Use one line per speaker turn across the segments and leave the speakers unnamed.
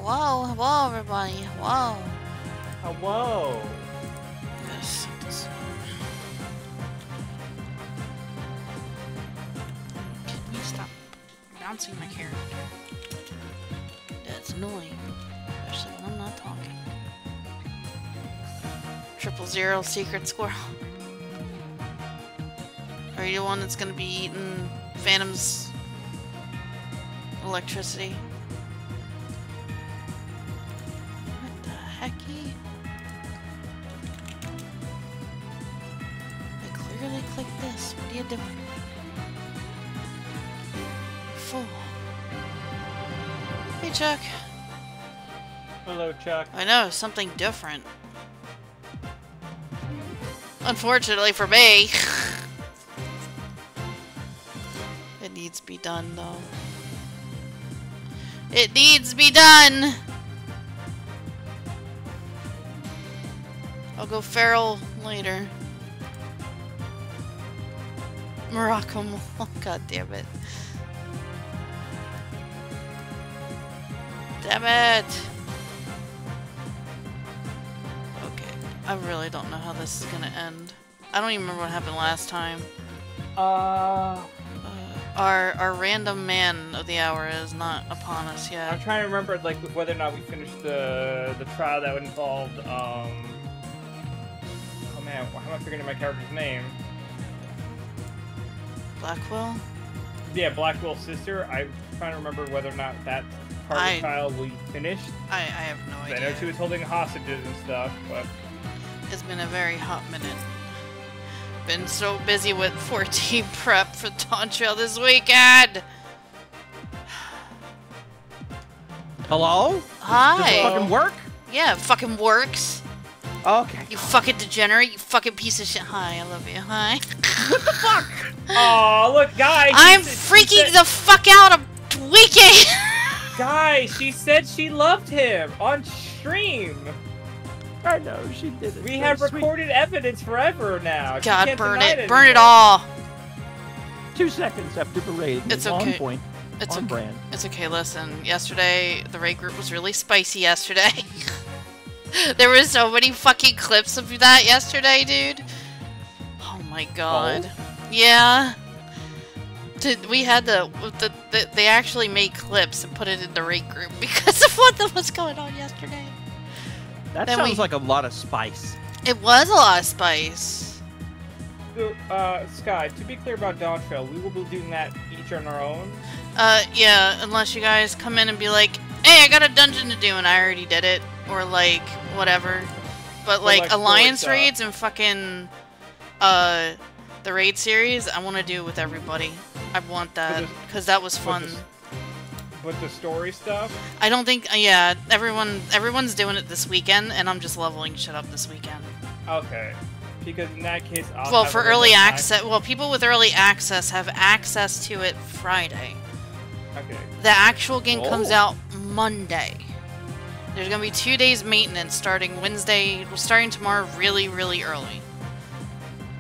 Whoa, whoa, everybody. Whoa.
Whoa.
Yes. Can you stop bouncing my character? That's annoying. Especially when I'm not talking. 000 secret squirrel. Are you the one that's gonna be eating Phantom's electricity? What the hecky? I clearly clicked this. What are you doing? Fool. Hey, Chuck.
Hello, Chuck.
I know, something different. Unfortunately for me. It needs to be done, though. It needs to be done! I'll go feral later. Morocco. Oh, god damn it. Damn it! Okay. I really don't know how this is gonna end. I don't even remember what happened last time. Our random man of the hour is not upon us yet.
I'm trying to remember, like, whether or not we finished the trial that involved, oh man, how am I forgetting my character's name?
Blackwell?
Yeah, Blackwell's sister. I'm trying to remember whether or not that part of the trial we finished.
I have no idea.
I know she was holding hostages and stuff, but...
It's been a very hot minute. Been so busy with 14 prep for Dawn Trail this weekend!
Hello?
Hi!
Does it fucking work?
Yeah, it fucking works.
Okay.
You fucking degenerate, you fucking piece of shit. Hi, I love you. Hi.
What the fuck?
Oh, look, guys!
I'm freaking the fuck out! I'm tweaking!
Guys, she said she loved him on stream!
I know, she did it.
We have recorded evidence forever now.
God, burn it. Burn it all!
2 seconds after the raid.
It's
on
okay.
Point.
It's
on
okay.
brand.
It's okay, listen. Yesterday, the raid group was really spicy yesterday. There were so many fucking clips of that yesterday, dude. Oh my god. Oh? Yeah. We had they actually made clips and put it in the raid group because of what was going on yesterday.
That sounds like a lot of spice.
It was a lot of spice.
So, Sky, to be clear about Dawn Trail, we will be doing that each on our own?
Yeah, unless you guys come in and be like, hey, I got a dungeon to do and I already did it. Or, like, whatever. But, like Alliance raids and fucking, the raid series, I want to do with everybody. I want that, because that was fun.
But the story stuff?
I don't think, yeah, everyone's doing it this weekend, and I'm just leveling shit up this weekend.
Okay. Because in that case, I'll
well, for early access, well, people with early access have access to it Friday.
Okay.
The actual game comes out Monday. There's gonna be 2 days maintenance starting Wednesday, starting tomorrow really, really early.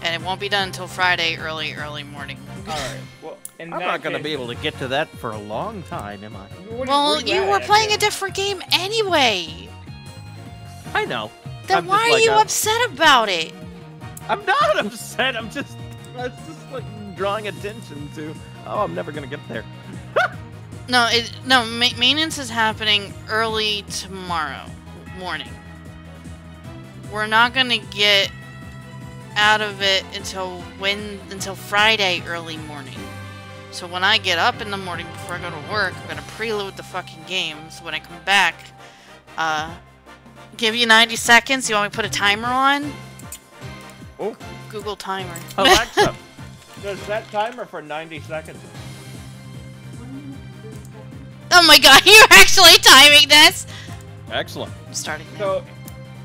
And it won't be done until Friday early morning.
Alright, well,
I'm not going to be able to get to that for a long time, am I?
Well, you were playing a different game anyway!
I know.
Then why are you upset about it?
I'm not upset, that's just like drawing attention to, oh, I'm never going to get there.
No, maintenance is happening early tomorrow morning. We're not going to get out of it until Friday early morning. So when I get up in the morning before I go to work, I'm gonna preload the fucking game. So when I come back, give you 90 seconds. You want me to put a timer on?
Oh.
Google timer.
Alexa, does that timer for 90 seconds?
Oh my god, you're actually timing this!
Excellent.
I'm starting now.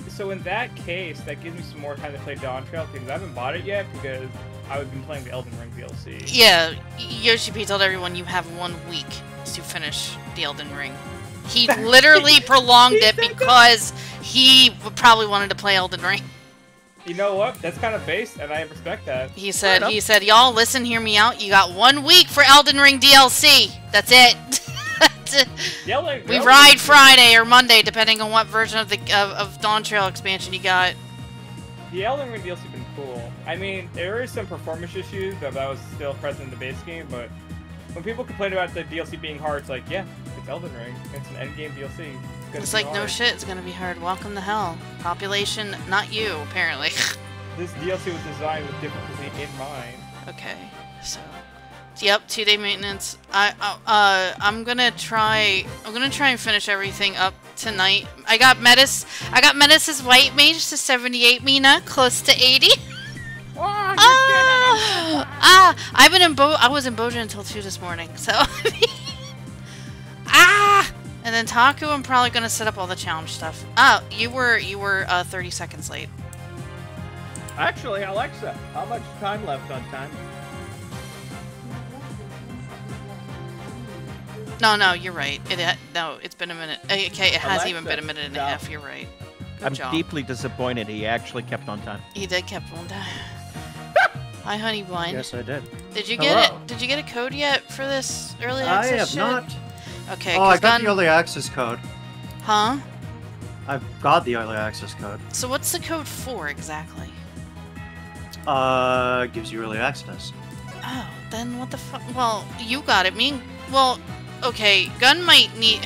So in that case, that gives me some more time to play Dawn Trail, because I haven't bought it yet, because I've been playing the Elden Ring DLC.
Yeah, Yoshi P told everyone you have 1 week to finish the Elden Ring. He literally prolonged it because he probably wanted to play Elden Ring.
You know what? That's kind of based, and I respect that.
He said, y'all listen, hear me out. You got 1 week for Elden Ring DLC. That's it. We ride Friday or Monday, depending on what version of the of Dawn Trail expansion you got.
The Elden Ring DLC has been cool. I mean, there is some performance issues that was still present in the base game, but when people complain about the DLC being hard, it's like, yeah, it's Elden Ring. It's an endgame DLC.
It's like, no shit, it's gonna be hard. Welcome to hell. Population, not you, apparently.
This DLC was designed with difficulty in mind.
Okay, so... Yep, 2-day maintenance. I'm gonna try and finish everything up tonight. I got Metis's White Mage to 78 Mina, close to 80. I was in Boja until 2 this morning, so... And then Taku, I'm probably gonna set up all the challenge stuff. Oh, you were 30 seconds late.
Actually, Alexa, how much time left on time?
No, you're right. It's been a minute. Okay, it has
Alexa,
even been a minute and a half. You're right. Good job.
I'm deeply disappointed he actually kept on time.
He did keep on time. Hi, honey bun.
Yes, I did.
Did you get it? Did you get a code yet for this early access?
I have
shit?
not.
Okay.
Oh, I got the early access code.
Huh?
I've got the early access code.
So what's the code for exactly?
Gives you early access.
Oh, then what the fuck? Well, you got it. Okay, Gun might need...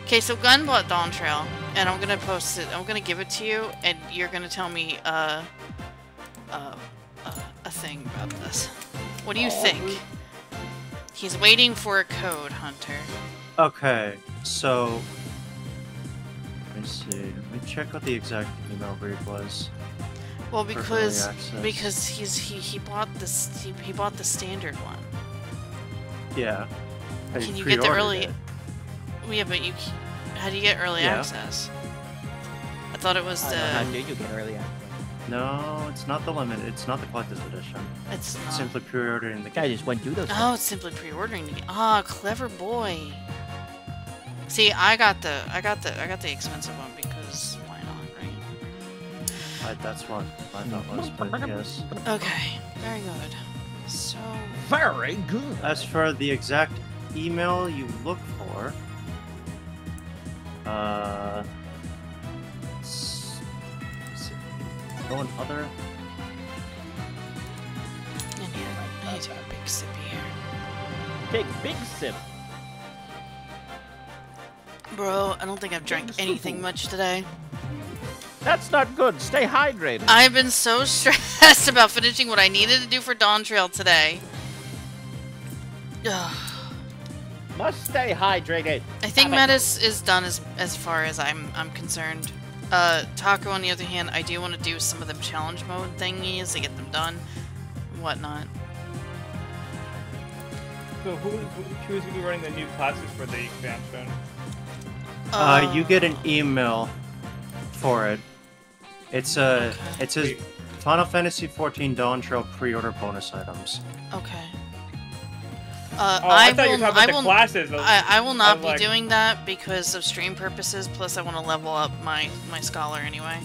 Okay, so Gun bought Dawn Trail, and I'm gonna post it. I'm gonna give it to you, and you're gonna tell me, a thing about this. What do you think? He's waiting for a code, Hunter.
Okay, so... Let me see. Let me check what the exact email read was.
Well, because he bought this he bought the standard one.
Yeah.
Can you get the early? Well, yeah, but how do you get early access? I thought it was the.
How did you get early access?
No, it's not the limited. It's not the collector's edition.
It's not.
Simply pre-ordering the game.
I just went through those.
Oh, it's simply pre-ordering the game. Ah, clever boy. See, I got the expensive one because why not, right?
That's what I thought was, but yes.
Okay, very good. So.
Very good.
As for the exact email you look for, go on other.
I need to take a big sippy here.
Take big sip.
Bro, I don't think I've drank anything much today.
That's not good. Stay hydrated.
I've been so stressed about finishing what I needed to do for Dawn Trail today. Ugh.
Must stay hydrated.
I think Metis is done as far as I'm concerned. Taco, on the other hand, I do want to do some of the challenge mode thingies to get them done, and whatnot.
So who's going to be running the new classes for the expansion?
You get an email for it. It says Final Fantasy XIV Dawn Trail pre-order bonus items.
Okay.
I thought you were talking about the classes.
I will not be doing that because of stream purposes. Plus, I want to level up my scholar anyway.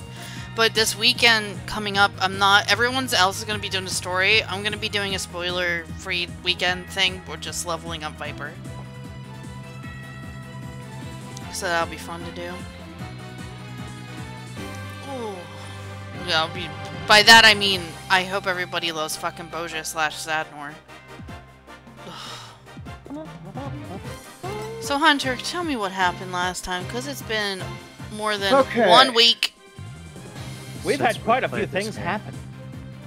But this weekend coming up, I'm not. Everyone else is going to be doing a story. I'm going to be doing a spoiler-free weekend thing. We're just leveling up Viper. So that'll be fun to do. Ooh. Yeah, by that I mean, I hope everybody loves fucking Boja / Zadnor. So Hunter, tell me what happened last time, because it's been more than 1 week.
We've had quite a few things happen.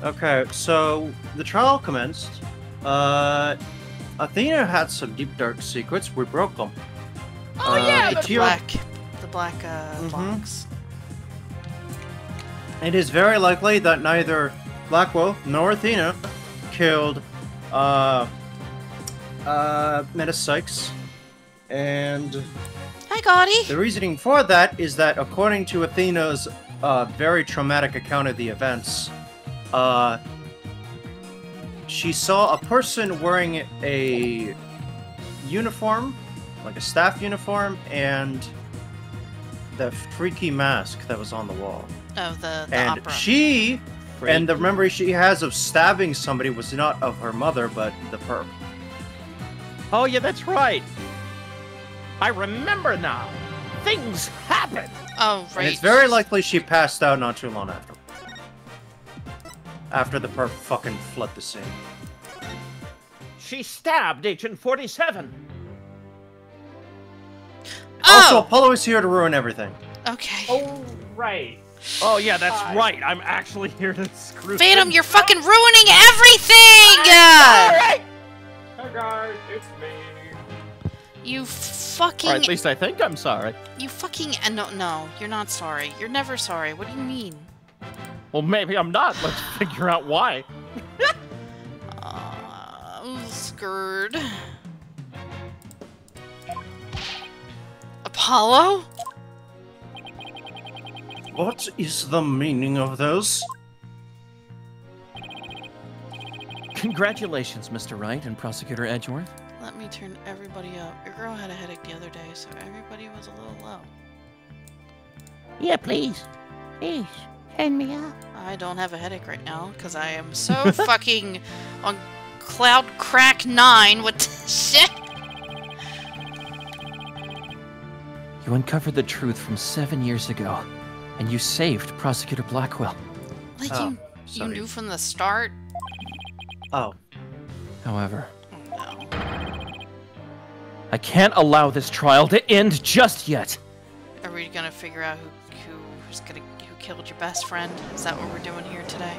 Okay, so the trial commenced. Athena had some deep dark secrets. We broke them.
Oh yeah, the black blocks.
It is very likely that neither Blackwell nor Athena killed Meta Sykes, and
hi Gotti.
The reasoning for that is that according to Athena's very traumatic account of the events, she saw a person wearing a uniform, like a staff uniform, and the freaky mask that was on the wall.
Oh, the
and
opera.
And the memory she has of stabbing somebody was not of her mother, but the perp.
Oh yeah, that's right. I remember now. Things happen.
Oh, right.
And it's very likely she passed out not too long after. After the perp fucking fled the scene.
She stabbed Agent 47.
Also,
Oh!
Apollo is here to ruin everything.
Okay.
Oh, right.
Oh yeah, that's right. I'm actually here to screw
Phantom,
things
you're
up.
fucking ruining everything!
Hey guys, it's me.
You fucking...
Or at least I think I'm sorry.
You fucking... No, you're not sorry. You're never sorry. What do you mean?
Well, maybe I'm not. Let's figure out why.
I'm scared. Apollo?
What is the meaning of those?
Congratulations, Mr. Wright and Prosecutor Edgeworth.
Let me turn everybody up. Your girl had a headache the other day, so everybody was a little low.
Yeah, please. Please, turn me up.
I don't have a headache right now, because I am so fucking on cloud crack 9 with this shit.
You uncovered the truth from 7 years ago, and you saved Prosecutor Blackwell.
Like,
Oh,
you
sorry.
knew from the start?
Oh.
However,
Oh, no.
I can't allow this trial to end just yet.
Are we gonna figure out who killed your best friend? Is that what we're doing here today?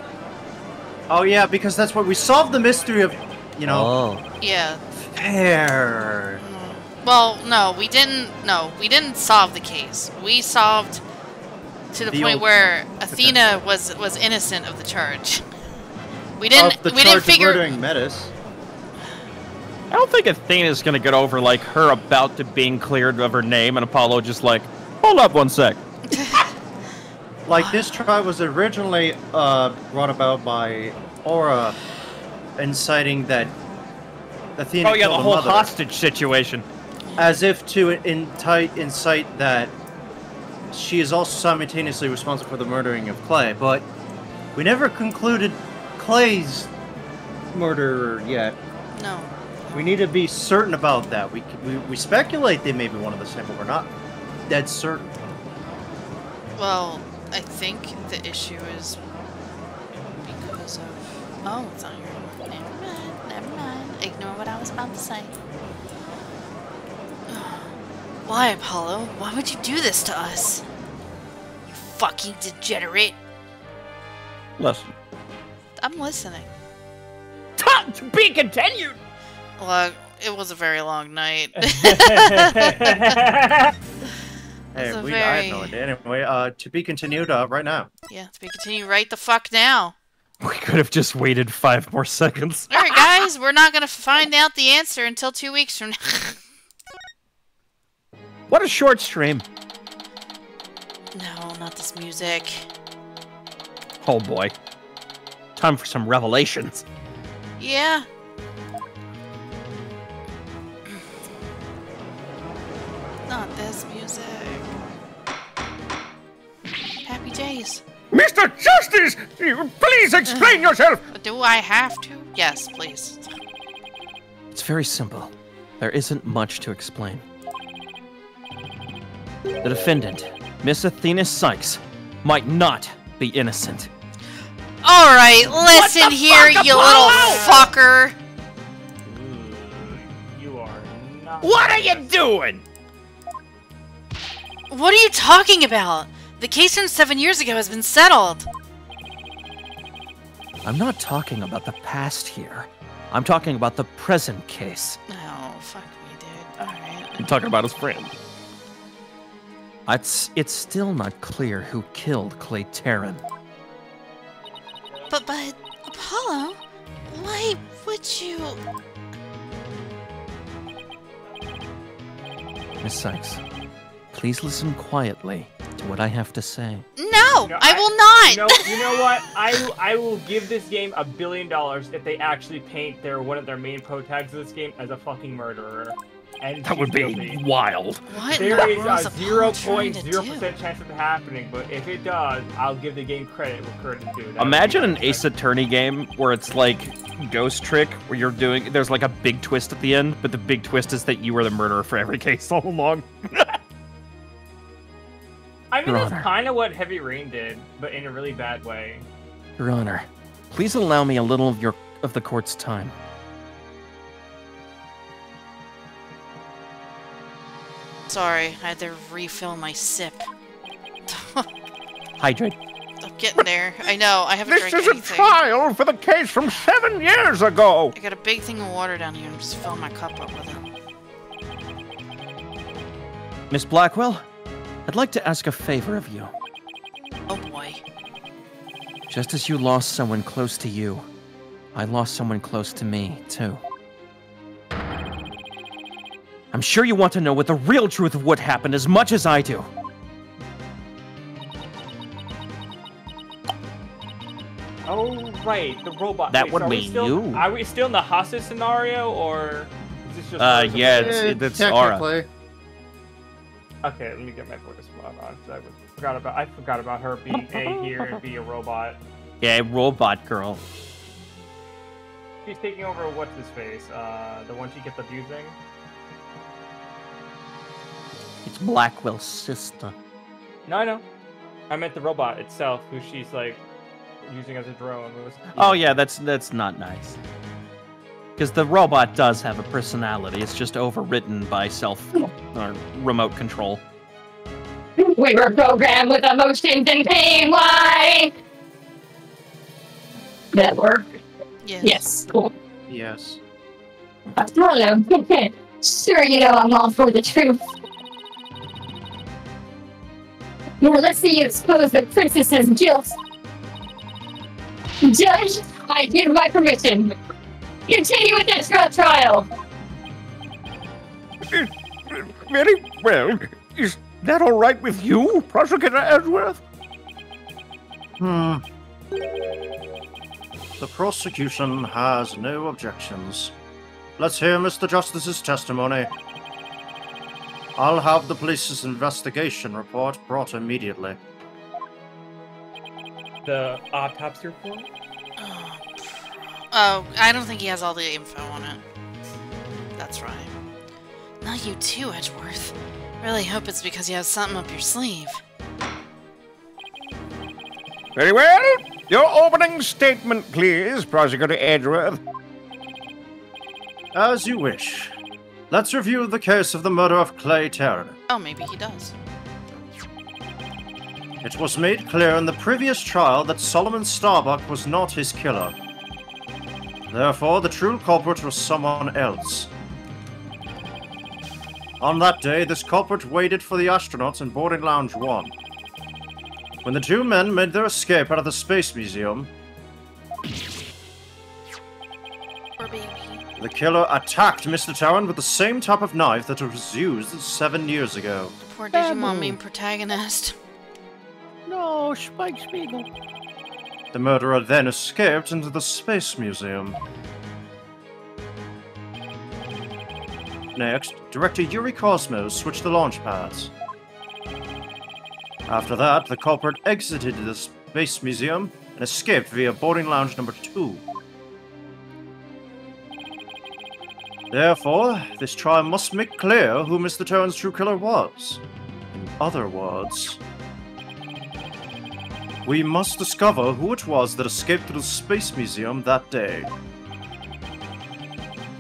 Oh yeah, because that's what we solved the mystery of, you know,
Yeah.
fair.
Well, no, we didn't. No, we didn't solve the case. We solved to the
The
point
old-
where Athena was innocent of the charge. We didn't.
Of the
We didn't
charge
figure.
of murdering Metis.
I don't think Athena's gonna get over, like, her about to being cleared of her name and Apollo just like, hold up one sec.
Like, this trial was originally brought about by Aura inciting that Athena
Oh yeah, the
killed
whole
mother,
hostage situation.
as if to incite that she is also simultaneously responsible for the murdering of Clay, but we never concluded Clay's murderer yet.
No.
We need to be certain about that. We speculate they may be one of the same, but we're not dead certain.
Well, I think the issue is because of. Oh, it's not your. Never mind. Never mind. Ignore what I was about to say. Why, Apollo? Why would you do this to us? You fucking degenerate.
Listen.
I'm listening.
To be continued!
Look, it was a very long night.
Hey,
That's a
I had no
very-
idea. Anyway, to be continued right now.
Yeah, to be continued right the fuck now.
We could have just waited 5 more seconds.
Alright, guys, we're not gonna find out the answer until 2 weeks from now.
What a short stream.
No, not this music.
Oh boy. Time for some revelations.
Yeah. Not this music. Happy days.
Mr. Justice! Please explain yourself!
Do I have to? Yes, please.
It's very simple. There isn't much to explain. The defendant, Miss Athena Sykes, might not be innocent.
Alright, listen
the
here,
fuck,
you little
Apollo?
fucker.
You are not.
What are you doing?
What are you talking about? The case from 7 years ago has been settled.
I'm not talking about the past here. I'm talking about the present case.
Oh, fuck me, dude. Alright.
I'm talking about his friend. It's still not clear who killed Clay Terran.
But, Apollo, why would you...
Miss Sykes, please listen quietly to what I have to say.
No,
No,
I will not!
You know what? I will give this game $1 billion if they actually paint one of their main pro tags of this game as a fucking murderer. and
That would
she's
be
guilty.
wild.
What in the
There is
world is
a
Apollo trying to
0.0%
do?
chance of it happening, but if it does, I'll give the game credit where credit's due. That would
Imagine
be
an Ace Attorney game where it's like Ghost Trick, where you're doing. There's like a big twist at the end, but the big twist is that you were the murderer for every case all along.
I mean,
Your
that's
Honor.
kind of what Heavy Rain did, but in a really bad way.
Your Honor, please allow me a little of the court's time.
Sorry, I had to refill my sip.
Hydrate.
I'm getting there. I know, I haven't
This
drank
is a
anything.
trial for the case from 7 years ago.
I got a big thing of water down here and I'm just filling my cup up with it.
Miss Blackwell, I'd like to ask a favor of you.
Oh boy.
Just as you lost someone close to you, I lost someone close to me, too. I'm sure you want to know what the real truth of what happened as much as I do.
Oh, right, the robot.
That
Wait,
would
so are we
be
still,
you.
Are we still in the hostage scenario, or is this just...
Yeah, it's Aura.
technically.
Okay, let me get my voice mod on, because I forgot about her being A here and B a robot.
Yeah, robot girl.
She's taking over what's his face? The one she kept abusing.
It's Blackwell's sister.
No, I know. I meant the robot itself, who she's like using as a drone.
Oh yeah, that's not nice. Because the robot does have a personality. It's just overwritten by remote control.
We were programmed with emotions and pain. Why? That work?
Yes.
Yes. Cool.
Yes.
Hello. Sure, you know I'm all for the truth. Now let's see you expose the princess's guilt. Judge, I give my permission. Continue with this trial.
Very well. Is that all right with you, Prosecutor Edgeworth?
The prosecution has no objections. Let's hear Mr. Justice's testimony. I'll have the police's investigation report brought immediately.
The autopsy report?
Oh, I don't think he has all the info on it. That's right. Not you too, Edgeworth. Really hope it's because you have something up your sleeve.
Very well. Your opening statement, please, Prosecutor Edgeworth.
As you wish. Let's review the case of the murder of Clay Terran.
Oh, maybe he does.
It was made clear in the previous trial that Solomon Starbuck was not his killer. Therefore, the true culprit was someone else. On that day, this culprit waited for the astronauts in boarding lounge 1. When the two men made their escape out of the Space Museum,
Poor baby.
the killer attacked Mr. Terran with the same type of knife that was used 7 years ago.
Poor Digimon main protagonist.
No, Spike Spiegel.
The murderer then escaped into the Space Museum. Next, Director Yuri Cosmos switched the launch pads. After that, the culprit exited the Space Museum and escaped via boarding lounge number 2. Therefore, this trial must make clear who Mr. Terran's true killer was. In other words, we must discover who it was that escaped to the Space Museum that day.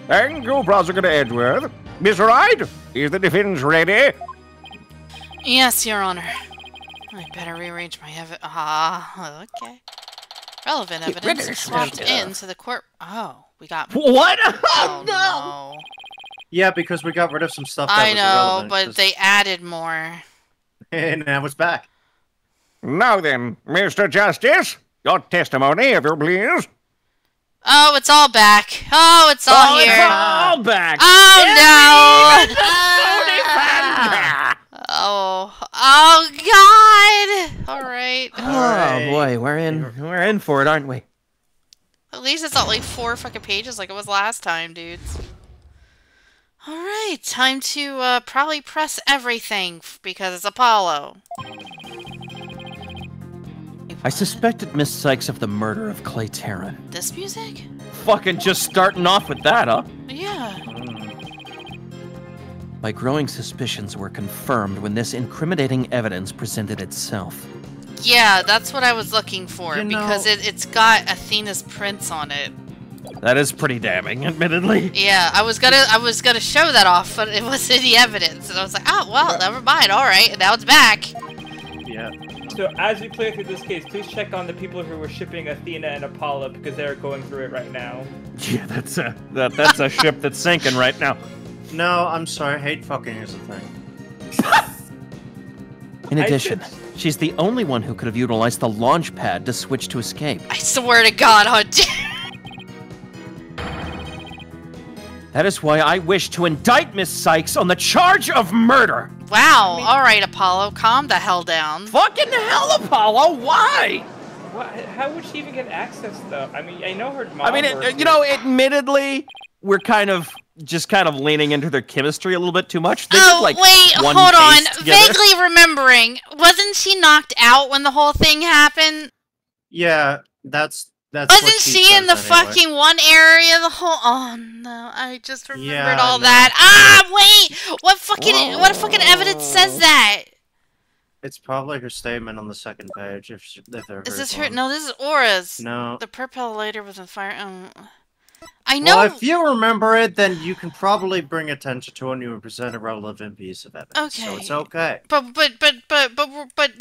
Thank you, Prosecutor Edgeworth. Miss Wright, is the defense ready?
Yes, Your Honor. I better rearrange my okay. Relevant evidence
rid of
swapped
this
into the court. Oh, we got.
What?
Oh no!
Yeah, because we got rid of some stuff that
I
was
know,
irrelevant,
but
'cause-
they added more.
And now it's back.
Now then, Mr. Justice, your testimony, if you please.
Oh, it's all back. Oh, it's all here.
It's all back.
Oh no! Oh, God! All right.
Oh boy, we're in for it, aren't we?
At least it's not like 4 fucking pages like it was last time, dudes. Alright, time to probably press everything because it's Apollo.
I suspected Miss Sykes of the murder of Clay Terran.
This music?
Fucking just starting off with that, huh?
Yeah.
My growing suspicions were confirmed when this incriminating evidence presented itself.
Yeah, that's what I was looking for,
You know-
because it's got Athena's prints on it.
That is pretty damning, admittedly.
Yeah, I was gonna show that off, but it was in the evidence, and I was like, oh well, never mind. All right, and now it's back.
Yeah.
So as we play through this case, please check on the people who were shipping Athena and Apollo because they're going through it right now.
Yeah, that's a ship that's sinking right now.
No, I'm sorry. Hate fucking is a thing.
In addition, she's the only one who could have utilized the launch pad to switch to escape.
I swear to God, Hunt.
That is why I wish to indict Miss Sykes on the charge of murder.
Wow. All right, Apollo, calm the hell down.
Fucking hell, Apollo! Why?
What? How would she even get access, though? I mean, I know her mom.
I mean, admittedly, we're kind of leaning into their chemistry a little bit too much. They did, like,
wait,
one
hold on.
case together.
Vaguely remembering, wasn't she knocked out when the whole thing happened?
Yeah, that's what
Wasn't she in the
says anyway.
fucking one area the whole? Oh no, I just remembered
Yeah,
all
no.
that. Ah, wait, what fucking evidence says that?
It's probably her statement on the second page. If they're
Is this
hers
her?
one.
No, this is Aura's.
No.
The perpetrator was on fire. I know.
Well, if you remember it, then you can probably bring attention to it when you present a relevant piece of evidence. So it's okay.
But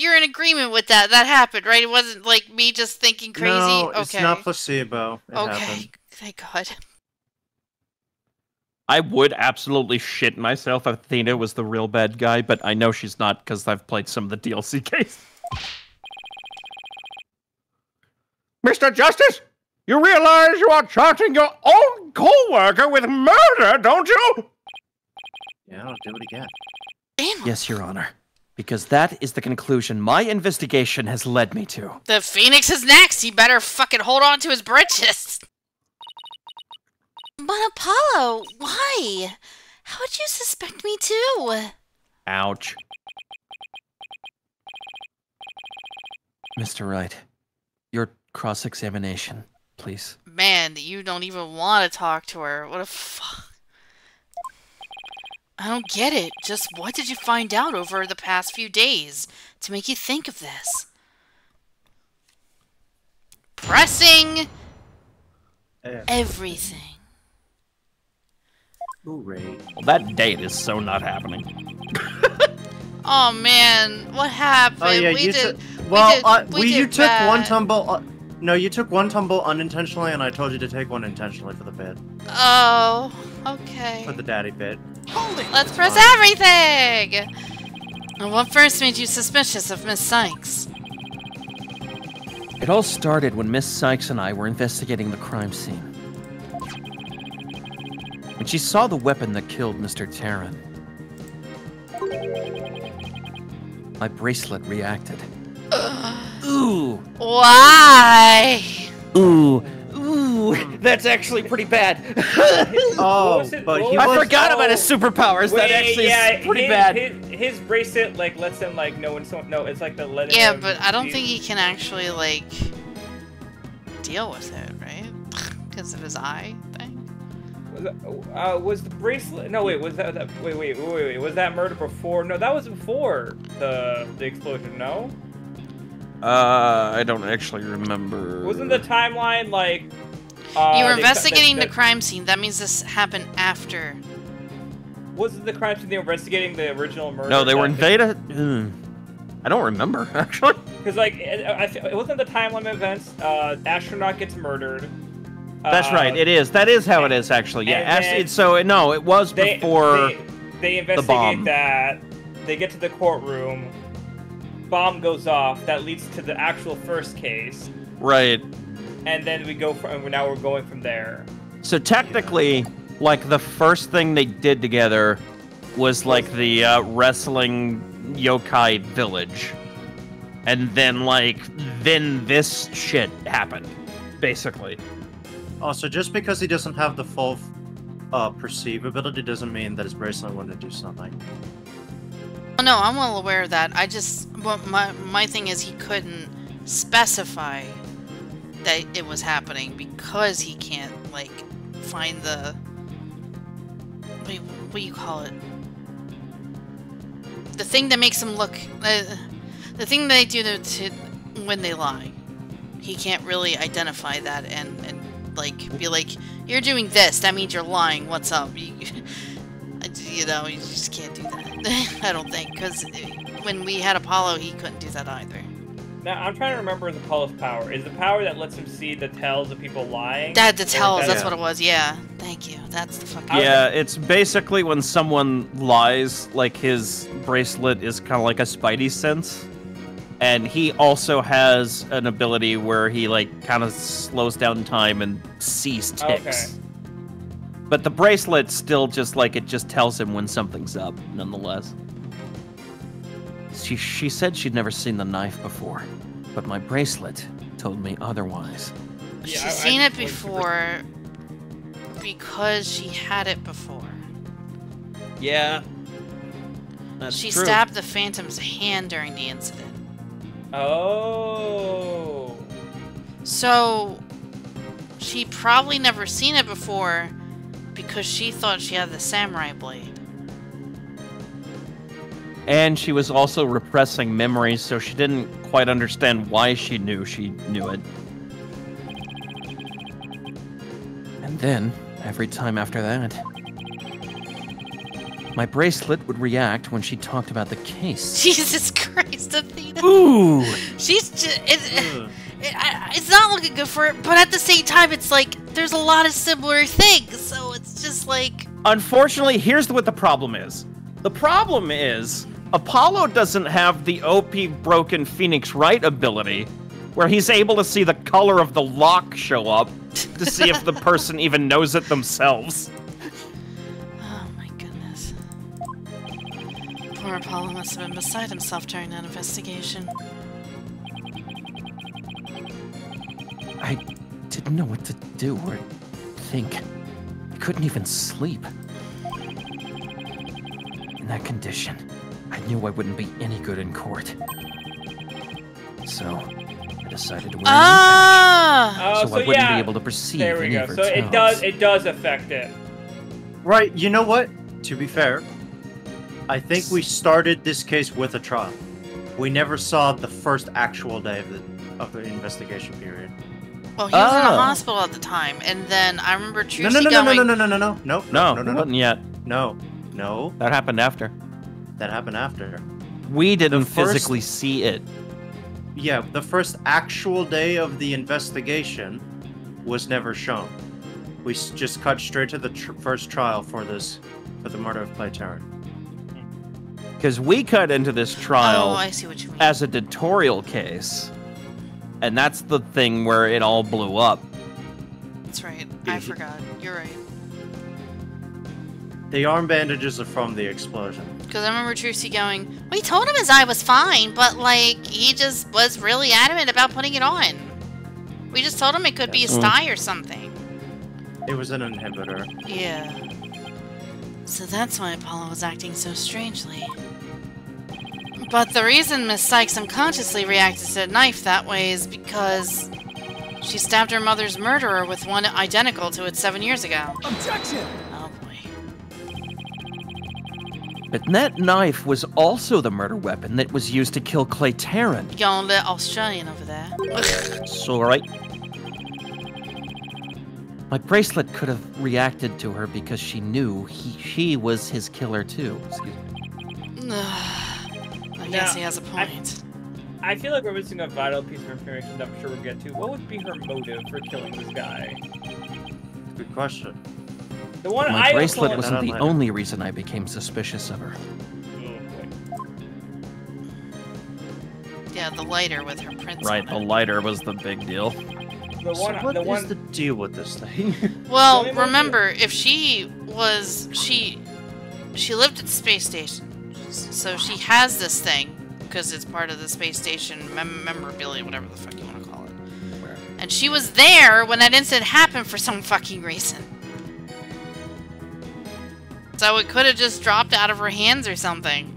you're in agreement with that. That happened, right? It wasn't like me just thinking crazy.
No,
okay.
it's not placebo. It
Okay.
happened.
Thank God.
I would absolutely shit myself if Athena was the real bad guy, but I know she's not because I've played some of the DLC cases. Mr. Justice, you realize you are charging your own co-worker with murder, don't you?
Yeah, I'll do it again.
Damn.
Yes, Your Honor. Because that is the conclusion my investigation has led me to.
The Phoenix is next. He better fucking hold on to his britches. But Apollo, why? How would you suspect me too?
Ouch. Mr. Wright, your cross-examination, please.
Man, you don't even want to talk to her. What a fuck. I don't get it. Just what did you find out over the past few days to make you think of this? Pressing everything.
Hooray.
Well, that date is so not happening.
Oh man, what happened?
Oh yeah,
we did
you took
bad.
one tumble. No, you took one tumble unintentionally, and I told you to take one intentionally for the bit.
Oh, okay.
For the daddy bit.
Let's press everything! And what first made you suspicious of Miss Sykes?
It all started when Miss Sykes and I were investigating the crime scene. When she saw the weapon that killed Mr. Terran, my bracelet reacted. Ooh!
Why?
Ooh! Ooh! That's actually pretty bad.
Oh, but he
I
was...
forgot about his superpowers. That actually is pretty bad.
His bracelet like lets him like know when someone. No, it's like the letting.
Yeah,
him
but I don't
be-
think he can actually, like, deal with it, right? Because of his eye thing?
Was the bracelet? No, wait. Was that? Wait. Was that murder before? No, that was before the explosion. No.
I don't actually remember.
Wasn't the timeline like?
You were investigating the crime scene. That means this happened after.
Wasn't the crime scene they were investigating the original murder?
No, they were invaded. I don't remember actually.
Because like it wasn't the timeline of events. Astronaut gets murdered.
That's right. It is. That is how it is actually. Yeah. It was before
they investigate
the bomb.
that. They get to the courtroom. Bomb goes off. That leads to the actual first case.
Right.
And then we go from. Now we're going from there.
So technically, like the first thing they did together was like the wrestling yokai village, and then then this shit happened, basically.
Oh, so just because he doesn't have the full perceive ability doesn't mean that his bracelet wouldn't do something.
Oh, no, I'm well aware of that. I just... Well, my thing is he couldn't specify that it was happening because he can't, like, find the... What do you call it? The thing that makes him look... the thing they do to when they lie. He can't really identify that and like, be like, you're doing this, that means you're lying, what's up? You know, you just can't do that. I don't think, because when we had Apollo, he couldn't do that either.
Now, I'm trying to remember Apollo's power. Is the power that lets him see the tells of people lying?
The tells, that's
Yeah.
what it was, yeah. Thank you, that's the fucking...
Yeah, it's basically when someone lies, like his bracelet is kind of like a spidey sense. And he also has an ability where he, like, kind of slows down time and sees ticks.
Okay.
But the bracelet still just, like, it just tells him when something's up, nonetheless. She said she'd never seen the knife before, but my bracelet told me otherwise.
Yeah,
She's seen it before because she had it before.
Yeah. That's
She
true.
stabbed the Phantom's hand during the incident.
Oh.
So, she probably never seen it before because she thought she had the samurai blade.
And she was also repressing memories, so she didn't quite understand why she knew it. And then, every time after that, my bracelet would react when she talked about the case.
Jesus Christ, Athena.
Ooh!
She's just...
Ugh.
It's not looking good for it, but at the same time, it's like, there's a lot of similar things, so it's just like...
Unfortunately, here's what the problem is. The problem is, Apollo doesn't have the OP Broken Phoenix Wright ability, where he's able to see the color of the lock show up to see if the person even knows it themselves.
Oh my goodness. Poor Apollo must have been beside himself during that investigation.
I didn't know what to do or think. I couldn't even sleep. In that condition, I knew I wouldn't be any good in court. So, I decided to wear
Ah!
Oh,
so I wouldn't
yeah.
be able to perceive
There we
any
go.
of her
So
tells.
it does affect it.
Right, you know what? To be fair, I think we started this case with a trial. We never saw the first actual day of the investigation period.
Well, he was in the
Oh.
hospital at the time, and then I remember
No,
Trucy
no, no, no,
going...
no, no, no, no, no, no,
No, it wasn't yet.
no, no.
That happened after.
That happened after.
We didn't
first-
physically see it.
Yeah, the first actual day of the investigation was never shown. We just cut straight to the first trial for the murder of Clay Tarrant.
Because we cut into this trial
Oh, I see what you mean.
as a tutorial case. And that's the thing where it all blew up.
That's right. I forgot. You're right.
The arm bandages are from the explosion.
Because I remember Trucy going, we told him his eye was fine, but, like, he just was really adamant about putting it on. We just told him it could be his thigh or something.
It was an inhibitor.
Yeah. So that's why Apollo was acting so strangely. But the reason Miss Sykes unconsciously reacted to the knife that way is because she stabbed her mother's murderer with one identical to it 7 years ago.
Objection!
Oh boy.
But that knife was also the murder weapon that was used to kill Clay Tarrant.
You got a little Australian over there.
So, right? My bracelet could have reacted to her because she knew she was his killer too. Excuse me.
I guess he has a point.
I feel like we're missing a vital piece of information that I'm sure we'll get to. What would be her motive for killing this guy?
Good question.
The one
My
I
bracelet
also...
wasn't the
later.
only reason I became suspicious of her.
Yeah, the lighter with her prints
Right, the
on it.
lighter was the big deal.
The
So
one,
what
the
is
one.
the deal with this thing?
Well,
Tell me more
remember, if she was... She lived at the space station. So she has this thing, because it's part of the space station memorabilia, whatever the fuck you want to call it. And she was there when that incident happened for some fucking reason. So it could have just dropped out of her hands or something.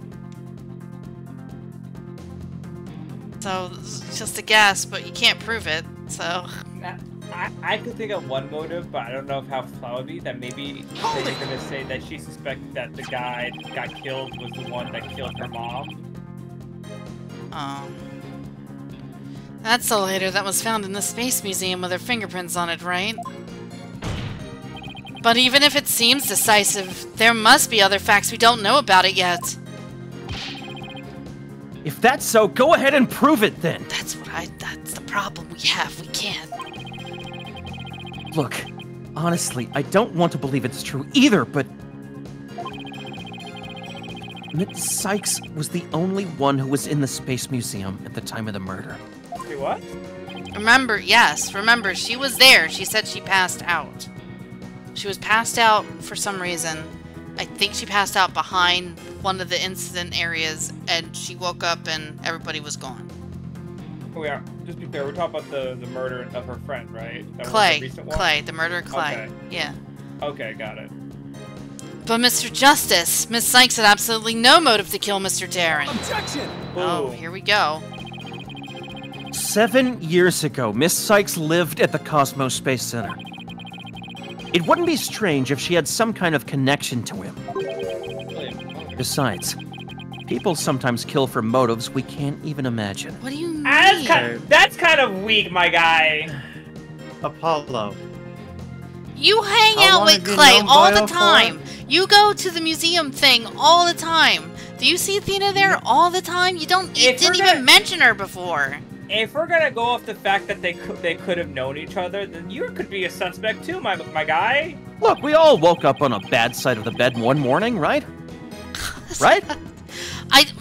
So it's just a guess, but you can't prove it, so...
I could think of one motive, but I don't know how far it would be. That maybe they're going to say that she suspected that the guy that got killed was the one that killed her mom.
That's the lighter that was found in the Space Museum with her fingerprints on it, right? But even if it seems decisive, there must be other facts we don't know about it yet.
If that's so, go ahead and prove it then.
That's the problem we have. We can't.
Look, honestly, I don't want to believe it's true either, but... Miss Sykes was the only one who was in the Space Museum at the time of the murder.
Wait, what?
Remember, she was there. She said she passed out. She was passed out for some reason. I think she passed out behind one of the incident areas, and she woke up and everybody was gone.
Oh, yeah. Just be fair, we're talking about the murder of her friend, right? That
Clay.
Was the recent one?
Clay. The murder of Clay.
Okay.
Yeah.
Okay, got it.
But Mr. Justice, Miss Sykes had absolutely no motive to kill Mr. Darren.
Objection!
Oh,
Ooh.
here we go.
7 years ago, Miss Sykes lived at the Cosmos Space Center. It wouldn't be strange if she had some kind of connection to him. Besides, people sometimes kill for motives we can't even imagine.
What do you mean?
That's kind of weak, my guy.
Apollo.
You hang
How
out
long
with
have you
Clay
known
all the
Bio for?
time. You go to the museum thing all the time. Do you see Athena there all the time? You didn't even mention her before.
If we're gonna go off the fact that they could have known each other, then you could be a suspect too, my guy.
Look, we all woke up on a bad side of the bed one morning, right? Right?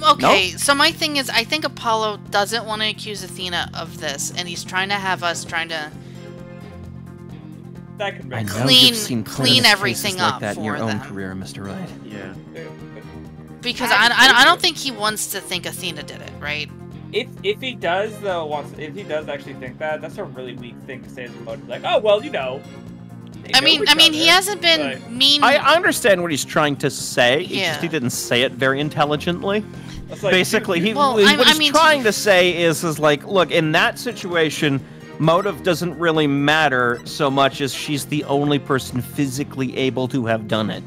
Okay,
No?
so my thing is, I think Apollo doesn't want to accuse Athena of this, and he's trying to have us
That could
I
make
know
sense.
Clean-
you've seen
clean
plenty of
everything
cases like
up
that in your
for
own
them.
career, Mr. Wright.
Yeah.
because I don't think he wants to think Athena did it, right?
If he does though, if he does actually think that, that's a really weak thing to say as a motive. Like, oh well, you know.
I mean, he hasn't been mean.
I understand what he's trying to say. It's
Yeah.
just he didn't say it very intelligently.
It's like,
Basically,
Well,
what
I
he's
mean,
trying to say is like, look, in that situation, motive doesn't really matter so much as she's the only person physically able to have done it.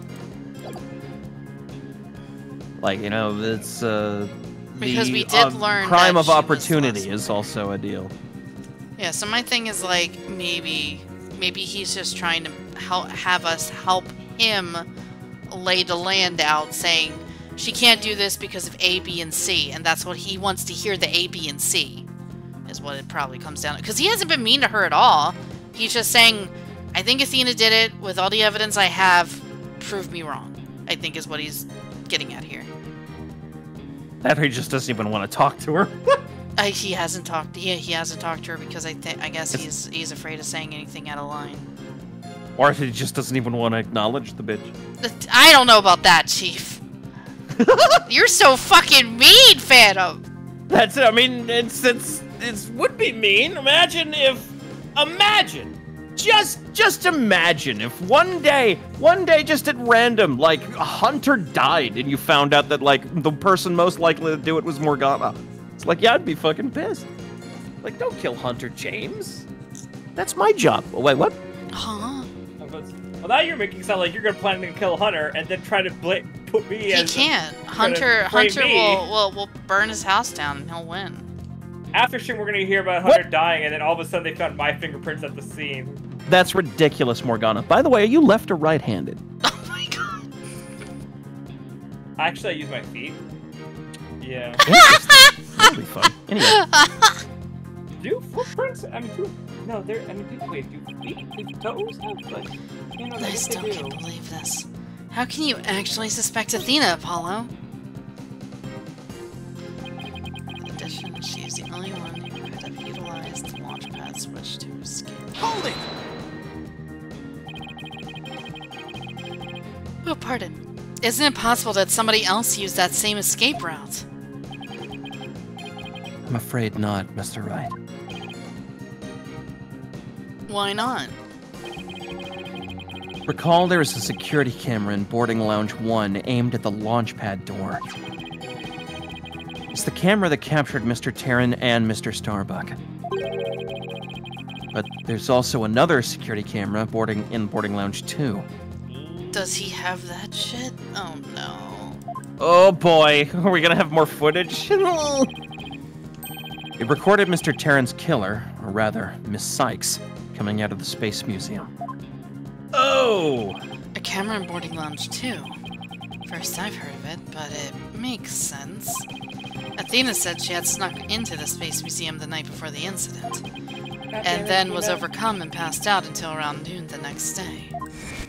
Like, you know, it's
Because
the
we did learn
crime
that
of
she was
opportunity
less
is also a deal.
Yeah, so my thing is like maybe he's just trying to have us help him lay the land out, saying she can't do this because of A, B, and C, and that's what he wants to hear. The A, B, and C is what it probably comes down to. Because he hasn't been mean to her at all. He's just saying, I think Athena did it. With all the evidence I have, prove me wrong. I think is what he's getting at here.
That he just doesn't even want to talk to her.
He hasn't talked. He hasn't talked to her because I guess he's afraid of saying anything out of line.
Or he just doesn't even want to acknowledge the bitch.
I don't know about that, Chief. You're so fucking mean, Phantom.
That's it. I mean, it would be mean. Imagine, just imagine if one day, just at random, like Hunter died, and you found out that like the person most likely to do it was Morgana. It's like, yeah, I'd be fucking pissed. Like, don't kill Hunter, James. That's my job. Oh, wait, what?
Huh?
Well, now you're making it sound like you're gonna plan to kill Hunter and then try to put me as.
He can't.
frame
Hunter
me.
will burn his house down and he'll win.
After shit, we're gonna hear about Hunter dying, and then all of a sudden they found my fingerprints at the scene.
That's ridiculous, Morgana. By the way, are you left or right-handed?
Oh my god.
Actually, I use my feet. Yeah.
Interesting. That'll be fun. Anyway,
Do footprints? I mean, no, they're. I mean, wait, do feet? Do toes? Have, like, you know,
I
guess
still
they
can't
do.
believe this. How can you actually suspect Athena, Apollo? In addition, she is the only one who could have utilized the launch pad switch to escape.
Hold it!
Oh, pardon. Isn't it possible that somebody else used that same escape route?
I'm afraid not, Mr. Wright.
Why not?
Recall there is a security camera in boarding lounge 1 aimed at the launch pad door. It's the camera that captured Mr. Terran and Mr. Starbuck. But there's also another security camera in boarding lounge 2.
Does he have that shit? Oh no.
Oh boy, are we gonna have more footage? It recorded Mr. Terran's killer, or rather, Miss Sykes, coming out of the Space Museum. Oh!
A camera in boarding lounge 2. First I've heard of it, but it makes sense. Athena said she had snuck into the Space Museum the night before the incident, and then was overcome and passed out until around noon the next day.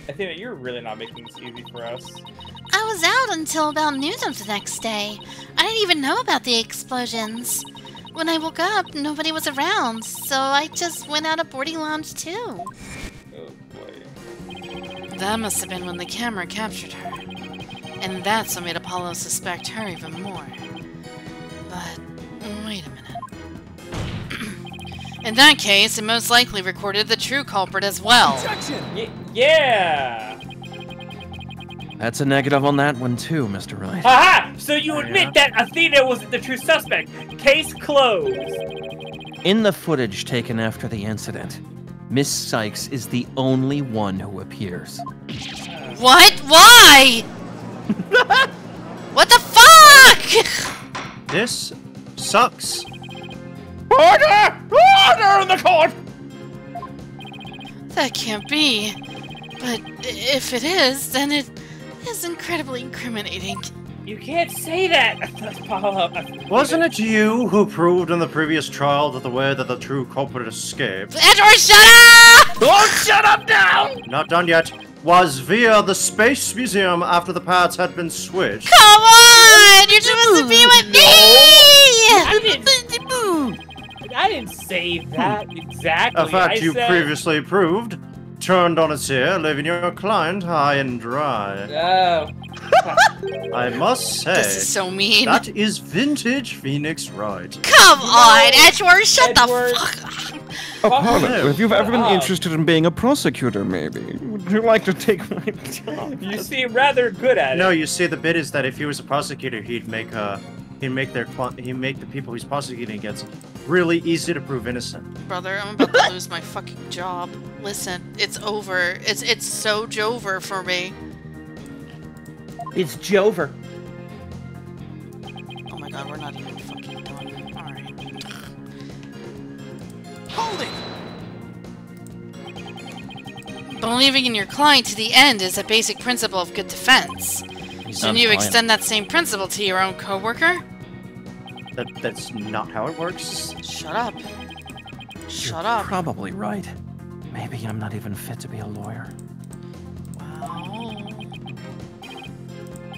Athena, you're really not making this easy for us.
I was out until about noon of the next day. I didn't even know about the explosions. When I woke up, nobody was around, so I just went out of boarding lounge 2.
Oh boy.
That must have been when the camera captured her. And that's what made Apollo suspect her even more. But, wait a minute. In that case, it most likely recorded the true culprit as well.
Yeah!
That's a negative on that one too, Mr. Wright.
Aha! So you admit that Athena wasn't the true suspect. Case closed.
In the footage taken after the incident, Miss Sykes is the only one who appears.
What? Why? What the fuck?
This sucks.
Order! Order in the court!
That can't be. But if it is, then it is incredibly incriminating.
You can't say that, Apollo.
Wasn't it you who proved in the previous trial that the way that the true culprit escaped,
Edward, shut up!
Oh, shut up now!
not done yet, was via the Space Museum after the paths had been switched?
Come on! You're supposed to be with me!
I didn't say that exactly.
A fact you
said...
previously proved, turned on its ear, leaving your client high and dry.
Oh.
I must say,
This is so mean.
that is vintage Phoenix Wright.
Come on, Edward, shut
Edward.
the fuck up.
Apollo, if you've ever been
up.
interested in being a prosecutor, maybe, would you like to take my job?
You seem rather good at it.
No, you see, the bit is that if he was a prosecutor, he'd make the people he's prosecuting against really easy to prove innocent.
Brother, I'm about to lose my fucking job. Listen, it's over. It's so Jover for me.
It's Jover.
Oh my god, we're not even fucking done. Alright.
Hold it!
Believing in your client to the end is a basic principle of good defense. Shouldn't you extend that same principle to your own coworker?
That's not how it works.
Shut up. Shut up.
Probably right. Maybe I'm not even fit to be a lawyer.
Wow.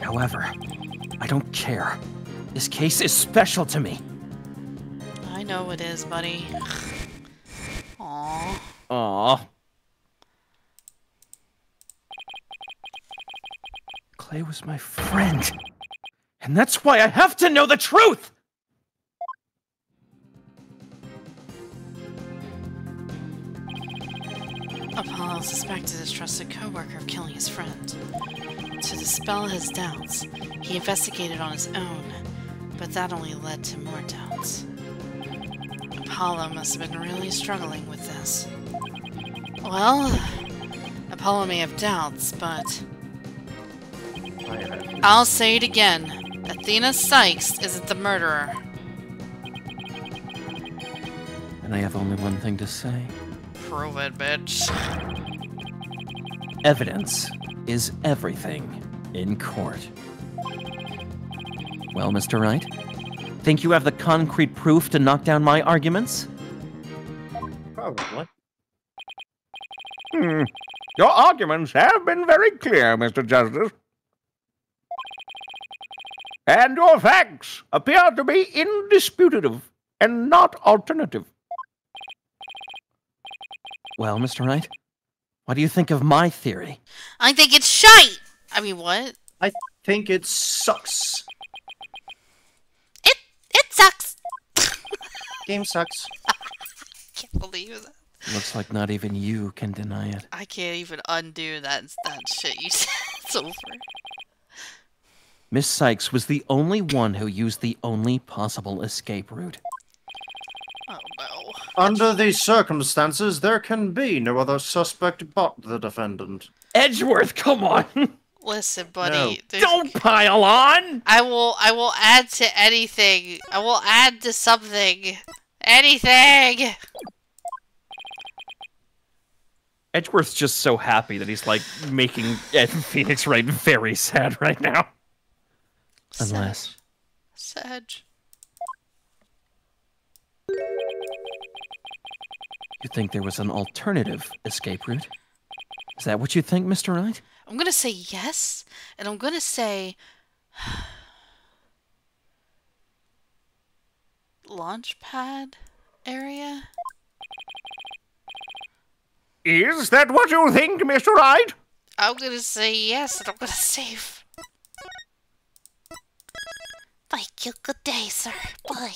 However, I don't care. This case is special to me.
I know it is, buddy. Aww.
Aww. Clay was my friend. And that's why I have to know the truth!
Apollo suspected his trusted coworker of killing his friend. To dispel his doubts, he investigated on his own, but that only led to more doubts. Apollo must have been really struggling with this. Well, Apollo may have doubts, but I'll say it again. Athena Sykes isn't the murderer.
And I have only one thing to say.
Prove it, bitch.
Evidence is everything in court. Well, Mr. Wright, think you have the concrete proof to knock down my arguments?
Probably.
Your arguments have been very clear, Mr. Justice. And your facts appear to be indisputable and not alternative. Well, Mr. Wright, what do you think of my theory?
I think it's shite! I mean, what?
I think it sucks.
It sucks.
Game sucks.
Can't believe that.
Looks like not even you can deny it.
I can't even undo that shit you said. It's over.
Miss Sykes was the only one who used the only possible escape route.
Oh no.
Under these circumstances, there can be no other suspect but the defendant.
Edgeworth, come on!
Listen, buddy.
No.
Don't pile on!
I will add to anything. I will add to something. Anything!
Edgeworth's just so happy that he's, like, making Phoenix Wright very sad right now. Unless...
Sedge.
You think there was an alternative escape route? Is that what you think, Mr. Wright?
I'm gonna say yes, and I'm gonna say... Launchpad area?
Is that what you think, Mr. Wright?
I'm gonna say yes, and I'm gonna save.
Thank you. Good day, sir. Bye.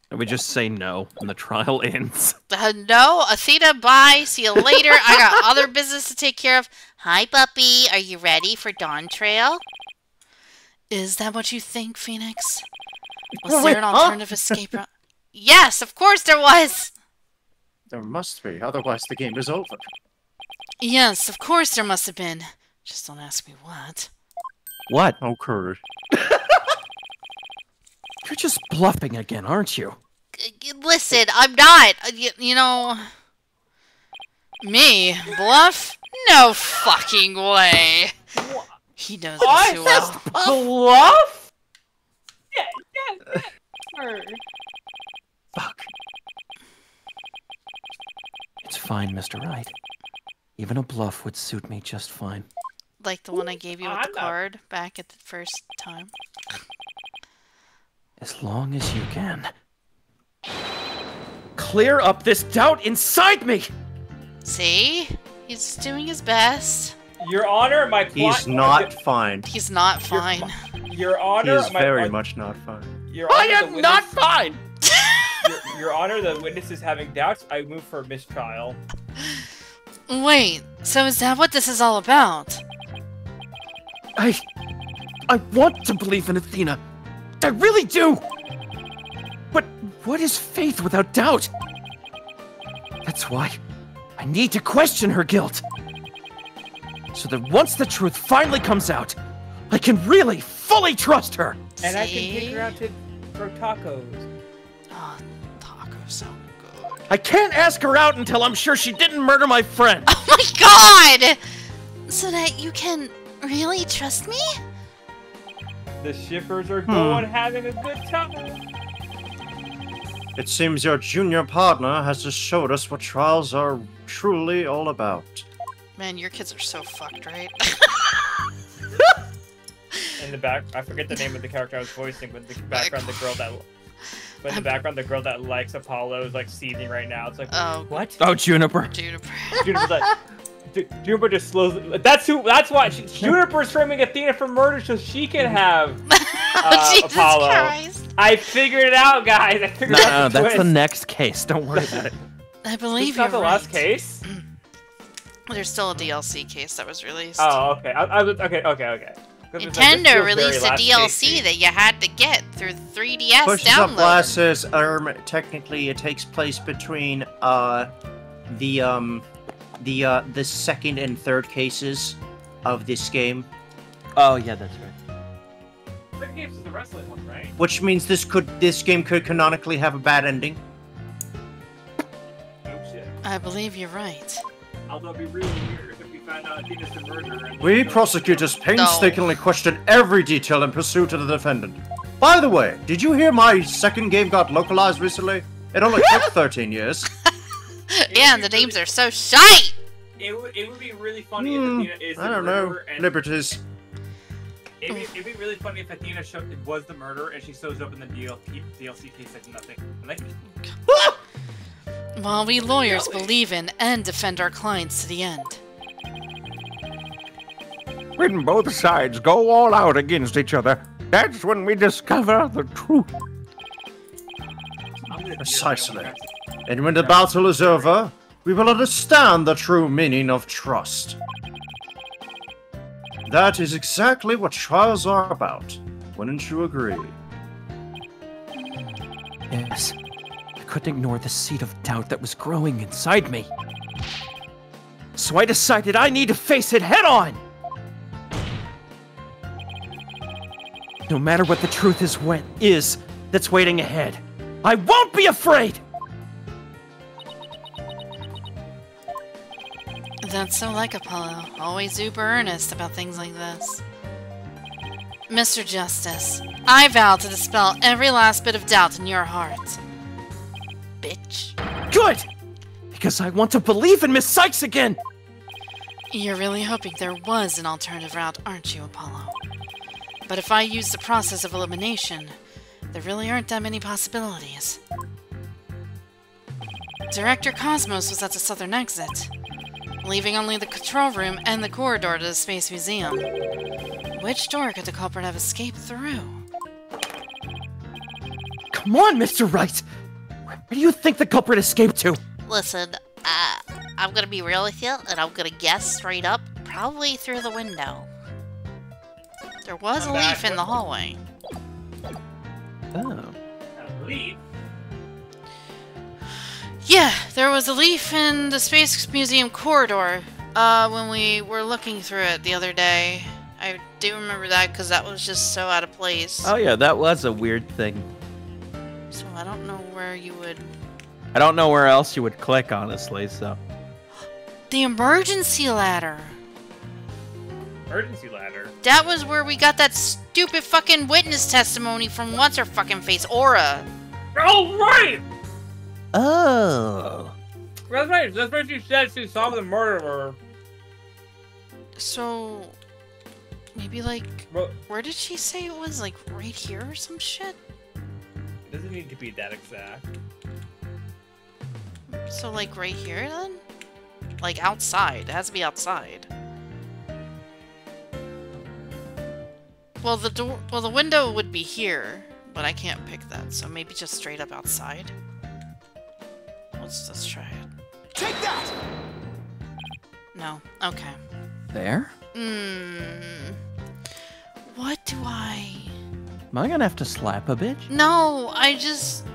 And we just say no, and the trial ends.
No, Athena, bye. See you later. I got other business to take care of. Hi, puppy. Are you ready for Dawn Trail? Is that what you think, Phoenix? Was there an alternative escape route? Yes, of course there was!
There must be, otherwise the game is over.
Yes, of course there must have been. Just don't ask me what.
What?
Occurred.
You're just bluffing again, aren't you?
Listen, I'm not. You know... Me? Bluff? No fucking way. He knows me too well.
Bluff? Yeah.
Fuck.
It's fine, Mr. Wright. Even a bluff would suit me just fine.
Like the one I gave you with the card back at the first time.
As long as you can. Clear up this doubt inside me!
See? He's doing his best.
Your Honor, my plot...
He's not fine.
He's not fine.
Your
He
Honor,
is very much not fine.
Your
I
Honor,
am not fine!
Your Honor, the witness is having doubts. I move for mistrial.
Wait, so is that what this is all about?
I want to believe in Athena. I really do! But what is faith without doubt? That's why I need to question her guilt. So that once the truth finally comes out, I can really, fully trust her!
And I can take her out for tacos.
Oh, tacos sound good.
I can't ask her out until I'm sure she didn't murder my friend!
Oh my god!
So that you can really trust me?
The shippers are going having a good time.
It seems your junior partner has just showed us what trials are truly all about.
Man, your kids are so fucked, right?
In the back, I forget the name of the character I was voicing, but in the background, the girl that likes Apollo is like seething right now. It's like,
Oh.
what?
Oh, Juniper.
Juniper.
Juniper's like, Juniper just slowly. That's why Juniper's framing Athena for murder so she can have
Jesus
Apollo.
Christ.
I figured it out, guys. I figured
No,
out the
that's
twist.
the next case. Don't worry about it.
I believe
It's
you're
not the
right.
last case.
There's still a DLC case that was released.
Oh, okay. Okay.
Nintendo released a DLC that you had to get through the 3DS
Pushes up
download.
glasses. Technically, it takes place between the second and third cases of this game,
Oh, yeah, that's right.
Second game is the wrestling one, right?
which means this game could canonically have a bad ending.
Oh shit.
I believe you're right.
Although it'd be really weird if we found out Athena's the murderer. And
We prosecutors painstakingly questioned every detail in pursuit of the defendant. By the way, did you hear my second game got localized recently? It only took 13 years.
Yeah, and the names are so shite!
It would be really funny if Athena is the
I don't know.
murderer and
Liberties.
it'd be really funny if Athena was the murderer and she shows up in the DLC case like nothing. Like,
While we lawyers believe in and defend our clients to the end.
When both sides go all out against each other, that's when we discover the truth.
I'm gonna
Precisely. And when the battle is over, we will understand the true meaning of trust. That is exactly what trials are about. Wouldn't you agree?
Yes. I couldn't ignore the seed of doubt that was growing inside me. So I decided I need to face it head on! No matter what the truth is that's waiting ahead, I won't be afraid!
That's so like Apollo. Always super earnest about things like this. Mr. Justice, I vow to dispel every last bit of doubt in your heart. Bitch.
Good! Because I want to believe in Miss Sykes again!
You're really hoping there was an alternative route, aren't you, Apollo? But if I use the process of elimination, there really aren't that many possibilities. Director Cosmos was at the southern exit, leaving only the control room and the corridor to the Space Museum. Which door could the culprit have escaped through?
Come on, Mr. Wright! Where do you think the culprit escaped to?
Listen, I'm gonna be real with you, and I'm gonna guess straight up, probably through the window.
There was a leaf in the hallway.
Oh.
A leaf?
Yeah, there was a leaf in the Space Museum corridor when we were looking through it the other day. I do remember that because that was just so out of place.
Oh yeah, that was a weird thing.
So I don't know where you would...
I don't know where else you would click, honestly, so...
The emergency ladder!
Emergency ladder?
That was where we got that stupid fucking witness testimony from what's-her-fucking-face, Aura!
Oh, right!
Oh.
That's right. That's what she said. She saw the murderer.
So... Maybe, like...
Well,
Where did she say it was? Like, right here or some shit?
it doesn't need to be that exact.
So, like, right here, then? Like, outside. It has to be outside. Well, the window would be here, but I can't pick that, so maybe just straight up outside. Let's try it.
Take that!
No. Okay.
There?
What do I...
Am I gonna have to slap a bitch?
No, I just...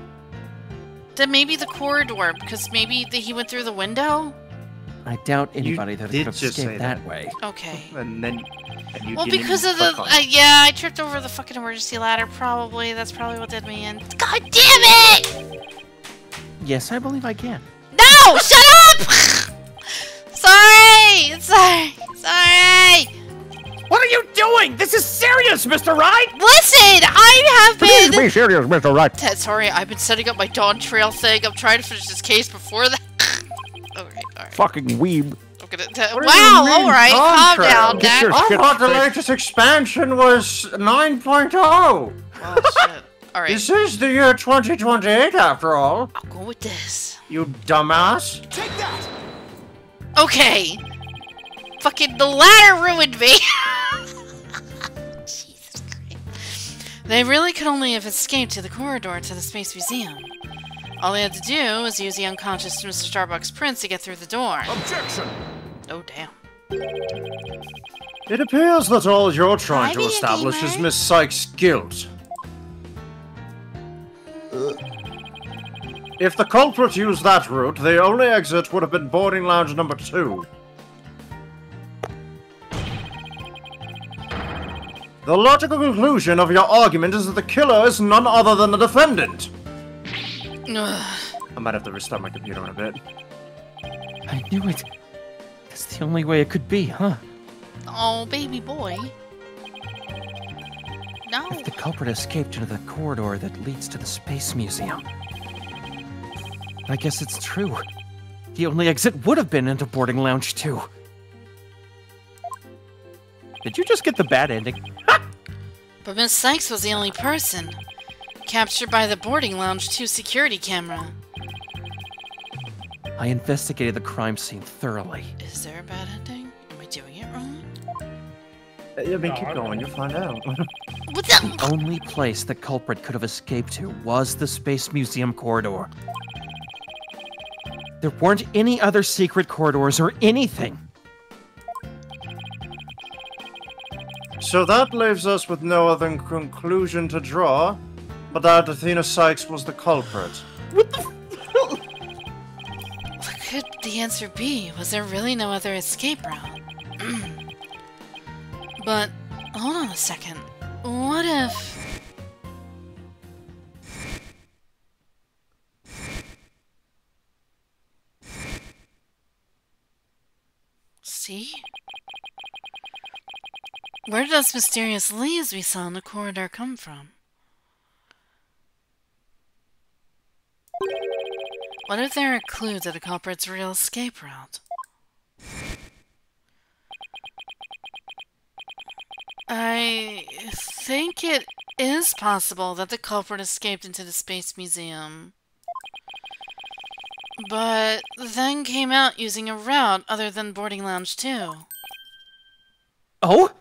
Then maybe the corridor, because maybe he went through the window?
I doubt anybody that
did
could have
just
escaped
say
that
that.
way.
Okay.
And then... And you
Well,
didn't
because
even
of the...
click on it.
yeah, I tripped over the fucking emergency ladder, probably. That's probably what did me in. God damn it!
Yes, I believe I can.
No! Shut up! Sorry! Sorry!
What are you doing? This is serious, Mr. Wright!
Listen! I have
Please
been...
be serious, Mr. Wright.
Ted, sorry, I've been setting up my Dawn Trail thing. I'm trying to finish this case before that. Alright.
Fucking weeb.
I'm gonna...
What do you
Wow,
mean,
alright,
Dawn
calm
Trail?
down,
Get
Dad.
your
I
shit
thought the
straight.
latest expansion was 9.0.
Oh, shit. Alright,
This is the year 2028 after all.
I'll go with this.
You dumbass.
Take that!
Okay. Fucking the ladder ruined me. Jesus Christ. They really could only have escaped to the corridor to the Space Museum. All they had to do was use the unconscious Mr. Starbucks Prince to get through the door.
Objection!
Oh, damn.
It appears that all you're trying
Hi,
to
video
establish is
gamer.
Miss Sykes' guilt. If the culprit used that route, the only exit would have been boarding lounge number 2. The logical conclusion of your argument is that the killer is none other than the defendant.
Ugh.
I might have to restart my computer in a bit.
I knew it. That's the only way it could be, huh?
Oh, baby boy. No.
If the culprit escaped into the corridor that leads to the Space Museum. I guess it's true. The only exit would have been into boarding lounge 2. Did you just get the bad ending?
But Miss Sykes was the only person. Captured by the boarding lounge 2 security camera.
I investigated the crime scene thoroughly.
Is there a bad ending? Am I doing it wrong?
I mean, keep going, you'll find out.
What the?
The only place the culprit could have escaped to was the Space Museum corridor. There weren't any other secret corridors or anything.
So that leaves us with no other conclusion to draw, but that Athena Sykes was the culprit.
What the
What could the answer be? Was there really no other escape route? But, hold on a second. What if... See? Where did those mysterious leaves we saw in the corridor come from? What if there are clues to the culprit's real escape route? I think it is possible that the culprit escaped into the Space Museum, but then came out using a route other than Boarding Lounge 2.
Oh?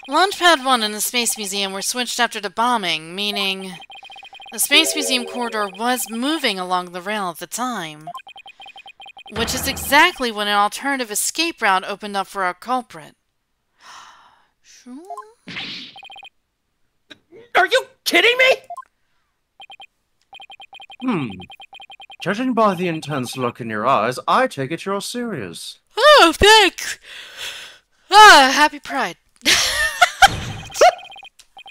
Launchpad 1 and the Space Museum were switched after the bombing, meaning the Space Museum corridor was moving along the rail at the time, which is exactly when an alternative escape route opened up for our culprit.
Are you kidding me?
Judging by the intense look in your eyes, I take it you're serious.
Oh, thanks! Ah, happy Pride.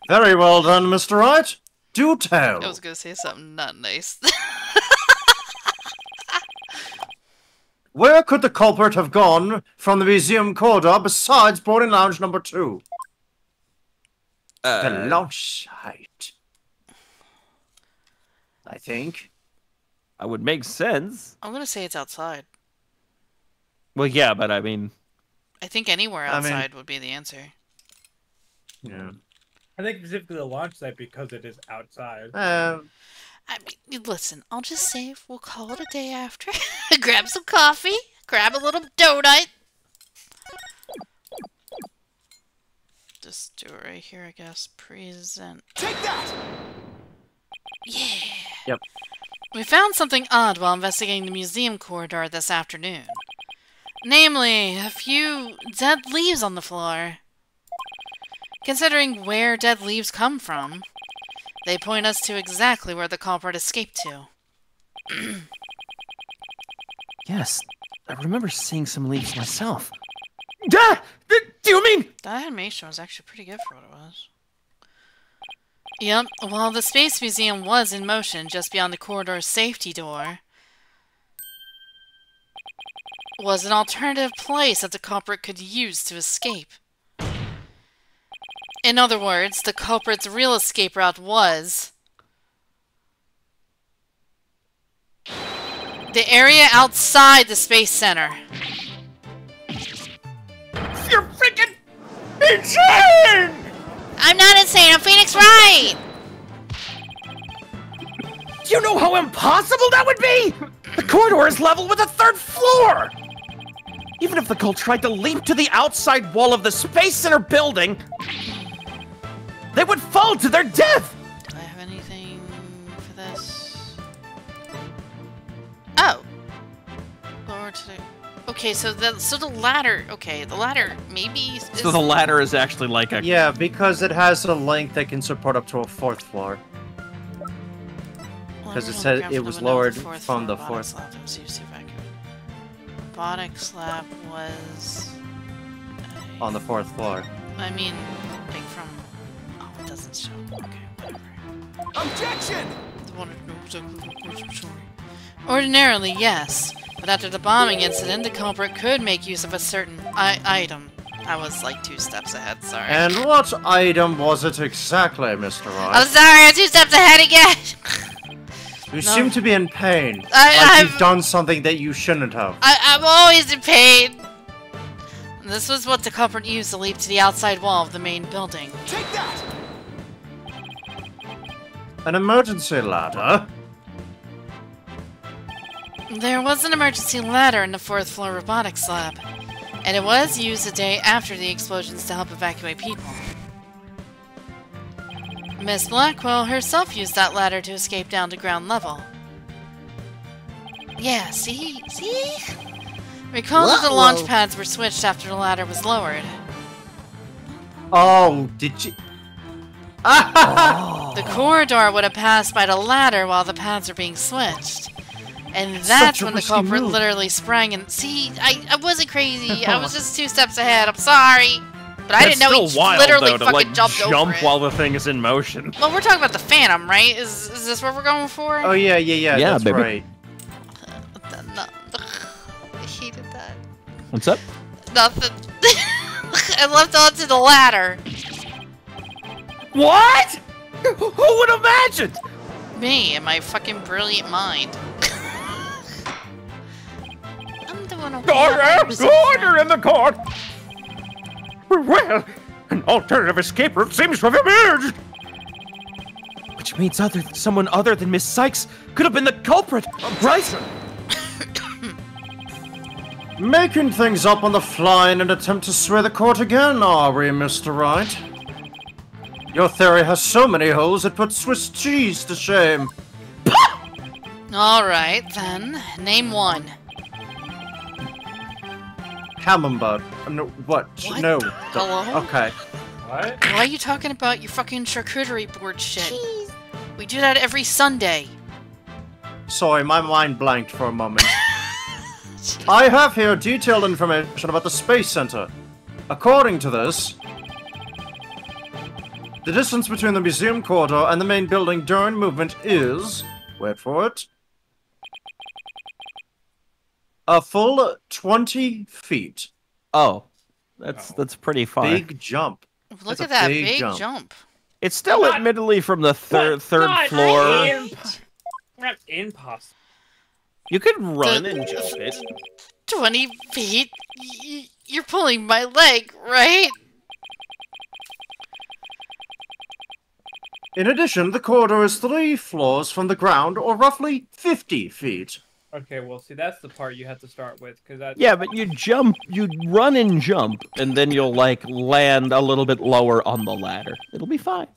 Very well done, Mr. Wright. Do tell.
I was gonna say something not nice.
Where could the culprit have gone from the museum corridor besides boarding lounge number 2? The launch site. I think.
That would make sense.
I'm gonna say it's outside.
Well, yeah, but I mean...
I think anywhere outside would be the answer.
Yeah.
I think specifically the launch site because it is outside.
I mean, listen, I'll just say we'll call it a day after. Grab some coffee, grab a little donut. Just do it right here, I guess. Present.
Take that!
Yeah.
Yep.
We found something odd while investigating the museum corridor this afternoon. Namely, a few dead leaves on the floor. Considering where dead leaves come from, they point us to exactly where the culprit escaped to.
Yes, I remember seeing some leaves myself. Duh! Do you mean...
That animation was actually pretty good for what it was. Yep, while the Space Museum was in motion just beyond the corridor's safety door, was an alternative place that the culprit could use to escape. In other words, the culprit's real escape route was the area outside the Space Center.
You're freaking insane!
I'm not insane, I'm Phoenix Wright!
Do you know how impossible that would be? The corridor is level with the 3rd floor! Even if the cult tried to leap to the outside wall of the Space Center building, they would fall to their death!
Do I have anything for this? Oh! Lower to the... Okay, so the ladder... Okay, the ladder maybe is...
So the ladder is actually like a...
Yeah, because it has a length that can support up to a 4th floor. Because it said it was lowered from the 4th.
Robotic slab was...
On the 4th floor.
I mean, like from... Oh, it doesn't show. Okay, whatever.
Objection!
Ordinarily, yes. But after the bombing incident, the culprit could make use of a certain item. I was like 2 steps ahead, sorry.
And what item was it exactly, Mr. Wright?
I'm sorry, I'm 2 steps ahead again!
You seem to be in pain.
I've
you've done something that you shouldn't have.
I'm always in pain! This was what the culprit used to leap to the outside wall of the main building.
Take that!
An emergency ladder?
There was an emergency ladder in the 4th floor robotics lab, and it was used a day after the explosions to help evacuate people. Miss Blackwell herself used that ladder to escape down to ground level.
Yeah, see? Recall that the launch pads were switched after the ladder was lowered.
Oh, did you?
The corridor would have passed by the ladder while the pads are being switched. And that's when the culprit literally sprang and... See, I wasn't crazy. I was just 2 steps ahead. I'm sorry. But I didn't know he literally fucking jumped over it.
Jump while the thing is in motion.
Well, we're talking about the Phantom, right? Is this what we're going for?
Oh, yeah, that's
baby.
right.
I hated that.
What's up?
Nothing. I left onto the ladder.
What? Who would have imagined?
Me and my fucking brilliant mind. I'm doing okay.
Order in the court! Well, an alternative escape route seems to have emerged!
Which means someone other than Miss Sykes could have been the culprit, right?
Making things up on the fly in an attempt to sway the court again, are we, Mr. Wright? Your theory has so many holes it puts Swiss cheese to shame.
Alright, then. Name one.
Camembert. No, what?
What?
No.
Hello?
Okay.
What?
Why are you talking about your fucking charcuterie board shit? We do that every Sunday.
Sorry, my mind blanked for a moment. I have here detailed information about the Space Center. According to this, the distance between the museum corridor and the main building during movement is... Wait for it. A full 20 feet.
Oh, that's pretty far.
Big jump.
Look
That's
at
a
that
big
big
jump.
jump.
It's still admittedly from the third floor.
That's impossible.
You could run and jump it.
20 feet? You're pulling my leg, right?
In addition, the corridor is 3 floors from the ground, or roughly 50 feet.
Okay, well, see, that's the part you have to start with, because that's...
Yeah, but you run and jump, and then you'll, like, land a little bit lower on the ladder. It'll be fine.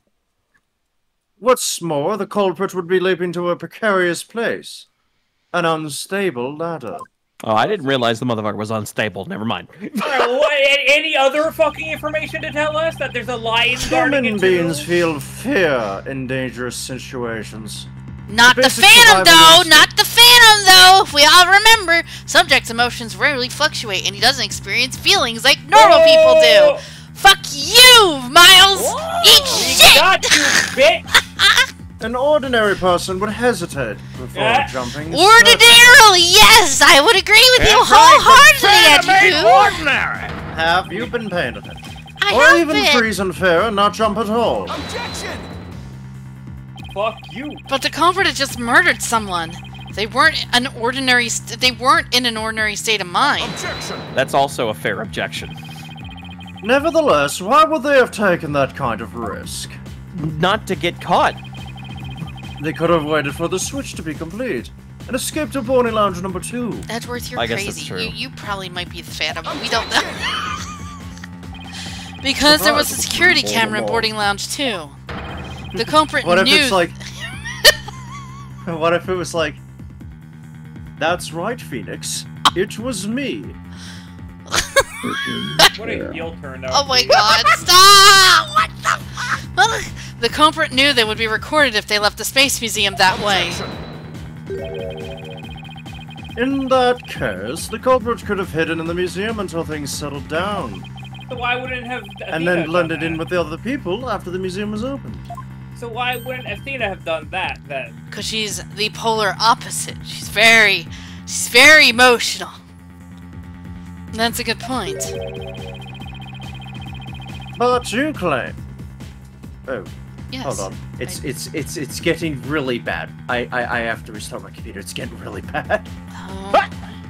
What's more, the culprit would be leaping to a precarious place. An unstable ladder.
Oh, I didn't realize the motherfucker was unstable. Never mind.
Any other fucking information to tell us? That there's a lion guarding
Human
it
beings
too?
feel fear in dangerous situations.
Not the
Basic
Phantom,
survival
though!
instinct.
Not the Phantom, though! If we all remember, subject's emotions rarely fluctuate, and he doesn't experience feelings like normal people do. Fuck you, Miles! Eat shit!
Got you, bitch!
An ordinary person would hesitate before jumping.
Ordinarily, yes! I would agree with you wholeheartedly, Edgecu!
Ordinary!
Have you been paying attention?
I
Or
have
even
been.
freeze and fair and not jump at all.
Fuck you.
But the culprit had just murdered someone. They weren't in an ordinary state of mind.
That's also a fair objection.
Nevertheless, why would they have taken that kind of risk?
Not to get caught.
They could have waited for the switch to be complete and escaped to Bonnie Lounge number 2.
Edgeworth, you're
I guess
crazy.
that's true.
You probably might be the Phantom. We don't know. Because there was a security camera in boarding lounge 2. The culprit
What if
knew.
it's like... What if it was like... That's right, Phoenix. It was me.
What a heel turn that
Oh
would
my
be.
god, stop! What the fuck? The culprit knew they would be recorded if they left the Space Museum that way.
In that case, the culprit could have hidden in the museum until things settled down.
So why wouldn't have
And
Athena
then
done
blended
that?
in with the other people after the museum was opened.
So why wouldn't Athena have done that then?
Because she's the polar opposite. She's very emotional. And that's a good point.
But you claim... Oh,
Yes.
hold on. It's getting really bad. I have to restart my computer. It's getting really bad.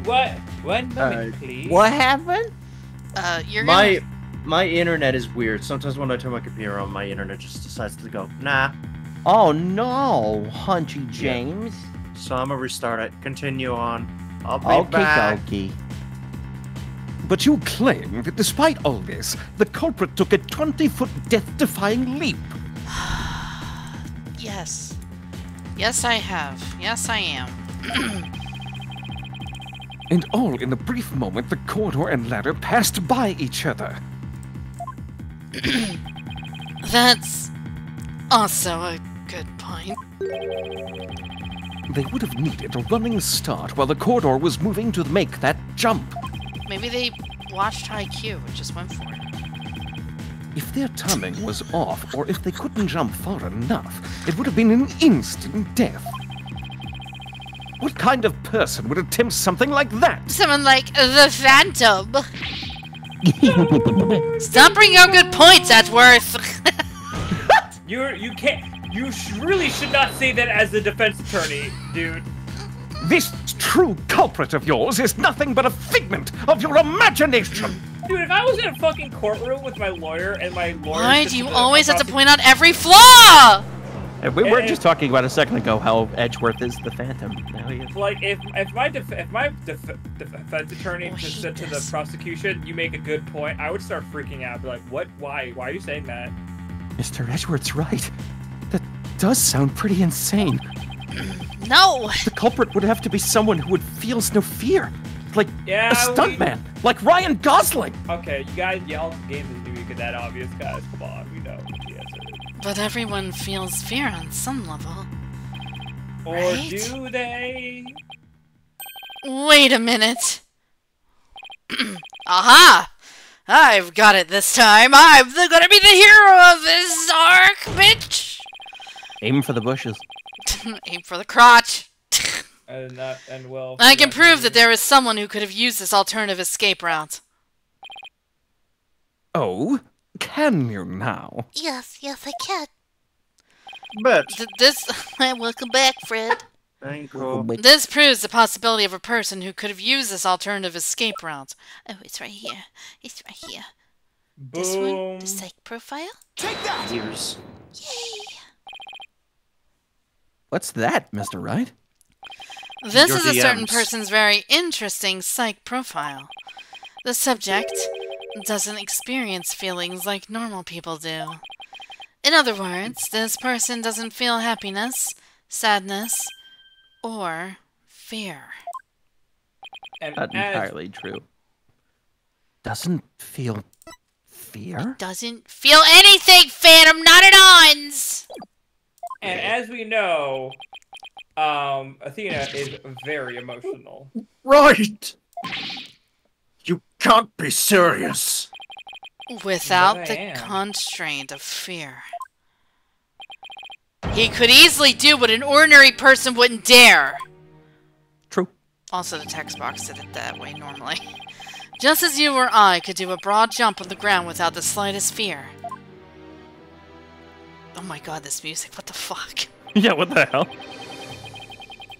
What? One moment, please.
What happened?
You're gonna...
My internet is weird. Sometimes when I turn my computer on, my internet just decides to go, nah.
Oh no, Hunchy James.
So I'm gonna restart it. Continue on. I'll be back.
Okey.
But you claim that despite all this, the culprit took a 20-foot death-defying leap.
Yes. Yes, I have. Yes, I am.
And all in a brief moment, the corridor and ladder passed by each other.
That's also a good point.
They would have needed a running start while the corridor was moving to make that jump.
Maybe they watched IQ and just went for it.
If their timing was off, or if they couldn't jump far enough, it would have been an instant death. What kind of person would attempt something like that?
Someone like the Phantom. Stop bringing out good points, Edgeworth.
You can't. You really should not say that as a defense attorney, dude.
This true culprit of yours is nothing but a figment of your imagination!
Dude, if I was in a fucking courtroom with my lawyer and my lawyer...
Why do you always have to point out every flaw?
And we were just talking about a second ago how Edgeworth is the Phantom. Now he is.
Like, if my defense attorney just said to the prosecution, you make a good point, I would start freaking out. Be like, what? Why? Why are you saying that?
Mr. Edgeworth's right. That does sound pretty insane.
No.
The culprit would have to be someone who feels no fear. Like
Yeah,
a stuntman. Like Ryan Gosling.
Okay, you guys yell games and make it that obvious, guys. Come on, we know. Yes,
But everyone feels fear on some level.
or
Right?
do they?
Wait a minute. Aha! I've got it this time. I'm gonna be the hero of this arc, bitch!
Aim for the bushes.
Aim for the crotch.
And well.
I can prove that there is someone who could have used this alternative escape route.
Oh, can you now?
Yes, I can.
But
Welcome back, Fred.
thank you.
This proves the possibility of a person who could have used this alternative escape route. Oh, it's right here. It's right here. This one, the psych profile.
Years.
Yay!
What's that, Mr. Wright?
This
Your
is a certain
DMs.
person's very interesting psych profile. The subject doesn't experience feelings like normal people do. In other words, this person doesn't feel happiness, sadness, or fear.
And
Not entirely true. Doesn't feel fear?
Doesn't feel anything, Phantom, not at ons!
And as we know, Athena is very emotional.
Right! You can't be serious.
Without
But I
the
am.
constraint of fear. He could easily do what an ordinary person wouldn't dare.
True.
Also, the text box did it that way normally. Just as you or I could do a broad jump on the ground without the slightest fear. Oh my god, this music, what the fuck?
Yeah, what the hell?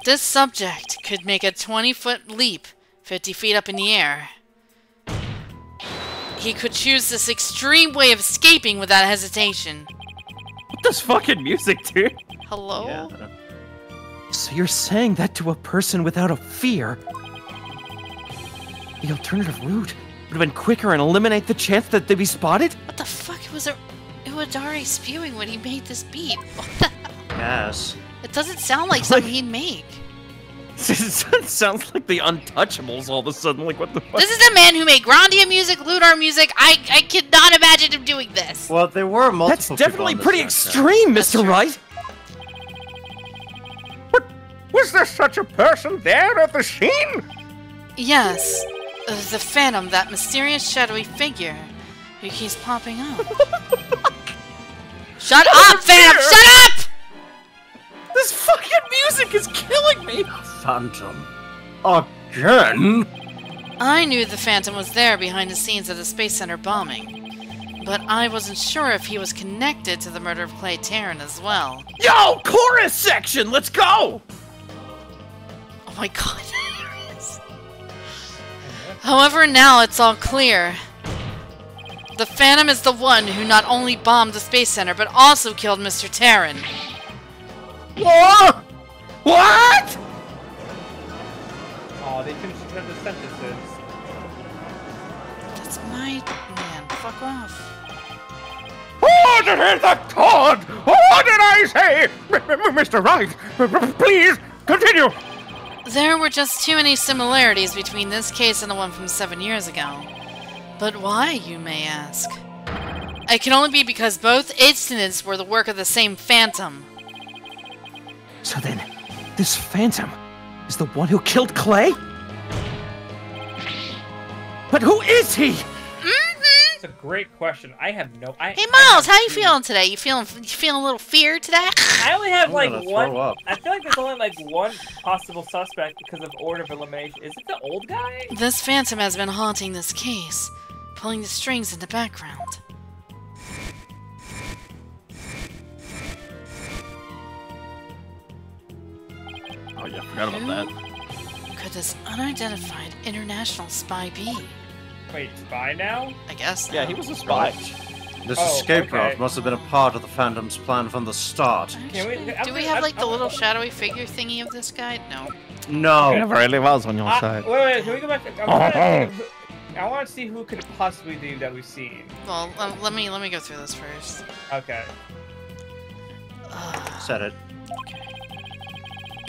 This subject could make a 20-foot leap 50 feet up in the air. He could choose this extreme way of escaping without hesitation.
What this fucking music, dude?
Hello?
Yeah.
So you're saying that to a person without a fear? The alternative route would have been quicker and eliminate the chance that they'd be spotted?
What the fuck was Iwadari spewing when he made this beat? What the hell?
Yes.
It doesn't sound like something he'd make.
It sounds like the Untouchables all of a sudden. Like, what the fuck?
This is the man who made Grandia music, Ludar music. I could not imagine him doing this.
Well, there were multiple.
That's definitely
people on
pretty
this soundtrack.
extreme,
That's
Mr.
true.
Wright!
Was there such a person there at the scene?
Yes, the Phantom, that mysterious shadowy figure who keeps popping up. Shut up, Phantom! Shut up!
This fucking music is killing me!
Phantom. Again?
I knew the Phantom was there behind the scenes of the Space Center bombing, but I wasn't sure if he was connected to the murder of Clay Terran as well.
Yo, chorus section, let's go!
Oh my god. However, now it's all clear. The Phantom is the one who not only bombed the Space Center, but also killed Mr. Terran.
What? What?
Oh, they finished each other's sentences.
That's my man. Fuck off.
Hold it in the cord! What did I say? Mr. Wright, please, continue!
There were just too many similarities between this case and the one from 7 years ago. But why, you may ask? It can only be because both incidents were the work of the same phantom.
So then, this phantom is the one who killed Clay? But who is he?
It's a great question. I have no.
Hey Miles, how you feeling today? You feeling a little fear today?
I only have
I'm
like
gonna
one.
throw up.
I feel like there's only like one possible suspect because of order of elimination. Is it the old guy?
This phantom has been haunting this case, pulling the strings in the background.
Oh yeah, forgot about that.
Who could this unidentified international spy be?
Wait, spy now?
I guess.
Yeah, he was a spy.
This
Oh,
escape
okay.
route must have been a part of the Phantom's plan from the start.
Can we?
Do we have like the little shadowy figure thingy of this guy? No.
No.
It really was on your side.
Wait, can we go back? I want to see who could it possibly be that we've seen.
Well, let me go through this first.
Okay.
Said it.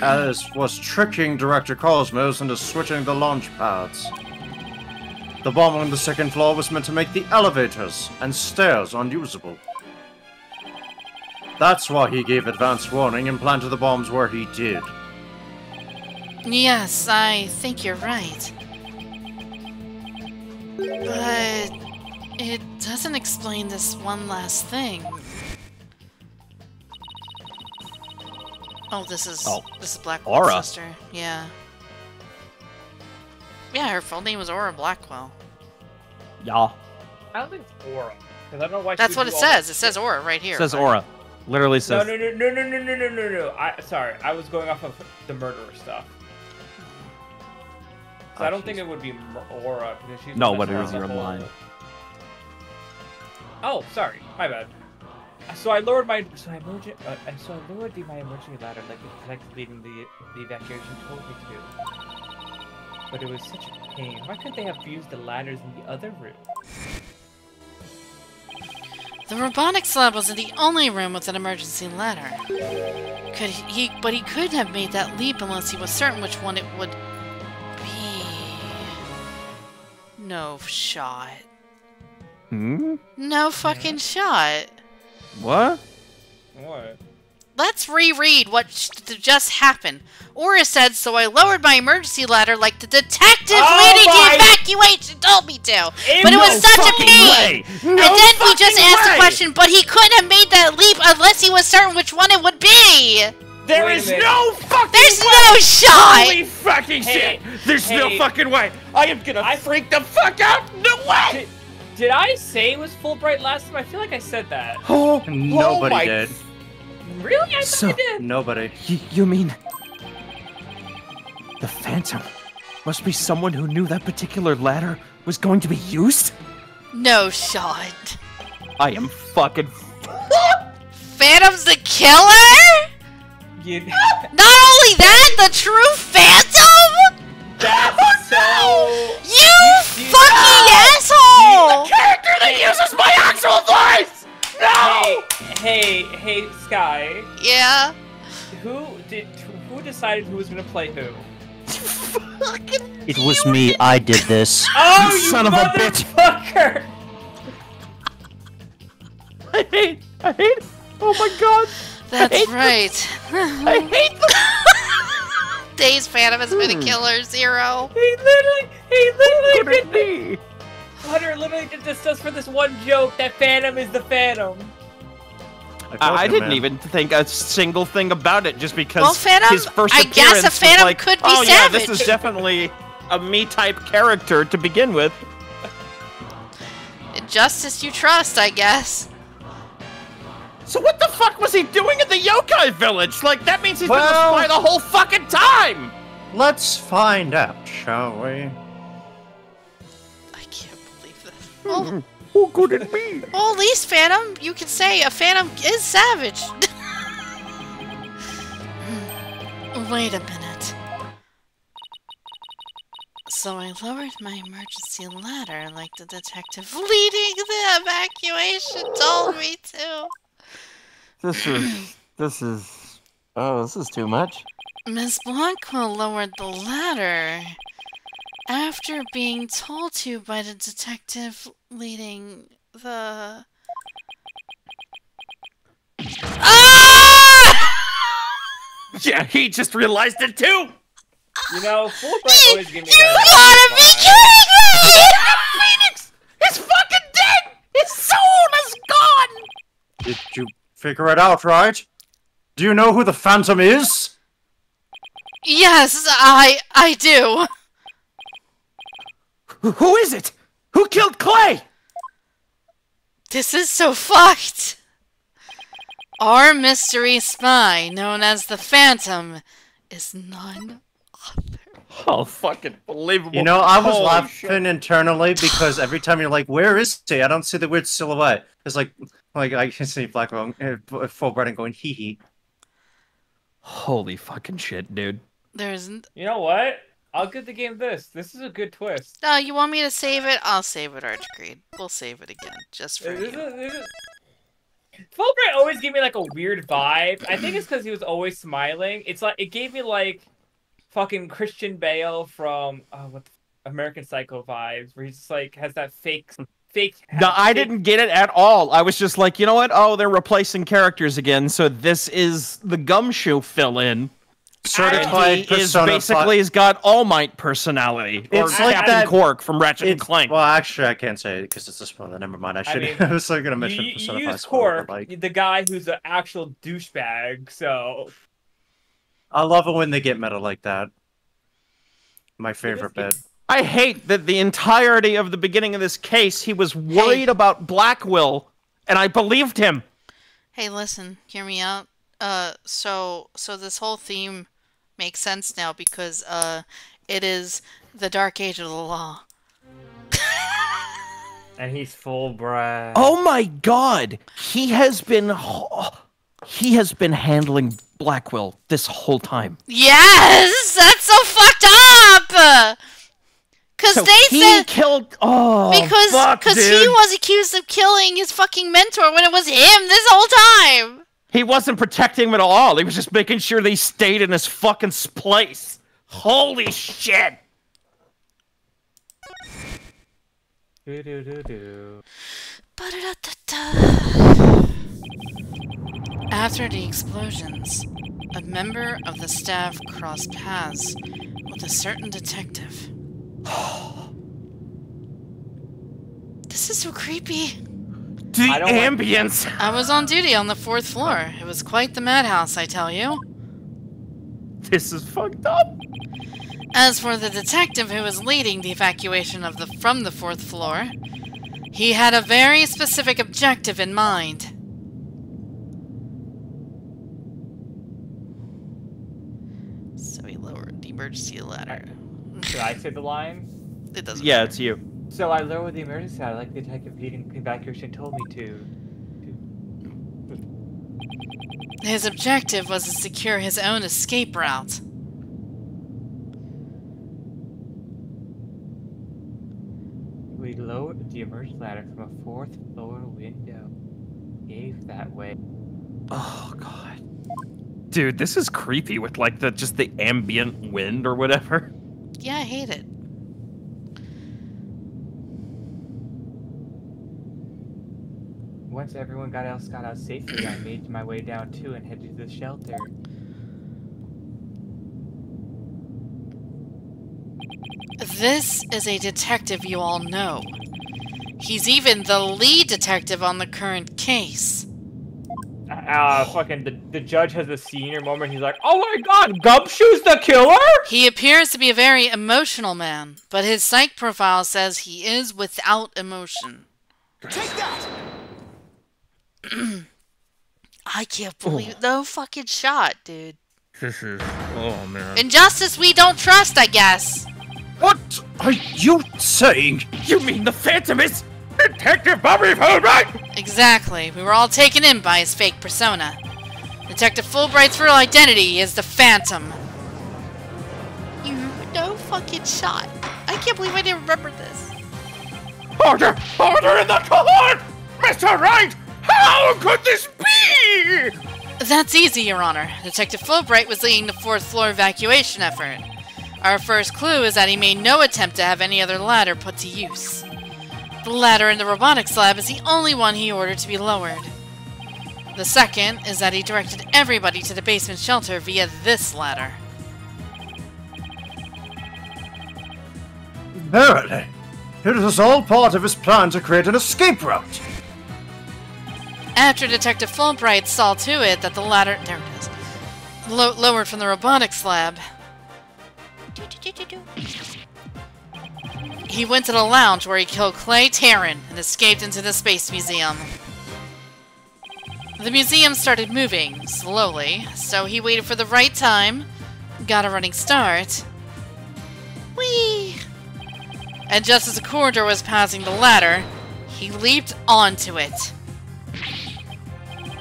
As was tricking Director Cosmos into switching the launch pads. The bomb on the second floor was meant to make the elevators and stairs unusable. That's why he gave advance warning and planted the bombs where he did.
Yes, I think you're right. But it doesn't explain this one last thing. Oh, this is Blackwell's
Aura.
sister. Yeah. Yeah, her full name was Aura Blackwell.
Yeah.
I don't think it's Aura. Because I don't know why.
That's what it says. It says Aura right here.
It says Aura. Literally says.
No. Sorry, I was going off of the murderer stuff. So I don't think it would be Aura because she's.
No,
the
but
one
it
that's
was your
the whole-
line.
Oh, sorry, my bad. So I lowered my. I lowered my emergency ladder like the detective leading the evacuation told me to. But it was such a pain. Why couldn't they have used the ladders in the other room?
The robotics lab wasn't the only room with an emergency ladder. But he couldn't have made that leap unless he was certain which one it would be. No shot.
Hmm?
No fucking shot.
What?
What?
Let's reread what just happened. Aura said, so I lowered my emergency ladder like the detective leading the evacuation told me to. But it was such a pain. And then we just asked the question, but he couldn't have made that leap unless he was certain which one it would be.
There
Wait a
is
minute.
no fucking
There's
way!
no shot.
Holy fucking
Hey,
shit! There's no
hey.
fucking way! I am gonna freak the fuck out! No way!
Did I say it was Fulbright last time? I feel like I said that.
Oh,
Nobody
my-
did.
Really? I thought
So-
I did.
Nobody.
You mean... The Phantom must be someone who knew that particular ladder was going to be used?
No shot.
I am fucking.
Phantom's the killer?
You,
Not only that, the true Phantom?
that's so.
You fucking asshole!
Character that uses my actual voice! No!
Hey, Sky.
Yeah.
Who decided who was gonna play who?
It was me. I did this.
Oh, you
son of a bitch.
motherfucker!
I hate. Oh my god.
That's right.
I hate them.
Days Phantom has been a killer, Zero.
He literally
Look
did
at me.
Hunter literally did this just for this one joke that Phantom is the Phantom.
I didn't even think a single thing about it just because
Well, Phantom,
his first
I
appearance
guess a Phantom
was like,
could be
oh yeah, this
savage."
is definitely a me-type character to begin with.
Justice you trust, I guess.
So what the fuck was he doing in the yokai village? Like, that means he's been a
Well-
spy the whole fucking time!
Let's find out, shall we?
I can't believe this. Well,
Who could it be?
at least Phantom, you can say a Phantom is savage. Wait a minute. So I lowered my emergency ladder like the detective leading the evacuation told me to.
This is too much.
Miss Blackwell lowered the ladder after being told to by the detective leading the... Ah!
Yeah, he just realized it too!
You know, Fulbright always give me
You
that.
gotta be kidding me!
Phoenix! He's fucking dead! His soul is gone!
Did you figure it out, right? Do you know who the Phantom is?
Yes, I do.
Who is it? Who killed Clay?
This is so fucked. Our mystery spy, known as the Phantom, is none other.
Oh, fucking believable.
You know, I was
Holy
laughing
shit.
internally because every time you're like, where is he? I don't see the weird silhouette. It's like I can see Blackwell, Fulbright going, hee hee.
Holy fucking shit, dude.
There's...
You know what? I'll give the game this. This is a good twist.
No, you want me to save it? I'll save it, Archcreed. We'll save it again, just for you.
Fulbright always gave me like a weird vibe. I think it's because he was always smiling. It's like it gave me like fucking Christian Bale from American Psycho vibes, where he's just like has that fake.
No, I didn't get it at all. I was just like, you know what? Oh, they're replacing characters again, so this is the Gumshoe fill-in.
Certified
He is
Persona
basically has got All Might personality.
It's
or
like
Captain
that-
Quark from Ratchet and Clank.
Well, actually, I can't say it because it's a spoiler. Never mind. I should. I was like gonna mention
you
Persona 5
use
spoiler,
Cork,
but, like,
the guy who's an actual douchebag. So
I love it when they get meta like that. My favorite bit.
I hate that the entirety of the beginning of this case, he was worried about Blackwell, and I believed him.
Hey, listen, hear me out. So this whole theme makes sense now because, it is the Dark Age of the Law.
and he's Fulbright.
Oh my god! He has been handling Blackwell this whole time.
Yes! That's so fucked up! Cause
So
they
he
said...
killed...
Because he was accused of killing his fucking mentor when it was him this whole time!
He wasn't protecting him at all. He was just making sure they stayed in his fucking place. Holy shit!
After the explosions, a member of the staff crossed paths with a certain detective. This is so creepy.
The ambience!
I was on duty on the 4th floor. It was quite the madhouse, I tell you.
This is fucked up.
As for the detective who was leading the evacuation from the 4th floor, he had a very specific objective in mind. So he lowered the emergency ladder.
Should I say the line?
It doesn't
Yeah,
matter.
it's you.
So I lowered the emergency ladder like the detective leading evacuation told me to.
His objective was to secure his own escape route.
We lowered the emergency ladder from a 4th floor window. Gave that way.
Oh god. Dude, this is creepy with like just the ambient wind or whatever.
Yeah, I hate it.
Once everyone got out safely, I made my way down too and headed to the shelter.
This is a detective you all know. He's even the lead detective on the current case.
Fucking the judge has a senior moment. He's like, "Oh my God, Gumshoe's the killer!"
He appears to be a very emotional man, but his psych profile says he is without emotion.
Take that!
I can't believe no fucking shot, dude.
This is... Oh, man.
Injustice we don't trust, I guess.
What are you saying?
You mean the Phantom is Detective Bobby Fulbright?
Exactly. We were all taken in by his fake persona. Detective Fulbright's real identity is the Phantom. You no fucking shot. I can't believe I didn't remember this.
Order! Order in the court! Mr. Wright! How could this be?
That's easy, Your Honor. Detective Fulbright was leading the 4th floor evacuation effort. Our first clue is that he made no attempt to have any other ladder put to use. The ladder in the robotics lab is the only one he ordered to be lowered. The second is that he directed everybody to the basement shelter via this ladder.
Verily, it was all part of his plan to create an escape route.
After Detective Fulbright saw to it that the ladder... There it is. Lowered from the robotics lab. He went to the lounge where he killed Clay Terran and escaped into the Space Museum. The museum started moving, slowly, so he waited for the right time, got a running start. Whee! And just as the corridor was passing the ladder, he leaped onto it.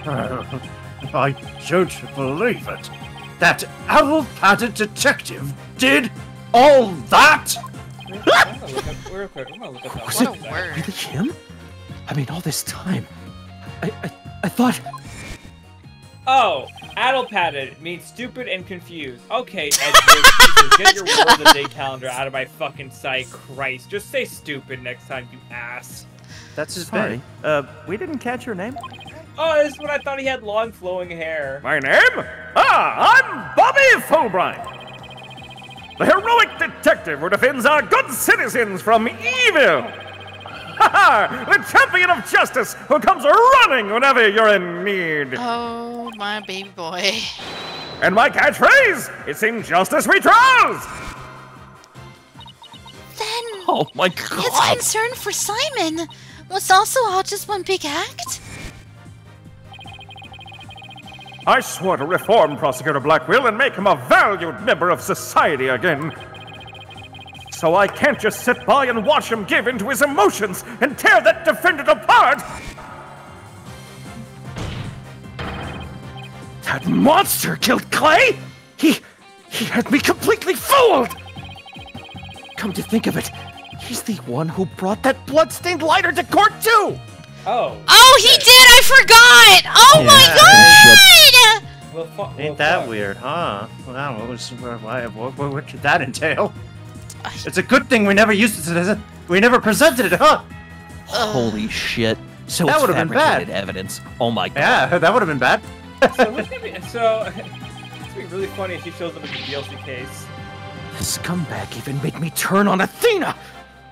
I don't believe it. That owl-padded detective did all that?
Real quick, I'm gonna look at that.
Was
What
it
a word.
really him? I mean, all this time. I thought...
Oh, addle-padded means stupid and confused. Okay, Edward, Jesus, get your word of the day calendar out of my fucking sight, Christ. Just say stupid next time, you ass.
That's his
Sorry.
name.
We didn't catch your name?
Oh, this is when I thought he had long flowing hair.
My name? I'm Bobby Fulbright. The heroic detective who defends our good citizens from evil. The champion of justice who comes running whenever you're in need.
Oh, my baby boy.
And my catchphrase, it's injustice we trust.
Then,
Oh my
his
god!
concern for Simon was also all just one big act?
I swore to reform Prosecutor Blackwell and make him a valued member of society again. So I can't just sit by and watch him give into his emotions and tear that defendant apart!
That monster killed Clay? He had me completely fooled! Come to think of it, he's the one who brought that bloodstained lighter to court too!
Oh.
Oh, he did! I forgot! Oh my god!
Well,
Ain't that weird, huh? Wow, what did that entail? It's a good thing we never used it as a... We never presented it, huh?
Holy shit. So
That
it's
would've been
fabricated
bad.
evidence. Oh my god.
Yeah, that would have been bad.
So, what's gonna be, it's gonna be really funny if he shows up in the DLC case.
The scumbag even made me turn on Athena!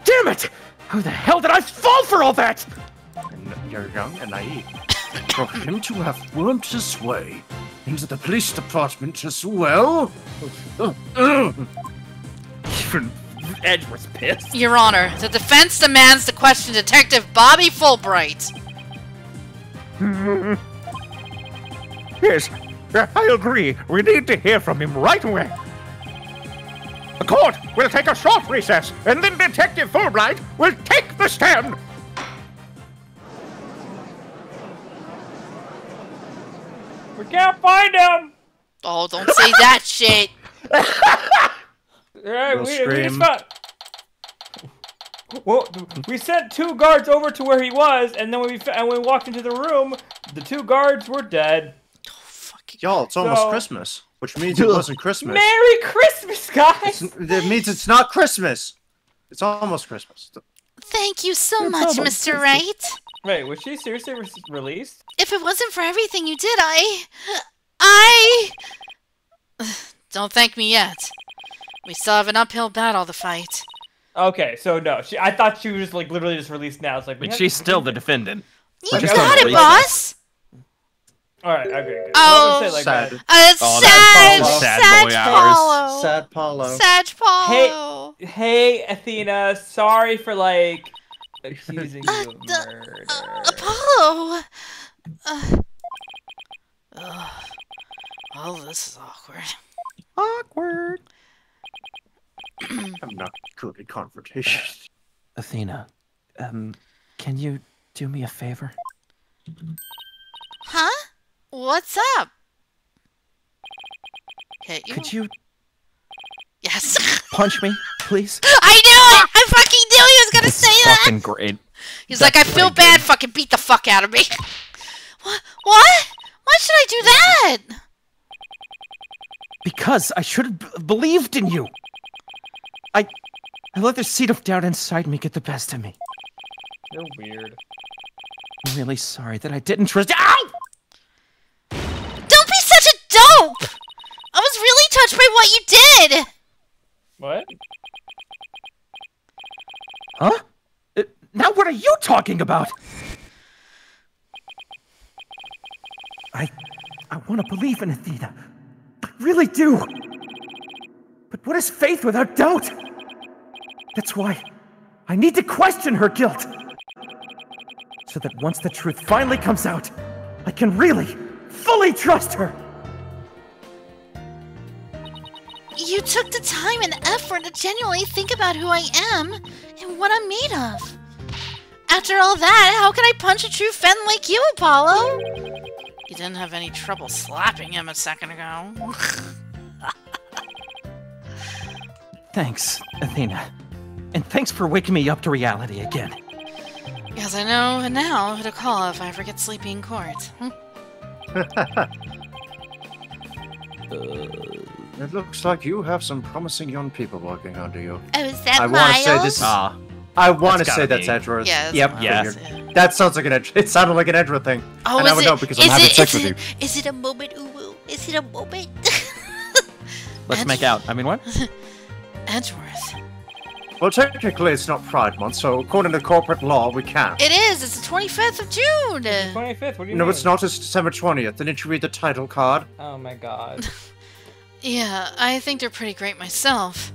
Damn it! How the hell did I fall for all that?
You're young and naive. For him to have wormed his way into the police department as well?
Even Edge was pissed.
Your Honor, the defense demands to question Detective Bobby Fulbright.
Yes, I agree. We need to hear from him right away. The court will take a short recess, and then Detective Fulbright will take the stand.
We can't find him!
Oh, don't say that shit.
Alright,
We'll
we
scream.
just found... Well, we sent 2 guards over to where he was, and then when we walked into the room, the 2 guards were dead.
Y'all, it's almost
So-
Christmas, which means it wasn't Christmas.
Merry Christmas, guys!
It means it's not Christmas. It's almost Christmas.
Thank you so much, Mr. Wright.
Wait, was she seriously released?
If it wasn't for everything you did, I... Don't thank me yet. We still have an uphill battle to fight.
Okay, so no, I thought she was just like literally just released now. It's like,
But she's still the defendant.
You
just
got
don't
it,
believe
boss!
Alright, okay, good.
Oh,
I was gonna say, like,
sad.
Oh,
Sag!
that's sad
Sag
boy hours.
Paulo!
Sad Paulo.
Sag Paulo!
Hey, Athena, sorry for like accusing you of murder.
Apollo! Oh, this is awkward.
Awkward.
I'm not good at confrontation.
Athena, can you do me a favor?
Huh? What's up? Hit you?
Could you
Yes.
punch me, please?
I knew it! I fucking knew he was gonna say that!
Fucking great.
He's like, I feel bad, fucking beat the fuck out of me. What? What? Why should I do that?
Because I should have believed in you. I let the seed of doubt inside me get the best of me.
You're weird.
I'm really sorry that I didn't trust. Ow!
Don't be such a dope! I was really touched by what you did!
What?
Huh? Now what are you talking about? I want to believe in Athena. I really do. But what is faith without doubt? That's why I need to question her guilt. So that once the truth finally comes out, I can really, fully trust her.
You took the time and effort to genuinely think about who I am and what I'm made of. After all that, how can I punch a true fan like you, Apollo? You didn't have any trouble slapping him a second ago.
Thanks, Athena. And thanks for waking me up to reality again.
Yes, I know now who to call if I ever get sleepy in court.
It looks like you have some promising young people working under you.
Oh, is that
I want to say
Miles?
this. I want to
That's
say
gotta
that's
be.
Edgeworth.
Yeah, that's
Yep.
Miles,
Yeah.
yeah.
That sounds like an Edge. It sounded like an Edgeworth thing.
Oh,
and I
is
would
it,
know because I'm
is
having
it,
sex
is
with
it,
you.
Is it a moment, Uwu? Is it a moment?
Let's make out. I mean, what?
Edgeworth.
Well, technically it's not Pride Month, so according to corporate law, we can't.
It is. It's the 25th of June.
25th. What do you mean?
No, it's not. It's December 20th. Didn't you read the title card?
Oh my god.
Yeah, I think they're pretty great myself,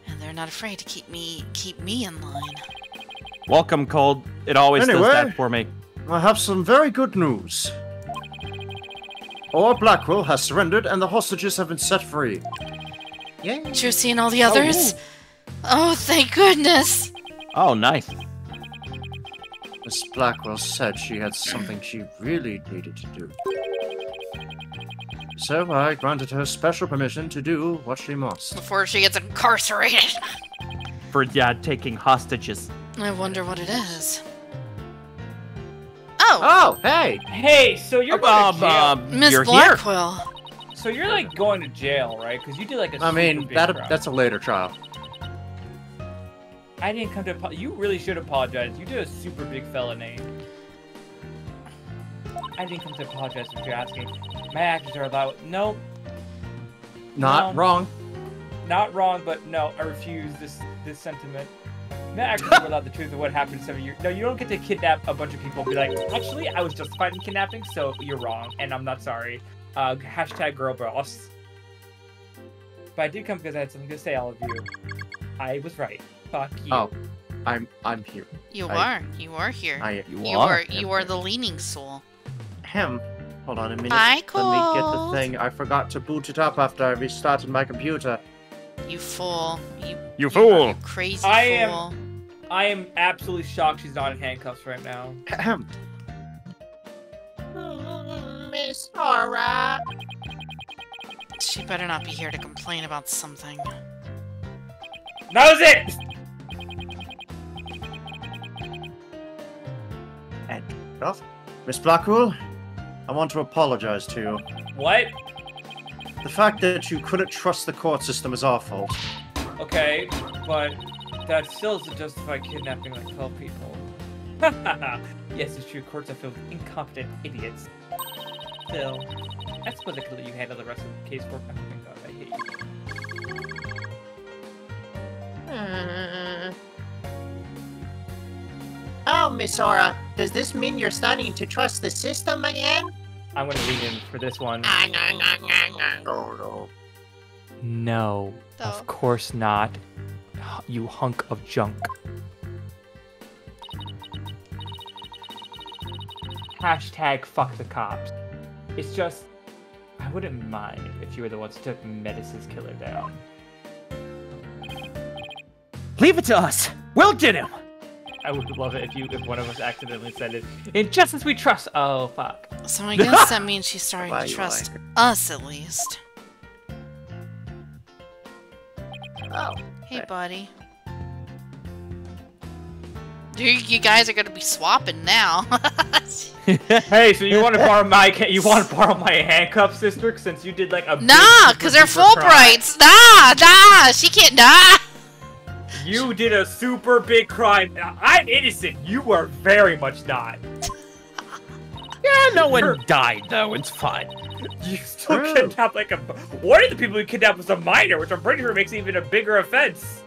and they're not afraid to keep me in line.
Welcome, Cold. It always
Anyway.
does that for me.
I have some very good news. Or Blackwell has surrendered and the hostages have been set free. Yay.
Juicy and all the others? Oh, thank goodness!
Oh, nice.
Miss Blackwell said she had something she really needed to do. So I granted her special permission to do what she must.
Before she gets incarcerated.
For, taking hostages.
I wonder what it is. Oh!
Oh, hey!
Hey, so you're going to jail.
Miss
You're
Blackwell.
So you're like going to jail, right? Because you did like a
I mean,
super big crime.
that's a later trial.
I didn't come to you really should apologize. You did a super big felony. I didn't come to apologize if you're asking. My actions are allowed. Nope.
Not
No.
wrong.
Not wrong, but no, I refuse this sentiment. My actions are allowed the truth of what happened 7 years. No, you don't get to kidnap a bunch of people and be like, actually, I was justified in kidnapping, so you're wrong, and I'm not sorry. Hashtag girl boss. But I did come because I had something to say, all of you. I was right. Fuck you.
Oh, I'm here.
You
I-
are here.
You are.
You are the leaning soul.
Hold on a minute.
Hi,
Let me get the
Cold.
thing. I forgot to boot it up after I restarted my computer.
You fool.
You fool.
You crazy
I
fool.
I am absolutely shocked she's not in handcuffs right now.
Ahem.
Miss Aura.
She better not be here to complain about something.
That was it!
And off. Miss Blackwell, I want to apologize to you.
What?
The fact that you couldn't trust the court system is our fault.
Okay, but that still doesn't justify kidnapping like 12 people. Yes, it's true. Courts are filled with incompetent idiots. Still, I suppose I could let you handle the rest of the case for. Oh my god, I hate you.
Oh, Miss Aura, does this mean you're starting to trust the system again?
I'm gonna lean in for this one.
No.
No,
No.
of course not. You hunk of junk. Hashtag fuck the cops. It's just, I wouldn't mind if you were the ones who took Metis's killer down.
Leave it to us. We'll get him.
I would love it if one of us accidentally said it. In justice we trust. Oh fuck.
So I guess that means she's starting
Why
to
you
trust
like
us at least.
Oh,
Hey, buddy. You guys are gonna be swapping now.
Hey, so you want to borrow my handcuffs, sister? Since you did like a
Nah, cause they're Fulbrights. Nah, she can't. Nah.
You did a super big crime. I'm innocent. You are very much not.
Yeah, no one died though. It's fine.
You still kidnapped like one of the people you kidnapped was a minor, which I'm pretty sure makes even a bigger offense.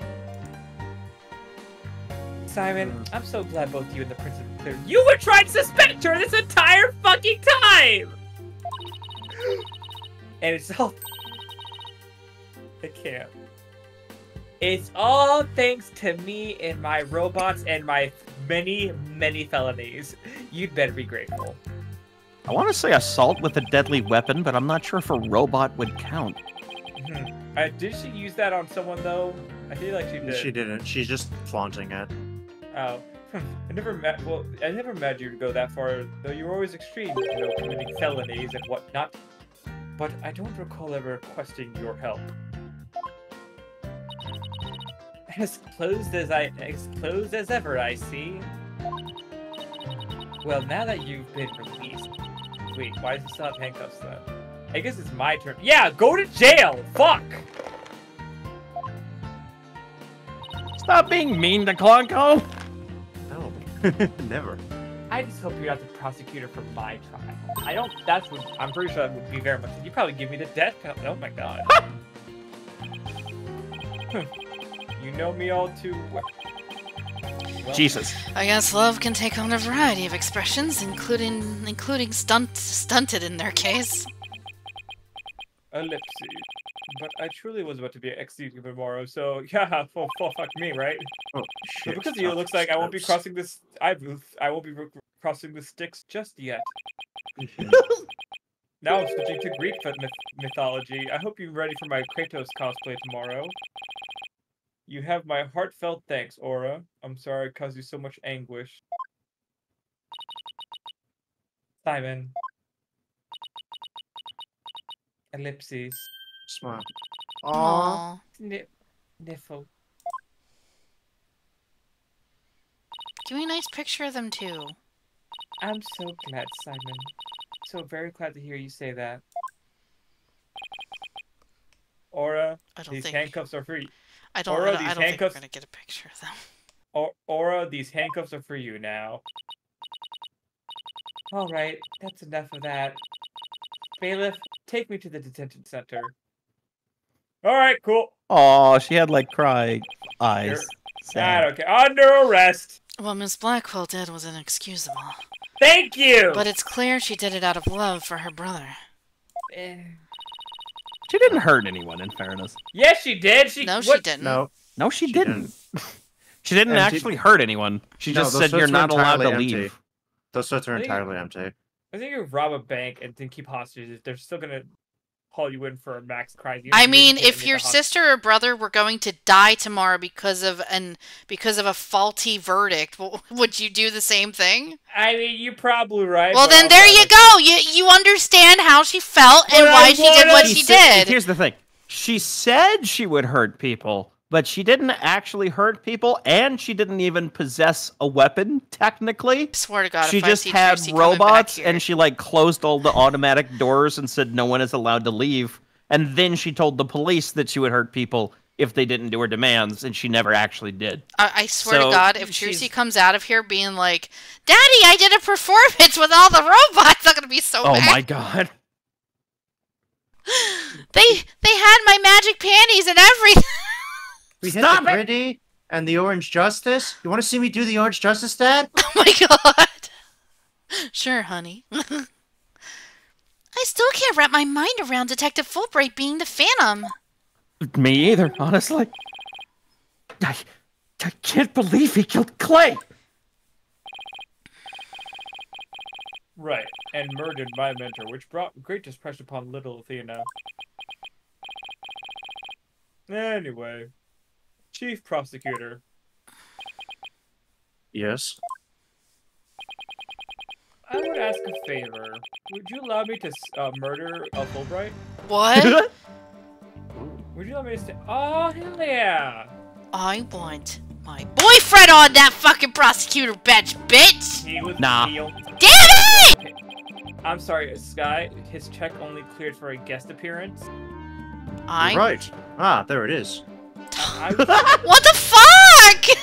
Simon, I'm so glad both you and the Prince of Clear. You were trying to suspect her this entire fucking time! And it's all... I can't. It's all thanks to me and my robots and my many, many felonies. You'd better be grateful.
I want to say assault with a deadly weapon, but I'm not sure if a robot would count.
Did she use that on someone, though? I feel like she did.
She didn't. She's just flaunting it.
Oh. I never met you to go that far, though you were always extreme, committing felonies and whatnot. But I don't recall ever requesting your help. As closed as ever, I see. Well, now that you've been released... Wait, why does it still have handcuffs, then? I guess it's my turn. Yeah, go to jail! Fuck!
Stop being mean to Clonco!
No. Never.
I just hope you're not the prosecutor for my trial. I'm pretty sure that would be very much... You'd probably give me the death penalty. Oh my god. You know me all too well.
Jesus.
I guess love can take on a variety of expressions, including stunted in their case.
Ellipses. But I truly was about to be executed tomorrow, so yeah, fuck me, right?
Oh shit!
But because of you, it looks like I won't be crossing this. I won't be crossing the Styx just yet. Now I'm switching to Greek mythology. I hope you're ready for my Kratos cosplay tomorrow. You have my heartfelt thanks, Aura. I'm sorry I caused you so much anguish. Simon. Ellipses.
Smile.
Aww.
Niffle.
Give me a nice picture of them too.
I'm so glad, Simon. So very glad to hear you say that. Aura, these handcuffs are free.
I don't think we're gonna get a picture of them.
Aura, these handcuffs are for you now. Alright, that's enough of that. Bailiff, take me to the detention center. Alright, cool.
Oh, she had like cry eyes.
Sad. Okay, under arrest.
What Miss Blackwell did was inexcusable.
Thank you!
But it's clear she did it out of love for her brother.
She didn't hurt anyone, in fairness.
Yes, she did.
She didn't.
No, she didn't. She didn't actually hurt anyone. She just said you're not allowed to leave.
Those sweats are entirely empty.
I think you rob a bank and then keep hostages. They're still gonna haul you in for a max crime.
I mean, if your sister or brother were going to die tomorrow because of a faulty verdict, would you do the same thing?
I mean, you're probably right.
Well, then there you go. You understand how she felt and why she did what she did.
Here's the thing. She said she would hurt people, but she didn't actually hurt people, and she didn't even possess a weapon, technically.
I swear to God,
she just had robots, and she, like, closed all the automatic doors and said no one is allowed to leave. And then she told the police that she would hurt people if they didn't do her demands, and she never actually did.
I swear to God, if Trucy comes out of here being like, Daddy, I did a performance with all the robots, I'm going to be so mad.
Oh my God.
They had my magic panties and everything.
We hit the Gritty and the Orange Justice. You want to see me do the Orange Justice, Dad?
Oh my God. Sure, honey. I still can't wrap my mind around Detective Fulbright being the Phantom.
Me either, honestly. I can't believe he killed Clay.
Right, and murdered my mentor, which brought great distress upon little Athena. Anyway, Chief Prosecutor.
Yes?
I would ask a favor. Would you allow me to murder Fulbright?
What?
Would you allow me to say, oh, hell yeah!
I want my boyfriend on that fucking prosecutor bench, bitch!
He was
Nah.
Neil.
Damn it!
I'm sorry, Sky. His check only cleared for a guest appearance.
I.
Right. Ah, there it is.
What the fuck?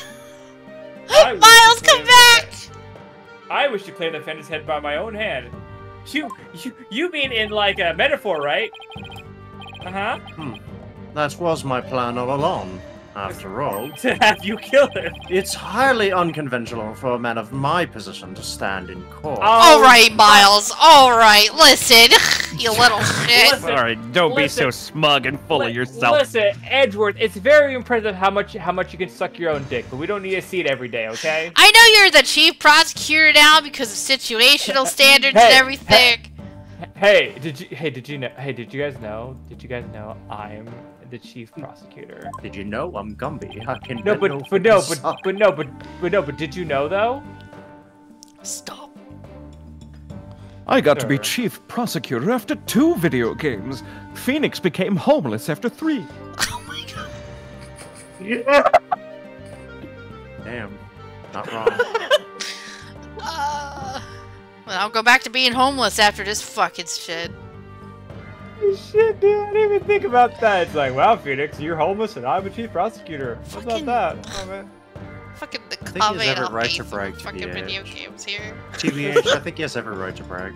I wish
Miles,
to
come
claim
back!
I wish to clear the defendant's head by my own hand. You mean in like a metaphor, right? Uh-huh.
That was my plan all along. After all,
To have you kill him.
it's highly unconventional for a man of my position to stand in court.
Oh,
Alright, Miles. Alright, listen. You little shit.
Listen.
Alright, don't be so
Listen.
smug and full of yourself.
Listen, Edgeworth, it's very impressive how much you can suck your own dick, but we don't need to see it every day, okay?
I know you're the chief prosecutor now because of situational standards and everything.
Hey, did you guys know I'm the chief prosecutor?
Did you know I'm Gumby? I can
No,
bend
but did you know though?
Stop.
I got to be
Sure.
chief prosecutor after 2 video games. Phoenix became homeless after 3.
Oh my god.
Damn. Not wrong.
Well, I'll go back to being homeless after this fucking shit.
Shit, dude, I didn't even think about that. It's like, wow, Phoenix, you're homeless and I'm a chief prosecutor. What's
Fucking-
about that? Oh, man.
Fucking the
think he has
comment
every
on
right
me
to
for
brag to
fucking
the
video
edge.
games here.
TBH, I think he has every right to brag.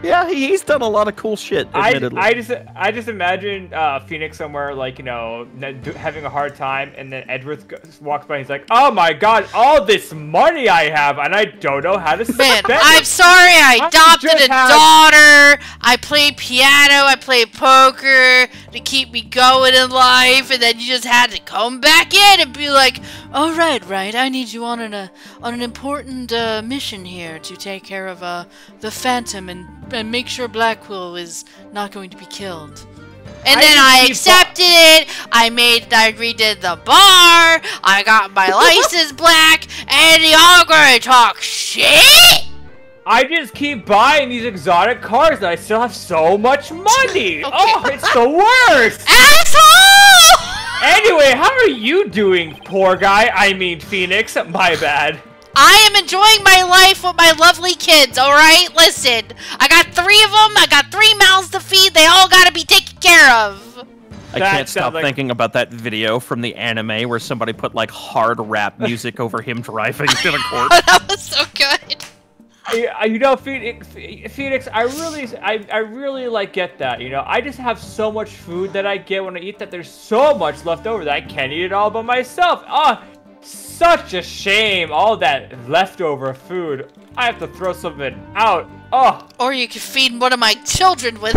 Yeah, he's done a lot of cool shit, admittedly.
I just imagine Phoenix somewhere, like, you know, having a hard time, and then Edgeworth walks by and he's like, oh my god, all this money I have, and I don't know how to
Man,
spend it.
I'm sorry I adopted
just
a
had-
daughter. I play piano, I play poker to keep me going in life, and then you just had to come back in and be like, all right, Wright, I need you on an important mission here to take care of the Phantom and make sure Blackwell is not going to be killed. And then I accepted it. I redid the bar. I got my license back, and y'all gonna talk shit?
I just keep buying these exotic cars and I still have so much money.
Okay.
Oh, it's the worst.
Asshole!
Anyway, how are you doing, poor guy? I mean, Phoenix. My bad.
I am enjoying my life with my lovely kids, alright? Listen, I got 3 of them, I got 3 mouths to feed, they all gotta be taken care of.
I
That
can't stop
sounds like-
thinking about that video from the anime where somebody put like hard rap music over him driving to the court.
That was so good.
You know, Phoenix, I really like get that. You know, I just have so much food that I get when I eat that there's so much left over that I can't eat it all by myself. Ah, such a shame. All that leftover food. I have to throw some of it out. Oh,
Or you could feed one of my children with.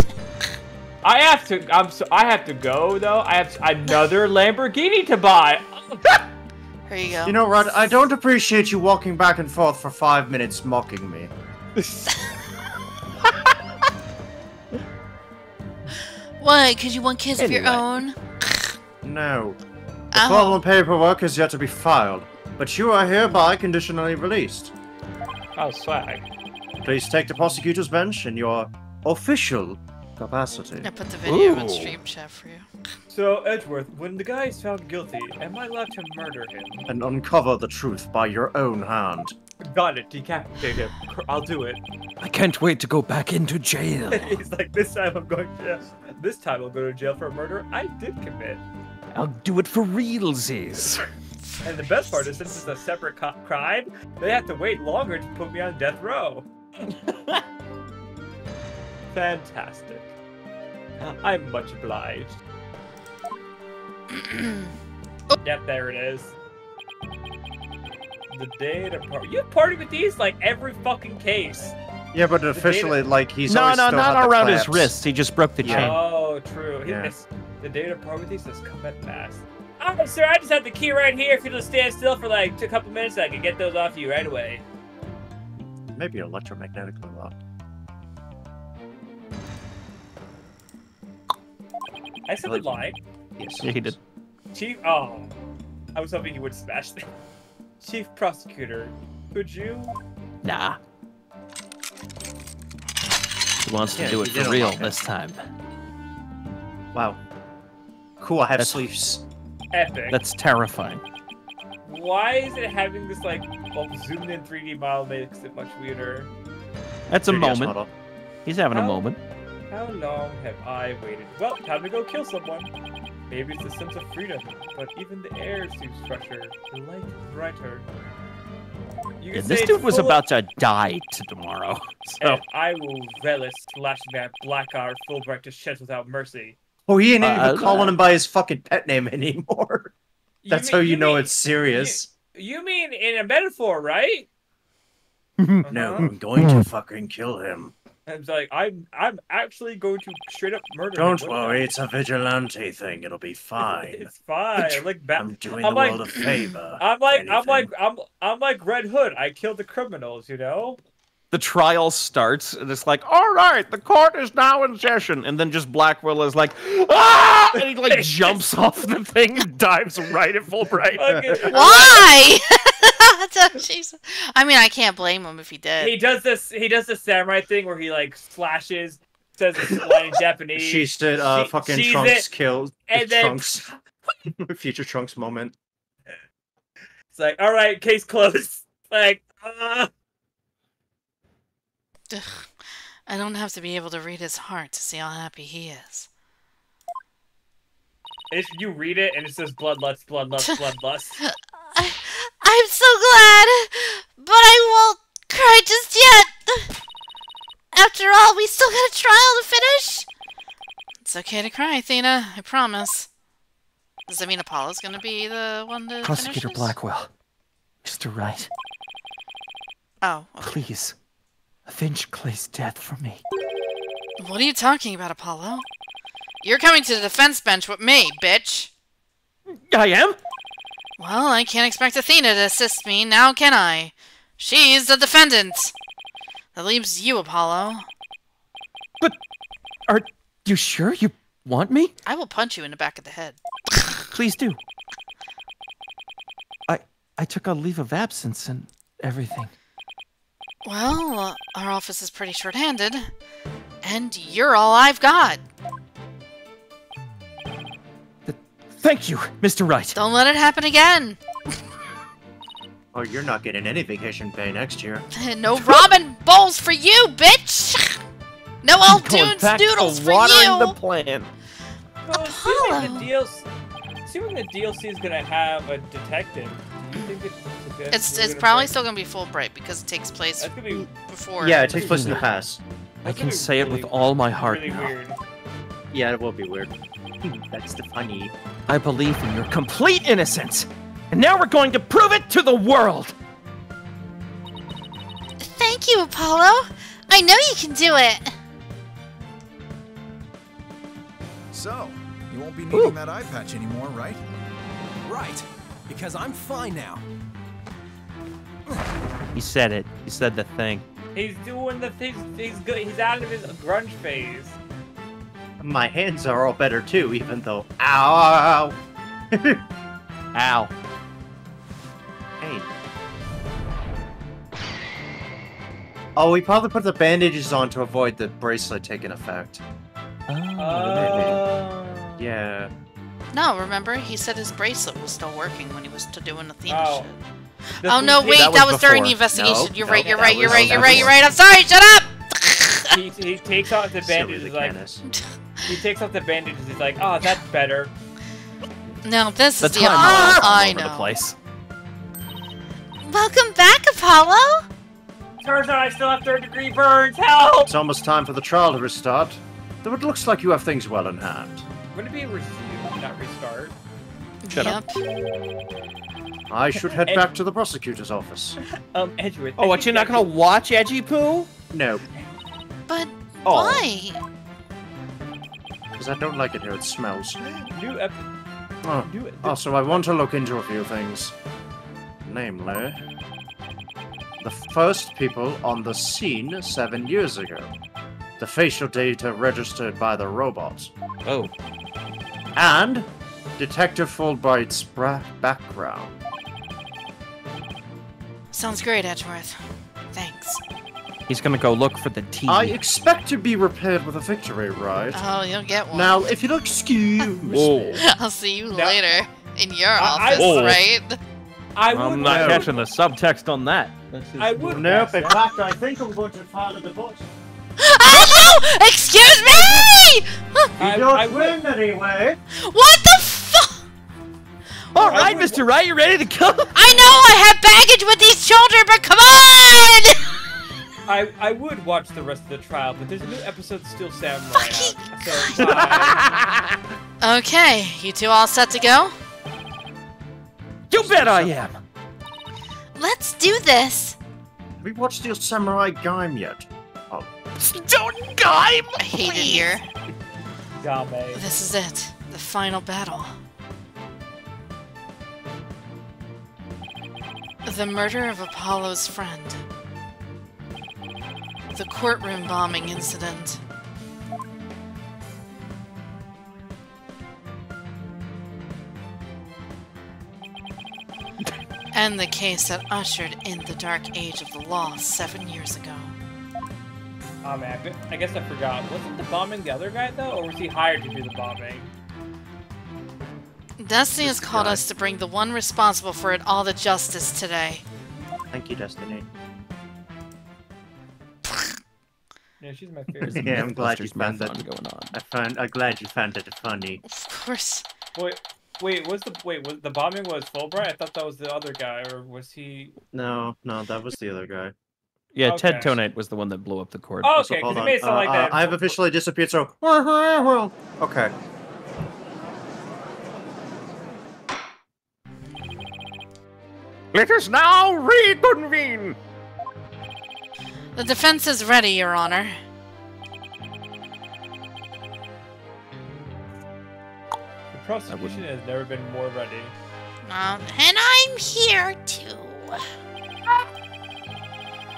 I have to go though. I have another Lamborghini to buy.
Here you go.
You know, Rod, I don't appreciate you walking back and forth for 5 minutes mocking me.
What? Because you want kids of your
Anyway.
own?
No. The
Oh.
formal paperwork is yet to be filed, but you are hereby conditionally released.
Oh, swag.
Please take the prosecutor's bench in your official capacity.
I put the video on
Ooh.
stream chat for you.
So, Edgeworth, when the guy is found guilty, am I allowed to murder him?
And uncover the truth by your own hand.
Got it, decapitate him. I'll do it.
I can't wait to go back into jail.
He's like, this time I'm going to jail. This time I'll go to jail for a murder I did commit.
I'll do it for realsies.
And the best part is, since it's a separate crime, they have to wait longer to put me on death row. Fantastic. I'm much obliged. Yep, there it is. The data party. You party with these like every fucking case.
Yeah, but officially, like, he's
No,
always
no,
still had
not
the
around his
clamps.
wrist. He just broke the chain.
Oh, true.
Yeah.
Yes. The data part with these has come at last. Alright, sir, I just have the key right here. If you just stand still for like a couple minutes, I can get those off you right away.
Maybe electromagnetically locked.
I said the line.
Yes.
Yeah, he did.
Chief. Oh. I was hoping you would smash that. Chief Prosecutor, could you?
Nah. He wants to
Yeah,
do
he
it
did
for
a
real
lot.
this time.
Wow. Cool, I have
That's-
sleeves.
Epic.
That's terrifying.
Why is it having this like zoomed in 3D model makes it much weirder?
That's a
3DS
moment.
model.
He's having a
How-
moment.
How long have I waited? Well, time to go kill someone. Maybe it's a sense of freedom, but even the air seems fresher, the light brighter. You
Yeah,
can
this
say
dude
it's
was
full of-
about to die tomorrow. So
And I will relish slashing that black hour Fulbright to shed without mercy.
Oh, he ain't even
Uh,
calling him by his fucking pet name anymore. That's how you know
mean-
it's serious.
You mean in a metaphor, right?
No,
Uh-huh.
I'm going to fucking kill him.
And it's like I'm actually going to straight up murder
Don't
him.
worry, it's a vigilante thing. It'll be fine.
It's fine. Like
I'm doing
I'm
the
like-
world a favor.
I'm
Anything.
like Red Hood. I killed the criminals, you know?
the trial starts, and it's like, all right, the court is now in session. And then just Blackwell is like, ah! And he like jumps off the thing and dives right at Fulbright.
Fucking-
Why? Jesus. I mean, I can't blame him if he did.
He does this samurai thing where he like slashes, says this line in Japanese.
She said, fucking
she's
Trunks
it,
killed.
and then-
Trunks. Future Trunks moment.
It's like, all right, case closed. Like,
Ugh. I don't have to be able to read his heart to see how happy he is.
if you read it and it says bloodlust, bloodlust, bloodlust.
I'm so glad, but I won't cry just yet. After all, we still got a trial to finish. It's okay to cry, Athena. I promise. Does that mean Apollo's gonna be the one to
Prosecutor
finish this?
Blackwell. Mr. Wright,
Oh, okay.
please. Avenge Clay's death for me.
What are you talking about, Apollo? You're coming to the defense bench with me, bitch.
I am?
Well, I can't expect Athena to assist me, now can I? She's the defendant. That leaves you, Apollo.
But are you sure you want me?
I will punch you in the back of the head.
Please do. I took a leave of absence and everything.
Well, our office is pretty short-handed. And you're all I've got.
Thank you, Mr. Wright.
Don't let it happen again.
Oh, you're not getting any vacation pay next year.
No ramen bowls for you, bitch! No old
Going
Dunes
back
noodles
to
for
watering
you!
the plant.
Well, assuming the DLC is gonna have a detective. Do you think
It's probably still gonna be Fulbright because it takes place
That's gonna be
before.
Yeah, it takes place in the past.
I can say it with all my heart
really
now.
weird.
Yeah, it will be weird. That's the funny.
I believe in your complete innocence. And now we're going to prove it to the world.
Thank you, Apollo. I know you can do it.
So, you won't be needing that eye patch anymore, right? Right, because I'm fine now.
He said it. He said the thing.
He's doing the things. He's good. He's out of his grunge phase.
My hands are all better too, even though. Ow!
Ow.
Hey. Oh, we probably put the bandages on to avoid the bracelet taking effect. Yeah.
No, remember? He said his bracelet was still working when he was doing Athena
Oh.
shit.
The
Oh no,
thing-
wait,
That
that
was
was during the
before.
investigation.
No,
You're
no,
right, you're
that
right, you're
was-
right, you're
that
right,
was-
you're right. I'm sorry, shut up!
he takes off the
Silly
bandages. Like
Lucanus.
he takes off the bandages. He's like, oh, that's better.
No, this
The
is the
time
Apollo
all
I
over the
know.
place.
Welcome back, Apollo!
Turns out I still have third-degree burns. Help!
It's almost time for the trial to restart. Though it looks like you have things well in hand.
Wouldn't it be a resume, not restart?
Shut up.
I should head back to the prosecutor's office.
Edgeworth.
Oh, what, you're not gonna watch Edgy Poo?
No,
But
Oh.
why?
because I don't like it here. It smells.
New ep-
Oh.
new-
Also, I want to look into a few things. Namely, the first people on the scene 7 years ago. The facial data registered by the robot.
Oh.
And Detective Fulbright's background.
Sounds great, Edgeworth. Thanks.
He's gonna go look for the tea.
I expect to be repaired with a victory, right?
Oh, you'll get one.
Now, if you'll excuse
Whoa.
me.
I'll see you
Now-
later in your
I-
office,
Oh.
right?
I'm not catching the subtext on that.
I would.
Nope. In fact, I think I'm going to file a divorce.
Oh! Excuse me!
You don't win anyway.
What the fuck?
All right, Mr. Wright, you ready to go?
I know I have baggage with these children, but come on!
I would watch the rest of the trial, but there's a new episode of Steel Samurai
Fucking
out. So,
Okay, you two all set to go?
You bet I am.
Let's do this.
Have we watched the Samurai Game yet? Oh.
Don't guy.
I hate it here.
Game.
This is it. The final battle. The murder of Apollo's friend. The courtroom bombing incident. And the case that ushered in the dark age of the law 7 years ago.
Oh man, I guess I forgot. Wasn't the bombing the other guy though, or was he hired to do the bombing?
Destiny has called us to bring the one responsible for it all to justice today.
Thank you, Destiny.
Yeah, she's my favorite.
Yeah, I'm glad you found that
going on.
I'm glad you found it funny.
Of course.
Wait, was the bombing was Fulbright? I thought that was the other guy, or was he?
No, that was the other guy.
Yeah,
Okay.
Ted Tonite was the one that blew up the court.
Oh,
So,
okay,
hold
because it
on.
made it sound like that.
I've officially disappeared, so... Okay.
Let us now reconvene.
The defense is ready, Your Honor.
The prosecution has never been more ready.
And I'm here too.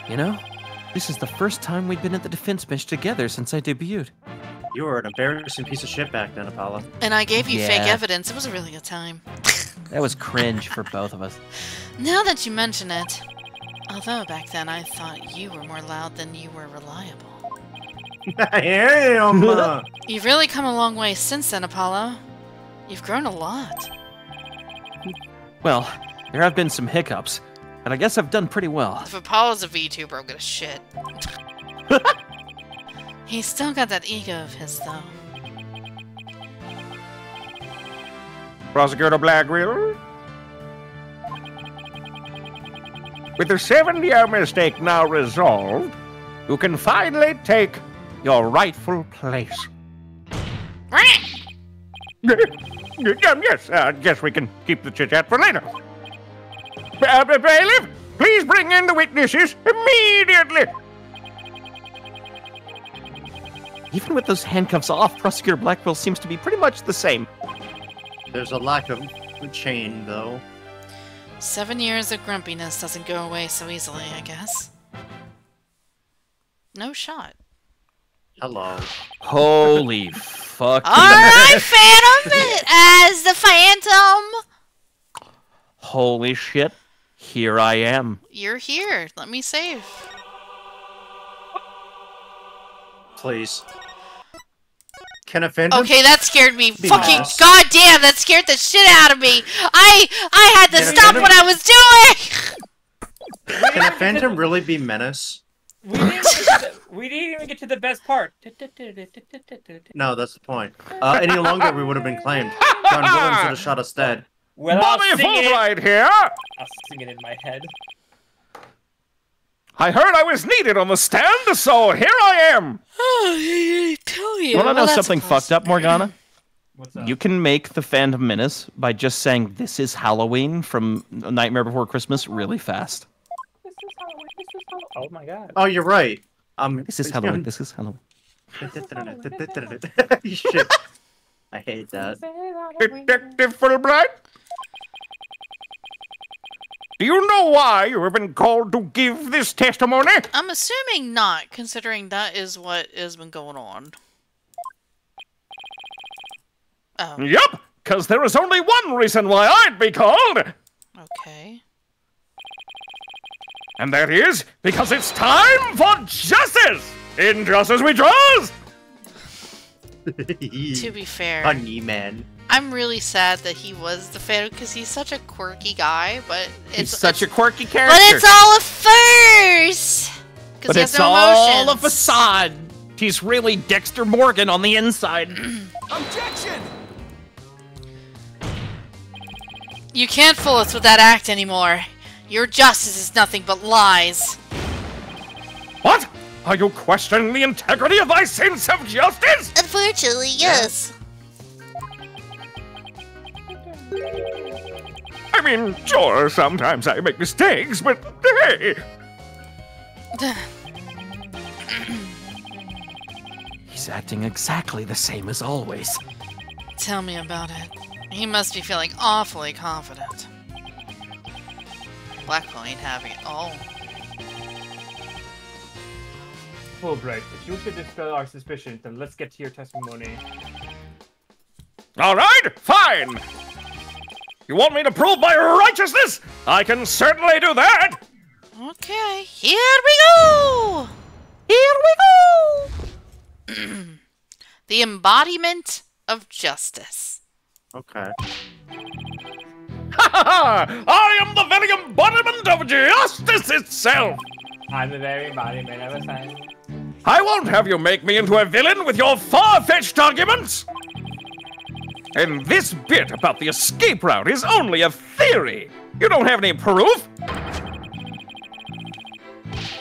You know, this is the first time we've been at the defense bench together since I debuted.
You were an embarrassing piece of shit back then, Apollo.
And I gave you fake
Yeah.
evidence. It was a really good time.
That was cringe for both of us.
Now that you mention it, although back then I thought you were more loud than you were reliable.
I am!
You've really come a long way since then, Apollo. You've grown a lot.
Well, there have been some hiccups, but I guess I've done pretty well.
If Apollo's a VTuber, I'm gonna shit. He's still got that ego of his, though.
Prosecutor Blackwell? With the 7-year mistake now resolved, you can finally take your rightful place. Yes, guess we can keep the chit-chat for later. Bailiff, please bring in the witnesses immediately.
Even with those handcuffs off, Prosecutor Blackwell seems to be pretty much the same.
There's a lack of chain, though.
7 years of grumpiness doesn't go away so easily, I guess. No shot.
Hello.
Holy fuck.
Alright, Phantom! As the Phantom!
Holy shit. Here I am.
You're here. Let me save.
Please. Can a Phantom?
Okay, that scared me.
Be
Fucking
nice.
goddamn, that scared the shit out of me. I had to
Can a
stop
Phantom-
what I was doing.
Can a Phantom really be Menace?
We didn't even get to the best part.
No, that's the point. Any longer, we would have been claimed. John Williams would have shot us dead.
Well,
Bobby
I'll sing it.
Fulbright here.
I'll sing it in my head.
I heard I was needed on the stand, so here I am.
Oh, I tell you.
You wanna know
that's
something
a plus.
fucked up, Morgana?
What's up?
You can make the Phantom Menace by just saying "This is Halloween" from Nightmare Before Christmas really fast.
Oh my god.
Oh, you're right.
This is Halloween. This is Halloween.
Shit. I hate that.
Detective Fulbright? Do you know why you have been called to give this testimony?
I'm assuming not, considering that is what has been going on. Oh,
Yup, because there is only one reason why I'd be called.
okay.
And that is because it's time for justice! In justice we trust!
To be fair,
Funny man.
I'm really sad that he was the Phantom because he's such a quirky guy, but
He's such a quirky character.
But it's all a farce!
But
he has
it's
no
all a
emotions.
facade. He's really Dexter Morgan on the inside.
Objection!
You can't fool us with that act anymore. Your justice is nothing but lies.
What? Are you questioning the integrity of my sense of justice?
Unfortunately, yes.
I mean, sure, sometimes I make mistakes, but hey!
He's acting exactly the same as always.
Tell me about it. He must be feeling awfully confident. Blackwell ain't having it all.
Fulbright, if you should dispel our suspicions, then let's get to your testimony.
All right, fine. You want me to prove my righteousness? I can certainly do that.
Okay, here we go! Here we go! The embodiment of justice.
Okay.
Ha ha ha! I am the very embodiment of justice itself.
I'm the very embodiment of a sign.
I won't have you make me into a villain with your far-fetched arguments. And this bit about the escape route is only a theory. You don't have any proof.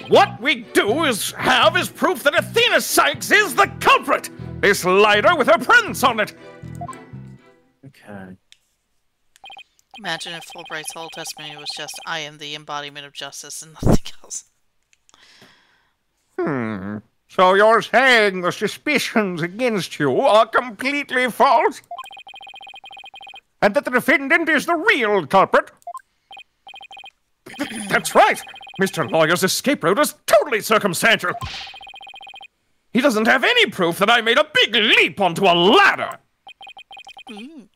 What we do is proof that Athena Sykes is the culprit. This lighter with her prints on it.
Okay.
Imagine if Fulbright's whole testimony was just, I am the embodiment of justice and nothing else.
So you're saying the suspicions against you are completely false? And that the defendant is the real culprit? That's right! Mr. Lawyer's escape route is totally circumstantial. He doesn't have any proof that I made a big leap onto a ladder.
We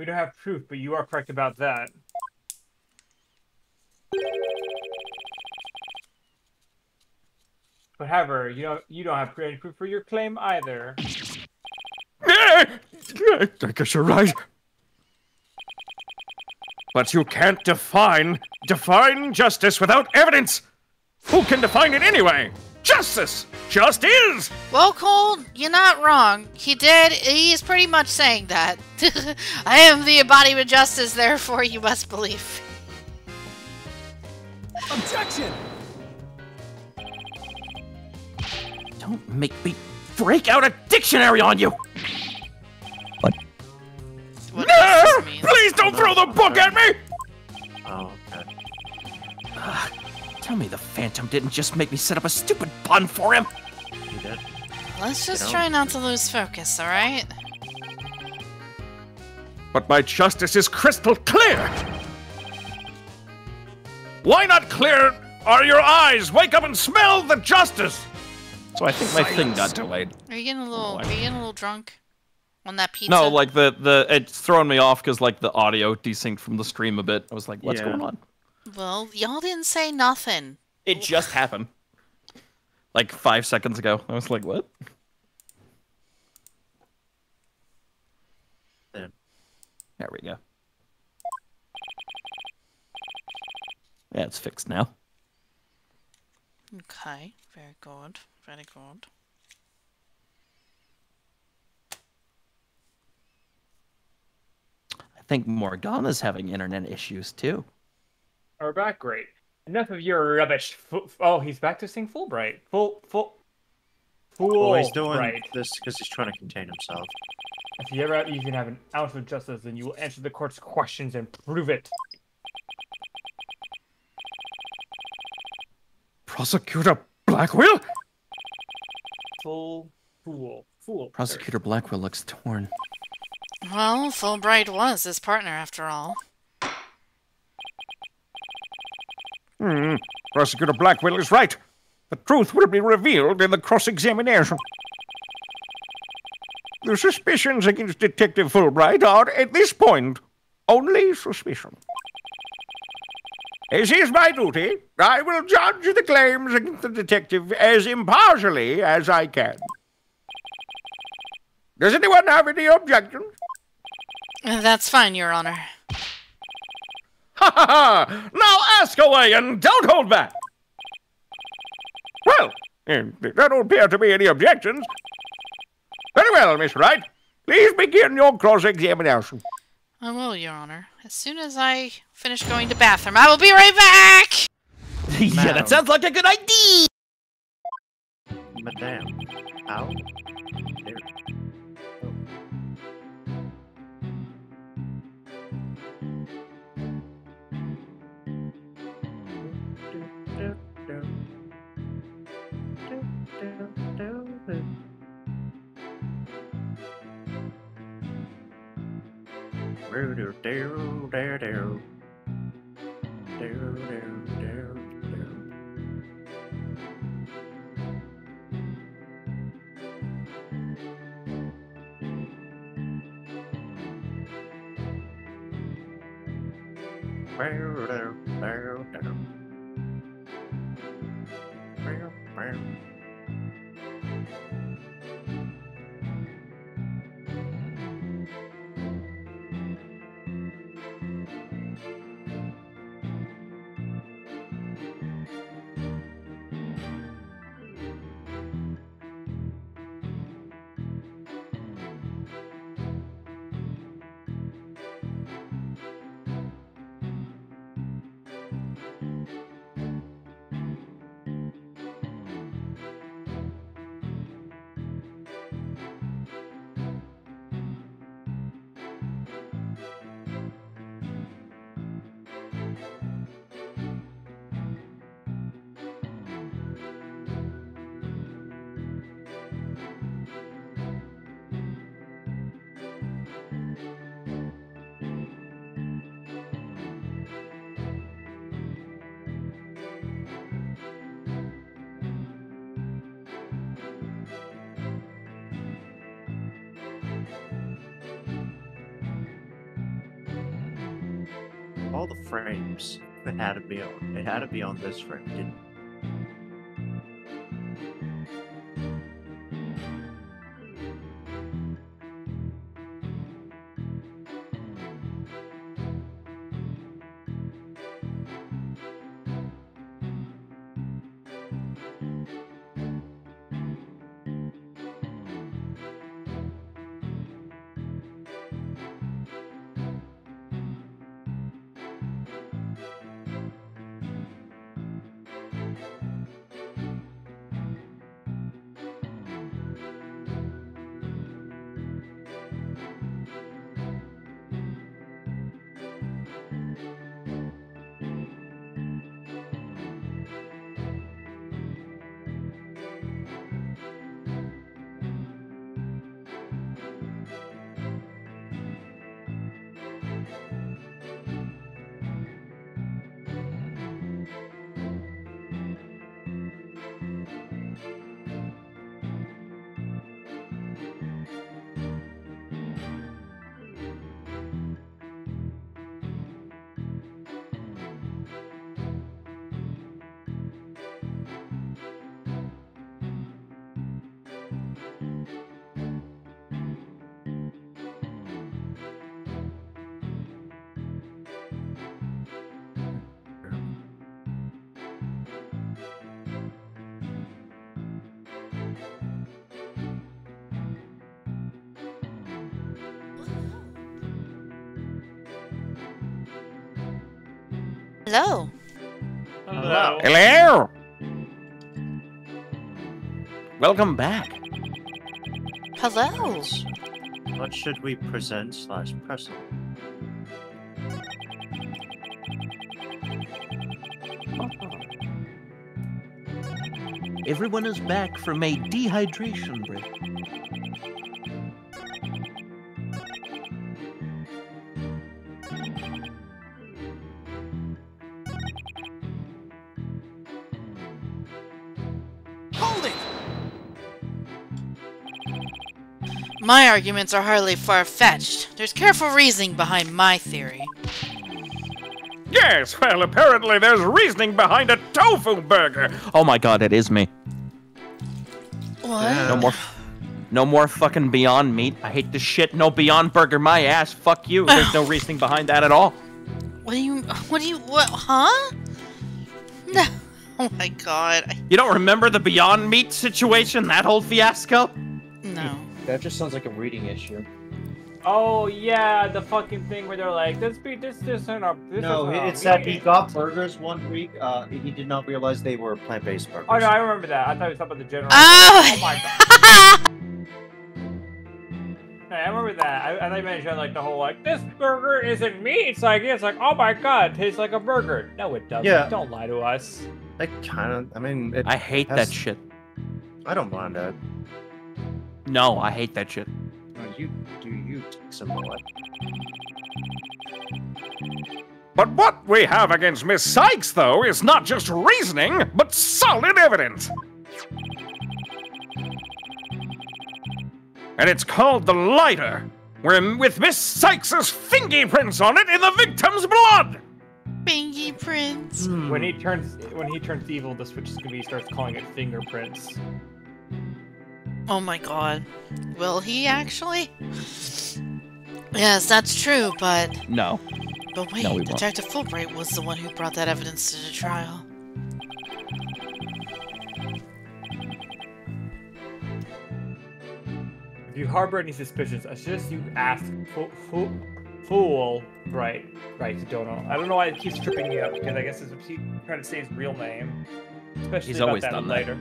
don't have proof, but you are correct about that. But however, you don't have any proof for your claim either.
I guess you're right. But you can't define justice without evidence. Who can define it anyway? Justice just is.
Well, Cole, you're not wrong. He is pretty much saying that. I am the embodiment of justice, therefore you must believe.
Objection!
Don't make me break out a dictionary on you!
What
No!
does this mean?
Please don't throw the book at me!
Oh, okay.
Tell me the Phantom didn't just make me set up a stupid pun for him!
You did?
Let's just try not to lose focus, alright?
But my justice is crystal clear! Why not clear are your eyes? Wake up and smell the justice!
So I think my thing got delayed.
Are you getting a little drunk? On that pizza?
No, like it's throwing me off because like the audio desynced from the stream a bit. I was like, what's going on?
Well, y'all didn't say nothing.
It just happened. Like 5 seconds ago. I was like, what?
There
we go. Yeah, it's fixed now.
Okay, very good. Very good.
I think Morgana's having internet issues too.
We're back, great. Enough of your rubbish. Oh, he's back to sing Fulbright. Fool.
Well, he's doing
Right.
this because he's trying to contain himself.
If you ever even have an ounce of justice, then you will answer the court's questions and prove it.
Prosecutor Blackwell?
Fool.
Prosecutor Blackwell looks torn.
Well, Fulbright was his partner after all.
Prosecutor Blackwell is right. The truth will be revealed in the cross-examination. The suspicions against Detective Fulbright are, at this point, only suspicion. As is my duty, I will judge the claims against the detective as impartially as I can. Does anyone have any objections?
That's fine, Your Honor.
Ha ha ha! Now ask away and don't hold back! Well, there don't appear to be any objections. Very well, Miss Wright. Please begin your cross-examination.
I will, Your Honor. As soon as I finish going to bathroom, I will be right back!
Yeah, that sounds like a good idea!
Madame. Ow. There. All the frames. It had to be on. It had to be on this frame, didn't it?
Hello.
Hello.
Hello! Welcome back.
Hello.
What should we present slash press on?
Everyone is back from a dehydration break.
Hold it!
My arguments are hardly far-fetched. There's careful reasoning behind my theory.
Yes, well, apparently there's reasoning behind a tofu burger.
Oh my god, it is me.
What?
No more fucking Beyond Meat. I hate this shit. No Beyond Burger, my ass. Fuck you. There's no reasoning behind that at all.
What, huh? No. Oh my god.
You don't remember the Beyond Meat situation? That whole fiasco?
No.
That just sounds like a reading issue.
Oh yeah, the fucking thing where they're like, this
No, it's that he got burgers one week. He did not realize they were plant-based burgers.
Oh no, I remember that. I thought it was talking about the general.
Oh,
my god. Hey, I remember that. I thought you mentioned like the whole like, this burger isn't meat. It's like, oh my god, it tastes like a burger. No, it doesn't.
Yeah.
Don't lie to us.
I hate that shit.
I don't mind that.
No, I hate that shit.
You take some of it.
But what we have against Miss Sykes, though, is not just reasoning, but solid evidence. And it's called the lighter, with Miss Sykes' fingerprints on it in the victim's blood.
fingerprints.
When he turns evil, the Switch Scooby starts calling it fingerprints.
Oh my god. Will he actually? Yes, that's true, but...
No.
But wait,
No, we won't.
Detective Fulbright was the one who brought that evidence to the trial.
If you harbor any suspicions, I suggest you ask Fool Wright. I don't know why it keeps tripping me up, because I guess he's trying to say his real name. Especially
He's
about
always
that
done
later.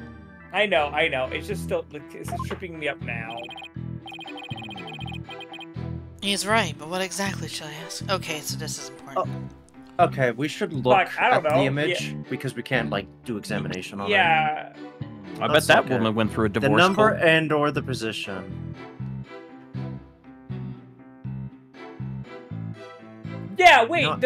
I know. It's just still, it's just tripping me up now.
He's right, but what exactly should I ask? Okay, so this is important.
Okay, we should look
I don't
at
know.
the image because we can't like do examination on it.
Yeah.
I bet
That's
that
okay.
woman went through a
The
divorce.
number
court.
and or the position.
Yeah, wait,
No.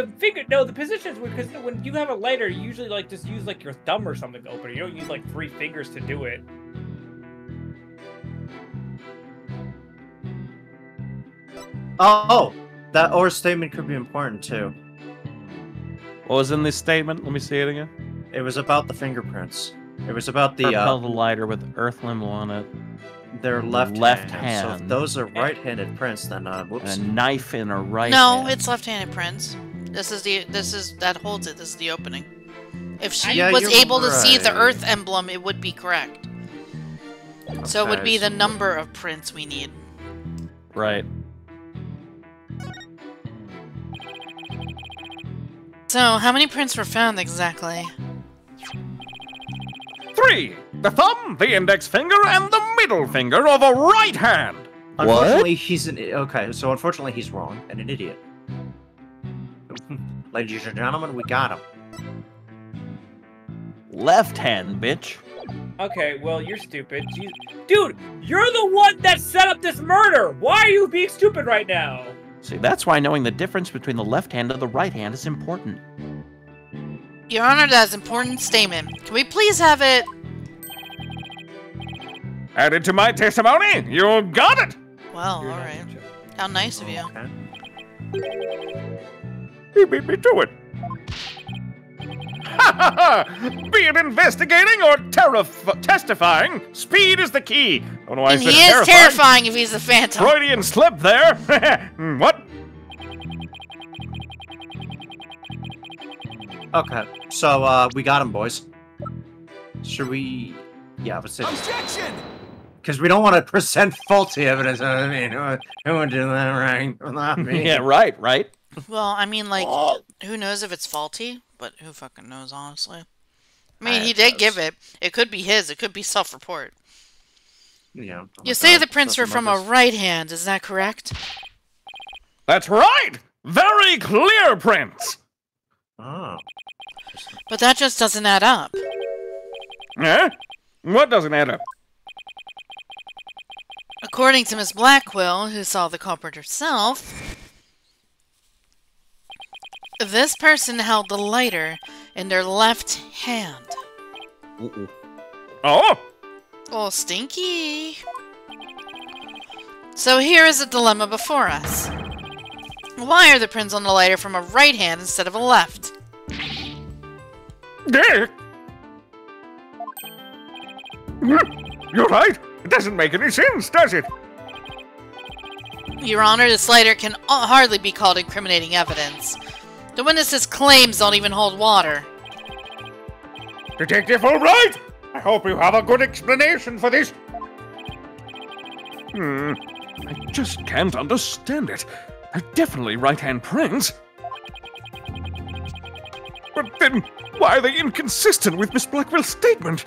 the positions, because when you have a lighter, you usually like just use like your thumb or something to open it. You don't use like 3 fingers to do it.
Oh, that or statement could be important too.
What was in this statement? Let me see it again.
It was about the fingerprints. It was about
Propel the lighter with earth limb on it.
their left
left
hand. So if
hand.
those are right-handed prints, then whoops.
And a knife in her right
No,
hand.
it's left-handed prints. That holds it. This is the opening. If she
Yeah,
was
you're
able to see the
right.
Earth emblem, it would be correct. So it would be
Okay,
the number of prints we need.
Right.
So, how many prints were found exactly?
3. The thumb, the index finger, and the middle finger of a right hand.
Unfortunately, unfortunately he's wrong and an idiot. Ladies and gentlemen, we got him.
Left hand, bitch.
Okay, well, you're stupid. Dude, you're the one that set up this murder! Why are you being stupid right now?
See, that's why knowing the difference between the left hand and the right hand is important.
Your Honor, that's an important statement. Can we please have it?
Added to my testimony, you got it.
Well, alright. How nice of you.
Okay.
He beat me to it. Ha ha ha! Be it investigating or testifying, speed is the key. Don't know why I
And
said
he is
terrifying.
terrifying if he's the Phantom.
Freudian slip there. What?
Okay, so we got him, boys. Should we? Yeah, let's say
Objection!
because we don't want to present faulty evidence. I mean, who would do that, right? Not me.
Yeah, right.
Well, I mean, like, who knows if it's faulty? But who fucking knows, honestly? I mean, he did give it. It could be his. It could be self-report.
Yeah.
You say the prints were from a right hand, is that correct?
That's right. Very clear prints.
Oh.
But that just doesn't add up.
Eh? What doesn't add up?
According to Miss Blackwell, who saw the culprit herself, this person held the lighter in their left hand.
Oh?
Oh, stinky. So here is the dilemma before us. Why are the prints on the lighter from a right hand instead of a left?
You're right. It doesn't make any sense, does it?
Your Honor, this lighter can hardly be called incriminating evidence. The witness's claims don't even hold water.
Detective Wright, I hope you have a good explanation for this. I just can't understand it. They're definitely right-hand prints. But then, why are they inconsistent with Miss Blackwell's statement?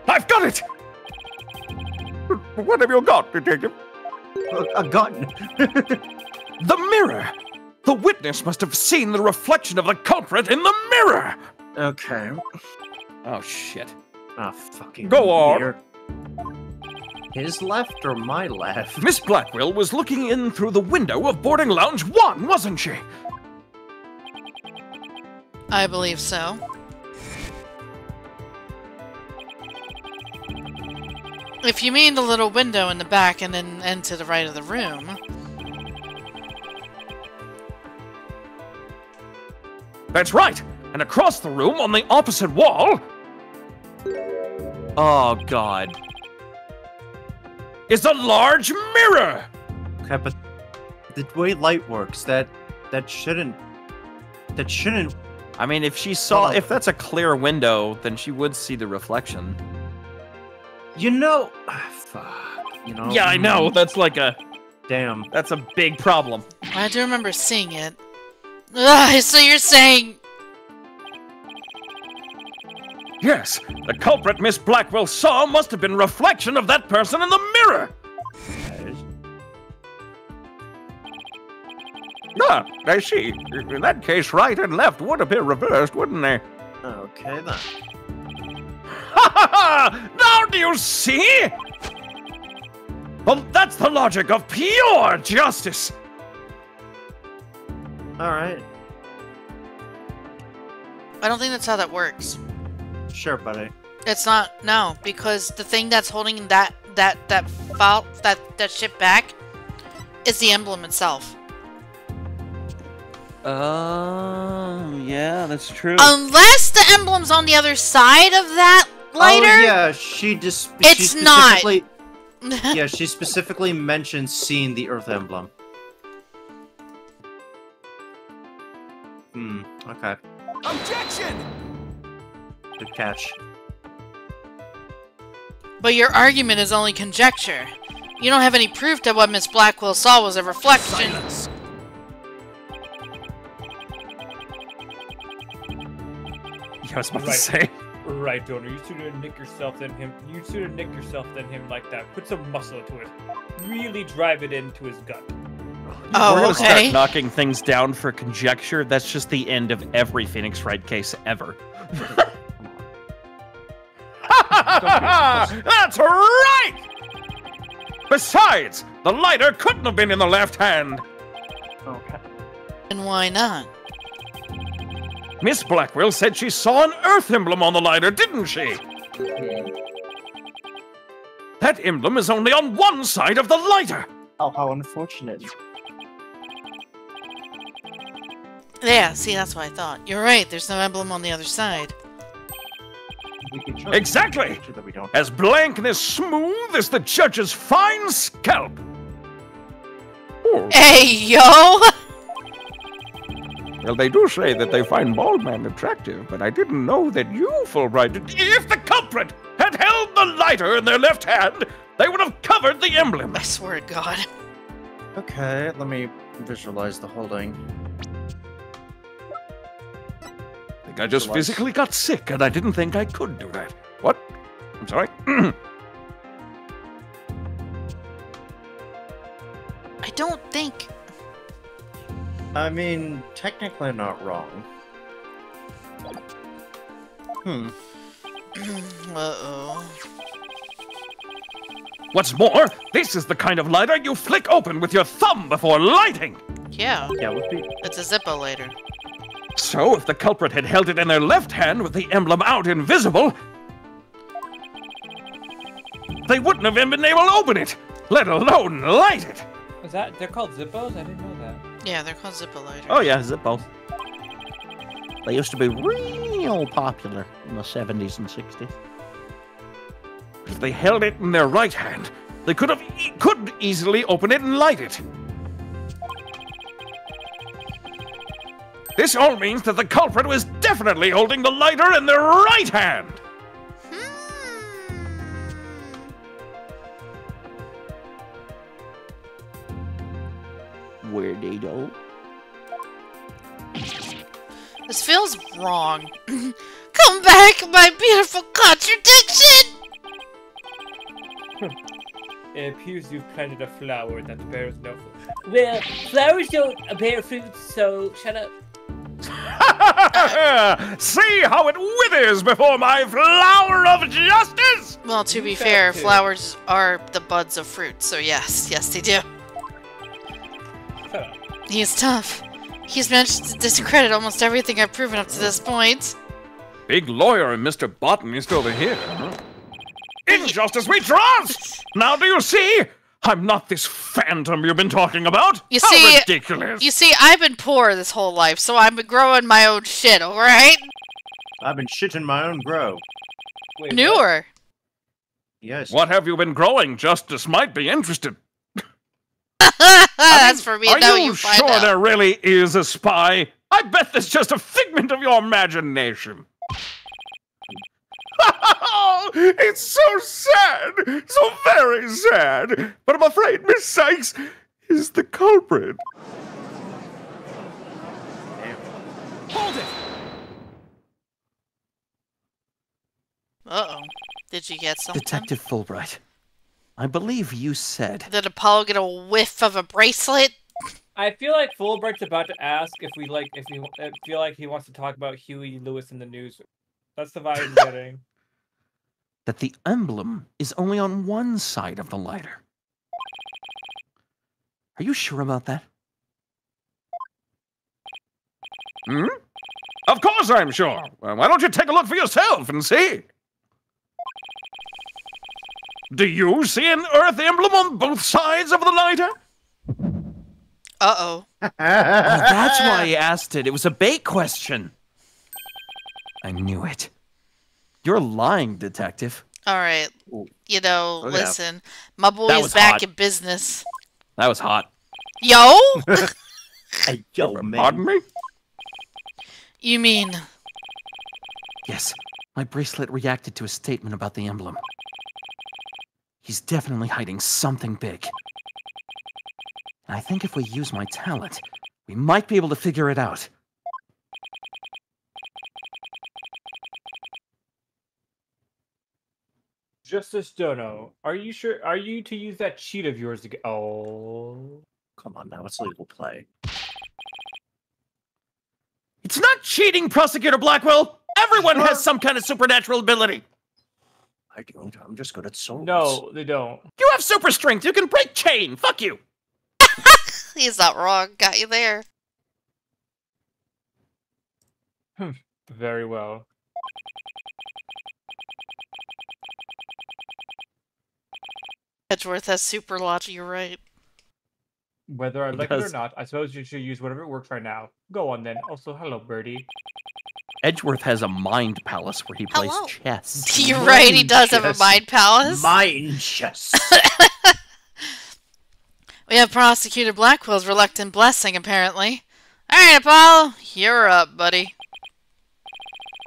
I've got it! What have you got, Detective?
A gun.
The mirror! The witness must have seen the reflection of the culprit in the mirror!
Okay.
Oh, shit.
Ah, fucking
Go on.
mirror. His left or my left?
Miss Blackwell was looking in through the window of boarding lounge 1, wasn't she?
I believe so. If you mean the little window in the back and then to the right of the room.
That's right! And across the room on the opposite wall
Oh, God.
is a large mirror!
Okay, but the way light works, that shouldn't.
I mean, if she saw, if that's a clear window, then she would see the reflection.
You know, fuck. You know.
Yeah, I know. That's like a,
Damn.
that's a big problem.
I do remember seeing it. Ugh, so you're saying...
Yes, the culprit Miss Blackwell saw must have been a reflection of that person in the mirror! Ah, I see. In that case, right and left would have been reversed, wouldn't they?
Okay then.
Ha ha ha! Now do you see? Well, that's the logic of pure justice!
Alright.
I don't think that's how that works.
Sure, buddy.
It's not, no, because the thing that's holding that file, that ship back is the emblem itself.
Yeah, that's true.
Unless the emblem's on the other side of that lighter.
Oh yeah, she
It's not.
Yeah, she specifically mentioned seeing the Earth emblem. Okay.
Objection!
Good catch.
But your argument is only conjecture. You don't have any proof that what Miss Blackwell saw was a reflection.
Silence.
I was about to say.
Right, Donor. You sooner nick yourself than him. You sooner nick yourself than him like that. Put some muscle into it. Really drive it into his gut.
Oh,
We're gonna
okay.
start knocking things down for conjecture. That's just the end of every Phoenix Wright case ever.
That's right! Besides, the lighter couldn't have been in the left hand.
Okay.
And why not?
Miss Blackwell said she saw an Earth emblem on the lighter, didn't she? That emblem is only on one side of the lighter.
Oh, how unfortunate.
Yeah, see, that's what I thought. You're right, there's no emblem on the other side.
We can show
Exactly.
that we don't.
As blank and as smooth as the judge's fine scalp. Oh,
Hey, yo!
well, they do say that they find bald men attractive, but I didn't know that you, Fulbright. If the culprit had held the lighter in their left hand, they would have covered the emblem.
I swear to God.
Okay, let me visualize the holding.
I think I just physically got sick, and I didn't think I could do that. What? I'm sorry.
I don't think...
I mean, technically not wrong.
Uh-oh.
What's more, this is the kind of lighter you flick open with your thumb before lighting.
Yeah,
Yeah, would be.
it's a Zippo later.
So, if the culprit had held it in their left hand with the emblem out invisible, they wouldn't have been able to open it, let alone light it.
Is that they're called Zippos? I didn't know that.
Yeah, they're called Zippo lighters.
Oh yeah, Zippo.
They used to be real popular in the 70s and 60s.
If they held it in their right hand, they could easily open it and light it. This all means that the culprit was definitely holding the lighter in their right hand.
Where'd they go?
This feels wrong. Come back, my beautiful contradiction!
It appears you've planted a flower that bears no fruit. Well, flowers don't bear fruit, so shut up.
See how it withers before my flower of justice!
Well, to be fair, flowers are the buds of fruit, so yes, they do.
Shut up.
He is tough. He's managed to discredit almost everything I've proven up to this point.
Big lawyer and Mr. Botanist over here, huh? Injustice we trust! Now do you see? I'm not this phantom you've been talking about. How ridiculous!
You see, I've been poor this whole life, so I've been growing my own shit, alright?
I've been shitting my own grow.
Wait,
Newer.
Yes.
What have you been growing? Justice might be interested.
That's for me. Now you find
Are you sure
out.
there really is a spy? I bet that's just a figment of your imagination. It's so sad, so very sad. But I'm afraid Miss Sykes is the culprit.
Hold it!
Uh-oh. Did you get something?
Detective Fulbright, I believe you said...
Did Apollo get a whiff of a bracelet?
I feel like Fulbright's about to ask if we feel like he wants to talk about Huey Lewis in the news. That's the vibe I'm getting.
that the emblem is only on one side of the lighter. Are you sure about that?
Hmm? Of course I'm sure. Well, why don't you take a look for yourself and see? Do you see an Earth emblem on both sides of the lighter?
Uh-oh.
Oh, that's why he asked it. It was a bait question.
I knew it. You're lying, detective.
Alright. You know,
yeah.
listen. My boy
That
is
was
back
hot.
in business.
That was hot.
Yo?
Hey, yo, man.
Pardon me?
You mean...
Yes, my bracelet reacted to a statement about the emblem. He's definitely hiding something big. I think if we use my talent, we might be able to figure it out.
Justice Dono, are you sure? Are you to use that cheat of yours to get? Oh,
Come on now, it's legal play.
It's not cheating, Prosecutor Blackwell! Everyone has some kind of supernatural ability!
I don't. I'm just good at swords.
no, they don't.
You have super strength! You can break chain! Fuck you!
He's not wrong. Got you there.
Very well.
Edgeworth has super logic, you're right.
Whether I
He
like it or
does.
not, I suppose you should use whatever works right now. Go on then. Also, hello, Birdie.
Edgeworth has a mind palace where he plays
Hello.
chess.
You're right, he does have a
Yes.
mind palace.
Mine chest.
We have Prosecutor Blackwell's reluctant blessing, apparently. Alright, Apollo, you're up, buddy.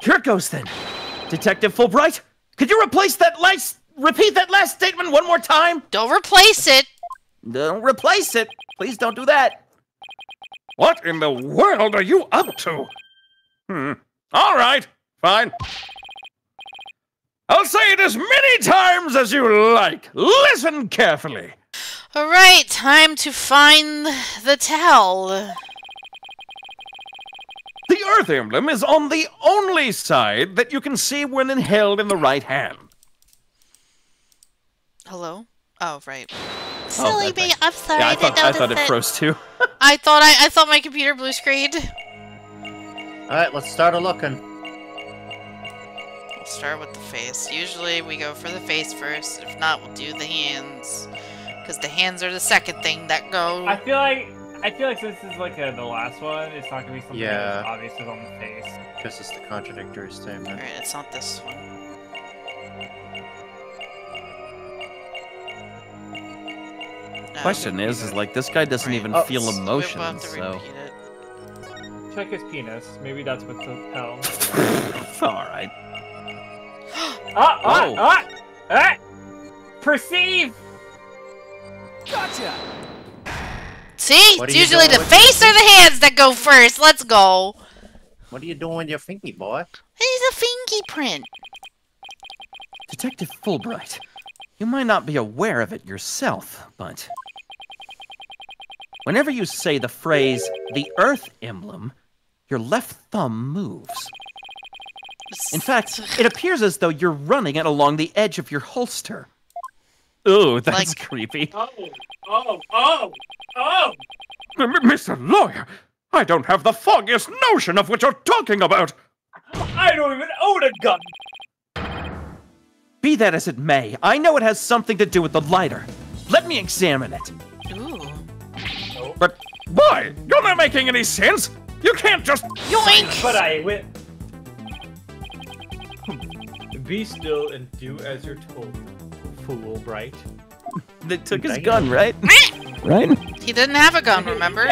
Here it goes then. Detective Fulbright, could you repeat that last statement one more time?
Don't replace it!
Don't replace it. Please don't do that.
What in the world are you up to? All right, fine. I'll say it as many times as you like. Listen carefully.
Alright, time to find the towel.
The Earth emblem is on the only side that you can see when held in the right hand.
Hello? Oh, right. Silly
that
me,
thing.
I'm sorry,
Yeah, I
didn't
thought
notice
it froze too.
I thought my computer blue screened.
Alright, let's start a looking.
We'll start with the face. Usually we go for the face first. If not, we'll do the hands. Because the hands are the second thing that go.
I feel like I feel like since this is like the last one, it's not gonna be something
Yeah.
as obvious as on the face.
Because it's the contradictory statement.
Alright, it's not this one. No.
Question is like this guy doesn't
Right.
even
Oh,
feel
We'll have
emotions,
to
so.
repeat it.
Check his penis. Maybe that's what to tell.
All right.
Perceive!
Gotcha!
See?
What
It's
are you
usually
doing
the
with
face or the hands that go first. Let's go.
What are you doing with your fingy, boy?
He's a fingerprint.
Detective Fulbright, you might not be aware of it yourself, but whenever you say the phrase "the Earth emblem," your left thumb moves. In fact, it appears as though you're running it along the edge of your holster. Ooh, that's
Like-
creepy.
Mr. Lawyer, I don't have the foggiest notion of what you're talking about.
I don't even own a gun!
Be that as it may, I know it has something to do with the lighter. Let me examine it.
Ooh.
But why? You're not making any sense. You can't just...
Yoink!
But I will. Be still and do as you're told, fool, Wright.
They took his
Damn.
gun, right? Right?
He didn't have a gun, remember?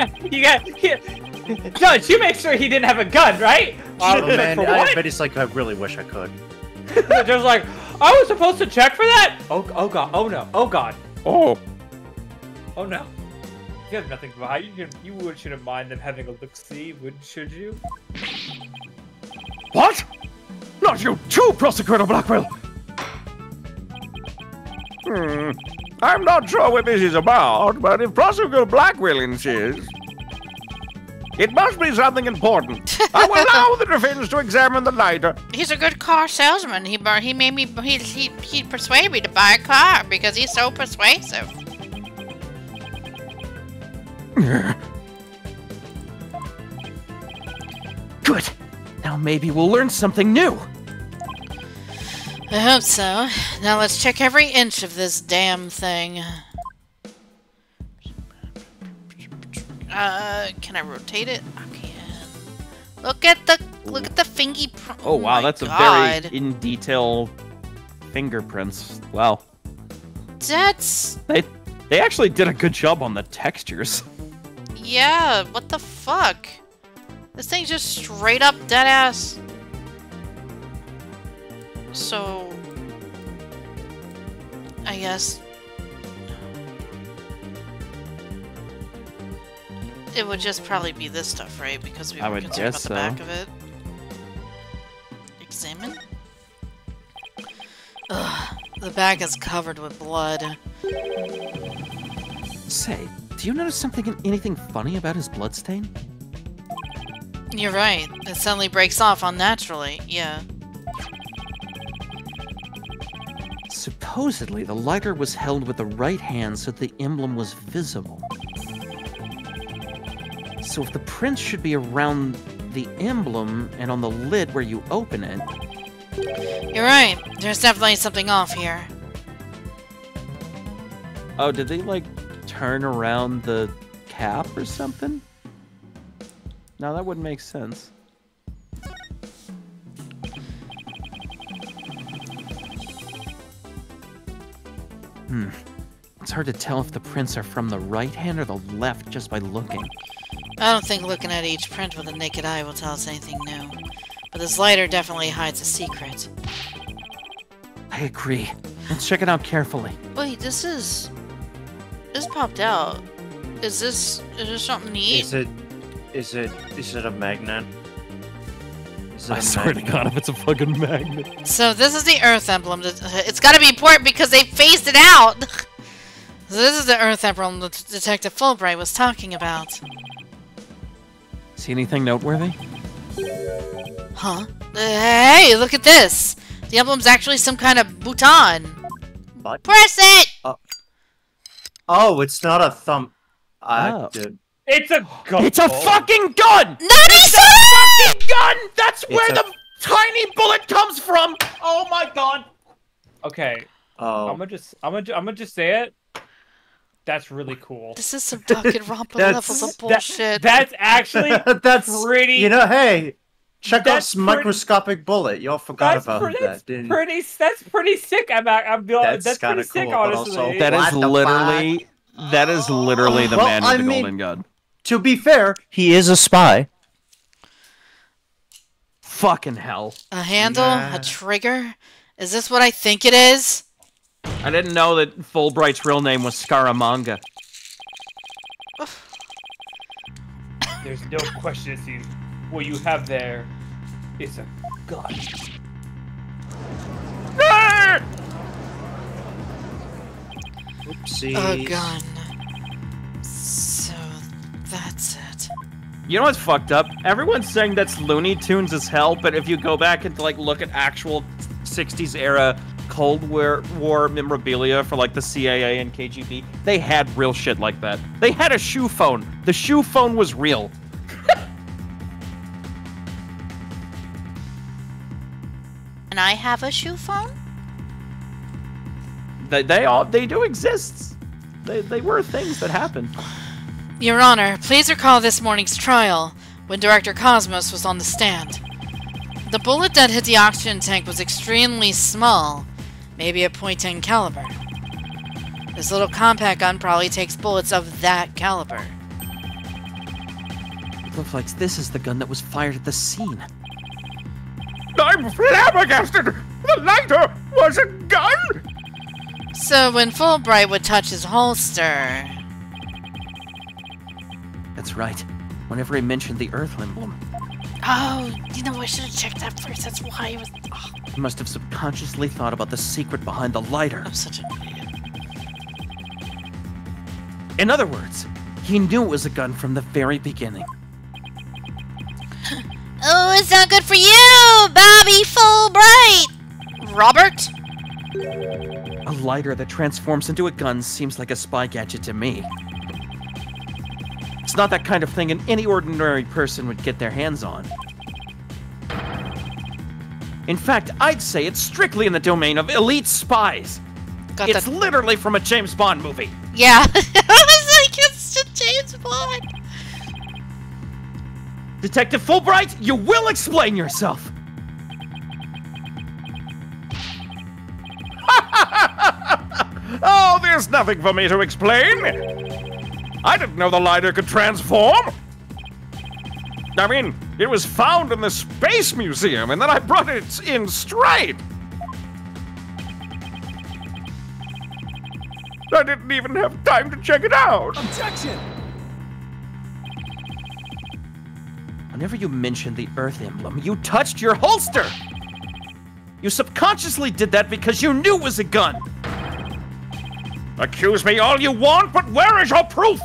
Judge, you make sure he didn't have a gun, right?
Oh man,
For
I
what?
bet he's like, I really wish I could.
The judge's like, I was supposed to check for that? Oh god, oh no, oh god,
Oh,
oh no. You have nothing behind you. You shouldn't mind them having a look-see, should you?
what? Not you too, Prosecutor Blackwell! I'm not sure what this is about, but if Prosecutor Blackwell insists, it must be something important. I will allow the defense to examine the lighter.
He's a good car salesman. He made me. He persuaded me to buy a car because he's so persuasive.
Good. Now maybe we'll learn something new.
I hope so. Now let's check every inch of this damn thing. Can I rotate it? I can. Look at the fingy.
Oh wow,
my
that's
God.
a very in detail fingerprints. Wow.
That's
They actually did a good job on the textures.
yeah. What the fuck? This thing's just straight up dead ass. So, I guess it would just probably be this stuff, right? Because we
I
were
would
concerned
guess
about the back
so.
of it. Examine. Ugh, the back is covered with blood.
Say, do you notice anything funny about his bloodstain?
You're right. It suddenly breaks off unnaturally. Yeah.
Supposedly, the lighter was held with the right hand so the emblem was visible. So if the print should be around the emblem and on the lid where you open it...
You're right. There's definitely something off here.
Oh, did they, like, turn around the cap or something? No, that wouldn't make sense. It's hard to tell if the prints are from the right hand or the left just by looking.
I don't think looking at each print with the naked eye will tell us anything new. But this lighter definitely hides a secret.
I agree. Let's check it out carefully.
Wait, this popped out. Is this something neat?
Is it a magnet? Is it
I
a
swear to
magnet?
God, if it's a fucking magnet.
So this is the Earth emblem. It's got to be important because they phased it out. So this is the Earth emblem that Detective Fulbright was talking about.
See anything noteworthy?
Huh? Hey, look at this. The emblem's actually some kind of bouton.
What?
Press it!
Oh, it's not a thumb.
Oh.
It's a gun!
It's a fucking gun!
It's
a fucking gun! That's where
a-
the tiny bullet comes from! Oh my God!
Okay,
Oh.
I'm gonna just say it. That's really cool.
This is some Danganronpa levels of bullshit.
That's actually
That's
pretty.
You know, hey, Chekhov's
That's
microscopic bullet. Y'all forgot about that, didn't you?
That's pretty sick. That's
kinda
pretty sick,
cool, but
honestly.
also-
That
What
is
the
literally the
Well,
man with
I
the
mean-
golden gun.
To be fair, he is a spy.
Fucking hell.
A handle?
Nah.
A trigger? Is this what I think it is?
I didn't know that Fulbright's real name was Scaramanga.
There's no question as to what you have there. It's a gun.
Oopsies.
A gun. So that's it.
You know what's fucked up? Everyone's saying that's Looney Tunes as hell, but if you go back and like look at actual 60s era Cold War memorabilia for like the CIA and KGB, they had real shit like that. They had a shoe phone. The shoe phone was real.
And I have a shoe phone?
They do exist. They were things that happened.
Your Honor, please recall this morning's trial, when Director Cosmos was on the stand. The bullet that hit the oxygen tank was extremely small, maybe a .10 caliber. This little compact gun probably takes bullets of that caliber.
It looks like this is the gun that was fired at the scene.
I'm flabbergasted! The lighter was a gun!
So when Fulbright would touch his holster...
That's right. Whenever he mentioned the Earth emblem,
Oh, you know, I should have checked that first. That's why it was... Oh,
he must have subconsciously thought about the secret behind the lighter.
I'm such an idiot.
In other words, he knew it was a gun from the very beginning.
Oh, it's not good for you, Bobby Fulbright! Robert?
A lighter that transforms into a gun seems like a spy gadget to me. It's not that kind of thing any ordinary person would get their hands on. In fact, I'd say it's strictly in the domain of elite spies. It's literally from a James Bond movie.
Yeah, I was like, it's just James Bond.
Detective Fulbright, you will explain yourself.
Oh, there's nothing for me to explain. I didn't know the lighter could transform. I mean, it was found in the Space Museum, and then I brought it in straight. I didn't even have time to check it out.
Objection!
Whenever you mentioned the Earth emblem, you touched your holster! You subconsciously did that because you knew it was a gun!
Accuse me all you want, but where is your proof?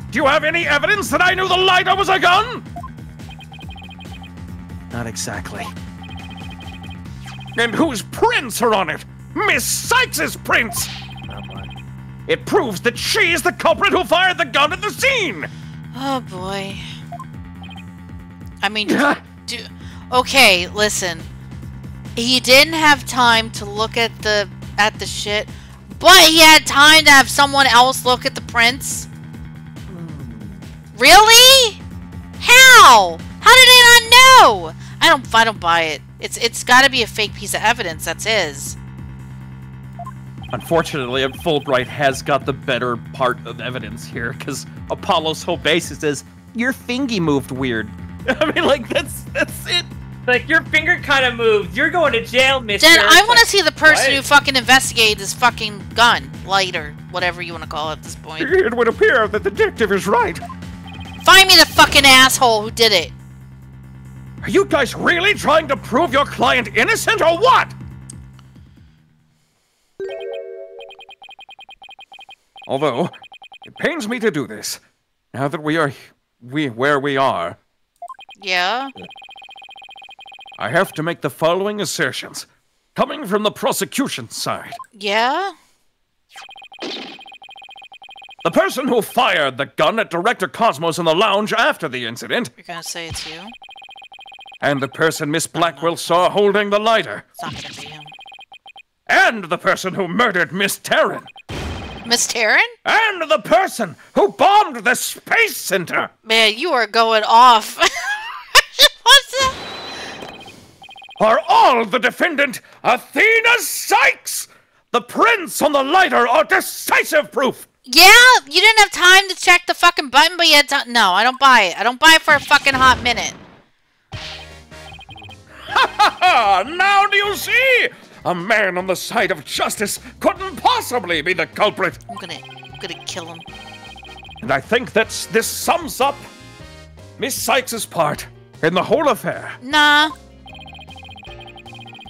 Do you have any evidence that I knew the lighter was a gun?
Not exactly.
And whose prints are on it? Miss Sykes' prints! It proves that she's the culprit who fired the gun at the scene!
Oh boy. I mean, okay, listen. He didn't have time to look at the shit, but he had time to have someone else look at the prints. Really? How? How did I not know? I don't buy it. It's got to be a fake piece of evidence. That's his.
Unfortunately, Fulbright has got the better part of evidence here, because Apollo's whole basis is, your fingy moved weird. I mean, like, that's it.
Like, your finger kind of moved. You're going to jail, mister.
Then I want to see the person
what?
who fucking investigated this fucking gun, lighter, whatever you want to call it at this point.
It would appear that the detective is right.
Find me the fucking asshole who did it.
Are you guys really trying to prove your client innocent or what? Although, it pains me to do this. Now that we are where we are,
Yeah?
I have to make the following assertions, coming from the prosecution side.
Yeah?
The person who fired the gun at Director Cosmos in the lounge after the incident,
You're gonna say it's you?
and the person Miss Blackwell saw holding the lighter,
It's not gonna be him.
and the person who murdered Miss Taryn.
Miss Taryn?
And the person who bombed the space center.
Man, you are going off. What's that?
Are all the defendant Athena Sykes. The prints on the lighter are decisive proof.
Yeah, you didn't have time to check the fucking button, but you had time. No, I don't buy it. I don't buy it for a fucking hot minute.
Ha ha ha! Now do you see? A man on the side of justice couldn't possibly be the culprit.
I'm gonna kill him.
And I think this sums up Miss Sykes' part in the whole affair.
Nah.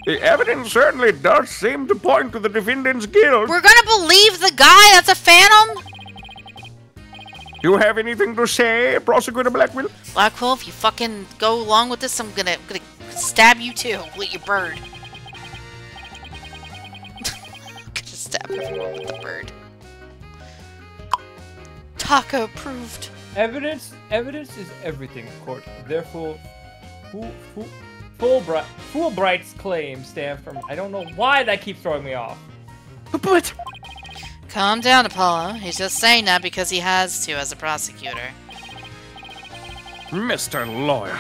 The evidence certainly does seem to point to the defendant's guilt.
We're gonna believe the guy that's a phantom?
Do you have anything to say, Prosecutor Blackwell?
Blackwell, if you fucking go along with this, I'm gonna stab you too with your bird. I'm gonna stab everyone with the bird. Taco approved.
Evidence is everything in court. Therefore, Fulbright's claims stand from. I don't know why that keeps throwing me off.
But
Calm down, Apollo. He's just saying that because he has to as a prosecutor.
Mr. Lawyer,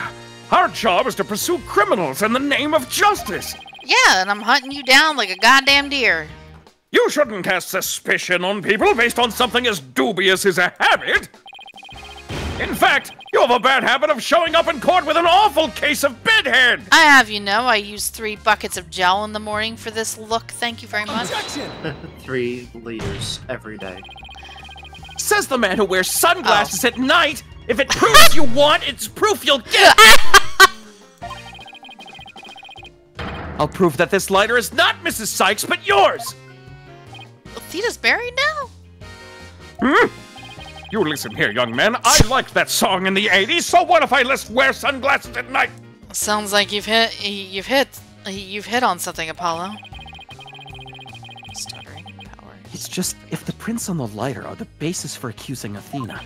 our job is to pursue criminals in the name of justice.
Yeah, and I'm hunting you down like a goddamn deer.
You shouldn't cast suspicion on people based on something as dubious as a habit. In fact, you have a bad habit of showing up in court with an awful case of bedhead.
I have, you know. I use 3 buckets of gel in the morning for this look. Thank you very much.
3 liters every day.
Says the man who wears sunglasses at night. If it proves you want, it's proof you'll get. I'll prove that this lighter is not Mrs. Sykes, but yours.
Athena's buried now?
Hmm? You listen here, young man. I liked that song in the 80s, so what if I let's wear sunglasses at night?
Sounds like you've hit on something, Apollo. Stuttering power.
It's just, if the prints on the lighter are the basis for accusing Athena,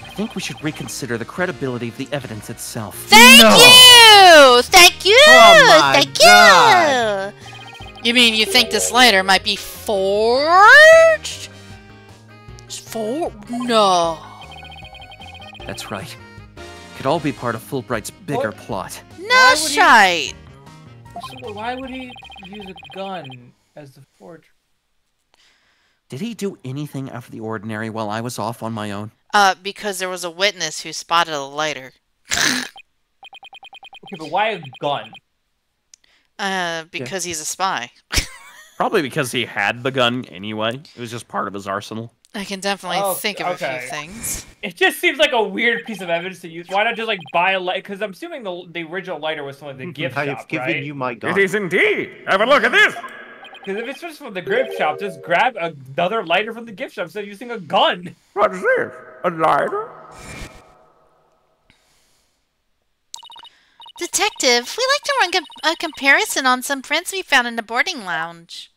I think we should reconsider the credibility of the evidence itself.
Thank you! Thank you!
Oh my
Thank
God.
you! You mean you think this lighter might be forged? No.
That's right. Could all be part of Fulbright's bigger plot.
No shite.
Why would he use a gun as the forger?
Did he do anything out of the ordinary while I was off on my own?
Because there was a witness who spotted a lighter.
Okay, but why a gun?
Because he's a spy.
Probably because he had the gun anyway. It was just part of his arsenal.
I can definitely think of a few things.
It just seems like a weird piece of evidence to use. Why not just like buy a light? Because I'm assuming the original lighter was from like, the gift shop,
I've given you my gun.
It is indeed. Have a look at this.
Because if it's just from the gift shop, just grab another lighter from the gift shop instead of using a gun.
What's this? A lighter?
Detective, we like to run a comparison on some prints we found in the boarding lounge.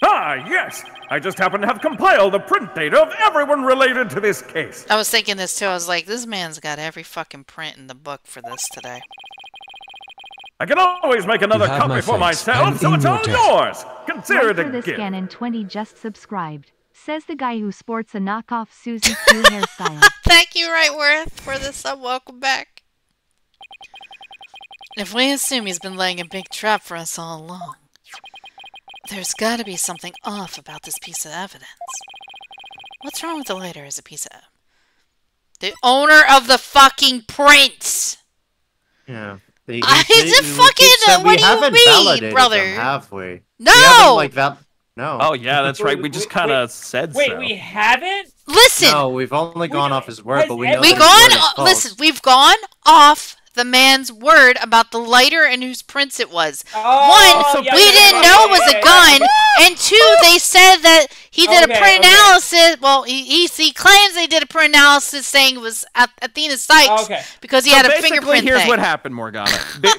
Ah, yes. I just happen to have compiled the print data of everyone related to this case.
I was thinking this too. I was like, this man's got every fucking print in the book for this today.
I can always make another copy for myself, so it's all yours. Consider it a
this
gift.
Ganon 20 just subscribed. Says the guy who sports a knockoff Susie Q hairstyle.
Thank you, Wright, for the sub. Welcome back. If we assume he's been laying a big trap for us all along, there's got to be something off about this piece of evidence. What's wrong with the lighter as a piece of evidence? The owner of the fucking prints!
Yeah.
What do you mean, brother?
Them, have we?
No!
We haven't, like, no.
Oh, yeah, that's right. We just kind of said so.
Wait, we haven't?
Listen!
No, we've only gone off his word, but we know
Listen, we've gone off the man's word about the lighter and whose prints it was. One, we didn't know it was a gun, and 2, they said that he did a print analysis. Well, he claims they did a print analysis saying it was Athena Sykes because he had a fingerprint
here's
thing.
what happened, Morgana.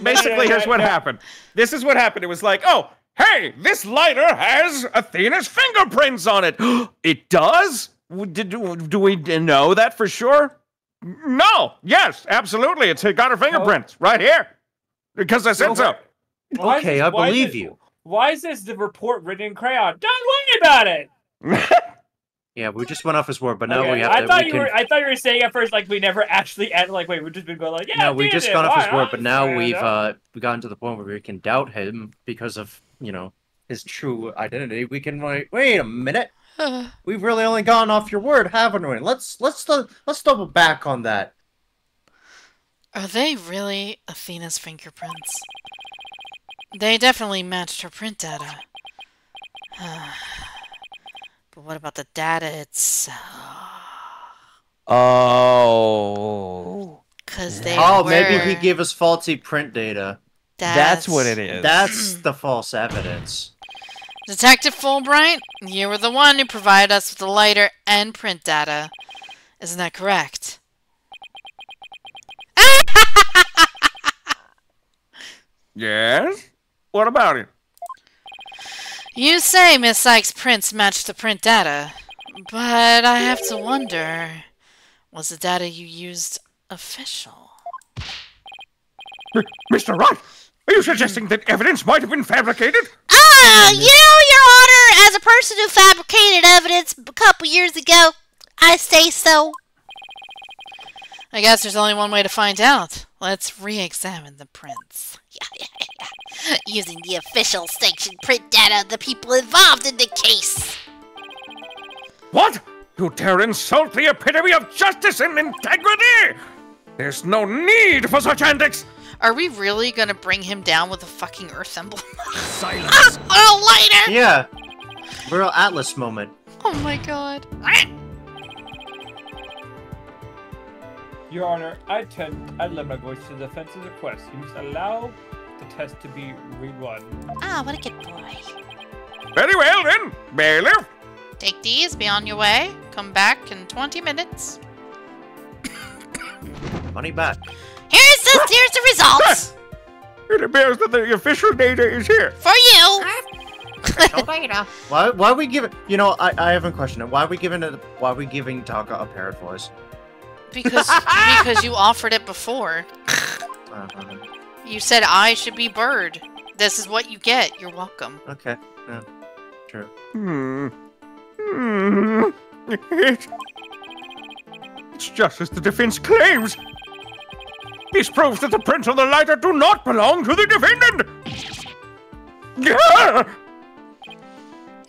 Basically, here's what happened. This is what happened. It was like, oh, hey, this lighter has Athena's fingerprints on it. It does? Do we know that for sure? No. Yes, absolutely. It's got her fingerprints right here. Because I said so.
Okay, I believe you.
Why is this the report written in crayon? Done about it.
Yeah, we just went off his word, but now
Okay,
we have
I
to.
thought you were saying at first like we never actually ended. Like wait, we've just been going like yeah.
No, we just gone off his word, but now we've
yeah.
gotten to the point where we can doubt him because of his true identity. We can wait a minute. We've really only gone off your word, haven't we? Let's double back on that.
Are they really Athena's fingerprints? They definitely matched her print data. But what about the data itself?
Oh.
Because they
maybe he gave us faulty print data.
That's what it is.
That's the false evidence.
Detective Fulbright, you were the one who provided us with the lighter and print data. Isn't that correct?
Yes? What about it?
You say Miss Sykes' prints match the print data, but I have to wonder, was the data you used official?
Mr. Wright, are you suggesting that evidence might have been fabricated?
Your Honor, as a person who fabricated evidence a couple years ago, I say so.
I guess there's only one way to find out. Let's re-examine the prints.
Using the official sanctioned print data of the people involved in the case.
What? You dare insult the epitome of justice and integrity? There's no need for such antics!
Are we really gonna bring him down with a fucking Earth emblem?
Silence!
Later!
Yeah. Real Atlas moment.
Oh my god.
Your Honor, I lend my voice to the defense's request. You must allow the test to be rerun.
Ah, what a good boy.
Very well then, bailiff.
Take these, be on your way. Come back in 20 minutes.
Money back.
Here's the results.
It appears that the official data is here.
For you.
Why are we giving? I haven't questioned it. Why are we giving Taka a parrot voice?
Because you offered it before. You said I should be bird. This is what you get. You're welcome.
Okay. Yeah. True.
It's just as the defense claims. This proves that the prints on the lighter do not belong to the defendant.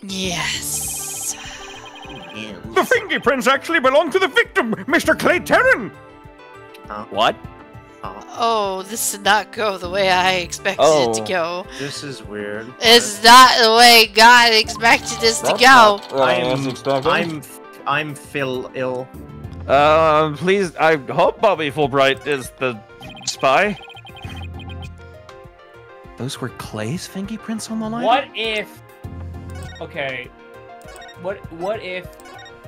Yes.
The fingerprints actually belong to the victim, Mr. Clay Terran.
What?
Oh, this did not go the way I expected it to go.
This is weird.
It's not the way God expected this to go.
I'm Phil ill.
Please, I hope Bobby Fulbright is the spy. Those were Clay's fingerprints on the line?
What if... Okay. What if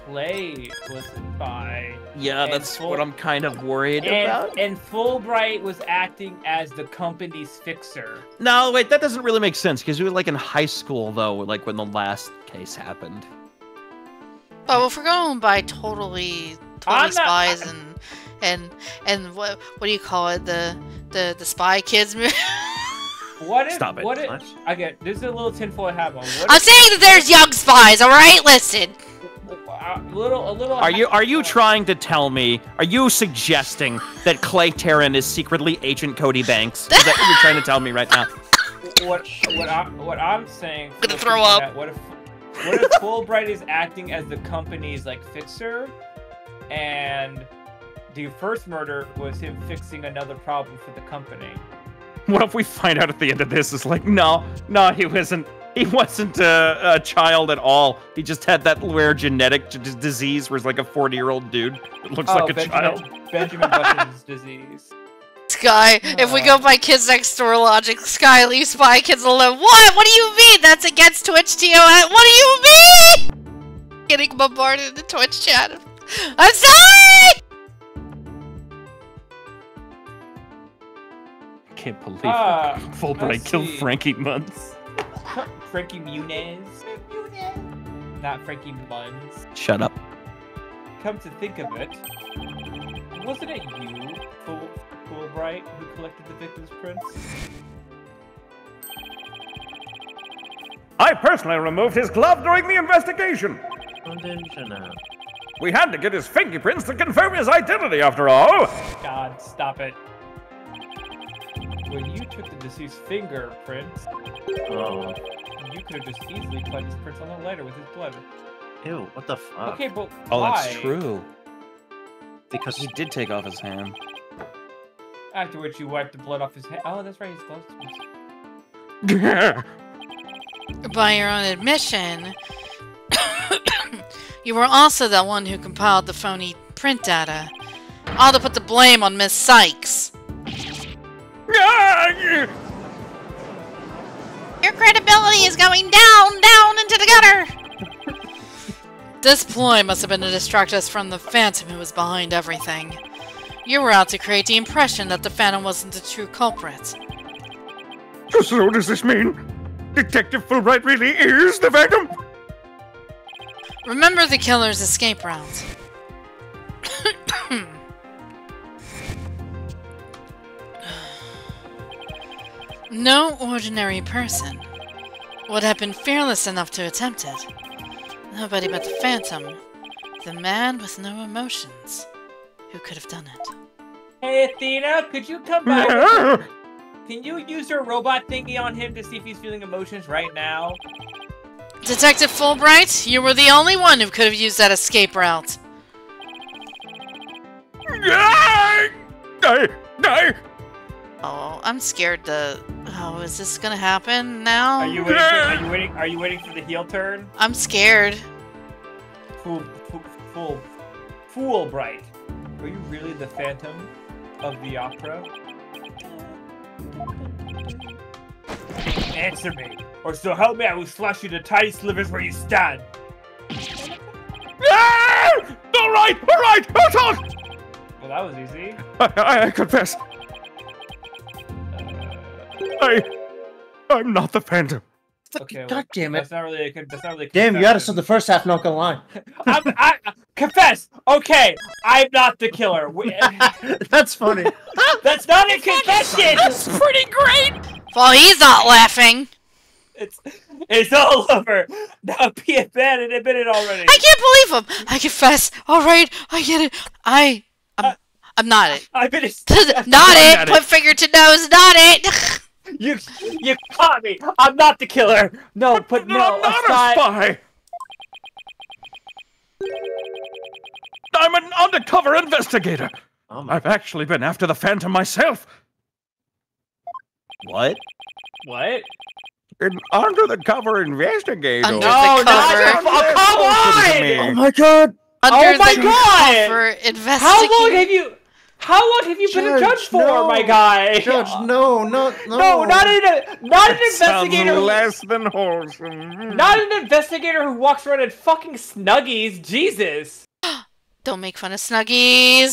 Clay was the spy?
Yeah, that's what I'm kind of worried about.
And Fulbright was acting as the company's fixer.
No, wait, that doesn't really make sense, because we were like in high school, though, like when the last case happened.
Oh, if we're going by totally spies and what do you call it? The Spy Kids movie?
What if?
Stop it.
What if? Okay, this is a little tinfoil hat on.
I'm saying that there's young spies. All right, listen.
A little.
Are you trying to tell me? Are you suggesting that Clay Terran is secretly Agent Cody Banks? Is that what you're trying to tell me right now?
What I'm saying?
I'm gonna throw up.
What if Fulbright is acting as the company's like fixer, and the first murder was him fixing another problem for the company?
What if we find out at the end of this is like, no, he wasn't a child at all. He just had that rare genetic disease where he's like a 40-year-old dude that looks like a child.
Benjamin Button's disease.
Sky, if we go by Kids Next Door logic, Sky leaves Spy Kids alone. What? What do you mean? That's against Twitch TOS. What do you mean? Getting bombarded in the Twitch chat. I'm sorry!
I can't believe Fulbright killed Frankie Munz.
Frankie Muniz? Not Frankie Munz.
Shut up.
Come to think of it, wasn't it you, Fulbright, who collected the victim's prints?
I personally removed his glove during the investigation.
Conventional.
We had to get his fingerprints to confirm his identity, after all.
God, stop it. When you took the deceased's fingerprints,
Oh.
you could have just easily collected his prints on the lighter with his blood.
Ew, what the fuck?
Okay, but
Oh,
why?
that's true.
Because
He did take off his hand.
After which you wiped the blood off his hand. Oh, that's right, he's close.
By your own admission, you were also the one who compiled the phony print data. All to put the blame on Miss Sykes.
Your credibility is going down, down into the gutter.
This ploy must have been to distract us from the Phantom who was behind everything. You were out to create the impression that the Phantom wasn't the true culprit.
So does this mean Detective Fulbright really is the Phantom?
Remember the killer's escape route. No ordinary person would have been fearless enough to attempt it. Nobody but the Phantom, the man with no emotions, who could have done it.
Hey, Athena, could you come back? Can you use your robot thingy on him to see if he's feeling emotions right now?
Detective Fulbright, you were the only one who could have used that escape route.
Oh, I'm scared to... Oh, is this gonna happen now?
Are you waiting for the heel turn?
I'm scared.
Fulbright. Are you really the Phantom of the Opera? Answer me, or so help me, I will slash you to tiny slivers where you stand.
All right, hold on.
Well, that was easy.
I confess. I'm not the Phantom.
Okay,
God damn it.
That's not really a
Damn, you had us
confession.
on the first half, not gonna lie.
I confess. Okay, I'm not the killer.
That's funny.
That's not a confession.
That's pretty great! Well, he's not laughing.
It's all over. Now be a man and admit it already.
I can't believe him. I confess. All right, I get it. I'm not it.
I've been
Not it. Put finger to nose. Not it.
You caught me. I'm not the killer. No, but no.
I'm not
aside...
a spy. I'm an undercover investigator. I've actually been after the Phantom myself.
What?
What?
An under-the-cover investigator.
Under
No,
the
not
cover.
your fault. Come on!
Oh my god!
Under
Oh my
the
God!
cover,
How long have you been a judge for,
no.
my guy?
Judge, no.
No, not an investigator.
Less than wholesome.
Not an investigator who walks around in fucking Snuggies. Jesus.
Don't make fun of Snuggies.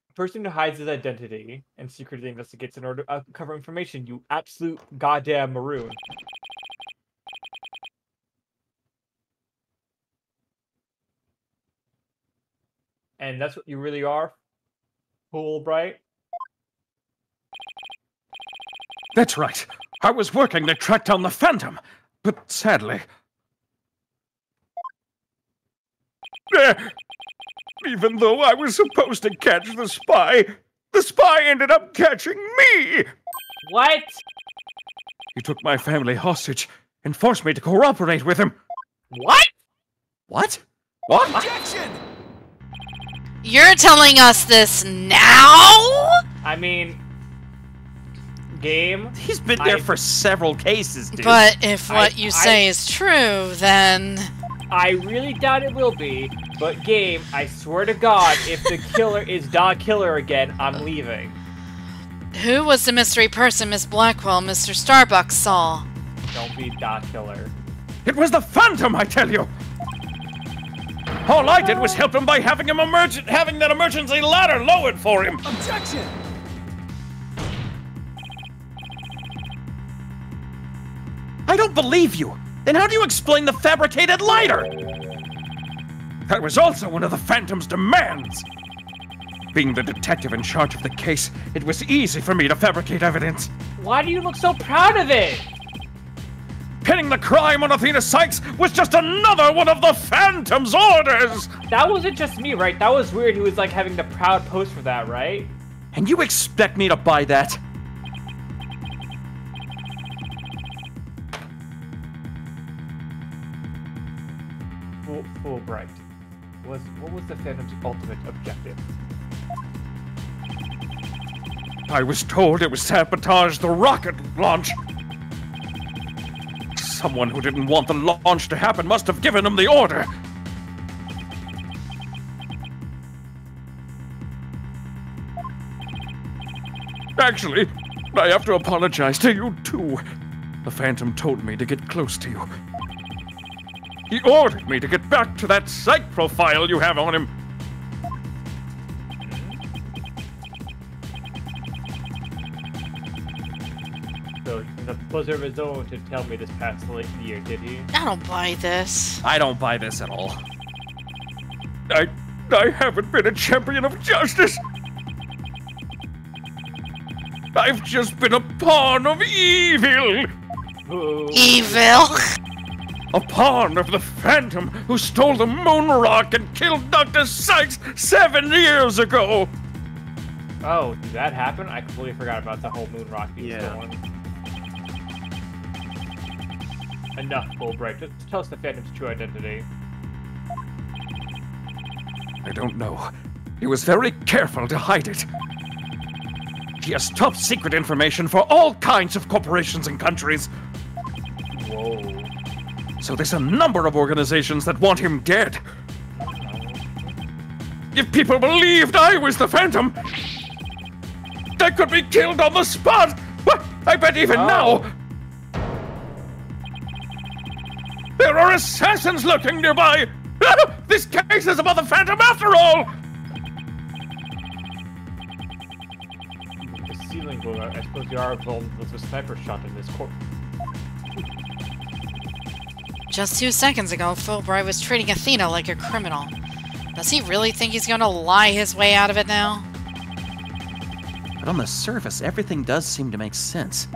A person who hides his identity and secretly investigates in order to uncover information. You absolute goddamn maroon. And that's what you really are, Fulbright.
That's right. I was working to track down the Phantom, but sadly... Even though I was supposed to catch the spy ended up catching me!
What?
He took my family hostage and forced me to cooperate with him.
What?
What?
What?
Objection!
You're telling us this now?
I mean... Game?
He's been there for several cases, dude.
But if what you say is true, then...
I really doubt it will be, but game, I swear to God, if the killer is Dog Killer again, I'm leaving.
Who was the mystery person Miss Blackwell and Mr. Starbucks saw?
Don't be Dog Killer.
It was the Phantom, I tell you! All I did was help him by having that emergency ladder lowered for him!
Objection!
I don't believe you! Then how do you explain the fabricated lighter?
That was also one of the Phantom's demands!
Being the detective in charge of the case, it was easy for me to fabricate evidence.
Why do you look so proud of it?
Pinning the crime on Athena Sykes was just another one of the Phantom's orders!
That wasn't just me, right? That was weird. He was like having the proud pose for that, right?
And you expect me to buy that?
Fulbright. What was the Phantom's ultimate objective?
I was told it was sabotage the rocket launch. Someone who didn't want the launch to happen must have given him the order. Actually, I have to apologize to you too. The Phantom told me to get close to you. He ordered me to get back to that psych profile you have on him.
So, in the pleasure of his own to tell me this past late year, did he?
I don't buy this.
I don't buy this at all.
I haven't been a champion of justice. I've just been a pawn of evil.
Evil.
A pawn of the Phantom who stole the moon rock and killed Dr. Sykes 7 years ago.
Oh, did that happen? I completely forgot about the whole moon rock being stolen. Enough, Fulbright. Just tell us the Phantom's true identity.
I don't know. He was very careful to hide it. He has top secret information for all kinds of corporations and countries.
Whoa.
So there's a number of organizations that want him dead. If people believed I was the Phantom, I could be killed on the spot. I bet even now. There are assassins lurking nearby. This case is about the Phantom after all.
The ceiling blew out. I suppose you are vulnerable to a sniper shot in this court.
Just 2 seconds ago, Fulbright was treating Athena like a criminal. Does he really think he's gonna lie his way out of it now?
But on the surface, everything does seem to make sense.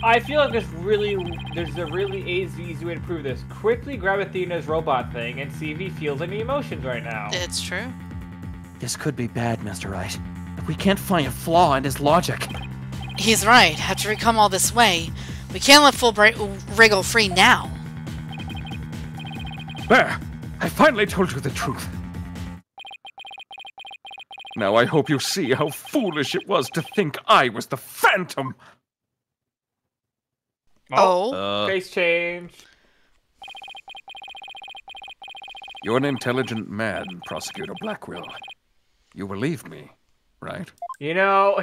I feel like there's a really easy way to prove this. Quickly grab Athena's robot thing and see if he feels any emotions right now.
It's true.
This could be bad, Mr. Wright. We can't find a flaw in his logic.
He's right. After we come all this way, we can't let Fulbright wriggle free now.
There! I finally told you the truth. Now I hope you see how foolish it was to think I was the Phantom.
Oh.
Face change.
You're an intelligent man, Prosecutor Blackwell. You believe me, right?
You know,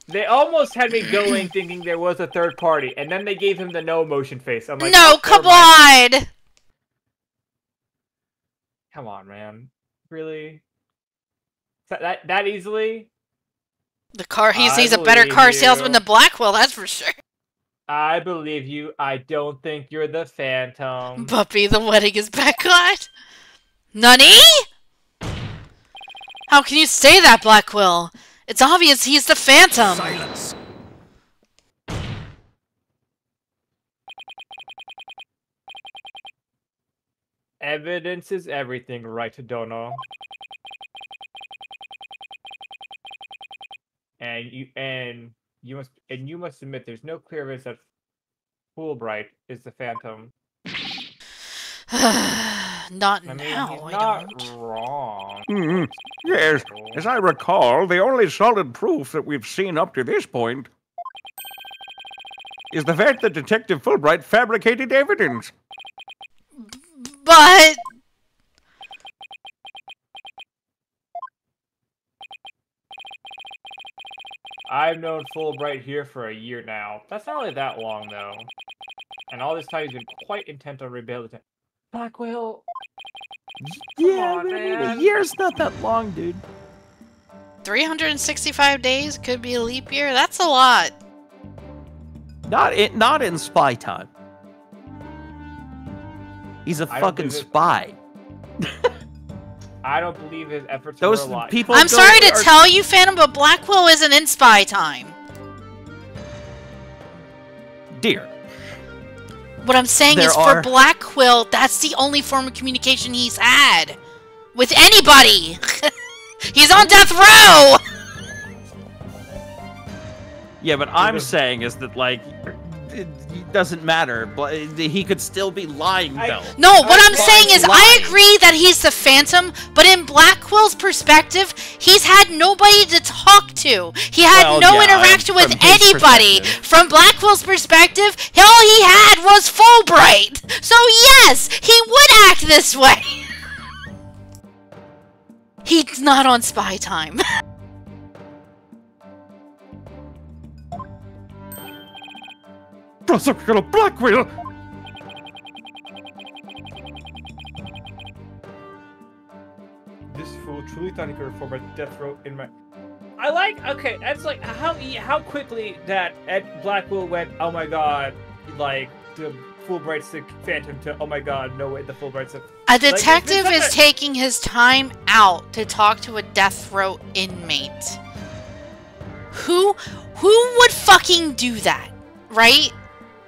they almost had me going thinking there was a third party, and then they gave him the no emotion face. I'm like,
no,
oh,
come on!
Come on, man. Really? That easily?
The car, he's a better car salesman than Blackwell, that's for sure.
I believe you. I don't think you're the Phantom.
Puppy, the wedding is back on. Nani? How can you say that, Blackwell? It's obvious he's the Phantom.
Silence.
Evidence is everything, right, Dono? And you must admit there's no clear evidence that Fulbright is the Phantom.
Not
I mean,
now,
he's
I
not
don't.
wrong.
Yes, as I recall, the only solid proof that we've seen up to this point is the fact that Detective Fulbright fabricated evidence.
But...
I've known Fulbright here for a year now. That's not really that long, though. And all this time he's been quite intent on rehabilitating. Blackwell!
Yeah,
on, man.
a year's not that long, dude.
365 days could be a leap year? That's a lot.
Not in spy time. He's a
I don't
fucking
think it-
spy.
I don't believe his efforts
Those
were a lot.
people.
I'm sorry to tell you, Phantom, but Black Quill isn't in spy time.
Dear.
What I'm saying is for Black Quill, that's the only form of communication he's had. With anybody! He's on death row!
Yeah, but I'm saying is that, like, it doesn't matter. He could still be lying, though.
No, what I'm saying is I agree that he's the Phantom, but in Black Quill's perspective, he's had nobody to talk to. He had no interaction with anybody. From Black Quill's perspective, all he had was Fulbright. So yes, he would act this way. He's not on spy time.
Prosecutor Blackwell!
This fool truly thought he could reform a death row in my... I like, okay, that's like how quickly that Ed Blackwell went, oh my god, like, the Fulbright's the Phantom to, oh my god, no way, the Fulbright's the...
A detective is taking his time out to talk to a death row inmate. Who would fucking do that, right?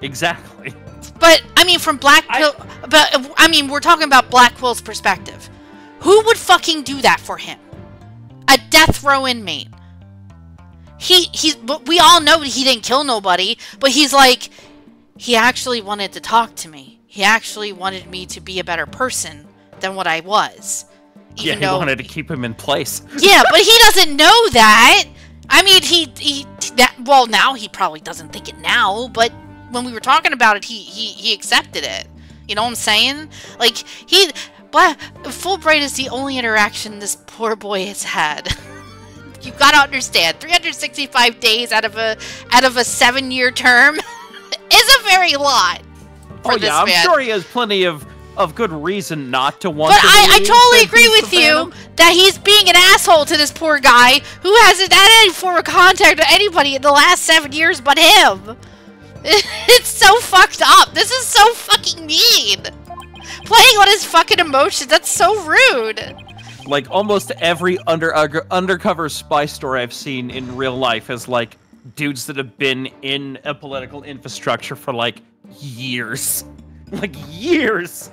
Exactly.
But I mean, from Black Quill, but I mean, we're talking about Black Quill's perspective. Who would fucking do that for him? A death row inmate. But we all know he didn't kill nobody. But he's like, he actually wanted to talk to me. He actually wanted me to be a better person than what I was.
He wanted to keep him in place.
Yeah, but he doesn't know that. I mean, well, now he probably doesn't think it now, but when we were talking about it, he accepted it. You know what I'm saying? Like, Fulbright is the only interaction this poor boy has had. You gotta understand, 365 days out of a 7-year term is a very lot for this man.
I'm sure he has plenty of good reason not to want
but
to
I totally agree with you that he's being an asshole to this poor guy who hasn't had any form of contact with anybody in the last 7 years but him. It's so fucked up. This is so fucking mean. Playing on his fucking emotions, that's so rude.
Like, almost every undercover spy story I've seen in real life is, like, dudes that have been in a political infrastructure for, like, years. Like, years!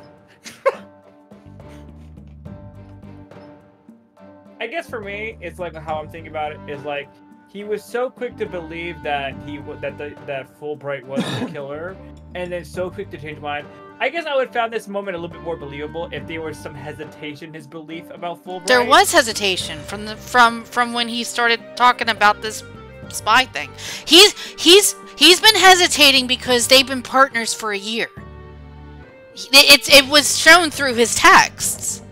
I guess for me, it's like how I'm thinking about it is like, he was so quick to believe that that Fulbright was the killer, and then so quick to change his mind. I guess I would have found this moment a little bit more believable if there was some hesitation in his belief about Fulbright.
There was hesitation from when he started talking about this spy thing. He's been hesitating because they've been partners for a year. It was shown through his texts,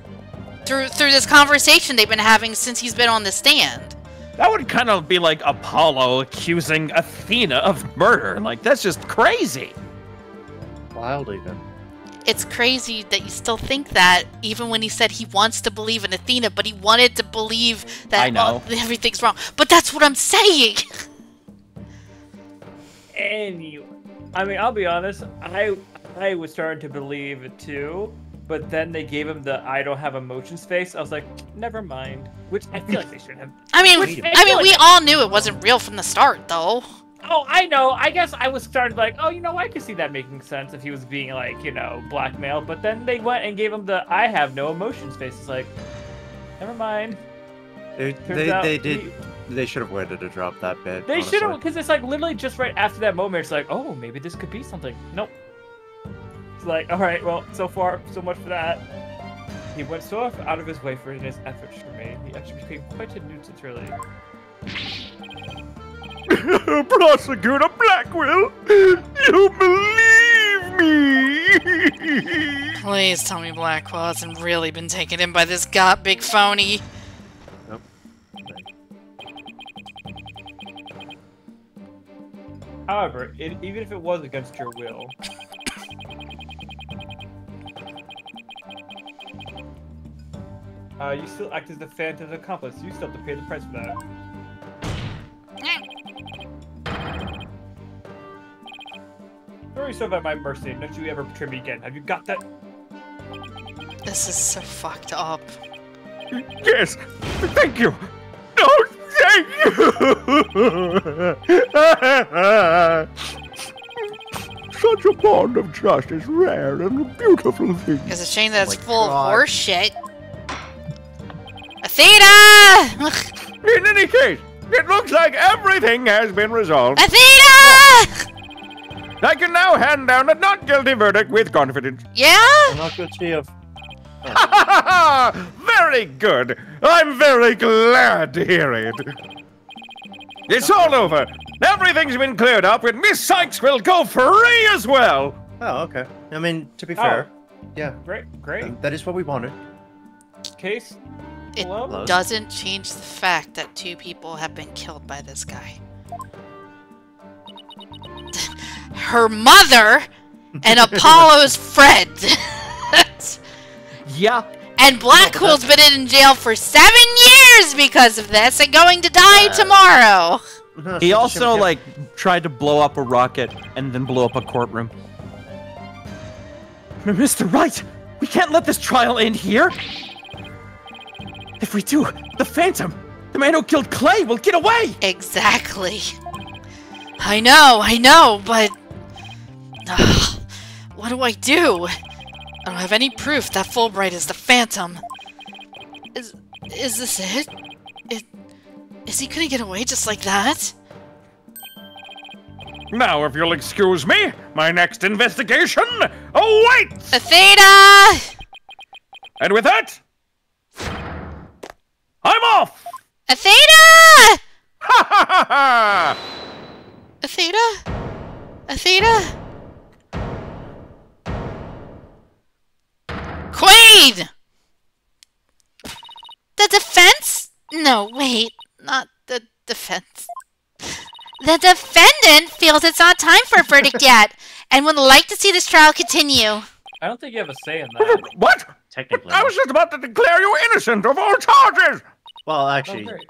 through this conversation they've been having since he's been on the stand.
That would kind of be like Apollo accusing Athena of murder. Like, that's just crazy.
Wild, even.
It's crazy that you still think that, even when he said he wants to believe in Athena, but he wanted to believe that everything's wrong. But that's what I'm saying.
Anyway, I mean, I'll be honest. I was starting to believe it too. But then they gave him the "I don't have emotions" face. I was like, never mind. Which I feel like they should have.
I mean, we all knew it wasn't real from the start, though.
Oh, I know. I guess I was starting to like, oh, you know, I could see that making sense if he was being like, you know, blackmailed. But then they went and gave him the "I have no emotions" face. It's like, never mind.
They should have waited to drop that bit.
They should have, because it's like literally just right after that moment. It's like, oh, maybe this could be something. Nope. Like, all right, well, so far, so much for that. He went so out of his way for his efforts for me. He actually became quite a nuisance, really.
Prosecutor Blackwell, you believe me?
Please tell me Blackwell hasn't really been taken in by this big phony.
Nope.
However, even if it was against your will, you still act as the Phantom's accomplice. You still have to pay the price for that. Throw yourself at my mercy. Don't you ever betray me again. Have you got that?
This is so fucked up.
Yes, thank you. Oh, thank you. Such a bond of trust is rare and a beautiful thing.
It's a shame that it's
Oh my
full of
God.
horse shit. Athena!
In any case, it looks like everything has been resolved.
Athena!
I can now hand down a not guilty verdict with confidence.
Yeah?
I'm not guilty of.
Very good. I'm very glad to hear it. It's all over. Everything's been cleared up, and Miss Sykes will go free as well.
Oh, okay. I mean, to be fair, yeah,
Great.
that is what we wanted.
Case.
It
Hello?
doesn't change the fact that 2 people have been killed by this guy. Her mother and Apollo's friend.
Yeah.
And Blackpool's been in jail for 7 years because of this and going to die tomorrow.
No,
He
such a
also,
shame.
like, tried to blow up a rocket and then blew up a courtroom. Mr. Wright, we can't let this trial end here. If we do, the Phantom, the man who killed Clay, will get away.
Exactly. I know, but... what do I do? I don't have any proof that Fulbright is the Phantom. Is this it? Is he gonna get away just like that?
Now, if you'll excuse me, my next investigation awaits!
Athena!
And with that, I'm off!
Athena!
Ha ha ha ha!
Athena? Athena? Queen! The defense? No, wait. Not the defense. The defendant feels it's not time for a verdict yet and would like to see this trial continue.
I don't think you have a say in that.
What?
Technically.
I was just about to declare you innocent of all charges!
Well,
Oh,
actually,
great.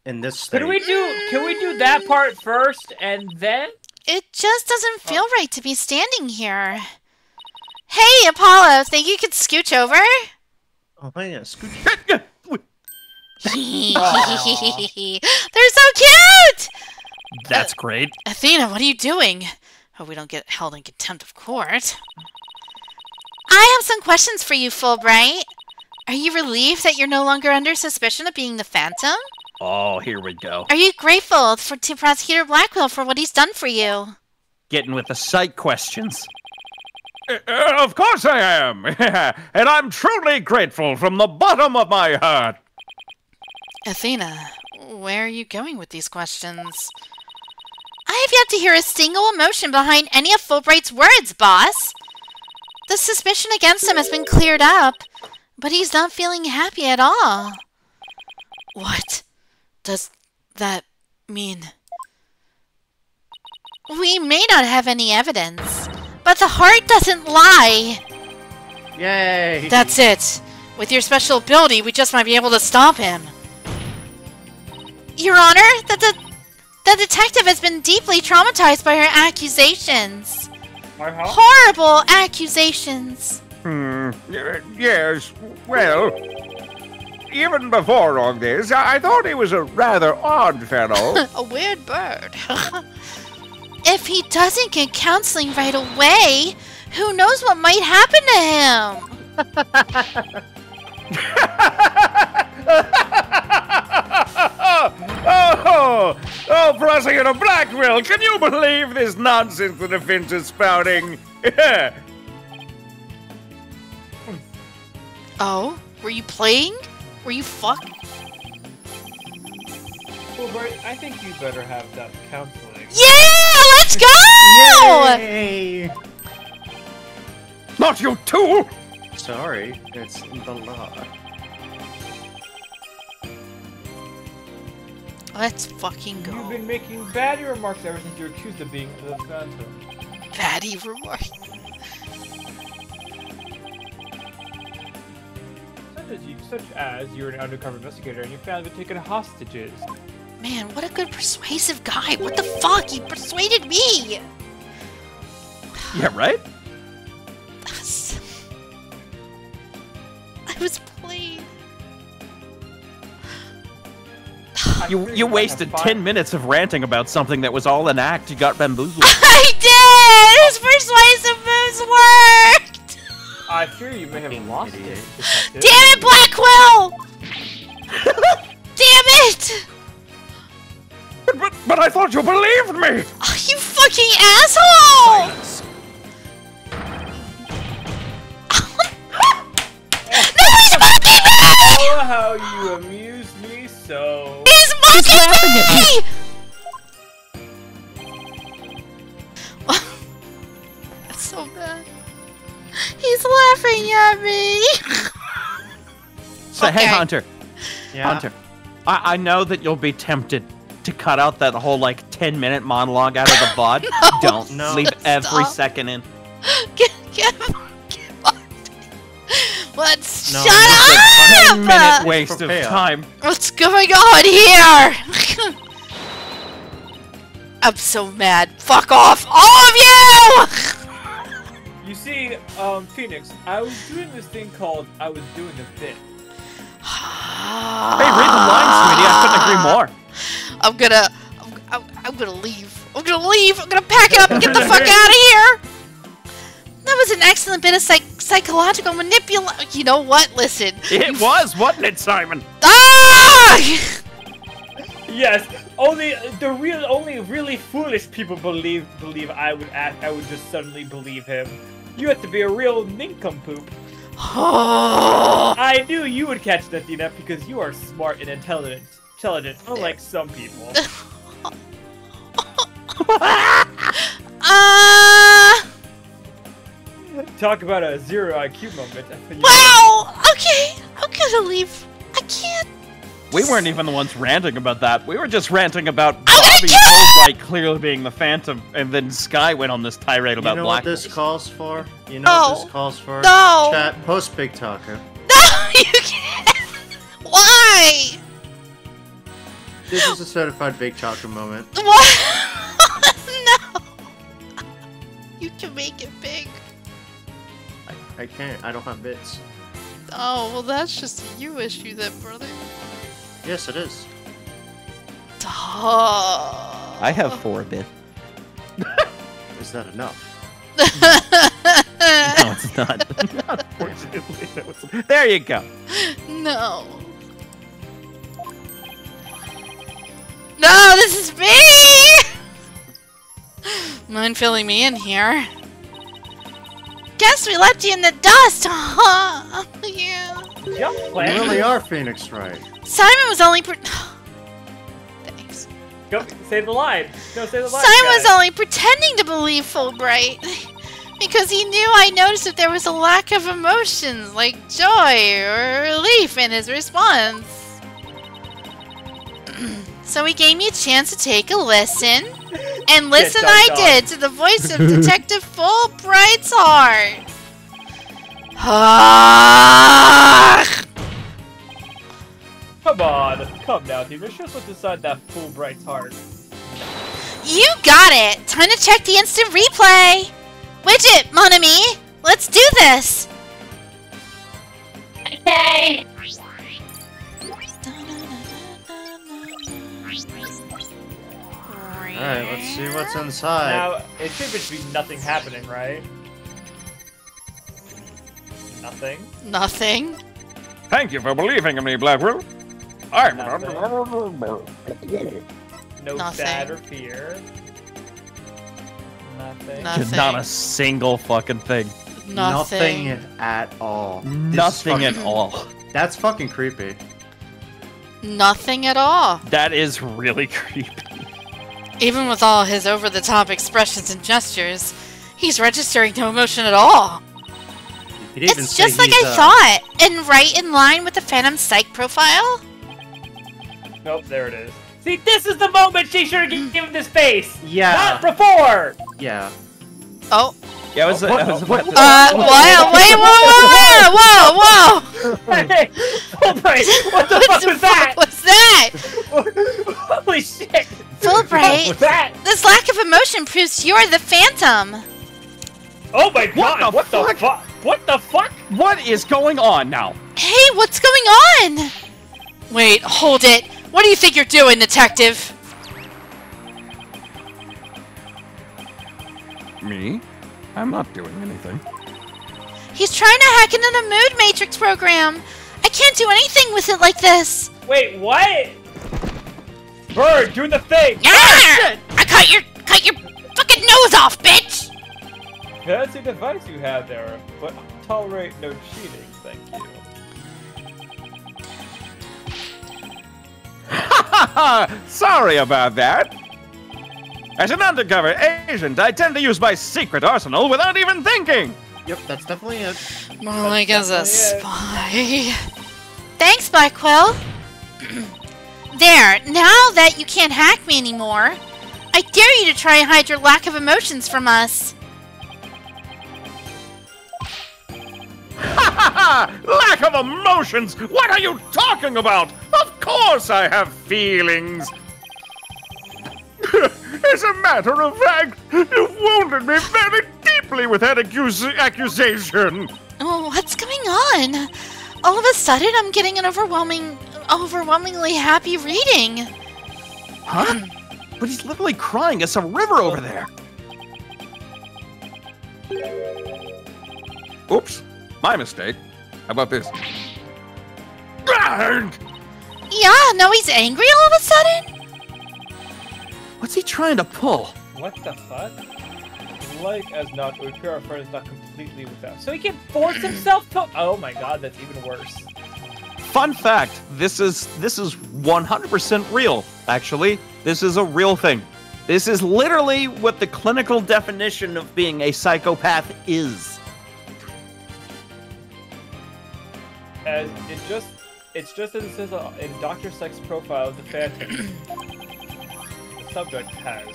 in this state.
Can we do that part first and then?
It just doesn't feel right to be standing here. Hey, Apollo, think you could scooch over?
Oh, yeah, scoot.
They're so cute!
That's great.
Athena, what are you doing? Hope we don't get held in contempt of court. I have some questions for you, Fulbright. Are you relieved that you're no longer under suspicion of being the Phantom?
Oh, here we go.
Are you grateful to Prosecutor Blackwell for what he's done for you?
Getting with the psych questions.
Of course I am! And I'm truly grateful from the bottom of my heart!
Athena, where are you going with these questions? I have yet to hear a single emotion behind any of Fulbright's words, boss. The suspicion against him has been cleared up, but he's not feeling happy at all. What does that mean? We may not have any evidence, but the heart doesn't lie.
Yay!
That's it. With your special ability, we just might be able to stop him. Your Honor, the detective has been deeply traumatized by her accusations. Horrible accusations.
Yes, well, even before all this, I thought he was a rather odd fellow.
A weird bird. If he doesn't get counseling right away, who knows what might happen to him?
Oh, Prosecutor Blackwell, can you believe this nonsense the defense is spouting?
Oh, were you playing? Were you fucking?
Fulbright, I think you better have that counseling.
Yeah, let's go!
Yay!
Not you too!
Sorry, it's the law.
Let's fucking
You've
go.
been making baddie remarks ever since you were accused of being the Phantom.
Fatty remark.
Such as you're an undercover investigator and your family were taken hostages.
Man, what a good persuasive guy. What the fuck? He persuaded me.
Yeah, right?
I was played.
You wasted 10 minutes of ranting about something that was all an act. You got bamboozled.
I did! His persuasive moves worked!
I fear you may have lost it.
Damn it, Blackwell! Damn it!
But I thought you believed me!
Oh, you fucking asshole! No, he's mocking me!
Oh, how you amused me so.
He's mocking me! That's so bad. He's laughing at me.
So hey, Hunter.
Yeah.
Hunter, I know that you'll be tempted to cut out that whole like 10-minute monologue out of the VOD. Don't.
No.
Leave every
Stop.
second in.
Get on. Let's
No,
shut
you said
up!
10-minute waste of
Prepare.
time.
What's going on here? I'm so mad. Fuck off, all of you!
You see, Phoenix, I was doing this thing called I was doing a bit.
Hey, read the lines, sweetie. I couldn't agree more.
I'm gonna leave. I'm gonna leave. I'm gonna pack it up and get the fuck out of here. That was an excellent bit of psychological manipulation. You know what? Listen.
It was, wasn't it, Simon?
Ah!
Yes, only really foolish people believe I would just suddenly believe him. You have to be a real nincompoop. I knew you would catch that, Dina, because you are smart and intelligent, unlike some people. Talk about a 0 IQ moment.
Wow! Okay, I'm gonna leave. I can't.
We weren't even the ones ranting about that. We were just ranting about
gonna
Bobby
kill
Fulbright clearly being the Phantom, and then Sky went on this tirade about
You know
Black.
what this calls for? You know what this calls for?
No.
Chat, post Big Talker.
No, you can't. Why?
This is a certified Big Talker moment.
What? No. You can make it big.
I can't. I don't have bits.
Oh, well, that's just a you issue then, brother.
Yes, it is.
Oh.
I have 4 bits.
Is that enough?
No, it's not. Unfortunately, no, it's... There you go.
No. No, this is me! Mind filling me in here? Guess we left you in the dust, huh? Yeah.
Yep,
You really are Phoenix Wright.
Simon was only Thanks.
Go, say the line. No, say the line.
Simon was
guys.
only pretending to believe Fulbright. Because he knew I noticed that there was a lack of emotions, like joy or relief in his response. So he gave me a chance to take a listen. And listen I did to the voice of Detective Fulbright's heart.
Come now, Diva. Show us what's inside that Fulbright's heart.
You got it! Time to check the instant replay! Widget, mon ami! Let's do this!
Okay.
Alright, let's see what's inside.
Now, it should just be nothing happening, right? Nothing?
Nothing.
Thank you for believing in me, Blackwell. I'm
No
Nothing.
sad or fear. Nothing.
Nothing.
Not a single fucking thing.
Nothing.
at all.
Nothing
This
at
is
all.
That's fucking creepy.
Nothing at all.
That is really creepy.
Even with all his over-the-top expressions and gestures, he's registering no emotion at all.
You could even
It's
say
just like
he's,
I thought, and right in line with the Phantom Psych profile.
Nope, there it is. See, this is the moment she should have given him this face!
Yeah.
Not before!
Yeah.
Oh.
Yeah, it was.
What?
What?
Wait, whoa!
Hey, Fulbright, what the fuck was that?
What's that?
Holy shit!
Fulbright,
What was that?
this lack of emotion proves you're the Phantom.
Oh my god,
What the
what the fuck? What the fuck?
What is going on now?
Hey, what's going on? Wait, hold it. What do you think you're doing, detective?
Me? I'm not doing anything.
He's trying to hack into the Mood Matrix program. I can't do anything with it like this.
Wait, what? Bird, do the thing!
Ah! I cut your fucking nose off, bitch!
Fancy device you have there, but tolerate no cheating, thank you.
Sorry about that. As an undercover agent, I tend to use my secret arsenal without even thinking.
Yep, that's definitely it.
More like as a
definitely it.
spy. Thanks, Blackwell. There, now that you can't hack me anymore, I dare you to try and hide your lack of emotions from us.
Lack of emotions? What are you talking about? Of course I have feelings. As a matter of fact, you wounded me very deeply with that accusation.
Oh, what's going on? All of a sudden, I'm getting an overwhelmingly happy reading.
Huh? But he's literally crying. It's a river over there.
Oops, my mistake. How about this?
Yeah, now he's angry all of a sudden?
What's he trying to pull?
What the fuck? Like as not, Ukur, our friend is not completely without. So he can force himself to. Oh my god, that's even worse.
Fun fact, this is 100% real, actually. This is a real thing. This is literally what the clinical definition of being a psychopath is.
As it's just as it says in Dr. Sex's profile of the Phantom. The subject has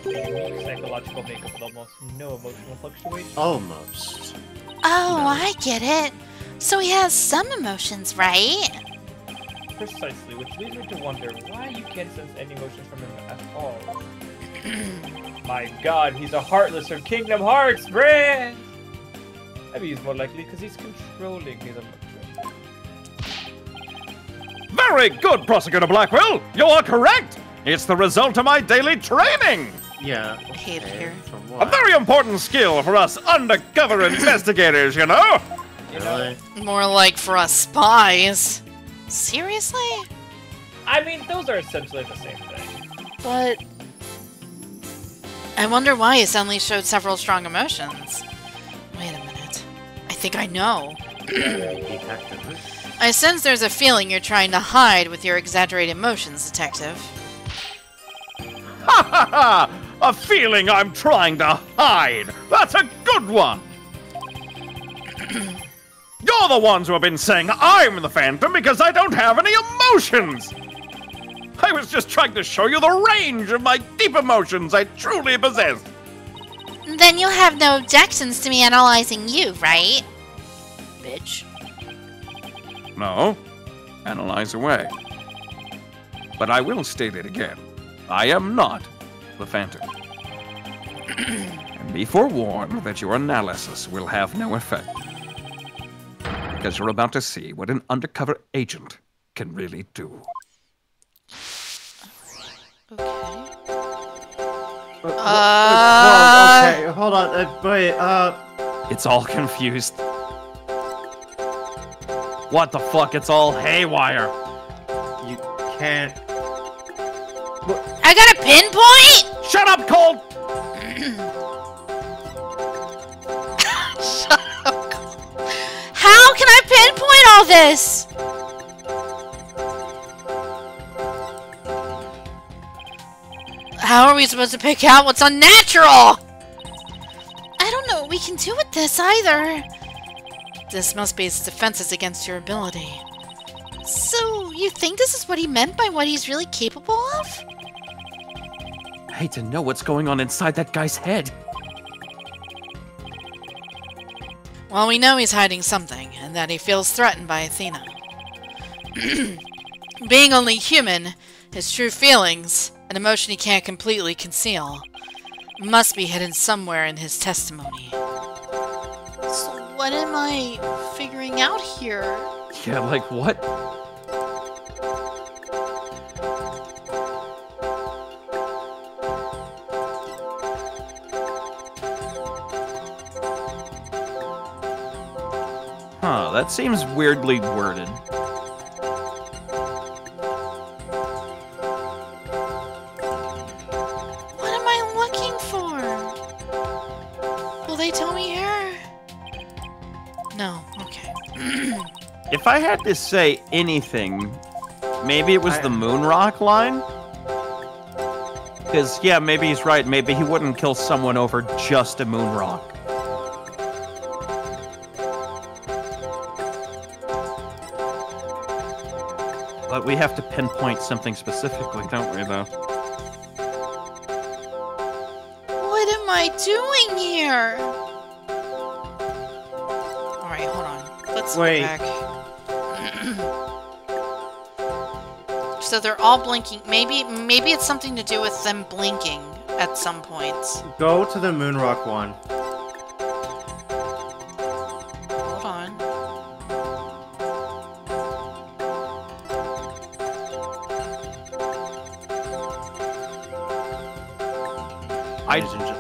a unique psychological makeup with almost no emotional fluctuation.
Almost.
Oh,
No.
I get it. So he has some emotions, right?
Precisely, which leads me to wonder why you can't sense any emotions from him at all. My god, he's a Heartless from Kingdom Hearts, bruh! Maybe he's more likely because he's controlling his emotions.
Very good, Prosecutor Blackwell. You are correct. It's the result of my daily training.
Yeah.
Hate it
okay,
here.
For
A
what?
very important skill for us undercover investigators, you know?
You know?
Really?
More like for us spies. Seriously?
I mean, those are essentially the same thing.
But I wonder why he suddenly showed several strong emotions. Wait a minute. I think I know.
Detective.
I sense there's a feeling you're trying to hide with your exaggerated emotions, Detective.
Ha ha ha! A feeling I'm trying to hide. That's a good one. You're the ones who have been saying I'm the Phantom because I don't have any emotions. I was just trying to show you the range of my deep emotions I truly possess.
Then you'll have no objections to me analyzing you, right? Bitch.
No, analyze away. But I will state it again. I am not the Phantom. And be forewarned that your analysis will have no effect. Because you're about to see what an undercover agent can really do.
Okay, hold on. Wait,
It's all confused. What the fuck? It's all haywire.
you can't.
I got a pinpoint?
Shut up, Colt!
Shut up. How can I pinpoint all this? How are we supposed to pick out what's unnatural? I don't know what we can do with this either. This must be its defenses against your ability. So, you think this is what he meant by what he's really capable of?
I hate to know what's going on inside that guy's head.
Well, we know he's hiding something, and that he feels threatened by Athena. Being only human, his true feelings, an emotion he can't completely conceal, must be hidden somewhere in his testimony. So what am I figuring out here?
Yeah, like what? Huh, that seems weirdly worded.
What am I looking for? Will they tell me here? No, okay.
If I had to say anything, maybe it was the moon rock line? Because, yeah, maybe he's right. Maybe he wouldn't kill someone over just a moon rock. But we have to pinpoint something specifically, don't we, though?
What am I doing here? Alright, hold on. Let's
Wait.
go back. So they're all blinking. Maybe it's something to do with them blinking at some points.
Go to the Moonrock one.
Hold on.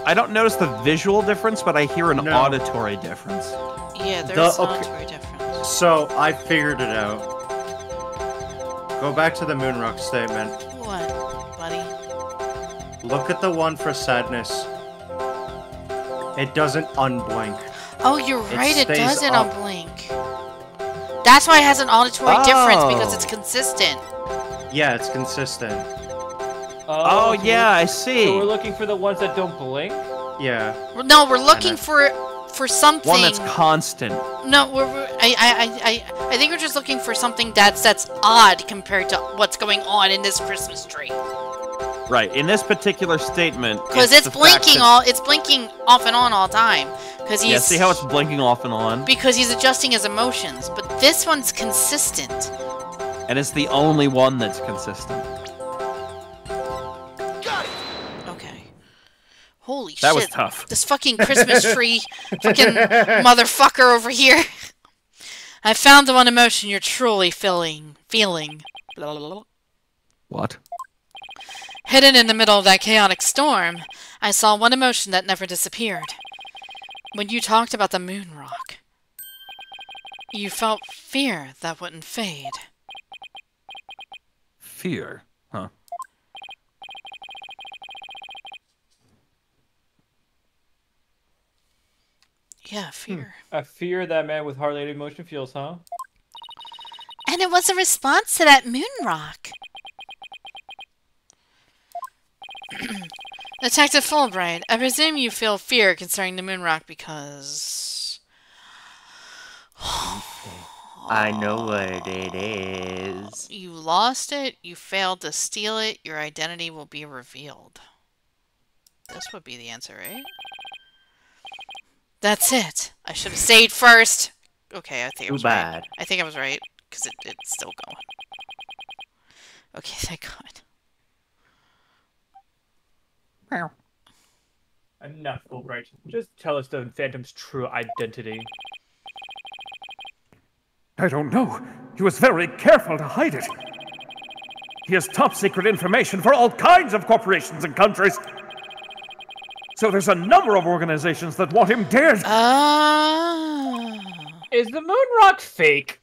I don't notice the visual difference, but I hear an auditory difference.
Yeah, there's an auditory difference.
So, I figured it out. Go back to the Moonrock statement.
What, buddy?
Look at the one for sadness. It doesn't unblink.
Oh, you're right, it
stays
doesn't
up.
unblink. That's why it has an auditory difference, because it's consistent.
Yeah, it's consistent.
Oh, yeah, I see.
So we're looking for the ones that don't blink?
Yeah.
No, we're looking for something.
One that's constant.
No, I think we're just looking for something that's odd compared to what's going on in this Christmas tree.
Right. In this particular statement,
Because it's blinking it's blinking off and on all the time. Because he's
see how it's blinking off and on?
Because he's adjusting his emotions, but this one's consistent.
And it's the only one that's consistent.
Okay. Holy shit.
That was tough.
This fucking Christmas tree fucking motherfucker over here. I found the one emotion you're truly feeling.
What?
Hidden in the middle of that chaotic storm, I saw one emotion that never disappeared. When you talked about the moon rock, you felt fear that wouldn't fade.
Fear, huh?
Yeah, fear.
A fear that man with heart-rate emotion feels, huh?
And it was a response to that moon rock. Detective Fulbright, I presume you feel fear concerning the moon rock because...
I know what it is.
You lost it, you failed to steal it, your identity will be revealed. This would be the answer, right? That's it. I should have stayed first. Okay, I think I was right. I think I was right, because it's still going. Okay, thank God.
Enough, Wright. Just tell us the Phantom's true identity.
I don't know. He was very careful to hide it. He has top secret information for all kinds of corporations and countries. So there's a number of organizations that want him dead.
Is the moon rock fake?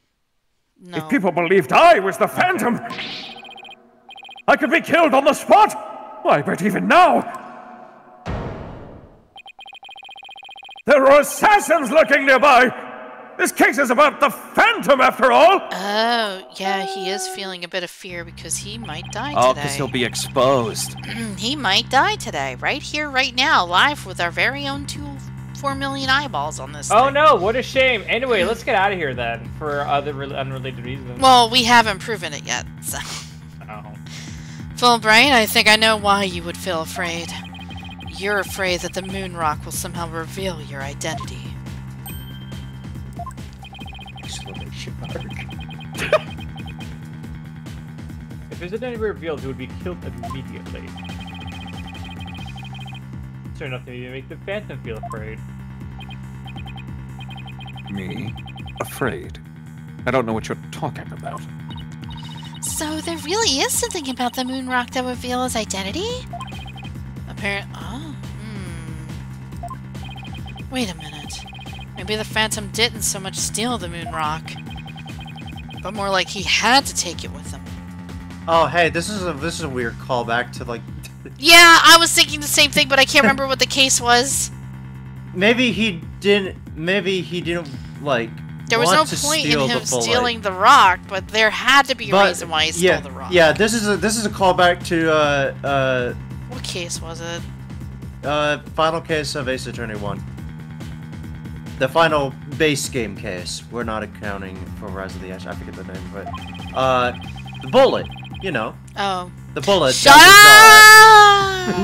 No.
If people believed I was the Phantom, I could be killed on the spot. I bet even now. There are assassins lurking nearby. This case is about the Phantom, after all.
Oh, yeah, he is feeling a bit of fear because he might die
Oh,
today.
because he'll be exposed.
He might die today, right here, right now, live with our very own 4 million eyeballs on this
Oh
thing.
no, what a shame. Anyway, let's get out of here then, for other unrelated reasons.
Well, we haven't proven it yet, so...
Oh.
Fulbright, I think I know why you would feel afraid. You're afraid that the moon rock will somehow reveal your identity.
If his identity were revealed, he would be killed immediately. Sure enough to make the Phantom feel afraid.
Me? Afraid? I don't know what you're talking about.
So there really is something about the moon rock that would reveal his identity? Wait a minute. Maybe the Phantom didn't so much steal the moon rock, but more like he had to take it with him.
Oh, hey, this is a weird callback to like.
Yeah, I was thinking the same thing, but I can't remember what the case was.
Maybe he didn't like.
There was no point in him stealing the rock, but there had to be a reason why he stole the rock.
Yeah, this is a callback to
What case was it?
final case of Ace Attorney 1. The final base game case. We're not accounting for Rise of the Ash. I forget the name, but the bullet. You know.
Oh.
The bullet.
Shut up!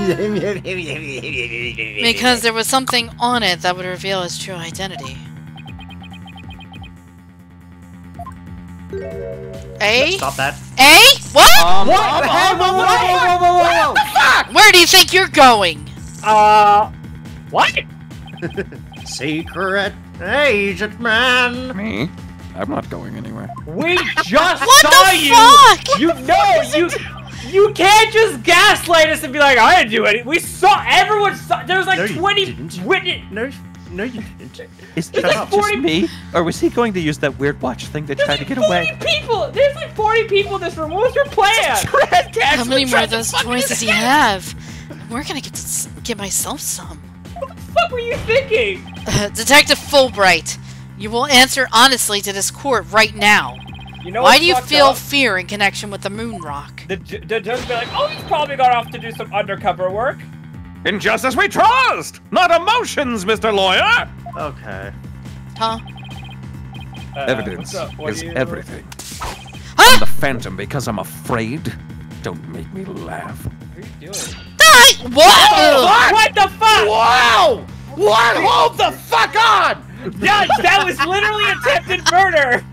Because there was something on it that would reveal his true identity. Eh?
Stop that.
Eh? What?
What the hell? What the fuck?
Where do you think you're going?
What?
Secret agent man.
Me? I'm not going anywhere.
We just
What
saw
the
you.
fuck?
You know you can't just gaslight us and be like, I didn't do anything. We saw everyone. There was like
No, you
20
didn't.
witnesses.
No, you didn't.
Is
There's
that
like
just
40
me? Or was he going to use that weird watch thing to
There's
try
like
to get
40
away?
people. There's like 40 people in this room. What was your plan?
How many more of those toys does he have? We're gonna get myself some.
What the fuck were you thinking?
Detective Fulbright, you will answer honestly to this court right now.
You know
Why do you
what's
feel
fucked up?
fear in connection with the moon rock?
The judge will be like, oh, he's probably gone off to do some undercover work.
In justice we trust, not emotions, Mr. Lawyer.
Okay.
Huh?
Evidence
what's up? What
is
do you-
everything.
Huh?
I'm the Phantom because I'm afraid. Don't make me laugh.
What are you doing?
What?
What the fuck?
Wow! What? Hold the fuck on!
Judge, that was literally attempted murder.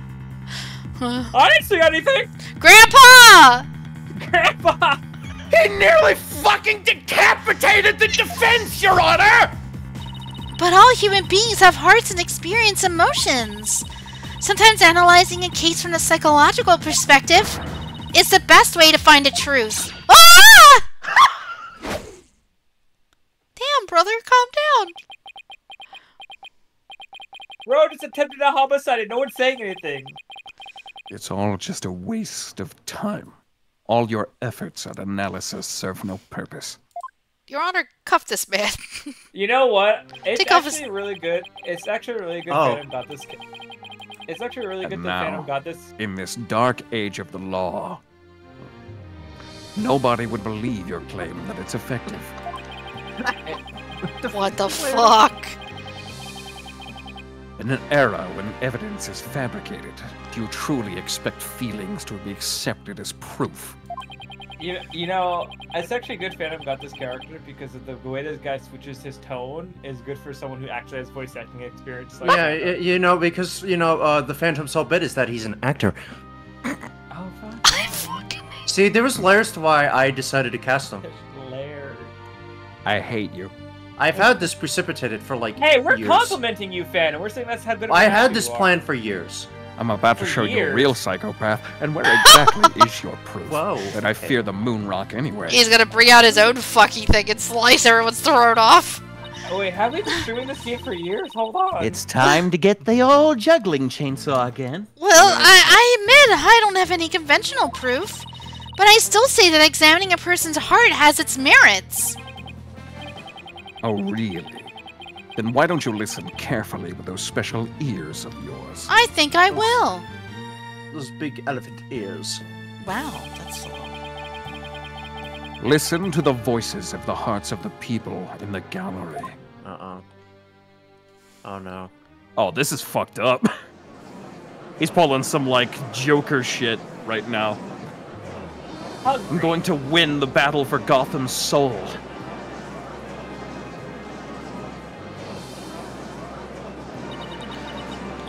I didn't see anything.
Grandpa!
Grandpa.
He nearly fucking decapitated the defense, Your Honor!
But all human beings have hearts and experience emotions. Sometimes analyzing a case from a psychological perspective is the best way to find the truth. Ah! Damn, brother, calm down.
Bro just attempted a homicide and no one's saying anything.
It's all just a waste of time. All your efforts at analysis serve no purpose.
Your Honor, cuff this man.
You know what? It's
Take off
actually really good. It's actually really good
Oh.
Phantom got this. It's actually really good
And
that
now-
Phantom got this.
In this dark age of the law, nobody would believe your claim that it's effective.
What the fuck?
In an era when evidence is fabricated, do you truly expect feelings to be accepted as proof?
You know, it's actually good Phantom got this character because of the way this guy switches his tone is good for someone who actually has voice acting experience. Like
Yeah, you know, because the Phantom's whole bit is that he's an actor.
Oh, fuck.
I fucking
See, there was layers to why I decided to cast him.
Lair.
I hate you.
I've had this precipitated for like
Hey, we're
years.
complimenting you, Phantom. We're saying that's how good. of
I
an
had
actor
this
you are.
plan for years.
I'm about to
For
show you a
years.
real psychopath, and where exactly is your proof
Whoa,
that I
okay.
fear the moon rock anyway?
He's gonna bring out his own fucking thing and slice everyone's throat off.
Oh wait, have we been streaming this game for years? Hold on.
It's time to get the old juggling chainsaw again.
Well, I admit I don't have any conventional proof, but I still say that examining a person's heart has its merits.
Oh, really? Then why don't you listen carefully with those special ears of yours?
I think I will.
Those big elephant ears.
Wow, that's...
Listen to the voices of the hearts of the people in the gallery.
Oh no.
Oh, this is fucked up. He's pulling some, like, Joker shit right now. I'm going to win the battle for Gotham's soul.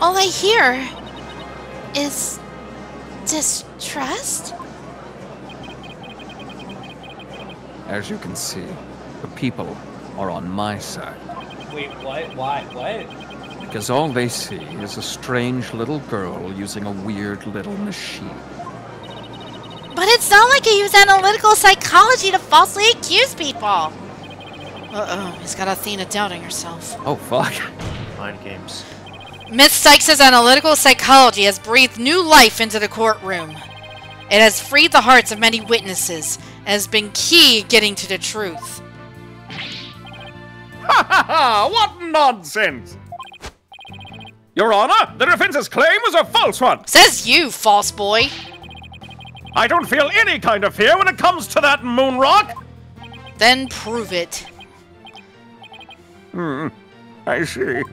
All I hear is distrust?
As you can see, the people are on my side.
Wait, what? Why? What?
Because all they see is a strange little girl using a weird little machine.
But it's not like I use analytical psychology to falsely accuse people. Uh-oh, he's got Athena doubting herself.
Oh, fuck.
Mind games.
Miss Sykes' analytical psychology has breathed new life into the courtroom. It has freed the hearts of many witnesses and has been key getting to the truth.
Ha ha ha! What nonsense! Your Honor, the defense's claim is a false one!
Says you, false boy!
I don't feel any kind of fear when it comes to that moon rock!
Then prove it.
I see.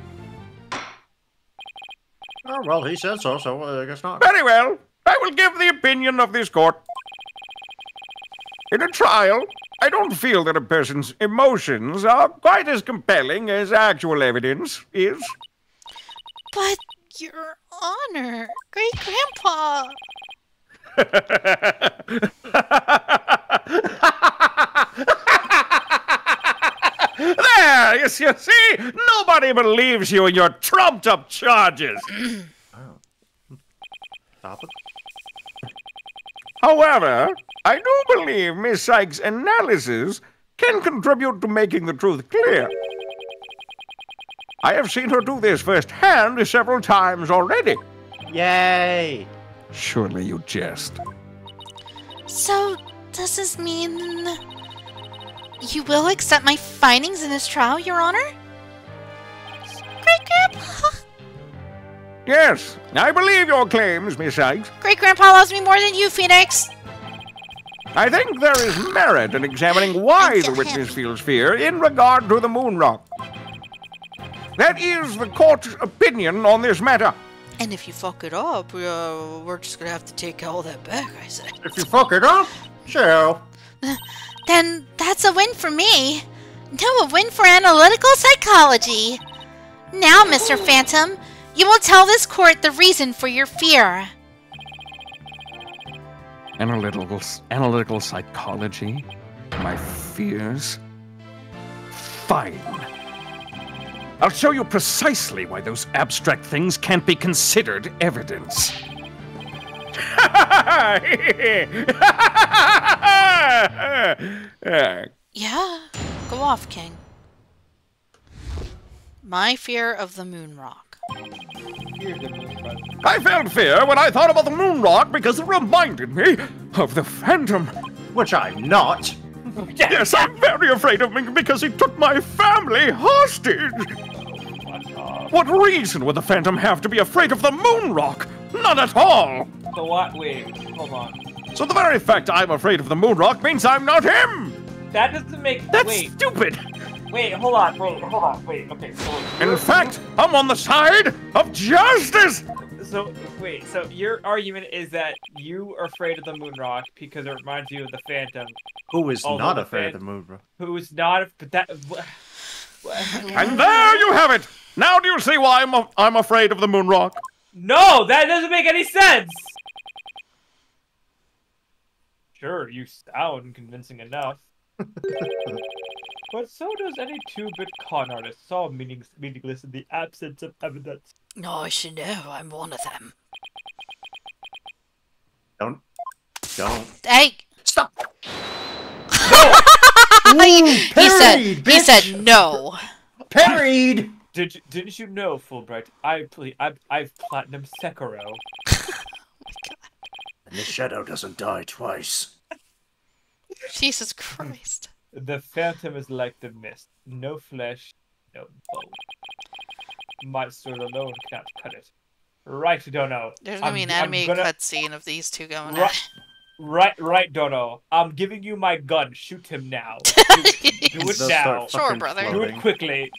Oh, well, he said so, so I guess not.
Very well. I will give the opinion of this court. In a trial, I don't feel that a person's emotions are quite as compelling as actual evidence is.
But, Your Honor, Great-Grandpa...
There, you see? Nobody believes you in your trumped-up charges.
Stop it.
However, I do believe Miss Sykes' analysis can contribute to making the truth clear. I have seen her do this firsthand several times already.
Yay!
Surely you jest.
So, does this mean... you will accept my findings in this trial, Your Honor? Great-Grandpa!
Yes, I believe your claims, Miss Sykes.
Great-Grandpa loves me more than you, Phoenix!
I think there is merit in examining why the witness feels fear in regard to the moon rock. That is the court's opinion on this matter.
And if you fuck it up, we're just gonna have to take all that back, I said.
If you fuck it up, sure.
Then that's a win for me. No, a win for analytical psychology. Now, Mr. Phantom, you will tell this court the reason for your fear.
Analytical psychology? My fears? Fine. I'll show you precisely why those abstract things can't be considered evidence.
Yeah, go off, King. My fear of the moon rock.
I felt fear when I thought about the moon rock because it reminded me of the Phantom.
Which I'm not.
Yes, I'm very afraid of him because he took my family hostage. What reason would the Phantom have to be afraid of the moon rock? None at all.
So what? Wait, hold on.
So the very fact I'm afraid of the moon rock means I'm not him.
That doesn't make...
That's stupid.
Wait, hold on, wait, okay, so...
In fact, I'm on the side of justice!
So, wait, so your argument is that you are afraid of the moon rock because it reminds you of the Phantom.
Who is not afraid of the moon rock?
Who is not... But that...
And there you have it! Now do you see why I'm afraid of the moon rock?
No, that doesn't make any sense! Sure, you sound convincing enough. But so does any 2-bit con artist. It's all meaningless in the absence of evidence.
No, I should know. I'm one of them.
Don't.
Hey!
Stop!
He said no.
Parried!
Didn't you know, Fulbright? I've platinum Sekiro.
And the shadow doesn't die twice.
Jesus Christ.
The Phantom is like the mist. No flesh, no bone. My sword alone cannot cut it. Right, Dono.
There's gonna be an animated cutscene of these two going at it.
Right, Dono. I'm giving you my gun. Shoot him now. Do it now.
Sure, brother.
Do it quickly.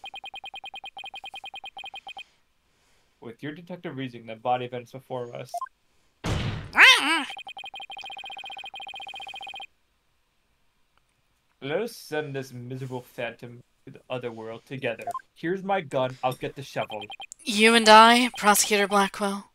With your detective reasoning, the body events before us. Let us send this miserable Phantom to the other world together. Here's my gun. I'll get the shovel.
You and I, Prosecutor Blackwell,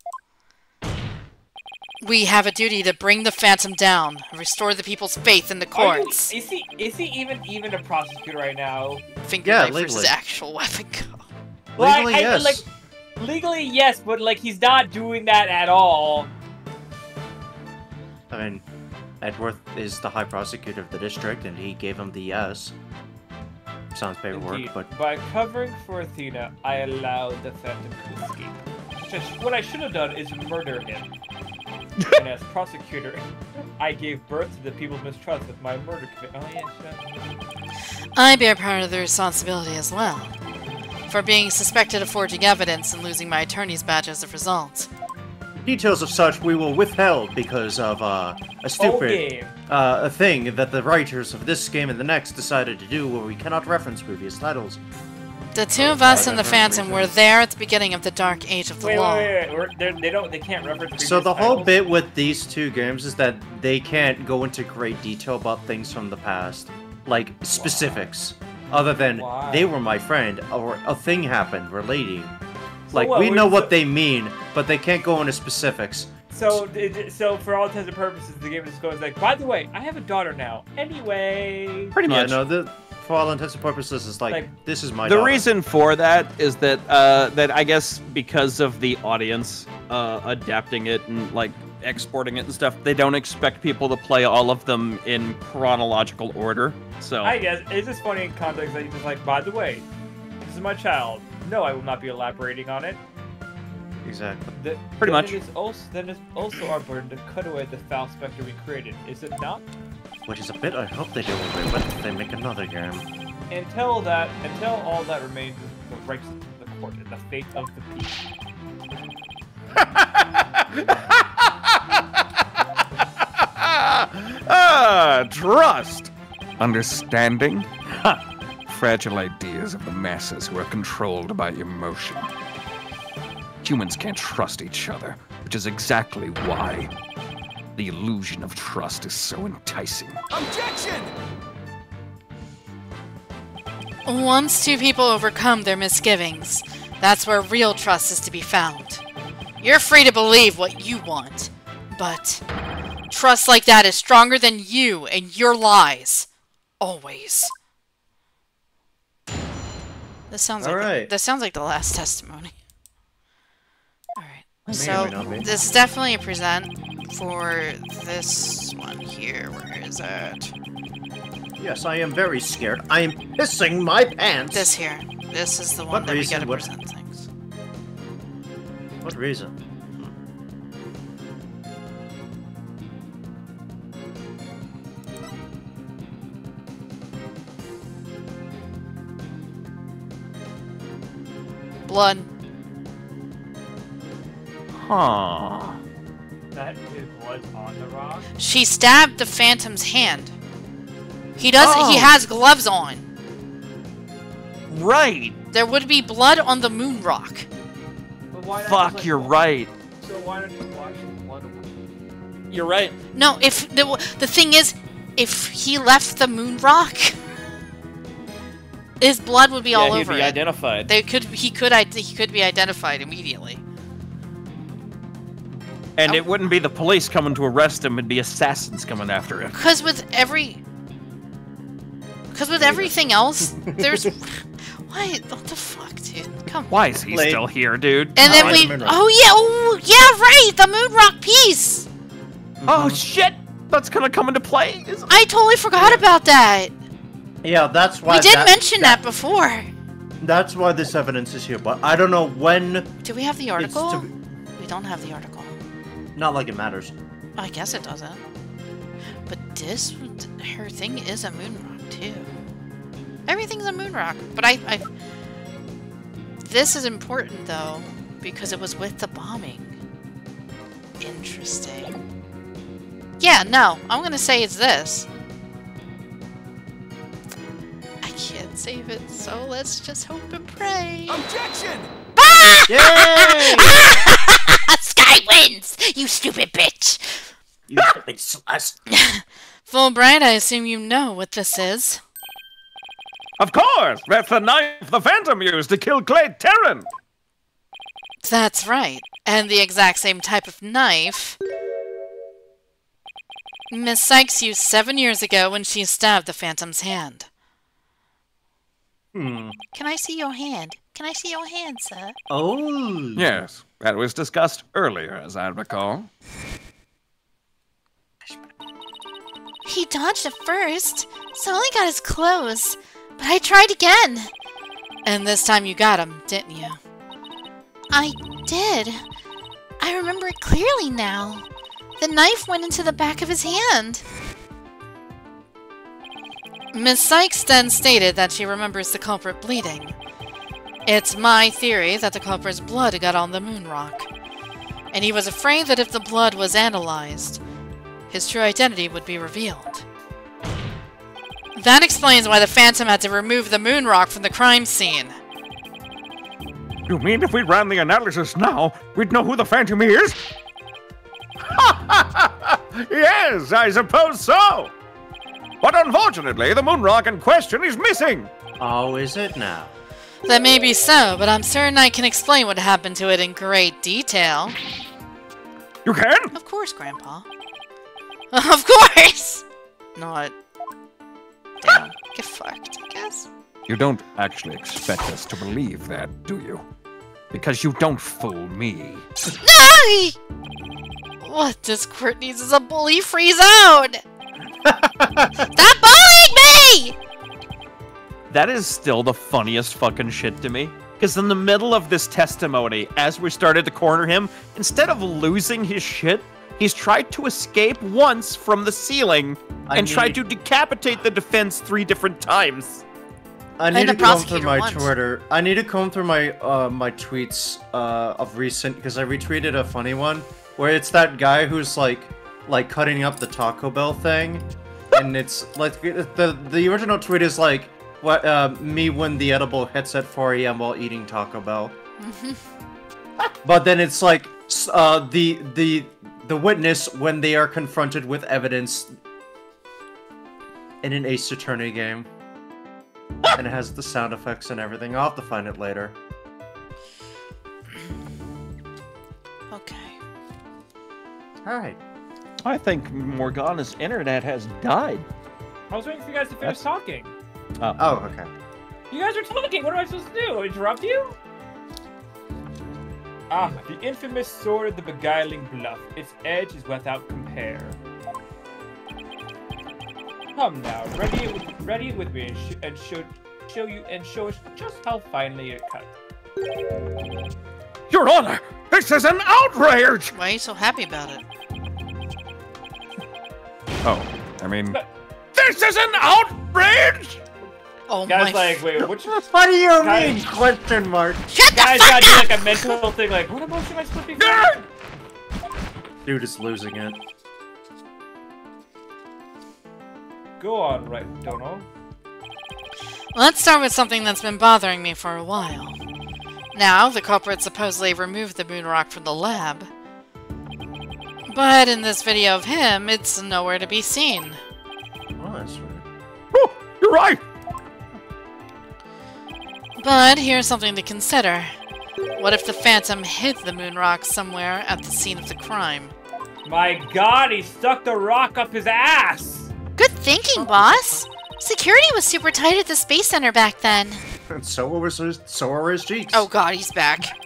we have a duty to bring the Phantom down and restore the people's faith in the courts.
Is he even a prosecutor right now?
Finger knife versus actual weapon go.
Legally, yes.
Legally, yes, but like he's not doing that at all.
I mean, Edworth is the high prosecutor of the district, and he gave him the yes. Sans paperwork,
Indeed.
but
By covering for Athena, I allowed the Phantom to escape. What I should have done is murder him. And as prosecutor, I gave birth to the people's mistrust with my murder conviction. Oh yes,
I bear part of the responsibility as well, for being suspected of forging evidence and losing my attorney's badge as a result.
details of such we will withheld because of a stupid thing that the writers of this game and the next decided to do, where we cannot reference previous titles.
The two of us and the Phantom were there at the beginning of the Dark Age of the Law.
Wait. They can't reference.
So the whole
titles?
bit with these two games is that they can't go into great detail about things from the past, like specifics, other than they were my friend or a thing happened relating. Like we know what they mean, but they can't go into specifics.
So for all intents and purposes, the game just goes like, by the way, I have a daughter now. Anyway.
Pretty much.
For all intents and purposes, it's like this is my.
The
daughter.
reason for that is that that I guess because of the audience adapting it and like exporting it and stuff, they don't expect people to play all of them in chronological order. So
I guess it's just funny in context that you're just like, by the way, this is my child. No, I will not be elaborating on it.
Exactly.
Pretty much.
Then it's also our burden to cut away the foul specter we created, is it not?
Which is a bit I hope they do away with if they make another game.
Until all that remains is the rights of the court and the fate of the people.
Trust. Understanding? Ha! Fragile ideas of the masses who are controlled by emotion. Humans can't trust each other, which is exactly why the illusion of trust is so enticing.
Objection!
Once two people overcome their misgivings, that's where real trust is to be found. You're free to believe what you want, but trust like that is stronger than you and your lies. Always. This sounds like the last testimony. Alright. So this is definitely a present for this one here. Where is it?
Yes, I am very scared. I am pissing my pants.
This here. This is the one that we gotta present things.
What reason?
Blood.
Huh.
That is blood on the rock.
She stabbed the Phantom's hand. He doesn't. He has gloves on.
Right.
There would be blood on the moon rock.
But why not
Fuck,
just,
you're right.
So why don't you wash the blood away?
You're right.
No, if the thing is, if he left the moon rock, his blood would be all over
he'd be
it.
identified.
He could be identified immediately.
And it wouldn't be the police coming to arrest him; it'd be assassins coming after him.
Because with everything else, there's what the fuck, dude? Come on.
Why is he still here, dude?
And then oh yeah, right, the moon rock piece.
Oh shit, that's gonna come into play.
I totally forgot about that.
Yeah, that's why
we did mention that before.
That's why this evidence is here, but I don't know when.
Do we have the article? We don't have the article.
Not like it matters.
I guess it doesn't. But her thing is a moon rock too. Everything's a moon rock. But this is important though, because it was with the bombing. Interesting. Yeah, no, I'm gonna say it's this. I can't save it, so let's just hope and pray.
Objection!
Yay!
Sky wins! You stupid bitch!
You stupid Celeste.
Fulbright, I assume you know what this is.
Of course! That's the knife the Phantom used to kill Clay Terran!
That's right. And the exact same type of knife Miss Sykes used 7 years ago when she stabbed the Phantom's hand. Can I see your hand? Can I see your hand, sir?
Oh.
Yes, that was discussed earlier, as I recall.
He dodged at first, so only got his clothes. But I tried again. And this time you got him, didn't you? I did. I remember it clearly now. The knife went into the back of his hand. Miss Sykes then stated that she remembers the culprit bleeding. It's my theory that the culprit's blood got on the moon rock. And he was afraid that if the blood was analyzed, his true identity would be revealed. That explains why the Phantom had to remove the moon rock from the crime scene.
You mean if we ran the analysis now, we'd know who the Phantom is? Yes, I suppose so. But unfortunately, the moon rock in question is missing.
Oh, is it now?
That may be so, but I'm certain I can explain what happened to it in great detail.
You can?
Of course, Grandpa. Of course! Not. Damn. Get fucked, I guess.
You don't actually expect us to believe that, do you? Because you don't fool me.
No! What this Squirt needs is a bully-free zone! Stop bullying me!
That is still the funniest fucking shit to me. Because in the middle of this testimony, as we started to corner him, instead of losing his shit, he's tried to escape once from the ceiling and tried to decapitate the defense 3 different times.
I need to comb through my
once.
Twitter. I need to comb through my my tweets of recent, because I retweeted a funny one where it's that guy who's like cutting up the Taco Bell thing, and it's like the original tweet is like, "What me when the edible hits at 4 a.m. while eating Taco Bell," but then it's like the witness when they are confronted with evidence in an Ace Attorney game. And it has the sound effects and everything. I'll have to find it later.
Okay.
Alright.
I think Morgana's internet has died.
I was waiting for you guys to finish talking.
Oh, okay.
You guys are talking. What am I supposed to do? Interrupt you? Ah, the infamous sword of the beguiling bluff. Its edge is without compare. Come now, ready it with me and show us just how finely it cut.
Your Honor, this is an outrage!
Why are you so happy about it?
Oh, I mean...
This is an outrage!
Oh
Guys,
my...
like, wait, which...
What do you
Guys-
mean? Question mark.
Shut the
Guys
fuck
gotta do
up!
like a mental thing, like, what emotion am I supposed to be feeling?
Dude is losing it.
Go on, right, Dono.
Let's start with something that's been bothering me for a while. Now, the culprit supposedly removed the moon rock from the lab. But in this video of him, it's nowhere to be seen.
Oh, that's weird.
Oh, you're right!
But here's something to consider. What if the Phantom hid the moon rock somewhere at the scene of the crime?
My god, he stuck the rock up his ass!
Good thinking, boss! Security was super tight at the Space Center back then.
And so were his cheeks.
Oh god, he's back.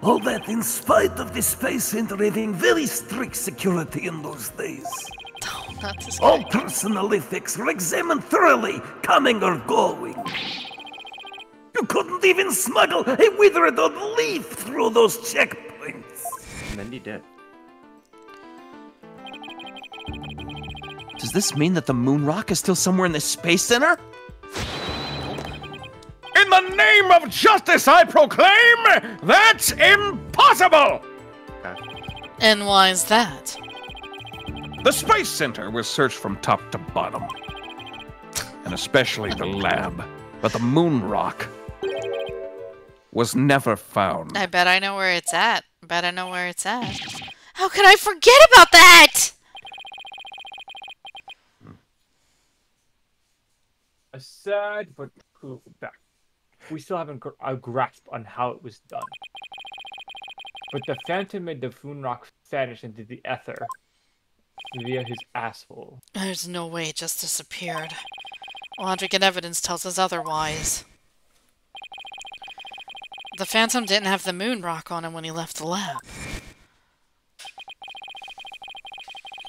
All that in spite of the Space Center having very strict security in those days.
Oh, not this
All
guy.
personal effects were examined thoroughly, coming or going. You couldn't even smuggle a withered old leaf through those checkpoints.
And then he did.
Does this mean that the moon rock is still somewhere in the Space Center?
In the name of justice, I proclaim, that's impossible!
Okay.
And why is that?
The Space Center was searched from top to bottom. And especially the lab. But the moon rock was never found.
I bet I know where it's at. How could I forget about that?
A sad but proof fact. We still haven't a grasp on how it was done. But the Phantom made the moon rock vanish into the ether via his asshole.
There's no way it just disappeared. Logic and evidence tells us otherwise. The Phantom didn't have the moon rock on him when he left the lab.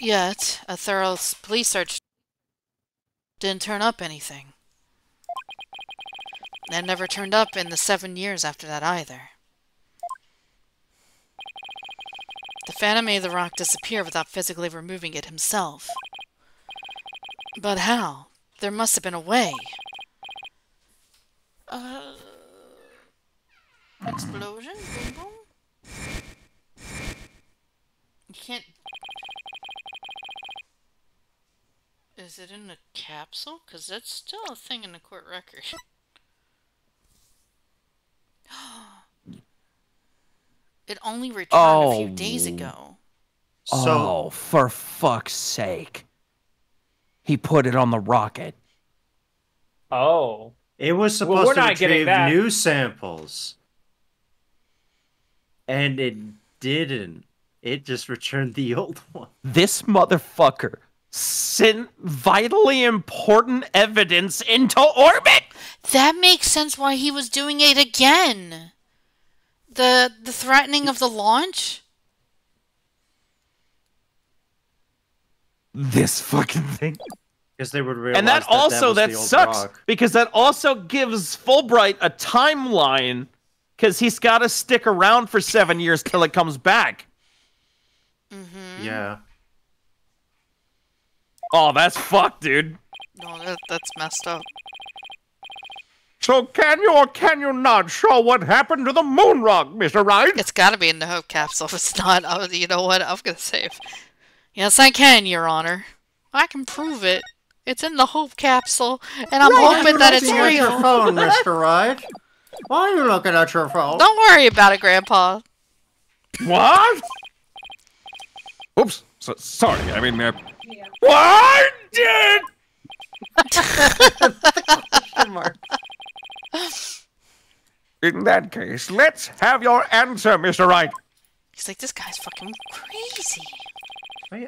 Yet, a thorough police search didn't turn up anything. And never turned up in the 7 years after that either. The Phantom made the rock disappear without physically removing it himself. But how? There must have been a way.
Explosion? Boom boom? You can't... Is it in a capsule? Because that's still a thing in the court record. It only returned a few days ago.
Oh, for fuck's sake. He put it on the rocket.
Oh.
It was supposed
we're
to
not getting
retrieve
that.
new samples. And it didn't. It just returned the old one.
This motherfucker sent vitally important evidence into orbit?
That makes sense why he was doing it again. The threatening of the launch?
This fucking thing.
Because they would realize
And that also,
that
that
was the old
sucks,
rock.
because that also gives Fulbright a timeline, because he's got to stick around for 7 years till it comes back.
Mm-hmm.
Yeah.
Oh, that's fucked, dude.
No, that's messed up.
So can you or can you not show what happened to the moon rock, Mr. Wright?
It's gotta be in the Hope capsule. If it's not, you know what? I'm gonna save. Yes, I can, Your Honor. I can prove it. It's in the Hope capsule, and I'm hoping that it's
Looking at your
real.
phone, Mr. Wright. Why are you looking at your phone?
Don't worry about it, Grandpa.
What? Oops. Sorry. I mean, what did? In that case, let's have your answer, Mr. Wright.
He's like, this guy's fucking crazy.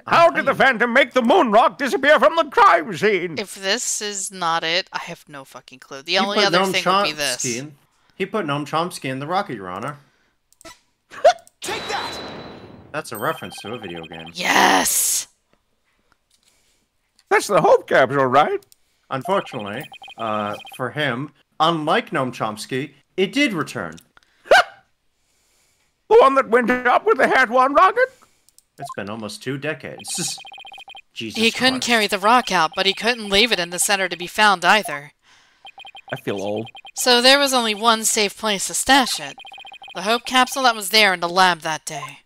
How did the Phantom make the moon rock disappear from the crime scene?
If this is not it, I have no fucking clue. The
He
only
put
other
Noam
thing would be this.
Chomsky He put Noam Chomsky in the rocket, Your Honor.
Take that!
That's a reference to a video game.
Yes!
That's the Hope capsule, right?
Unfortunately, for him, unlike Noam Chomsky, it did return.
The one that went up with the Hat 1 rocket?
It's been almost 2 decades. Jesus
He couldn't
Christ.
carry the rock out, but he couldn't leave it in the center to be found either.
I feel old.
So there was only one safe place to stash it. The Hope capsule that was there in the lab that day.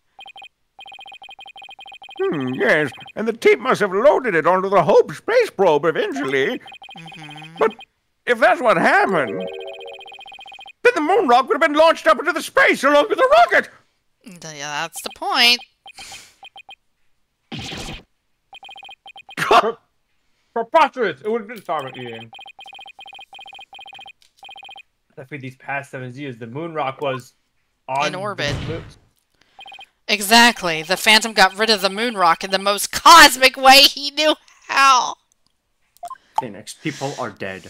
Yes, and the team must have loaded it onto the Hope space probe eventually. But if that's what happened, then the moon rock would have been launched up into the space along with the rocket.
Yeah, that's the point.
Preposterous! It would have been farmer eating. For these past 7 years, the moon rock was on
In orbit.
the moon.
Exactly. The Phantom got rid of the moon rock in the most cosmic way he knew how.
Phoenix, people are dead.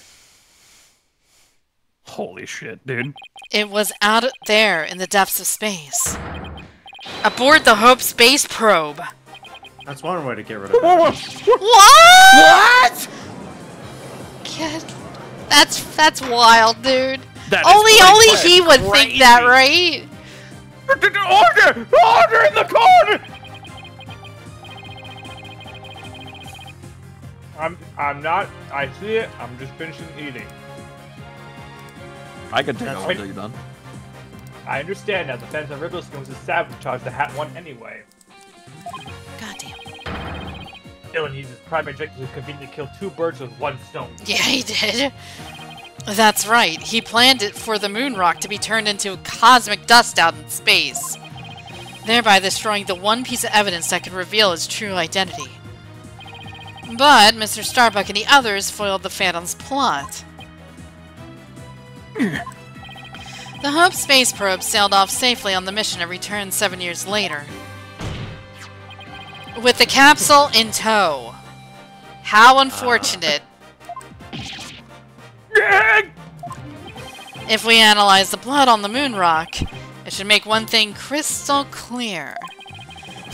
Holy shit, dude.
It was out there in the depths of space. Aboard the Hope space probe.
That's one way to get rid of it.
What? Kid, that's wild, dude.
That is
Only
crazy.
he would think that, right?
Order! Order in the corner!
I'm not. I see it. I'm just finishing eating.
I could take
That's
all
right.
until you're done.
I understand now. The Phantom Riddleskin was to sabotage the Hat 1 anyway.
Goddamn.
Dylan used his primary objective to conveniently kill 2 birds with 1 stone.
Yeah, he did. That's right. He planned it for the moon rock to be turned into cosmic dust out in space, thereby destroying the one piece of evidence that could reveal his true identity. But Mr. Starbuck and the others foiled the Phantom's plot. The Hope space probe sailed off safely on the mission and returned 7 years later, with the capsule in tow. How unfortunate. If we analyze the blood on the moon rock, it should make one thing crystal clear.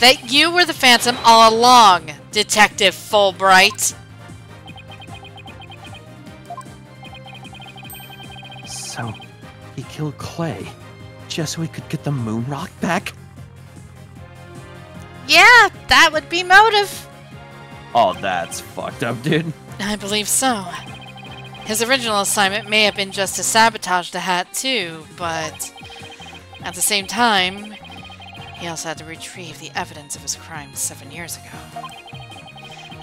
That you were the Phantom all along, Detective Fulbright.
He killed Clay just so he could get the moon rock back?
Yeah, that would be motive.
Oh, that's fucked up, dude.
I believe so. His original assignment may have been just to sabotage the hat too, but at the same time, he also had to retrieve the evidence of his crimes 7 years ago.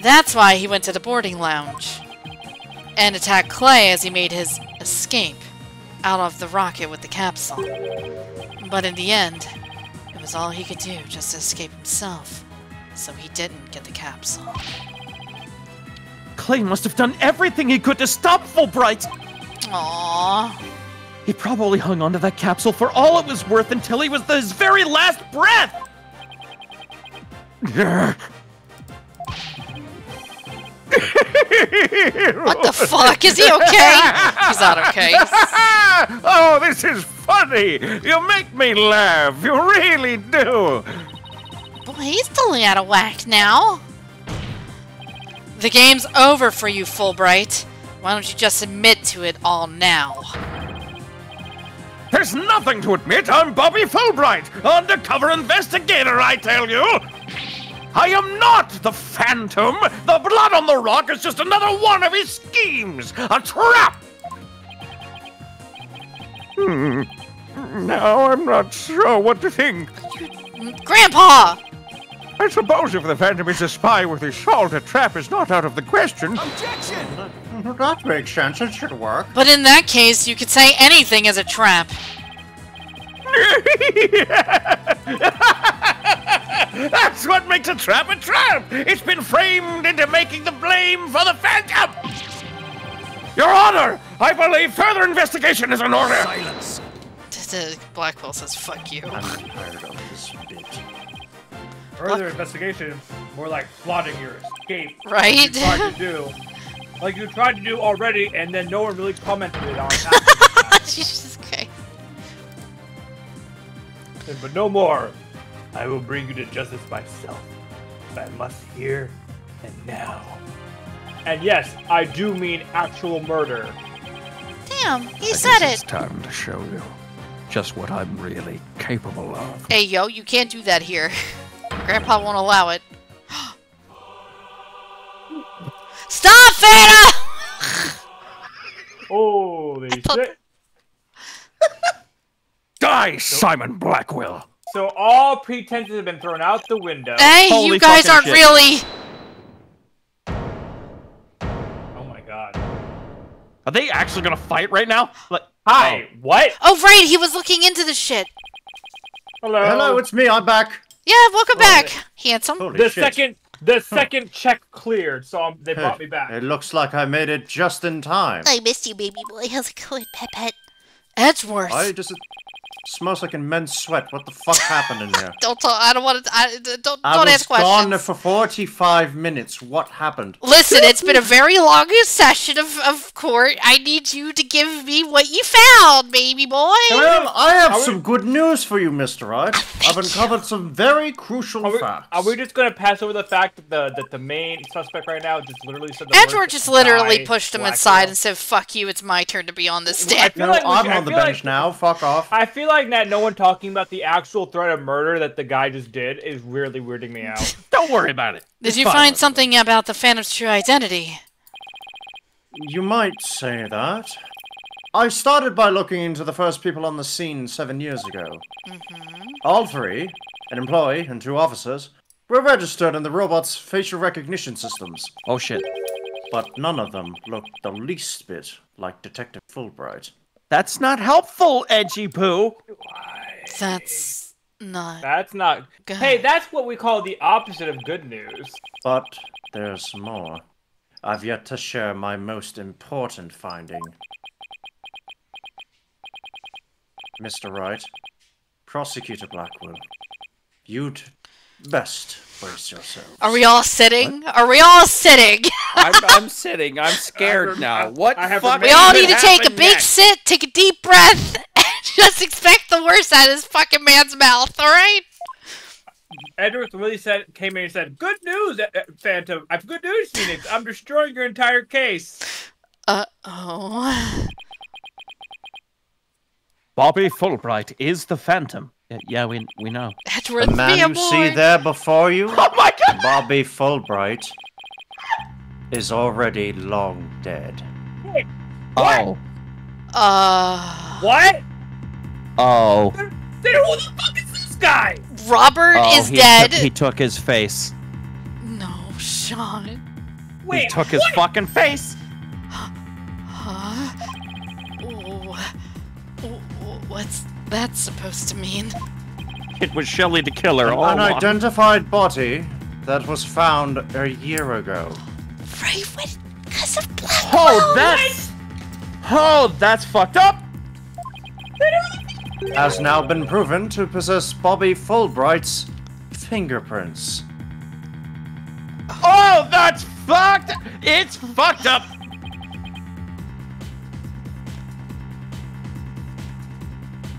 That's why he went to the boarding lounge and attacked Clay as he made his escape out of the rocket with the capsule. But in the end, it was all he could do just to escape himself, so he didn't get the capsule.
Clay must have done everything he could to stop Fulbright!
Aww.
He probably hung onto that capsule for all it was worth until he was his very last breath!
What the fuck? Is he okay? He's not okay.
Oh, this is funny! You make me laugh, you really do!
Boy, he's totally out of whack now. The game's over for you, Fulbright. Why don't you just admit to it all now?
There's nothing to admit. I'm Bobby Fulbright, undercover investigator, I tell you. I am not the Phantom. The blood on the rock is just another one of his schemes. A trap. Now I'm not sure what to think.
Grandpa!
I suppose if the Phantom is a spy with his salt, a trap is not out of the question.
Objection!
That makes sense. It should work.
But in that case, you could say anything as a trap.
That's what makes a trap a trap! It's been framed into making the blame for the Phantom! Your Honor, I believe further investigation is in order!
Silence!
Blackwell says, fuck you.
I'm tired of this bitch.
Further investigation, more like plotting your escape.
Right?
Like you tried to do. Like you tried to do already, and then no one really commented on it.
Jesus Christ.
But no more. I will bring you to justice myself. But I must here and now. And yes, I do mean actual murder.
Damn, he said
It's
it.
time to show you just what I'm really capable of.
Hey, yo, you can't do that here. Grandpa won't allow it. Stop, Fanta!
Holy shit.
Die, Simon Blackwell!
So all pretenses have been thrown out the window.
Hey,
Holy
you guys
fucking
aren't
shit.
really...
Oh my god.
Are they actually gonna fight right now? Like,
Hi, what?
Oh, right, he was looking into the shit.
Hello.
Hello, it's me. I'm back.
Yeah, welcome back, handsome.
Holy
The
shit.
second check cleared, so they brought me back.
It looks like I made it just in time.
I missed you, baby boy. How's it going, Pet? Edgeworth.
It smells like immense sweat. What the fuck happened in here?
Don't talk. I don't want to. Don't
I was
ask questions.
gone for 45 minutes. What happened?
Listen, it's been a very long session of court. I need you to give me what you found, baby boy.
Well, I have some good news for you, Mr. Wright. I've uncovered some very crucial facts.
Are we just gonna pass over the fact that the main suspect right now just literally said the
Edward
word
just literally
die,
pushed him
Blackwell?
aside and said, "Fuck you, it's my turn to be on this stand."
feel
No,
like we
I'm
should- I
on the
feel
bench
like-
now. Fuck off.
I feel like that no one talking about the actual threat of murder that the guy just did is really weirding me out.
don't worry about it.
Did
It's
you
fine.
find something about the Phantom's true identity?
You might say that. I started by looking into the first people on the scene 7 years ago. All three, an employee and 2 officers, were registered in the robot's facial recognition systems.
Oh shit.
But none of them looked the least bit like Detective Fulbright.
That's not helpful, Edgy Poo.
That's not.
That's not.
Good.
Hey, that's what we call the opposite of good news.
But there's more. I've yet to share my most important finding. Mr. Wright, Prosecutor Blackwell, you'd best brace yourself.
Are we all sitting? Are we all sitting?
I'm sitting. I'm scared now. What
I have
fuck?
We all need to take a
happened
big
next?
sit, take a deep breath, and just expect the worst out of this fucking man's mouth, alright?
Edward really came in and said, "Good news, Phantom. I've good news, Phoenix. I'm destroying your entire case."
Uh-oh.
Bobby Fulbright is the Phantom. Yeah, we know.
The man you see there before you,
Oh my god!
Bobby Fulbright, is already long dead.
Wait,
Oh.
what?
Oh.
Then who the fuck is this guy?
Robert is dead.
He took his face.
No, Sean.
Wait,
He took his fucking face.
Huh? What's that supposed to mean?
It was Shelley the killer all
An
along.
unidentified body that was found a year ago.
Right, because of Black
Oh, that's fucked up.
Has now been proven to possess Bobby Fulbright's fingerprints.
Oh, that's fucked. It's fucked up.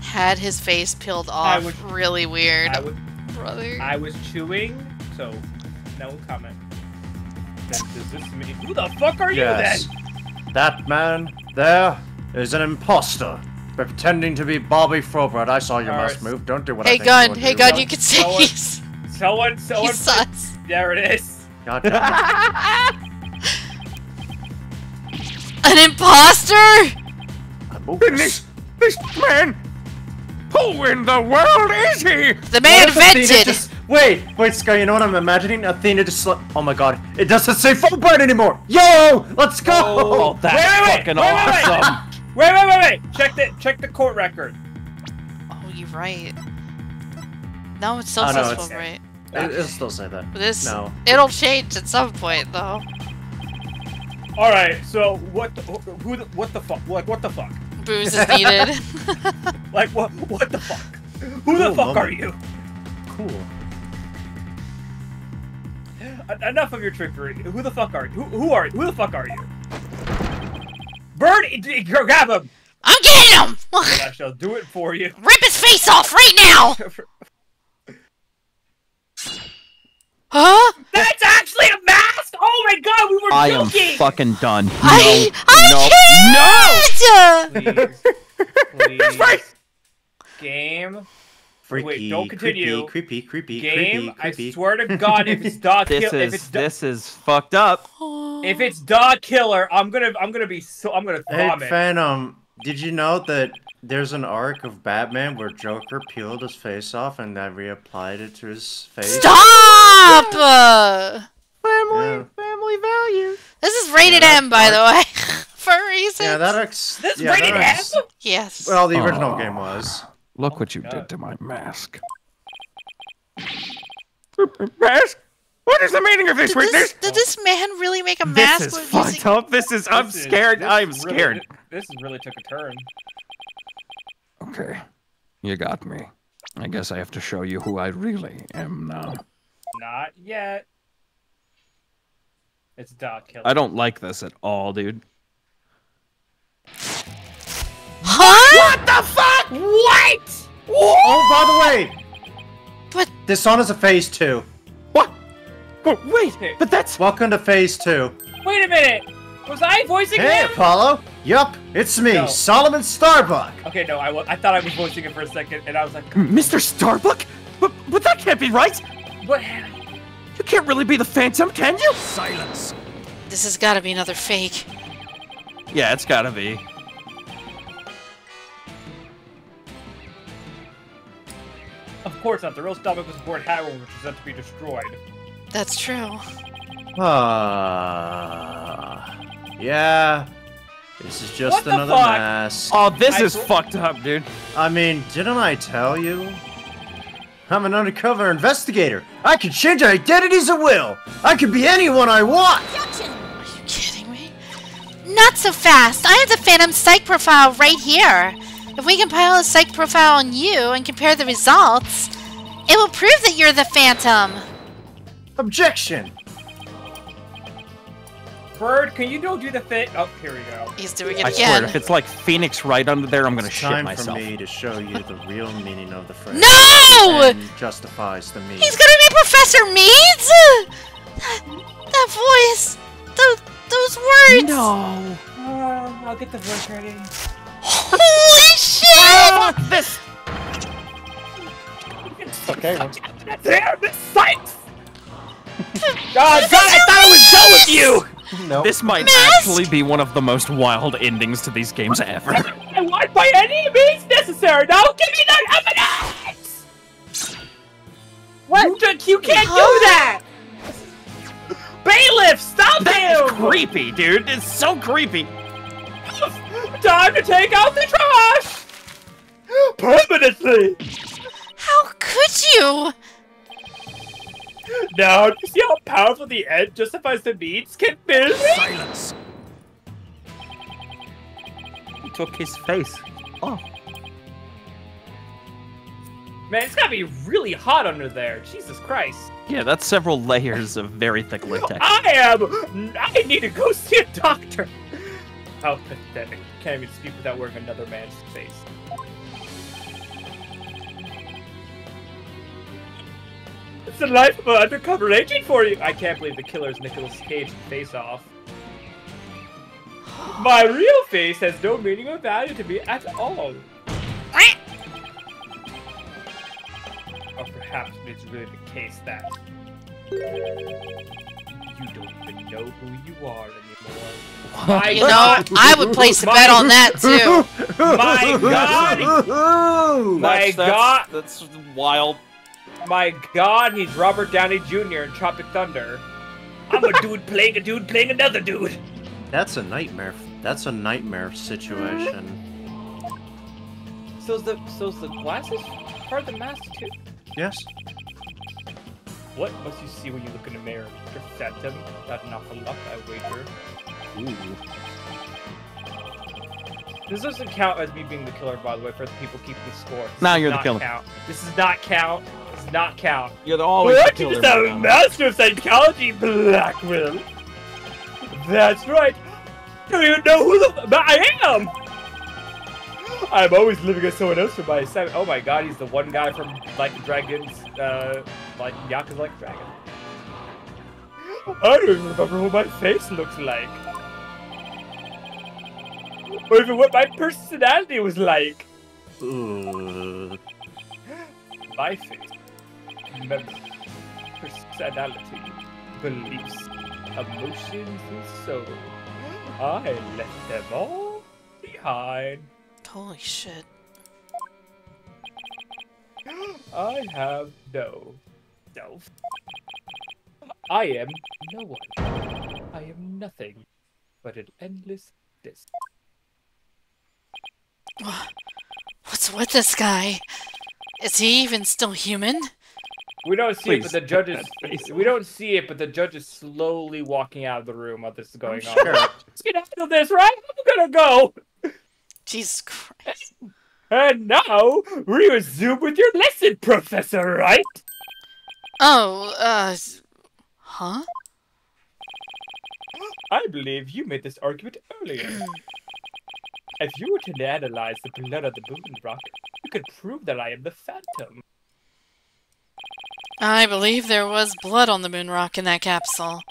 Had his face peeled off. Really weird. Brother.
I was chewing, so no comment. Does this mean who the fuck are you then?
That man there is an imposter. Pretending to be Bobby Fulbright. I saw your mouse move. Don't do what I think you would do.
Hey, Gun, you can say he's...
Someone.
He sus.
There it is.
God damn it.
An imposter?
This man. Who in the world is he?
The man invented.
Wait, Sky, you know what I'm imagining? Athena just oh my god, it doesn't say Fulbright anymore! Yo! Let's go!
Oh, that's fucking awesome.
Wait. Check the court record.
Oh, you're right. No, it still says Fulbright.
It'll still say that. No.
It'll change at some point, though.
Alright, so what the fuck? What the fuck?
Booze is needed.
Like, what the fuck? Who the fuck are you?
Cool.
Enough of your trickery. Who the fuck are you? Who are you? Who the fuck are you? Bird, grab him!
I'm getting him!
I shall do it for you.
Rip his face off right now! Huh?
That's actually a mask! Oh my god, we were joking!
I am fucking done. No.
Please.
Right.
Game.
Freaky,
wait, don't continue.
Creepy.
Game. I swear to God, if it's Dog Killer,
this is fucked up.
If it's Dog Killer, I'm gonna vomit.
Hey, Phantom, did you know that there's an arc of Batman where Joker peeled his face off and then reapplied it to his face?
Stop!
Family values.
This is rated M, by the way, for a reason.
Yeah,
This rated M?
Yes.
Well, the original game was.
Look what you did to my mask.
Mask? What is the meaning of this witness?
Did this man really make a mask?
This is fucked up. I'm scared. I'm scared.
This really took a turn.
Okay, you got me. I guess I have to show you who I really am now.
Not yet. It's Dog Killer.
I don't like this at all, dude.
Huh?
What the fuck? What?
Oh, by the way!
But
this song is a phase 2.
What? Oh, wait, but that's...
Welcome to phase 2.
Wait a minute! Was I voicing
Hey,
him?
Apollo! Yup, it's me, Solomon Starbuck!
Okay, no, I thought I was voicing him for a second, and I was like...
Mr. Starbuck? But that can't be right!
What?
You can't really be the Phantom, can you?
Silence!
this has got to be another fake.
Yeah, it's gotta be.
Of course not. The real Starbuck was aboard Harrow, which was meant to be destroyed.
That's true.
Yeah. This is just
What the
another
fuck?
mask.
Oh, this is fucked up, dude.
I mean, didn't I tell you? I'm an undercover investigator. I can change identities at will. I can be anyone I want.
Are you kidding me? Not so fast. I have the Phantom Psych profile right here. If we compile a Psych profile on you and compare the results, it will prove that you're the Phantom.
Objection.
Bird, can you do the fit? Oh, here we go.
He's doing it
I
again.
swear, if it's like Phoenix Wright under there, I'm gonna
It's
shit
time
myself.
for me to show you the real meaning of the phrase.
No!
And justifies the meaning.
He's gonna be Professor Meads? That voice. Those words.
No.
I'll get the voice ready.
Holy shit!
Fuck this!
Okay. There, this sight! God, I thought it was done with you!
No.
This might actually be one of the most wild endings to these games ever.
I want by any means necessary. Now give me that evidence! What? You can't do that! Bailiff, stop
That's
him!
creepy, dude. It's so creepy.
Time to take out the trash! Permanently!
How could you?
Now, do you see how powerful the end justifies the means can build?
Silence.
He took his face off.
Man, it's gotta be really hot under there. Jesus Christ.
Yeah, that's several layers of very thick latex.
I need to go see a doctor. How pathetic. Can't even speak without wearing another man's face. It's the life of an undercover agent for you. I can't believe the killer's Nicolas Cage face off. My real face has no meaning or value to me at all. Or perhaps it's really the case that you don't even know who you are anymore.
You know, I would place a bet on that too.
My God! My God!
That's wild.
My God, he's Robert Downey Jr. in Tropic Thunder. I'm a dude playing another dude.
That's a nightmare. That's a nightmare situation.
So's the glasses part of the mask too?
Yes.
What must you see when you look in the mirror? Your phantom? Not an awful lot, I wager.
Ooh.
This doesn't count as me being the killer, by the way, for the people keeping score.
Now you're the killer.
This does not count. This does not count.
You're always the
Aren't you
killer.
just a master of psychology, Blackwell? That's right. Do you know who I am? I'm always living as someone else for my assignment. Oh my God, he's the one guy from Like a Dragon's, like Yakuza Like a Dragon. I don't even remember what my face looks like. Or even what my personality was like. My face, memory, personality, beliefs, emotions, and soul. I left them all behind.
Holy shit.
I have no self. I am no one. I am nothing but an endless disk.
What's with this guy? Is he even still human?
We don't see it,
Please,
but the judge is. We don't see it, but the judge is slowly walking out of the room while this is going on. Let's get out of this, right? I'm gonna go.
Jesus Christ.
And now we resume with your lesson, Professor Wright.
Oh, huh?
I believe you made this argument earlier. If you were to analyze the blood of the moon rock, you could prove that I am the Phantom.
I believe there was blood on the moon rock in that capsule.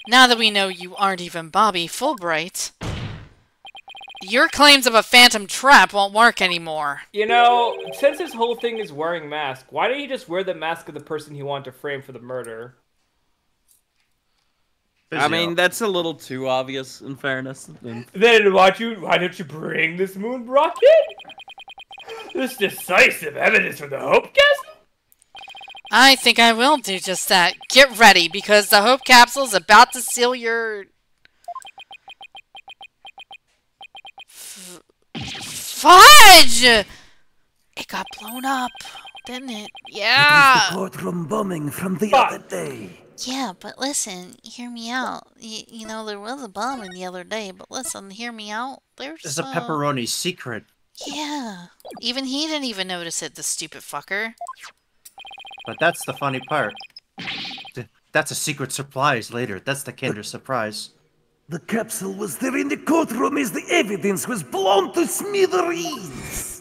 Now that we know you aren't even Bobby Fulbright, your claims of a phantom trap won't work anymore.
You know, since this whole thing is wearing mask, why don't you just wear the mask of the person he wanted to frame for the murder?
I mean, that's a little too obvious, in fairness.
Then why don't you bring this moon rock in? This decisive evidence from the Hope Castle?
I think I will do just that. Get ready, because the Hope Capsule's about to seal your... Fudge! It got blown up, didn't it? Yeah!
The courtroom bombing from the other day.
Yeah, but listen, hear me out. You know, there was a bombing the other day, but listen, hear me out.
It's a pepperoni secret.
Yeah. Even he didn't even notice it, the stupid fucker.
But that's the funny part. That's a secret surprise later. That's the Kinder surprise.
The capsule was there in the courtroom as the evidence was blown to smithereens.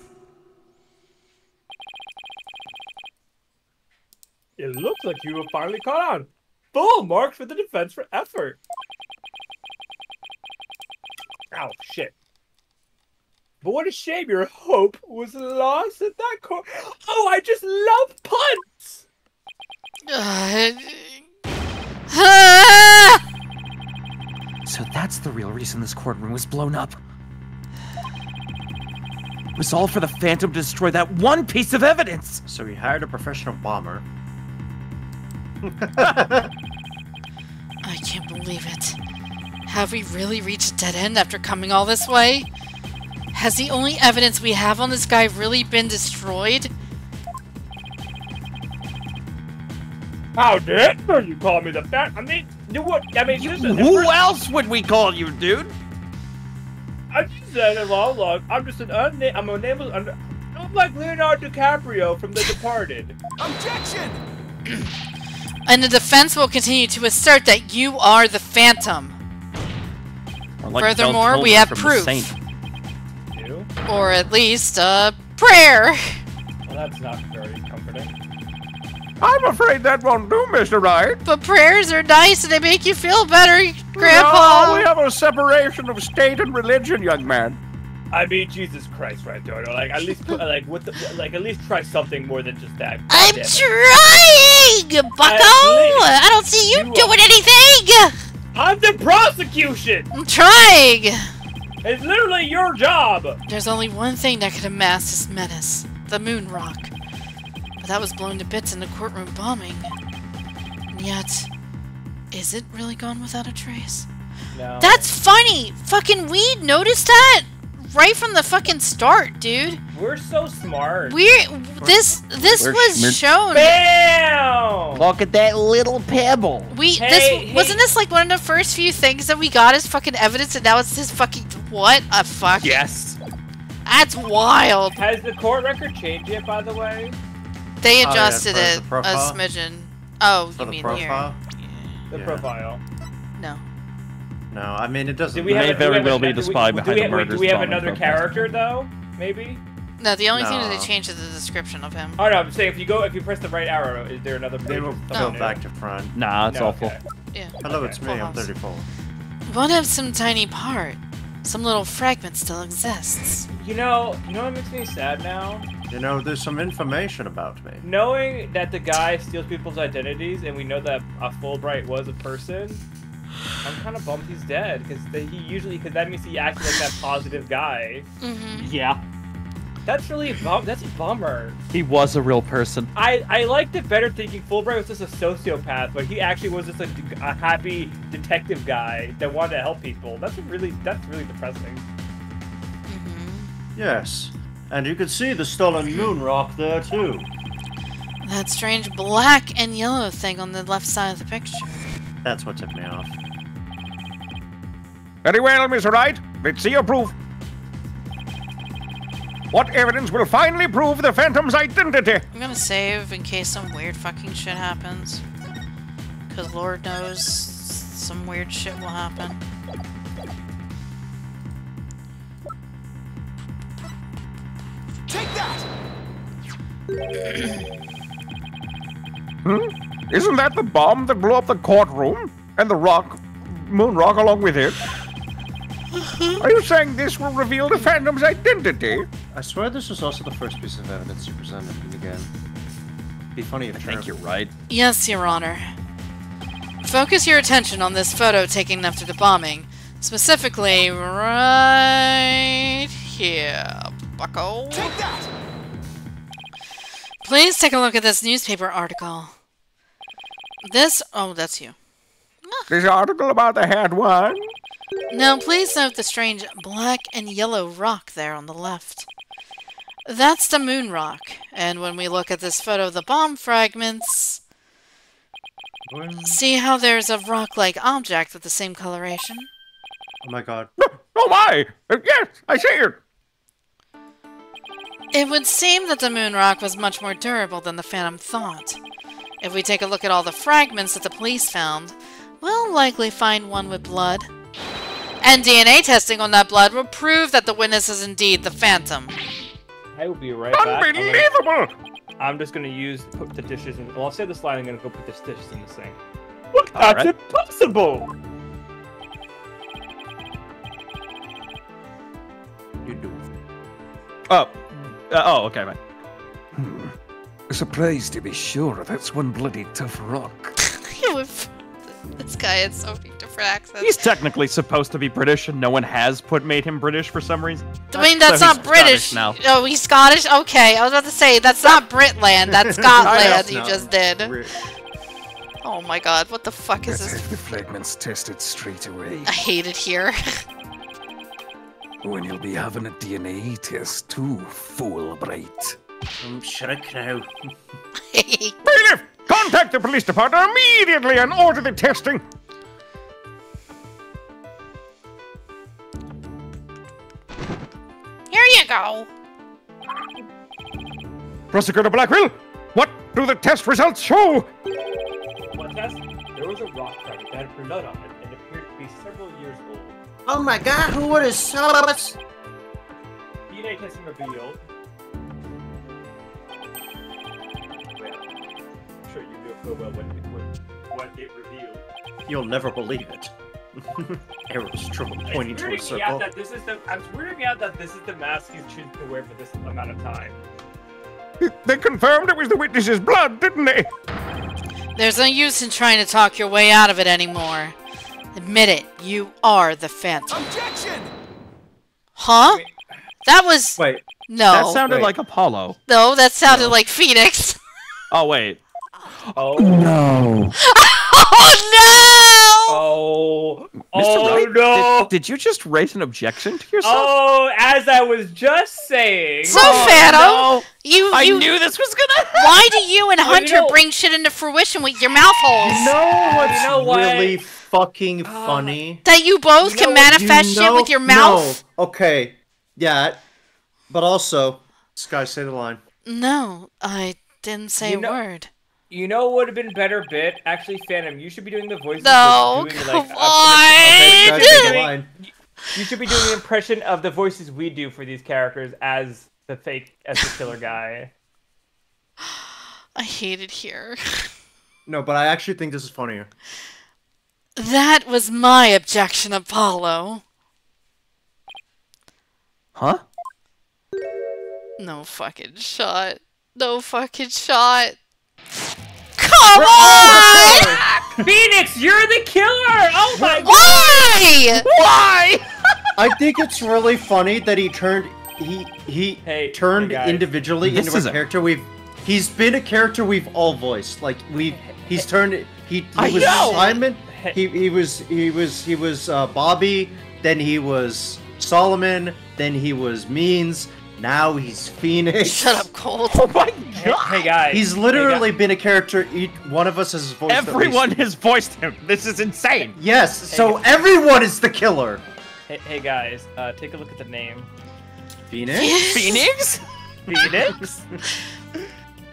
It looks like you were finally caught on. Full marks for the defense for effort. Ow, shit. But what a shame your hope was lost at that court. Oh, I just love puns!
So that's the real reason this courtroom was blown up. It was all for the Phantom to destroy that one piece of evidence!
So he hired a professional bomber.
I can't believe it. Have we really reached a dead end after coming all this way? Has the only evidence we have on this guy really been destroyed?
How dare you call me the fat? I mean, what? I mean,
Who else would we call you, dude?
I just said it all along. I'm just I'm a nameless. I'm like Leonardo DiCaprio from The Departed.
Objection!
And the defense will continue to assert that you are the Phantom.
Or like
Furthermore,
Del
we have
from The
proof.
Saint.
You?
Or at least a prayer.
Well, that's not very comforting.
I'm afraid that won't do, Mr. Wright.
But prayers are nice and they make you feel better, Grandpa.
No, we have a separation of state and religion, young man.
I mean, Jesus Christ, right, Dodo? Like, at least, at least try something more than just that.
I'm
Damn it.
trying, Bucko. I don't see you doing anything.
I'm the prosecution.
I'm trying.
It's literally your job.
There's only one thing that could amass this menace: the moon rock. But that was blown to bits in the courtroom bombing. And yet, is it really gone without a trace?
No.
That's funny. Fucking we noticed that right from the fucking start, dude.
We're so smart.
This was shown.
Bam!
Look at that little pebble.
Wasn't this like one of the first few things that we got as fucking evidence, and now it's this fucking what a fuck?
Yes.
That's wild.
Has the court record changed yet, by the way?
They adjusted
yeah,
it
for
a
the profile?
smidgen. Oh,
For
you
the
mean
profile?
here?
The
Yeah.
profile.
No.
No, I mean it doesn't.
Do we have
May
a,
very
do we
well
have a,
be the
do we-
spy
do
behind
we-
the murders
Do we have
bombing
another
profiles.
character though? Maybe.
No, the only thing that
No.
they changed is the description of him.
Oh no, I'm saying if you press the right arrow, is there another page?
They will
of
go
something new?
back to front.
Nah, it's
No,
awful.
okay.
Yeah.
Hello,
Okay.
it's me.
Full
I'm
house.
34.
What if some tiny part, some little fragment still exists?
You know what makes me sad now?
You know, there's some information about me.
Knowing that the guy steals people's identities, and we know that Fulbright was a person, I'm kind of bummed he's dead because that means he acted like that positive guy.
Mm-hmm.
Yeah.
That's really that's a bummer.
He was a real person.
I liked it better thinking Fulbright was just a sociopath, but he actually was just a happy detective guy that wanted to help people. That's really depressing.
Mm-hmm.
Yes. And you can see the stolen moon rock there, too.
That strange black and yellow thing on the left side of the picture.
That's what tipped me off.
Very well, Mr. Wright. Let's see your proof. What evidence will finally prove the Phantom's identity?
I'm gonna save in case some weird fucking shit happens. Cause Lord knows some weird shit will happen.
Take that!
Isn't that the bomb that blew up the courtroom? And the moon rock along with it? Are you saying this will reveal the Phantom's identity?
I swear this was also the first piece of evidence you presented in the game. Be funny if
I think you're right.
Yes, Your Honor. Focus your attention on this photo taken after the bombing. Specifically, right here, bucko.
Take that!
Please take a look at this newspaper article. Oh, that's you.
This article about the hat one?
Now, please note the strange black and yellow rock there on the left. That's the moon rock, and when we look at this photo of the bomb fragments, see how there's a rock-like object with the same coloration?
Oh my god.
Oh my! Yes, I see it!
It would seem that the moon rock was much more durable than the Phantom thought. If we take a look at all the fragments that the police found, we'll likely find one with blood. And DNA testing on that blood will prove that the witness is indeed the Phantom.
I will be right back.
Unbelievable!
I'm just gonna put the dishes in. Well, I'll say this line. I'm gonna go put the dishes in the sink. Look, that's
right.
impossible.
You do.
Okay, right.
Surprised to be sure. That's one bloody tough rock.
This guy has so many different accents.
He's technically supposed to be British, and no one has made him British for some reason.
I mean, that's
So
not
he's
British.
Scottish now.
Oh, he's Scottish? Okay, I was about to say, that's not Britland. That's Scotland you
No.
just did. Oh my god, what the fuck is
Let's
this?
have the fragments tested straight away.
I hate it here.
When you'll be having a DNA test too, fool Wright.
Shut up now.
Bailiff! Contact the police department immediately and order the testing!
Here you go.
Prosecutor Blackwell, what do the test results show?
One test, there was a rock fragment that had blood on it and appeared to be several years old.
Oh my god, who would have saw us?
DNA testing revealed. Well, I'm sure you know full well what it revealed.
You'll never believe it. Arrows triple pointing to a circle.
I'm weirding out that this is the mask he's choosing to wear for this amount of time.
They confirmed it was the witness's blood, didn't they?
There's no use in trying to talk your way out of it anymore. Admit it, you are the Phantom.
Objection!
Huh? That was...
Wait,
No.
That sounded
Wait.
like Apollo.
No, that sounded like Phoenix.
Oh, wait.
Oh.
No.
Oh no!
Oh.
Mr.
Oh
Wright,
no.
Did you just raise an objection to yourself?
Oh, as I was just saying.
So, Phantom,
no.
you
I knew this was gonna happen!
why do you and
Oh, you
Hunter
know-
bring shit into fruition with your mouth holes?
what's
You know what?
really fucking funny?
That you both
You know
can
what?
manifest shit with your mouth?
No. Okay. Yeah. But also, Sky, say the line.
No, I didn't say
You
a
know-
word.
You know what would have been better bit? Actually, Phantom, you should be doing the voices.
No,
of doing,
come
like,
on.
Sky, say the line.
You should be doing the impression of the voices we do for these characters as the killer guy.
I hate it here.
No, but I actually think this is funnier.
That was my objection, Apollo.
Huh?
No fucking shot. No fucking shot. Come on!
Phoenix, you're the killer! Oh my god!
Why?
Why?
I think it's really funny that he turned turned
guys.
individually
This
into
is
a character he's been a character we've all voiced. Like he's turned he
I
was
know.
Simon, he was Bobby, then he was Solomon, then he was Means, now he's Phoenix.
Shut up, Colt.
Oh my god!
Hey guys.
He's literally been a character one of us has voiced at least.
Everyone has voiced him. This is insane.
Yes, so everyone is the killer.
Hey guys, take a look at the name.
Phoenix?
Phoenix?
Phoenix?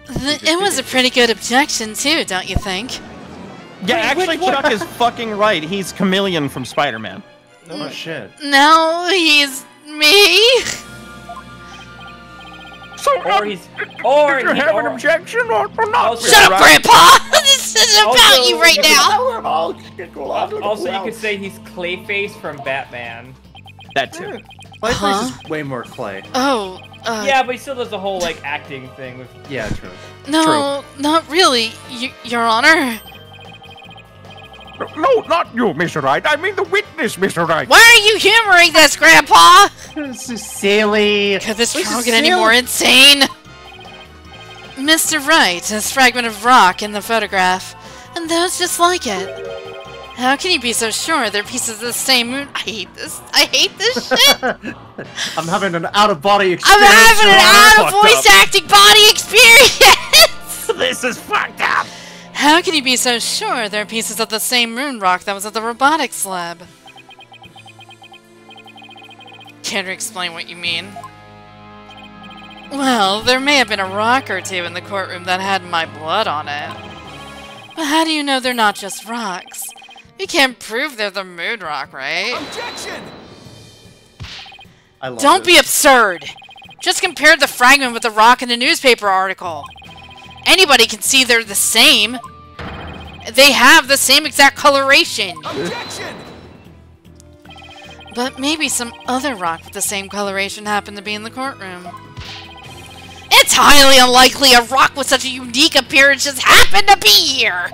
It was a pretty good objection, too, don't you think?
Yeah, actually, Chuck is fucking right. He's Chameleon from Spider-Man.
Oh shit.
No, he's me.
So,
Or he's... Or
did you have an objection or not?
Also-
Shut up, Grandpa! This is about
Also-
you right now.
Also, you could say he's Clayface from Batman.
That too.
Clayface is way more Clay.
Oh,
Yeah, but he still does the whole, like, acting thing with...
Yeah, true.
no, not really, Your Honor.
No, not you, Mr. Wright. I mean the witness, Mr. Wright.
Why are you humoring this, Grandpa?
This is silly.
Could this trial get any more insane? Mr. Wright, this fragment of rock in the photograph, and those just like it. How can you be so sure they're pieces of the same moon? I hate this. I hate this shit.
I'm having an out-of-body
I'm
experience.
having an
Your Honor.
out-of-voice acting body experience!
This is fucked up.
How can you be so sure they're pieces of the same moon rock that was at the robotics lab? Care to explain what you mean? Well, there may have been a rock or two in the courtroom that had my blood on it. But how do you know they're not just rocks? You can't prove they're the moon rock, right?
Objection!
I love
Don't
this.
be absurd! Just compare the fragment with the rock in the newspaper article. Anybody can see they're the same. They have the same exact coloration.
Objection!
But maybe some other rock with the same coloration happened to be in the courtroom.
It's highly unlikely a rock with such a unique appearance just happened to be here!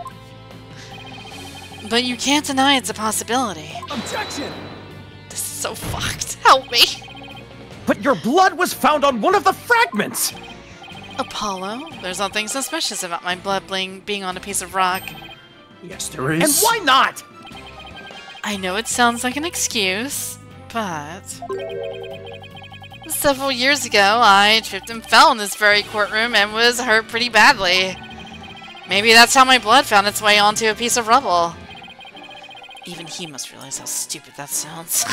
But you can't deny it's a possibility.
Objection!
This is so fucked. Help me.
But your blood was found on one of the fragments!
Apollo, there's nothing suspicious about my blood being on a piece of rock.
Yes, there is.
And why not?
I know it sounds like an excuse, but... Several years ago, I tripped and fell in this very courtroom and was hurt pretty badly. Maybe that's how my blood found its way onto a piece of rubble. Even he must realize how stupid that sounds.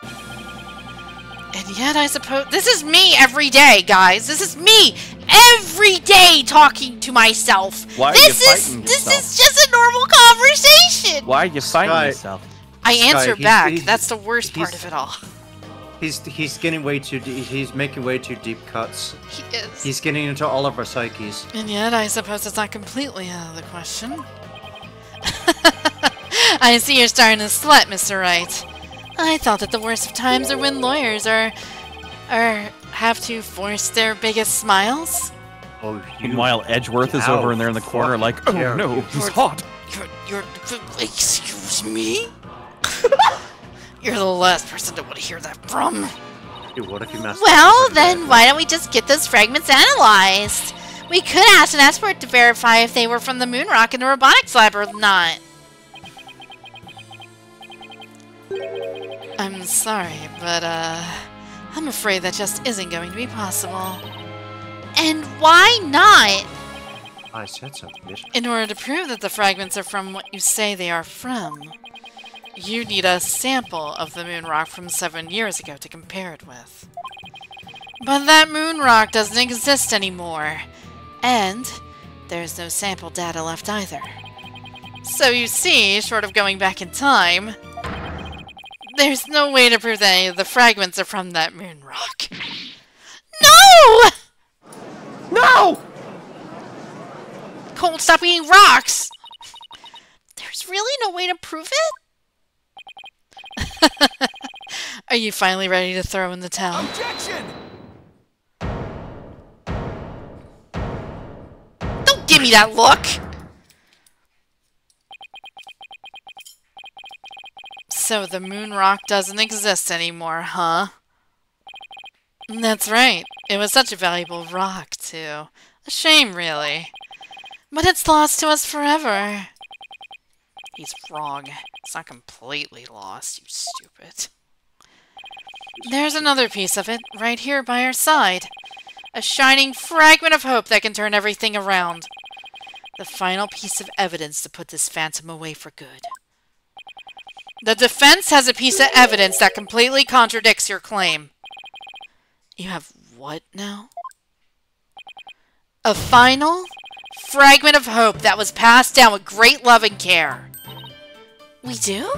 And yet, I suppose... This is me every day, guys! This is me every day talking to myself!
Why are you fighting
This
yourself?
is just a normal conversation!
Why are you fighting
Sky.
yourself?
I answer back.
he's-
That's the worst part
he's-
of it all.
He's getting way too deep. He's making way too deep cuts.
He is.
He's getting into all of our psyches.
And yet, I suppose it's not completely out of the question. I see you're starting to sweat, Mr. Wright. I thought that the worst of times are when lawyers have to force their biggest smiles.
Oh,
Meanwhile, Edgeworth is over in there in the corner like, oh
dare
no,
you.
he's hot.
Excuse me? You're the last person to want to hear that from.
Dude, what if you messed
Well,
up?
then why don't we just get those fragments analyzed? We could ask an expert to verify if they were from the moon rock in the robotics lab or not. I'm sorry, but I'm afraid that just isn't going to be possible. And why not?
I said so, bitch.
In order to prove that the fragments are from what you say they are from, you need a sample of the moon rock from 7 years ago to compare it with. But that moon rock doesn't exist anymore, and there's no sample data left either. So you see, short of going back in time, there's no way to prove that any of the fragments are from that moon rock. No!
No!
Cold, stop eating rocks! There's really no way to prove it? Are you finally ready to throw in the towel?
Objection!
Don't give me that look! So the moon rock doesn't exist anymore, huh? That's right. It was such a valuable rock, too. A shame, really. But it's lost to us forever. He's wrong. It's not completely lost, you stupid. There's another piece of it, right here by our side. A shining fragment of hope that can turn everything around. The final piece of evidence to put this phantom away for good. The defense has a piece of evidence that completely contradicts your claim. You have what now? A final fragment of hope that was passed down with great love and care. We do?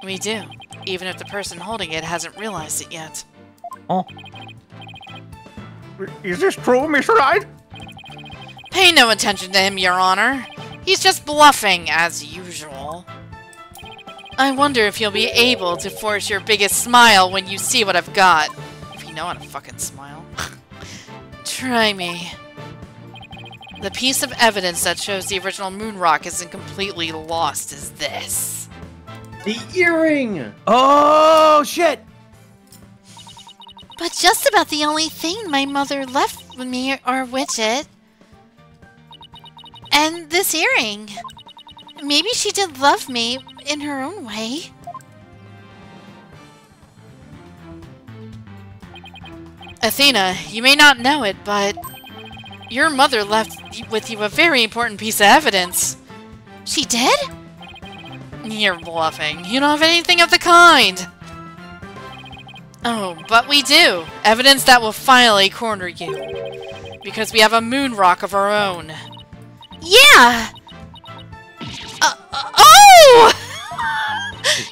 We do, even if the person holding it hasn't realized it yet.
Oh. Is this true, Miss Wright?
Pay no attention to him, Your Honor. He's just bluffing, as usual. I wonder if you'll be able to force your biggest smile when you see what I've got. If you know how to fucking smile. Try me. The piece of evidence that shows the original moon rock isn't completely lost is this.
The earring!
Oh, shit!
But just about the only thing my mother left with me are Widget. And this earring. Maybe she did love me in her own way. Athena, you may not know it, but your mother left with you a very important piece of evidence. She did? You're bluffing. You don't have anything of the kind. Oh, but we do. Evidence that will finally corner you. Because we have a moon rock of our own. Yeah! Oh!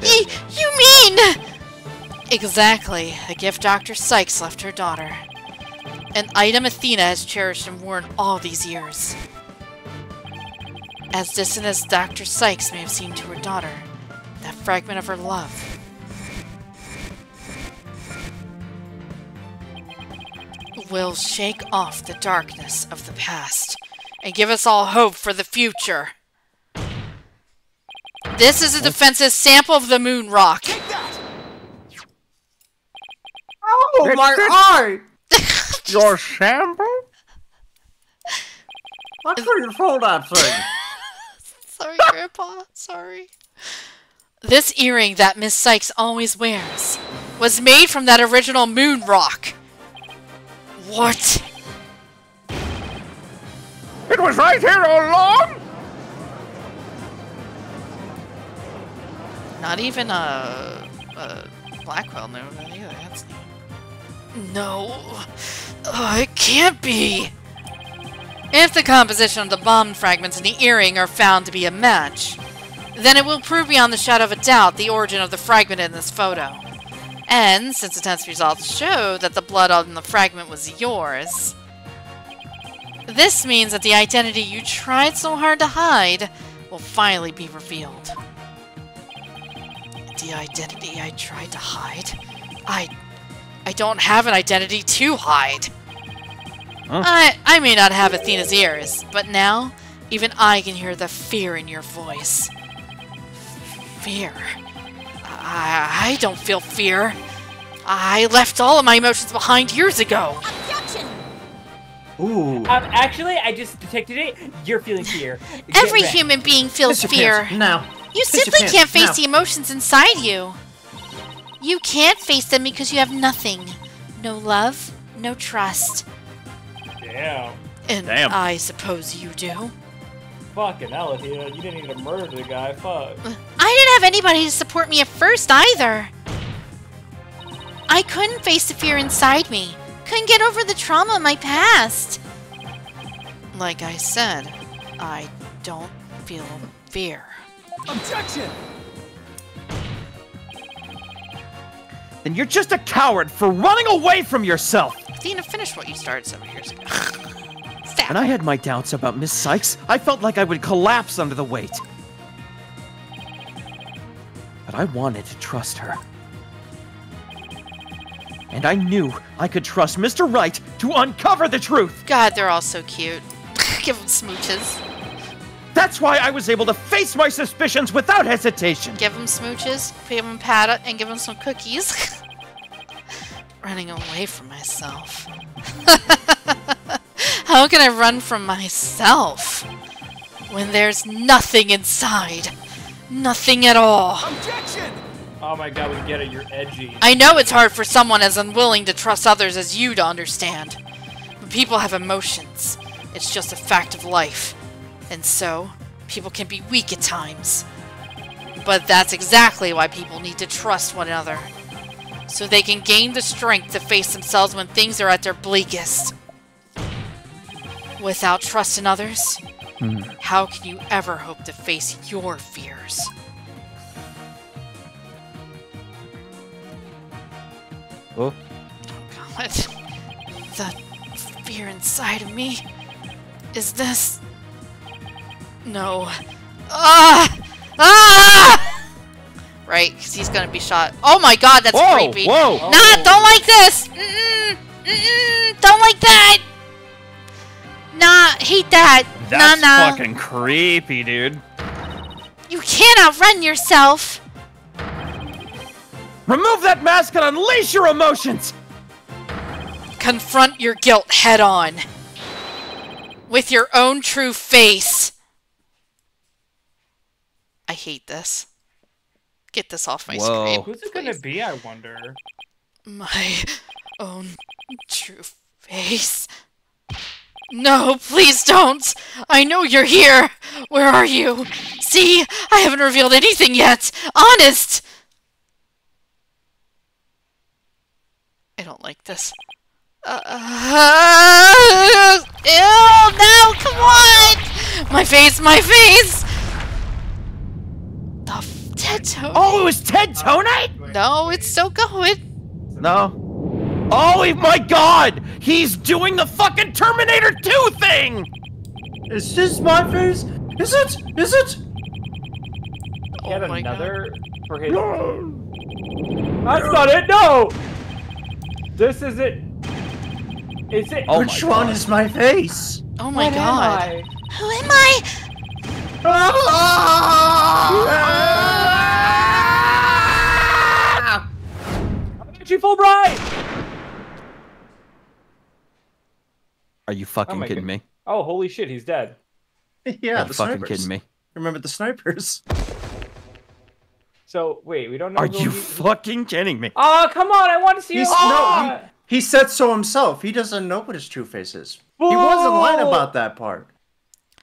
You mean... Exactly. A gift Dr. Sykes left her daughter. An item Athena has cherished and worn all these years. As distant as Dr. Sykes may have seemed to her daughter, that fragment of her love will shake off the darkness of the past and give us all hope for the future. This is a defensive sample of the moon rock.
Oh my eye!
Your sample?
That's where you throw that thing.
Sorry, Grandpa. Sorry. This earring that Miss Sykes always wears was made from that original moon rock. What?
It was right here all along?
Not even a Blackwell knew that either. That's neat. No. It can't be. If the composition of the bomb fragments in the earring are found to be a match, then it will prove beyond the shadow of a doubt the origin of the fragment in this photo. And, since the test results show that the blood on the fragment was yours, this means that the identity you tried so hard to hide will finally be revealed. The identity I tried to hide? I don't have an identity to hide. Huh? I may not have Athena's ears, but now, even I can hear the fear in your voice. Fear? I don't feel fear. I left all of my emotions behind years ago.
Objection!
Ooh.
Actually, I just detected it. You're feeling fear.
Every human being feels fear.
Now.
You simply can't face the emotions inside you. You can't face them because you have nothing. No love, no trust.
Damn.
And I suppose you do.
Fucking hell, Athena. You didn't even murder the guy. Fuck.
I didn't have anybody to support me at first either. I couldn't face the fear inside me. Couldn't get over the trauma of my past. Like I said, I don't feel fear.
Objection!
Then you're just a coward for running away from yourself!
Athena, finish what you started 7 years ago. Stop.
When I had my doubts about Miss Sykes, I felt like I would collapse under the weight. But I wanted to trust her. And I knew I could trust Mr. Wright to uncover the truth!
God, they're all so cute. Give them smooches.
That's why I was able to face my suspicions without hesitation!
Give them smooches, give them pat, and give them some cookies. Running away from myself. How can I run from myself when there's nothing inside? Nothing at all.
Objection!
Oh my god, we get it. You're edgy.
I know it's hard for someone as unwilling to trust others as you to understand. But people have emotions. It's just a fact of life. And so, people can be weak at times. But that's exactly why people need to trust one another. So they can gain the strength to face themselves when things are at their bleakest. Without trust in others, how can you ever hope to face your fears?
Oh?
God. The fear inside of me? Is this... No. Ah! Ah! Right, because he's gonna be shot. Oh my god, that's creepy.
Whoa!
Nah, don't like this! Don't like that! Nah, hate that.
That's
nah.
fucking creepy, dude.
You can't outrun yourself!
Remove that mask and unleash your emotions!
Confront your guilt head on. With your own true face. I hate this. Get this off my screen.
Who's it gonna be, I wonder?
My own true face. No, please don't! I know you're here! Where are you? See? I haven't revealed anything yet! Honest! I don't like this. Ew, no, come on! My face, my face! The Ted Toe.
Oh, it was Ted Tonite?
No, it's still going.
No. Oh my god! He's doing the fucking Terminator 2 thing!
Is this my face? Is it? Is it?
He had
my
another for his. No! That's not it. No. This is it. Is it?
Oh
Which
my
one
God.
is my face?
Oh my
What am
god.
I?
Who am I?
You Fulbright!
Are you fucking
my
kidding me?
Oh, holy shit, he's dead.
Yeah,
Are
the
you fucking
snipers.
kidding me?
Remember the snipers?
So, wait, we don't know
Are
who
you
he-
fucking kidding me?
Oh, come on, I want to see
He's
you. Oh!
he said so himself. He doesn't know what his true face is. He wasn't lying about that part.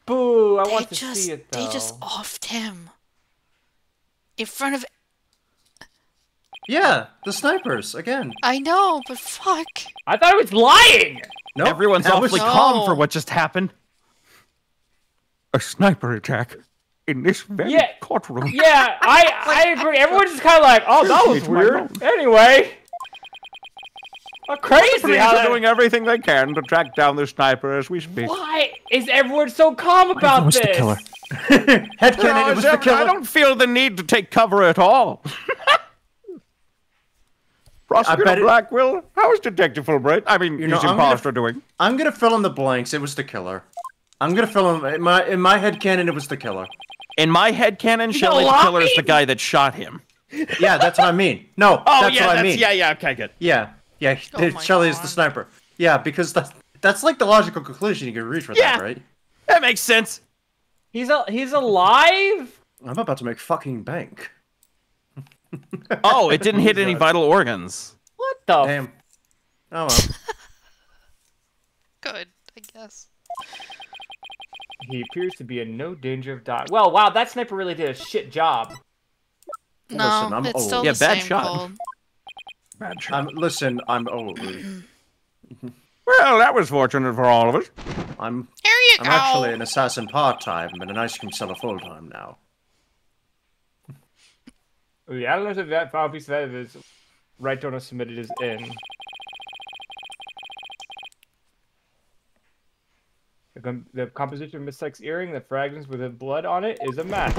Boo, I
They
want to
just,
see it, though.
they just offed him. In front of...
Yeah, the snipers again.
I know, but fuck.
I thought I was lying!
No,
Everyone's
that was
awfully calm
No.
for what just happened. A sniper attack in this very
Yeah.
courtroom.
Yeah, I agree. Everyone's just kind of like, oh, that was
It's my
weird.
mouth.
Anyway. Crazy
Police
how
are
that...
doing everything they can to track down the sniper as we speak.
Why is everyone so calm about this?
Headcanon, it was the
I
killer.
don't feel the need to take cover at all. Prosecutor
bet it-
Blackwell, how is Detective Fulbright? I mean,
know,
his
I'm
imposter doing?
I'm gonna fill in the blanks. It was the killer. I'm gonna fill in my headcanon. It was the killer.
In my headcanon, Shelley the killer is the guy that shot him.
Yeah, that's what I mean. No,
Oh,
that's
yeah,
what I
that's,
mean.
yeah, okay, good.
Yeah,
Oh my
Shelley is the
God.
sniper. Yeah, because that's like the logical conclusion you can reach with
Yeah.
that, right?
That makes sense.
He's alive?
I'm about to make fucking bank.
Oh, it didn't hit any vital organs.
What the?
Damn. Oh well.
Good, I guess.
He appears to be in no danger of dying. Well, wow, that sniper really did a shit job.
No,
Listen, I'm
it's
old.
still
Yeah,
the
bad
same
shot.
cold.
Bad shot.
Listen, I'm old.
Well, that was fortunate for all of us.
I'm
Here you
I'm
go.
actually an assassin part-time and an ice cream seller full-time now.
The analyst of that final piece of evidence Wright donor submitted is in. The composition of Miss Sykes' earring, the fragments with the blood on it, is a match.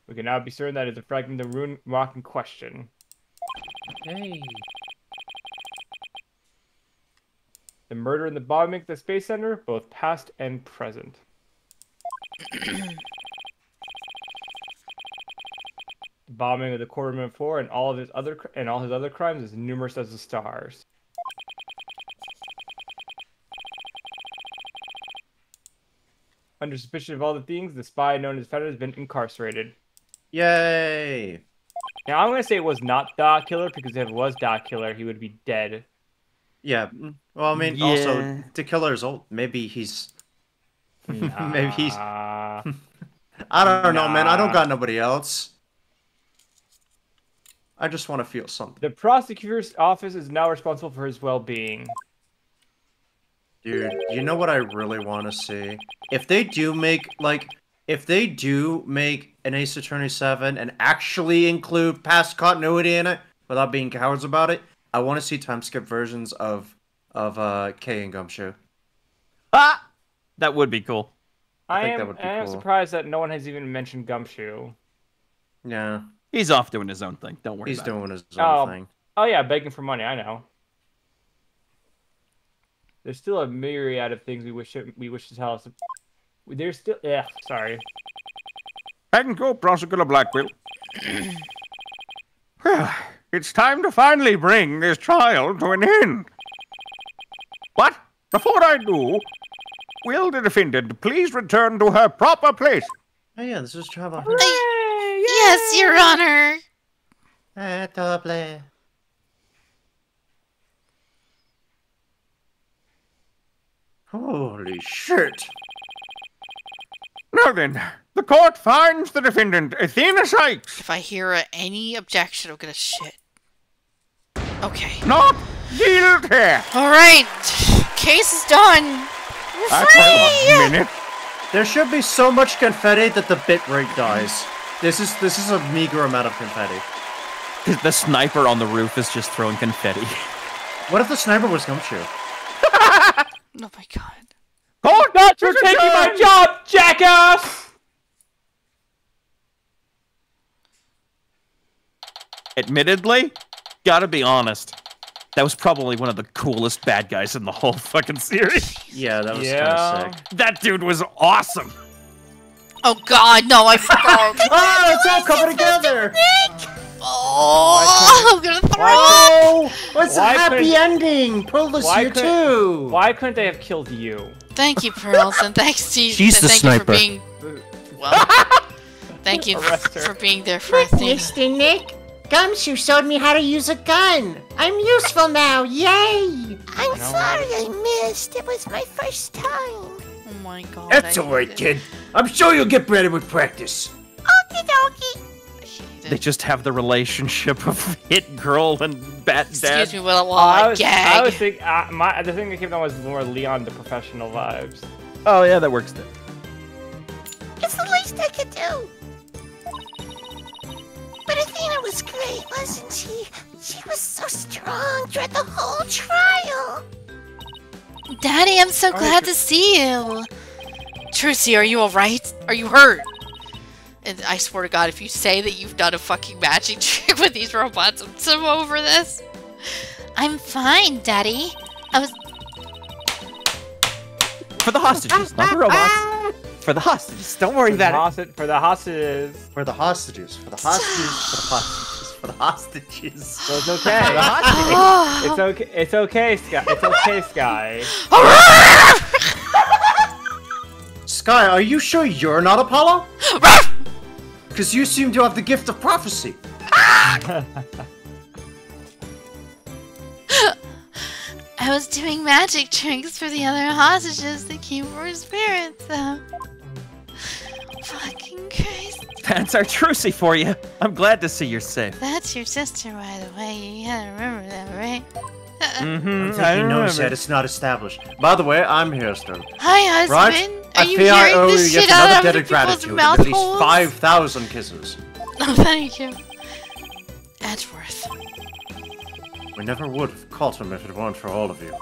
We can now be certain that it's a fragment of the rune rock in question.
Hey.
The murder and the bombing at the Space Center, both past and present. The bombing of the Quarterman Floor and all his other crimes is numerous as the stars. Under suspicion of all the things, the spy known as Feather has been incarcerated.
Yay!
Now I'm gonna say it was not the killer because if it was the killer, he would be dead.
Yeah. Well, I mean, also the killer is old. Maybe he's. Maybe he's.
Nah.
I don't know, man. I don't got nobody else. I just want to feel something.
The prosecutor's office is now responsible for his well-being.
Dude, you know what I really want to see? If they do make, if they do make an Ace Attorney 7 and actually include past continuity in it, without being cowards about it, I want to see time skip versions of Kay and Gumshoe.
Ah! That would be cool.
I think that would be
I am
cool.
surprised that no one has even mentioned Gumshoe.
Yeah,
He's off doing his own thing. Don't worry
he's
about
doing his
Oh.
own thing.
Oh yeah, begging for money, I know. There's still a myriad of things we wish to tell us. There's still sorry.
it. Thank you, Prosecutor Blackwell. It's time to finally bring this trial to an end. But before I do, will the defendant please return to her proper place?
Oh yeah, this is Trevor.
Yes, Your Honor.
Holy shit!
Now then, the court finds the defendant, Athena Sykes,
If I hear any objection, I'm gonna shit. Okay.
not guilty.
Alright. Case is done. We're
That's
free!
a minute.
There should be so much confetti that the bitrate dies. This is a meager amount of confetti.
The sniper on the roof is just throwing confetti.
What if the sniper was Gumshoe?
Oh my god.
Court
Not for taking my job, jackass!
Admittedly, gotta be honest, that was probably one of the coolest bad guys in the whole fucking series.
Yeah, that was kind
Yeah.
of sick.
That dude was awesome.
Oh God, no! I forgot.
Oh, it's all coming together!
Oh, I'm gonna throw up.
Oh, what's a
Why
happy
couldn't-
ending? Pearl is here too.
Why couldn't they have killed you?
Thank you, Pearls, and thanks to you.
She's the
thank
sniper.
You for being, well, thank you
Arrest her.
for being there for Athena.
Mr. Nick, Gumshoe showed me how to use a gun. I'm useful now, yay! I'm sorry I missed. It was my first time.
Oh my God.
That's
I
alright,
hate
kid. I'm sure you'll get better with practice.
Okie dokie.
it.
They just have the relationship of hit girl and bat dad.
Excuse me, while
I
I
was
gag.
thinking, the thing that came down was more Leon the professional vibes.
Oh yeah, that works too.
It's the least I could do. But Athena was great, wasn't she? She was so strong throughout the whole trial.
Daddy, I'm so glad to see you. Trucy, are you alright? Are you hurt? And I swear to God, if you say that you've done a fucking magic trick with these robots, I'm so over this. I'm fine, Daddy. I was...
For the hostages, not the robots. For the hostages. Don't worry about it.
For the hostages.
For the hostages. For the hostages. For the hostages. For the hostages.
So it's okay. It's okay. It's okay, Sky. It's okay, Sky.
Sky, are you sure you're not Apollo? Because you seem to have the gift of prophecy.
I was doing magic tricks for the other hostages to keep our spirits up. Fucking Christ.
That's our Trucy for you. I'm glad to see you're safe.
That's your sister, by the way. You gotta remember that, right?
Mm-hmm.
I think he knows that it's not established. By the way, I'm here still.
Hi,
Right?
husband.
I
Are you
fear I
hearing
owe you
this
yet
shit out
another
of
debt
other
of
people's
gratitude
mouth
of at least
holes?
5,000 kisses.
Oh, thank you. Edgeworth.
We never would have caught him if it weren't for all of you.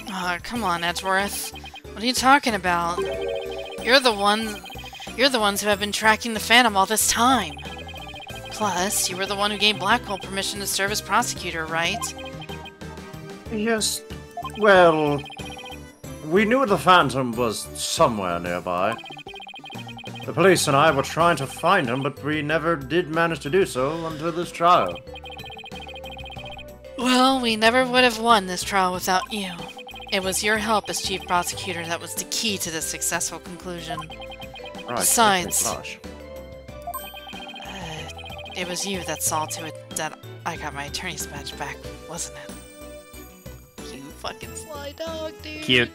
Oh, come on, Edgeworth. What are you talking about? You're the ones who have been tracking the Phantom all this time. Plus, you were the one who gave Blackwell permission to serve as prosecutor, right?
Yes, well, we knew the Phantom was somewhere nearby. The police and I were trying to find him, but we never did manage to do so until this trial.
Well, we never would have won this trial without you. It was your help as chief prosecutor that was the key to this successful conclusion.
Right,
Besides,
flush.
it was you that saw to it that I got my attorney's badge back, wasn't it? You fucking sly dog, dude.
Cute.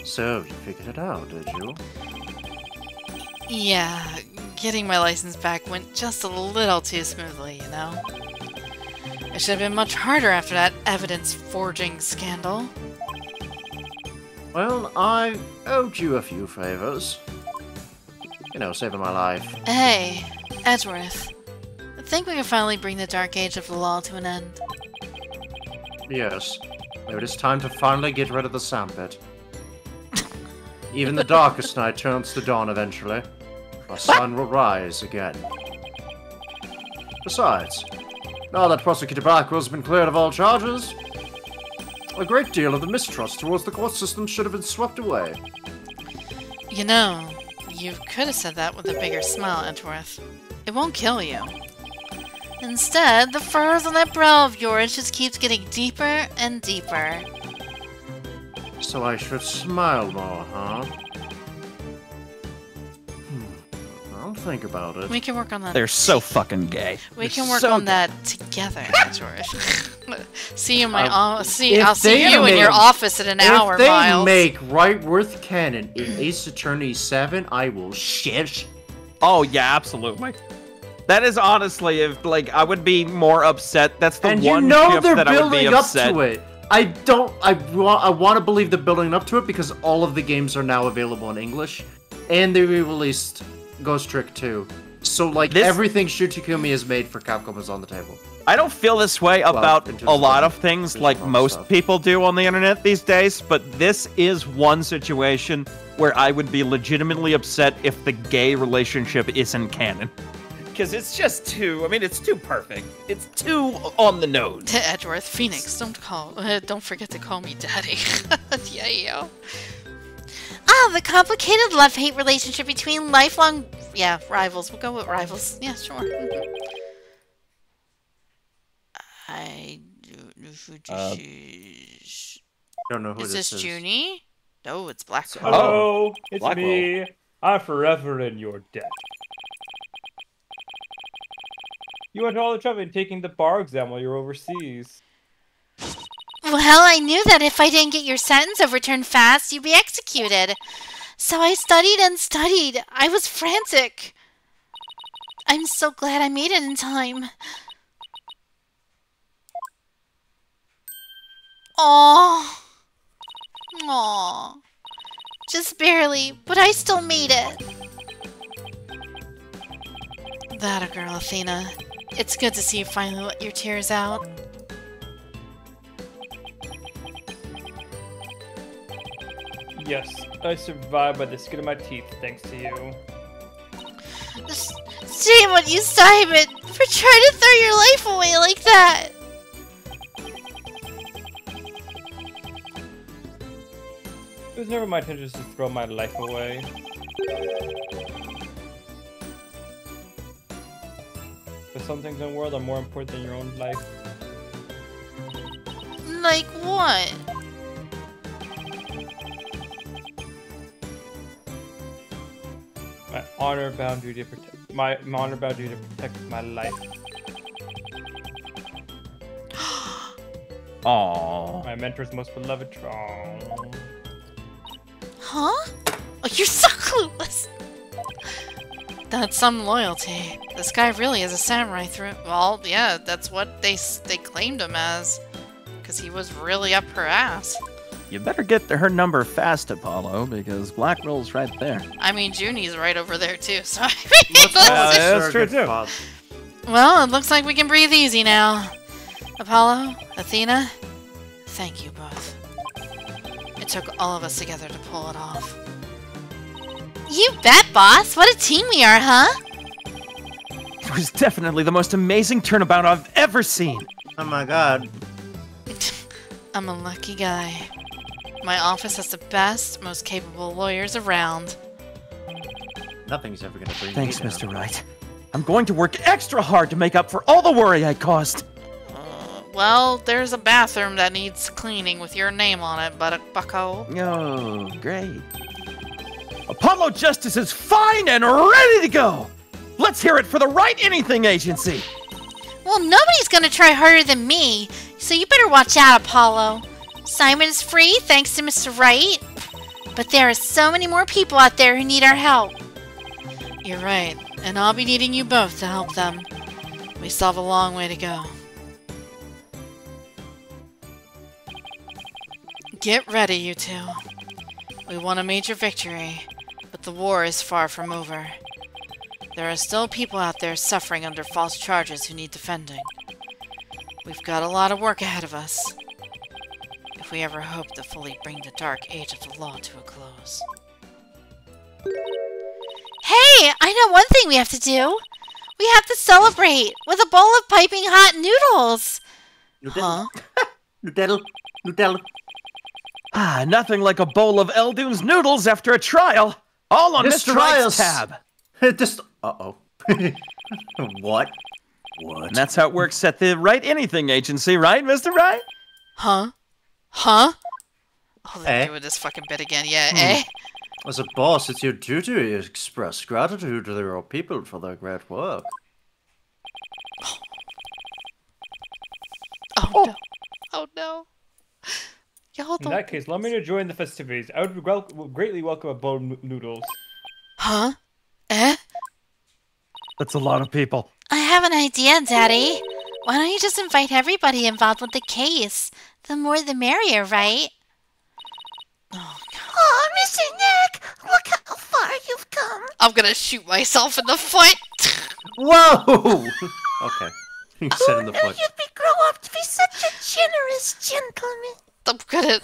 So, you figured it out, did you?
Yeah, getting my license back went just a little too smoothly, you know? It should have been much harder after that evidence forging scandal.
Well, I owed you a few favors. You know, saving my life.
Hey, Edgeworth. I think we can finally bring the dark age of the law to an end.
Yes. It is time to finally get rid of the sandpit. Even the darkest night turns to dawn eventually. The sun will rise again. Besides, now that Prosecutor Blackwell's been cleared of all charges, a great deal of the mistrust towards the court system should have been swept away.
You know, you could have said that with a bigger smile, Edgeworth. It won't kill you. Instead, the furrows on that brow of yours just keeps getting deeper and deeper.
So I should smile more, huh? I'll think about it.
We can work on that.
They're so fucking gay.
We can
They're
work
so
on
gay.
that together, Edgeworth. See you in my I'll
if
see
they
you in
make-
your office in an hour,
If they
Miles.
make Wright canon in Ace Attorney 7, I will shish.
Oh yeah, absolutely. That is honestly, if like I would be more upset. That's the
And
one
you know
shift
they're
that I would be
building up
upset.
to it. I want to believe they're building up to it because all of the games are now available in English, and they released Ghost Trick 2 So, like, everything Shuchikumi has made for Capcom is on the table.
I don't feel this way about a lot of things like most people do on the internet these days, but this is one situation where I would be legitimately upset if the gay relationship isn't canon. Because it's just too, I mean, it's too perfect. It's too on the nose.
To Edgeworth, Phoenix, don't forget to call me Daddy. Yeah.
Ah, the complicated love-hate relationship between lifelong... Yeah, rivals. We'll go with rivals. Yeah, sure. I don't know who this is.
Don't know who
this is. Is this Junie? No, it's Blackwell.
Hello, it's Blackwell. Me. I'm forever in your debt. You went to all the trouble in taking the bar exam while you were overseas.
Well, I knew that if I didn't get your sentence overturned fast, you'd be executed. So I studied and studied. I was frantic. I'm so glad I made it in time. Aww. Just barely, but I still made it.
That a girl, Athena. It's good to see you finally let your tears out.
Yes, I survived by the skin of my teeth, thanks to you.
Shame on you, Simon, for trying to throw your life away like that.
It was never my intention to throw my life away. But some things in the world are more important than your own life.
Like what?
My honor bound duty to protect my honor bound duty to protect my life.
Aww.
My mentor's most beloved Trong.
Huh? Oh, you're so clueless.
That's some loyalty. This guy really is a samurai through. Well, yeah, that's what they claimed him as, because he was really up her ass.
You better get her number fast, Apollo, because Blackwell's right there.
I mean, Junie's right over there too. So
that's true too.
Well, it looks like we can breathe easy now. Apollo, Athena, thank you both. It took all of us together to pull it off.
You bet, boss. What a team we are, huh?
It was definitely the most amazing turnabout I've ever seen.
Oh my god.
I'm a lucky guy. My office has the best, most capable lawyers around.
Nothing's ever gonna bring
Thanks,
me
Mr. Wright. I'm going to work extra hard to make up for all the worry I caused.
Well, there's a bathroom that needs cleaning with your name on it, bucko.
Oh, great. Apollo Justice is fine and ready to go! Let's hear it for the Wright Anything Agency!
Well, nobody's gonna try harder than me, so you better watch out, Apollo. Simon is free, thanks to Mr. Wright. But there are so many more people out there who need our help.
You're right, and I'll be needing you both to help them. We still have a long way to go. Get ready, you two. We won a major victory, but the war is far from over. There are still people out there suffering under false charges who need defending. We've got a lot of work ahead of us, if we ever hope to fully bring the dark age of the law to a close.
Hey, I know one thing we have to do. We have to celebrate with a bowl of piping hot noodles.
Huh?
Noodle.
Ah, nothing like a bowl of Eldune's noodles after a trial. All on Mr. Wright's tab.
Uh-oh. What?
And that's how it works at the Wright Anything Agency, right, Mr. Wright?
Huh? Oh, they're doing this fucking bit again, yeah, eh?
As a boss, it's your duty to express gratitude to your people for their great work.
Oh no.
In that case, let me join the festivities. I would greatly welcome a bowl of noodles.
Huh? Eh?
That's a lot of people.
I have an idea, Daddy. Why don't you just invite everybody involved with the case? The more the merrier, right?
Oh, God.
Oh, Mr. Nick, look how far you've come.
I'm gonna shoot myself in the foot.
Whoa! Okay. You said in the
No,
foot.
you'd be grow up to be such a generous gentleman.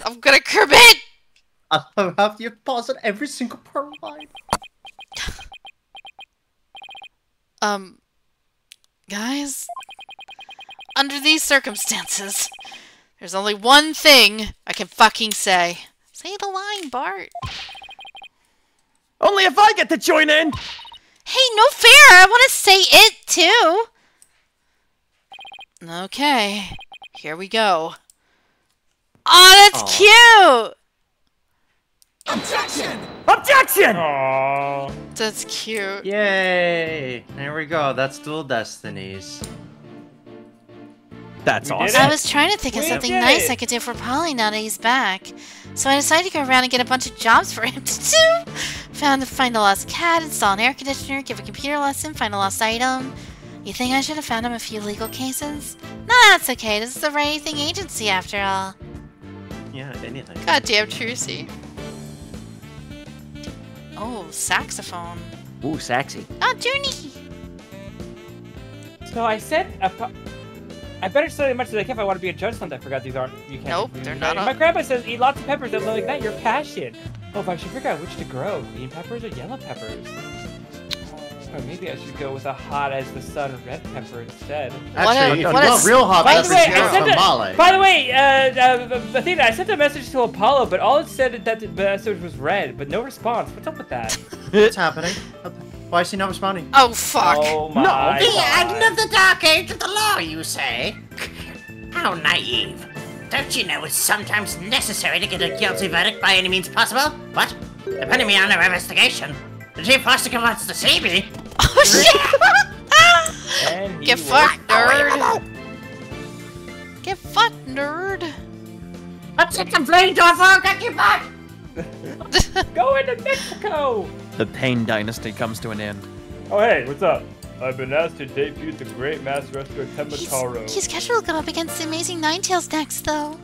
I'm gonna commit.
I'll have you deposit every single pearl line.
Guys, under these circumstances, there's only one thing I can fucking say. Say the line, Bart.
Only if I get to join in!
Hey, no fair! I want to say it, too! Okay, here we go. Oh, that's cute!
Objection!
Objection!
Aww.
That's cute.
Yay! There we go. That's Dual Destinies.
That's
We did
awesome.
I was trying to think of
We
something
did
nice
it.
I could do for Polly now that he's back. So I decided to go around and get a bunch of jobs for him to do. Find a lost cat, install an air conditioner, give a computer lesson, find a lost item. You think I should have found him a few legal cases? No, that's okay. This is the Right Thing Agency after all.
Yeah, anything.
Goddamn Trucy. Oh, saxophone.
Ooh, sexy.
Oh, Junie!
So I said, I better study as much as I can if I want to be a judge someday. I forgot these aren't. You can't.
Nope, they're not
My
on-
grandpa says eat lots of peppers. I'm like, not your passion. Oh, if I should figure out which to grow, green peppers or yellow peppers. Or maybe I should go with a hot as the sun red pepper instead.
Actually,
what
not
a-
real hot
By the
pepper,
way,
you go
I sent
tamale.
By the way, Athena, I sent a message to Apollo, but all it said that the message was red, but no response. What's up with that?
What's happening? Why is he not responding?
Oh, fuck.
Oh my
The
God.
end of the dark age of the law, you say? How naive. Don't you know it's sometimes necessary to get a guilty verdict by any means possible? What? Depending on our investigation, the chief foster wants to see me.
Oh, shit!
And he
Get
was-
fucked, nerd! Get fucked, nerd!
Let's hit some flamethrower, get you back!
Go into Mexico!
The Pain Dynasty comes to an end.
Oh hey, what's up? I've been asked to debut the great mass wrestler Temataro.
He's scheduled to go up against the Amazing Ninetales next, though.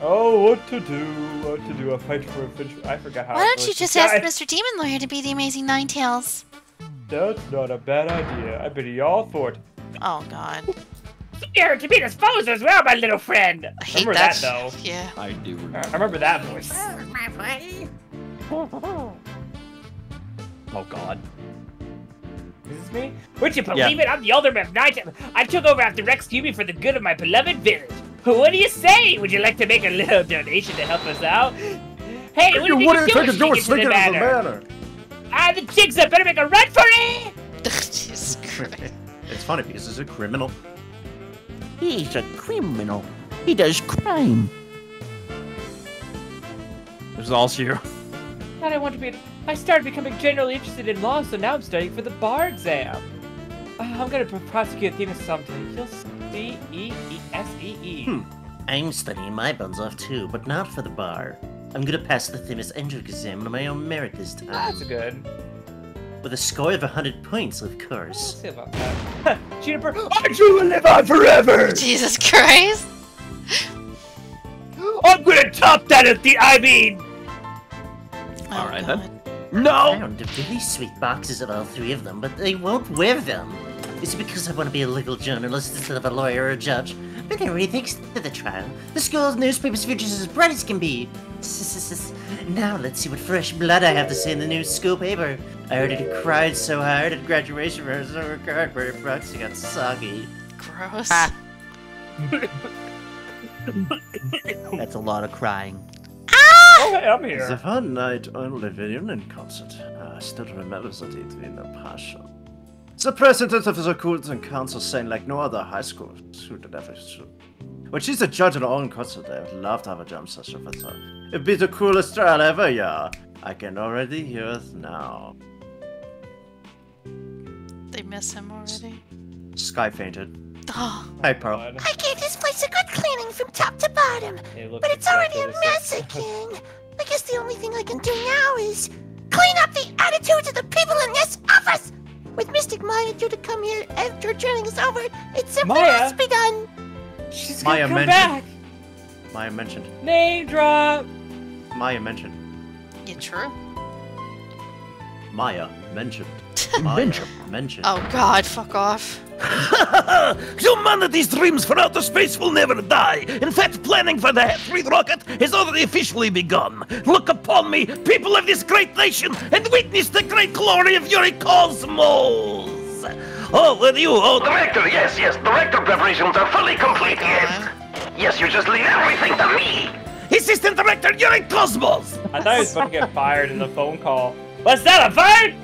Oh, what to do? What to do? A fight for a fish. I forgot how.
Why don't you just ask
Guys,
Mr. Demon Lawyer to be the Amazing Ninetales?
That's not a bad idea. I bet you all for it.
Oh, God.
Here to be disposed as well, my little friend.
I hate
Remember that though.
Yeah.
I do.
I remember that voice.
My buddy.
Oh, God.
Is this me? Would you believe
Yeah.
it? I'm the alderman of Night. I took over after Rex Cubie for the good of my beloved village. What do you say? Would you like to make a little donation to help us out? Hey, what do you think you're doing sneaking into the manor? Ah, the Jigsaw better make a run for it!
Jesus Christ.
It's funny because he's a criminal.
He's a criminal. He does crime.
This is all you.
Thought I wanted to be. I started becoming generally interested in law, so now I'm studying for the bar exam. I'm gonna prosecute Athena someday. You'll see. E-E-S-E-E.
I'm studying my buns off too, but not for the bar. I'm gonna pass the Themis entrance exam on my own merit this time.
That's good.
With a score of 100 points, of
We'll
course.
see about that. Juniper, you will live on forever!
Jesus Christ.
I'm gonna top that at the. I mean.
Oh,
Alright,
God.
then.
I
No!
found really sweet boxes of all three of them, but they won't wear them. Is it because I want to be a legal journalist instead of a lawyer or a judge? But anyway, thanks to the trial, the school's newspaper's future's as bright as can be. Now let's see what fresh blood I have to say in the new school paper. I already cried so hard at graduation rehearsal over cardboard box I got soggy.
Gross.
That's a lot of crying.
Oh, hey, I'm
The
here.
fun night only reunion concert. I still remember the between the passion. The president of the Culton Council sang like no other high school student ever should. When she's a judge in her own concert, I would love to have a jam session with her. It'd be the coolest trial ever, yeah. I can already hear it now.
They miss him already.
Sky fainted.
Oh,
Hi, Pearl.
God.
I gave this place a good cleaning from top to bottom,
It looks
but it's already a
exactly
mess
the same.
again. I guess the only thing I can do now is clean up the attitudes of the people in this office. With Mystic Maya due to come here after training is over, it simply
Maya?
must be done.
She's
Maya
gonna come
mentioned.
back.
Maya mentioned.
Name drop.
Maya mentioned.
Yeah, true.
Maya mentioned. Mentioned.
Oh god, fuck off.
Humanity's dreams for outer space will never die. In fact, planning for the Hatred rocket has already officially begun. Look upon me, people of this great nation, and witness the great glory of your cosmos. Oh, with you, Director, yes, Director preparations are fully complete, Yes, you just leave everything to me. Assistant Director, you're in Cosmos.
I thought he was about to get fired in the phone call. What's that, a fired?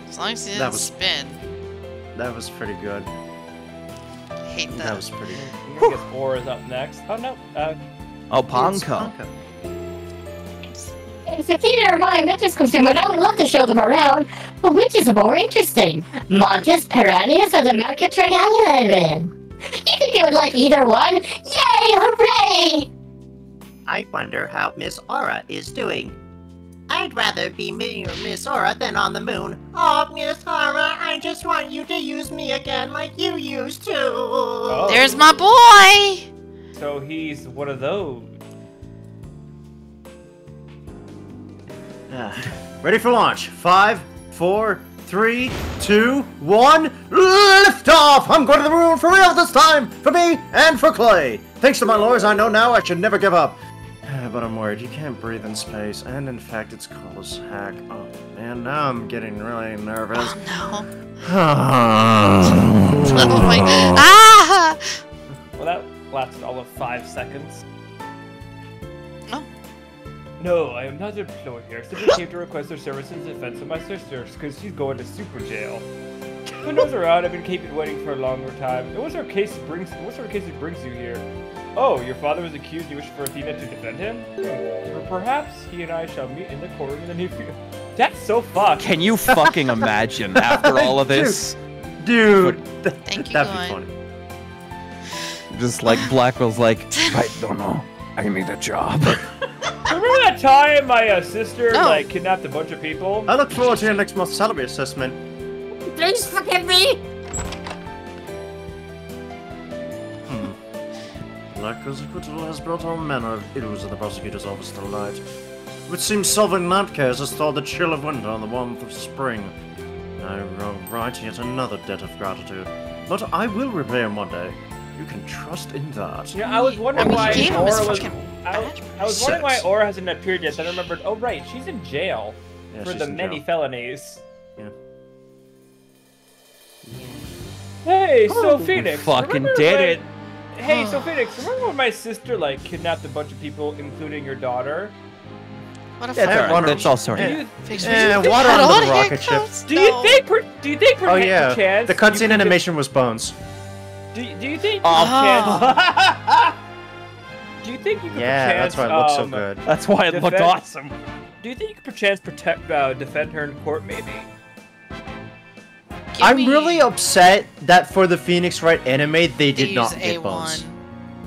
As long as he didn't spin.
That was pretty good.
I hate that.
That was pretty good.
I guess Aura's up next. Oh, no.
Ponko.
It's a theater of mine witches consumer, and I would love to show them around, but which is more interesting? Montes, Piranhas, or the market train I live in? You think you would like either one? Yay! Hooray!
I wonder how Miss Aura is doing. I'd rather be me or Miss Aura than on the moon. Oh, Miss Aura, I just want you to use me again like you used to.
Oh.
There's my boy!
So he's one of those.
Ready for launch. 5, 4, 3, 2, 1. Lift off! I'm going to the moon for real this time! For me and for Clay! Thanks to my lawyers, I know now I should never give up. But I'm worried. You can't breathe in space, and in fact, it's cold as heck. Oh man, now I'm getting really nervous.
Oh no.
Oh
my god. Ah!
Well, that lasted all of 5 seconds.
Oh.
No, I am not employed here. Simply came to request their services in defense of my sister, because she's going to super jail. Who knows around? I've been keeping waiting for a longer time. And what sort of case brings you here? Oh, your father was accused. You wish for Athena to defend him? Or perhaps he and I shall meet in the courtroom in the near future. That's so fucked.
Can you fucking imagine after all of this?
Dude,
Thank you,
that'd be funny.
Just like Blackwell's like, I don't know. I need a job.
Remember that time my sister like kidnapped a bunch of people?
I look forward to your next month's salary assessment.
Please forgive me!
Black's acquittal has brought all manner of ills in the prosecutor's office to light. It seems solving that case has thawed the chill of winter and the warmth of spring. I write yet another debt of gratitude. But I will repay him one day. You can trust in that.
Yeah, I was wondering why Aura was... I was wondering why
Sex.
Aura hasn't appeared yet, then I remembered, oh right, she's in jail
Yeah,
for
she's
the
in
many
jail.
felonies.
Yeah.
Hey, so Phoenix,
Fucking
remember
did
when-
it.
Hey, so Phoenix, remember when my sister like kidnapped a bunch of people, including your daughter?
What a
That's
fuck.
alright. That's all sorry.
Do you,
Water
I don't
under
wanna
the
get
rocket ship.
close.
do you think? Per
Oh yeah,
perchance
the
you
cutscene
could-
animation was bones.
Do you think?
Oh.
Do you think you could
Yeah,
perchance?
that's why it looks so good.
That's why it looked
defend-
awesome.
Do you think you could perchance defend her in court, maybe?
Give
I'm
me-
really upset that for the Phoenix Wright anime, they did
Use
not get
A1.
bones.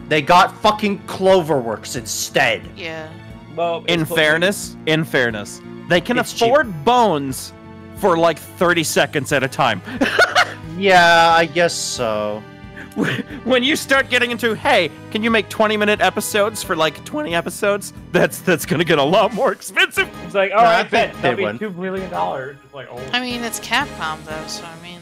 They got fucking Cloverworks instead.
Yeah.
Well, it's
In
close-
fairness, they can
It's cheap.
afford bones for like 30 seconds at a time.
Yeah, I guess so.
When you start getting into, hey, can you make 20-minute episodes for like 20 episodes? That's gonna get a lot more expensive.
It's like,
No,
all
I
right, bet
think
that'll
they
be
win.
$2 billion. It's like, oh.
I mean, it's Capcom though, so I mean.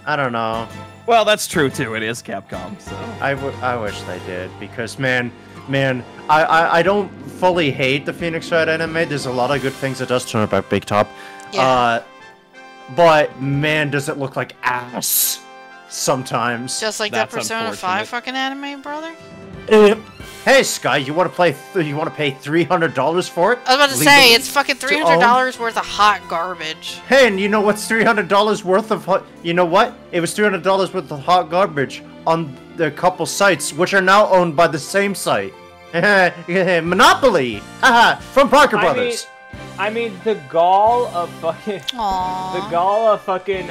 I don't know.
Well, that's true too. It is Capcom, so.
I wish they did, because man, I don't fully hate the Phoenix Wright anime. There's a lot of good things it does turn about Big Top.
Yeah.
But man, does it look like ass sometimes.
Just like that
That's
Persona 5
unfortunate.
fucking anime, brother?
Hey Sky, you want to play? You want to pay $300 for it?
I was about to say,
Legally?
it's fucking $300 worth of hot garbage.
Hey, and you know what's $300 worth of? You know what? It was $300 worth of hot garbage on the couple sites, which are now owned by the same site. Monopoly, haha, from Parker Brothers.
I mean, the gall of fucking,
Aww.
the gall of fucking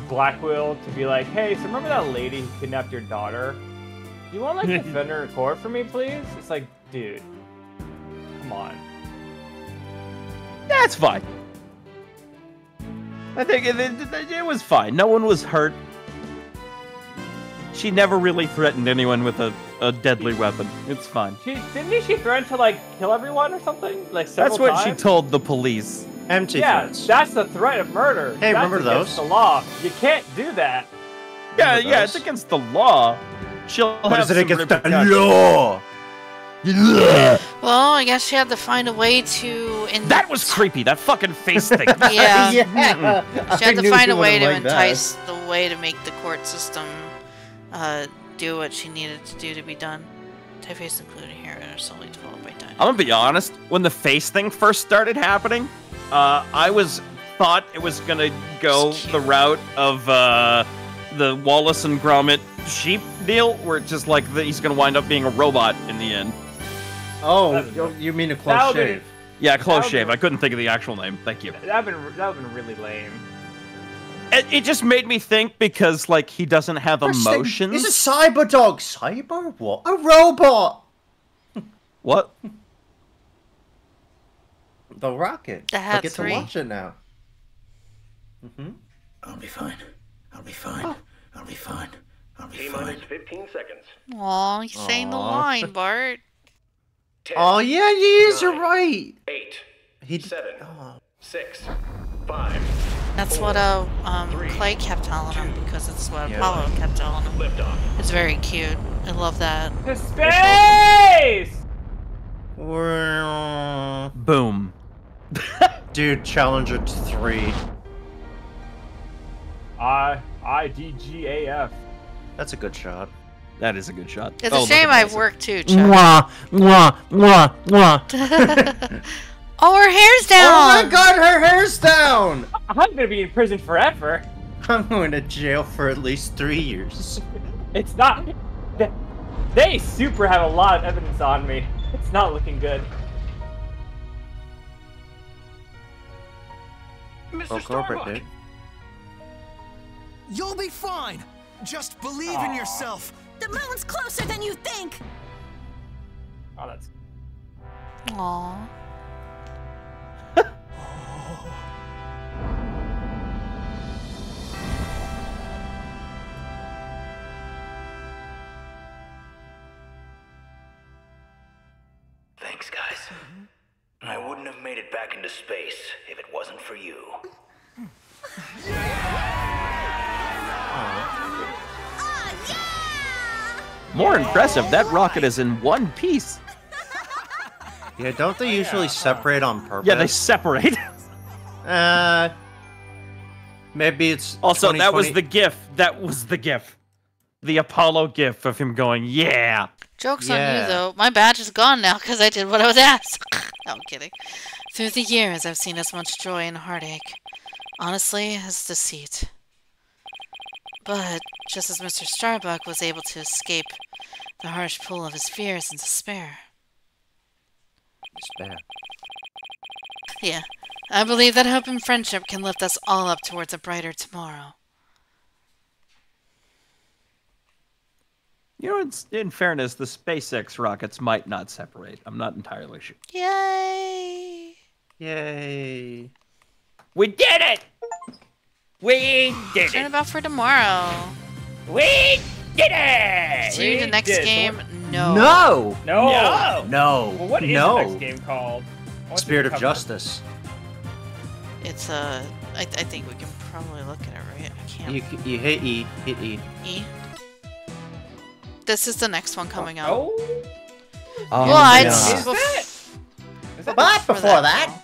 Blackwell to be like, hey, so remember that lady who kidnapped your daughter? You want like defend her in court for me, please? It's like, dude, come on.
That's fine. I think it was fine. No one was hurt. She never really threatened anyone with a deadly weapon. It's fine.
Didn't she threaten to like kill everyone or something? Like several
That's what
times?
she told the police.
Empty
Yeah,
threats.
that's the threat of murder.
Hey,
that's
remember
against
those?
The law. You can't do that.
Yeah, yeah, it's against the law. She'll
But
have
is it
some
against the
repercussions.
law?
Well, I guess she had to find a way to.
That was creepy. That fucking face thing.
Yeah.
Yeah.
She had
I
to
knew
find
she
a way
wouldn't
to
like that.
entice the way to make the court system do what she needed to do to be done. Typeface included here and are solely developed by time.
I'm gonna be honest. When the face thing first started happening, I thought it was gonna go the route of the Wallace and Gromit sheep deal, where it's just like he's gonna wind up being a robot in the end.
Oh, you mean a close shave?
Yeah, close shave. I couldn't think of the actual name. Thank you.
That would have been really lame.
It just made me think because like he doesn't have emotions.
He's a cyber dog. Cyber what? A robot.
What?
The rocket.
The
I
hat
get
3.
to watch it now.
I'll be fine. I'll be fine. I'll be fine. I'll be fine.
15 seconds.
Aw, he's saying the line, Bart.
10,
Oh yeah, he is. You're right.
8,
He.
7,
Oh.
6, 5.
That's what Clay kept telling him because it's what Apollo kept telling him.
Lift off.
It's very cute. I love that.
To space!
Boom.
Dude, Challenger 3.
IDGAF.
That's a good shot.
That is a good shot.
It's
Oh,
a
look
shame
at
I've
this.
worked too, Chuck.
Mwah, mwah, mwah, mwah.
Oh, her hair's down!
Oh my god, her hair's down!
I'm gonna be in prison forever.
I'm going to jail for at least 3 years.
It's not. They super have a lot of evidence on me. It's not looking good.
Mr.
Oh, corporate,
Starbuck.
dude.
You'll be fine. Just believe in yourself.
The moon's closer than you think.
Oh, that's.
Aww.
Thanks, guys. I wouldn't have made it back into space if it wasn't for you.
More impressive, that rocket is in one piece.
Yeah, don't they usually separate on purpose?
Yeah, they separate.
Maybe it's
Also, that was
2020
the gif. That was the gif. The Apollo gif of him going, yeah.
Joke's on you, though. My badge is gone now because I did what I was asked. No, I'm kidding. Through the years, I've seen as much joy and heartache, honestly, as deceit. But just as Mr. Starbuck was able to escape the harsh pull of his fears and despair.
Despair.
Yeah, I believe that hope and friendship can lift us all up towards a brighter tomorrow.
You know, in fairness, the SpaceX rockets might not separate. I'm not entirely sure.
Yay!
Yay.
We did it! We did
Turn
it!
about for tomorrow.
We did it!
To the next game? No.
No!
No!
No!
Well, what is
no.
the next game called? What's
Spirit
it
of
cover?
Justice.
It's I think we can probably look at it, right? I can't.
You hit E. Hit E.
E? This is the next one coming out.
Oh?
Well, I'd...
yeah.
But
before that...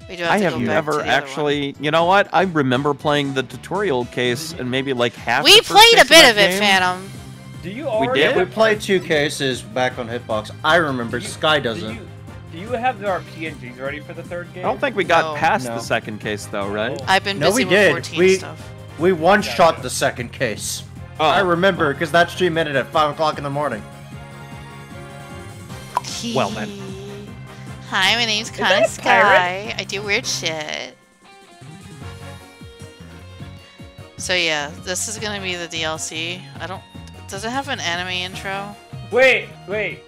We do have
I
to
have
go back to
never
the other
actually. You know what? I remember playing the tutorial case and maybe like half.
We
the first
played a
case
bit
that
of it,
game.
Phantom.
Do you
We
already
did?
We played 2 cases back on Hitbox. I remember. Sky doesn't.
Do you have our PNGs ready for the third game?
I don't think we got
No.
past
No.
the second case though, right?
I've been
No,
busy
we
with
did.
14 stuff.
We one-shot the second case.
Oh.
I remember, because that stream ended at 5 o'clock in the morning.
Well, then.
Hi, my name's
that
Connor
a pirate?
Sky. I do weird shit. So yeah, this is gonna be the DLC. I don't... Does it have an anime intro?
Wait.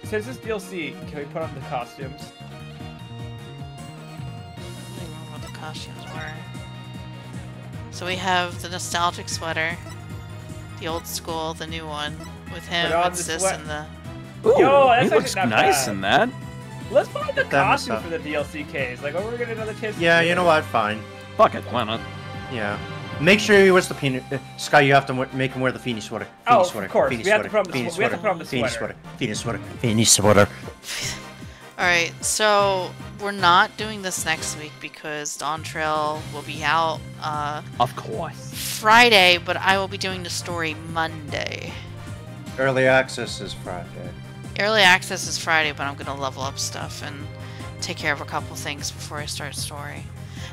Since this DLC, can we put on the costumes?
I don't remember what the costumes were. So we have the nostalgic sweater.
The old school, the new one. With him
Put on
and
the
Sis
sweat-
and the...
Ooh,
Yo, that's
he looks
actually not
nice
bad.
in that.
Let's find the
That was
costume
tough.
for the DLC case. Like, oh, we're gonna another chance.
Yeah, you know what? Fine.
Fuck it, why not?
Yeah. Make sure he wears the peanut. Sky, you have to make him wear the Phoenix sweater.
Oh,
Phoenix
of
sweater.
course.
Phoenix
We have to
sweater.
put on the
Phoenix
swe- we have to
sweater.
put on the
Phoenix
sweater.
sweater. Phoenix sweater. Phoenix sweater.
Alright, so we're not doing this next week because Dawn Trail will be out
Of course.
Friday, but I will be doing the story Monday.
Early access is Friday.
Early access is Friday, but I'm going to level up stuff and take care of a couple things before I start story.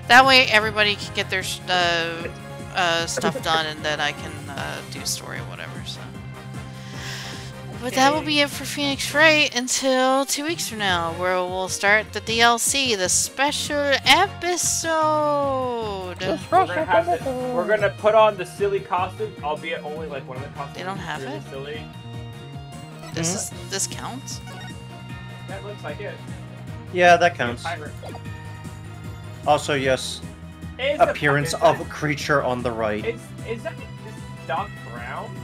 That way everybody can get their stuff done and then I can do story or whatever, so. But that will be it for Phoenix Wright until 2 weeks from now, where we'll start the DLC, the special episode.
We're gonna put on the silly costume, albeit only like one of the costumes.
They don't have
is really
it?
Silly.
This counts?
That looks like it.
Yeah, that counts.
Pirate.
Also, yes.
Is the-
Appearance
is
of
that-
a creature on the right.
Is that Doc Brown?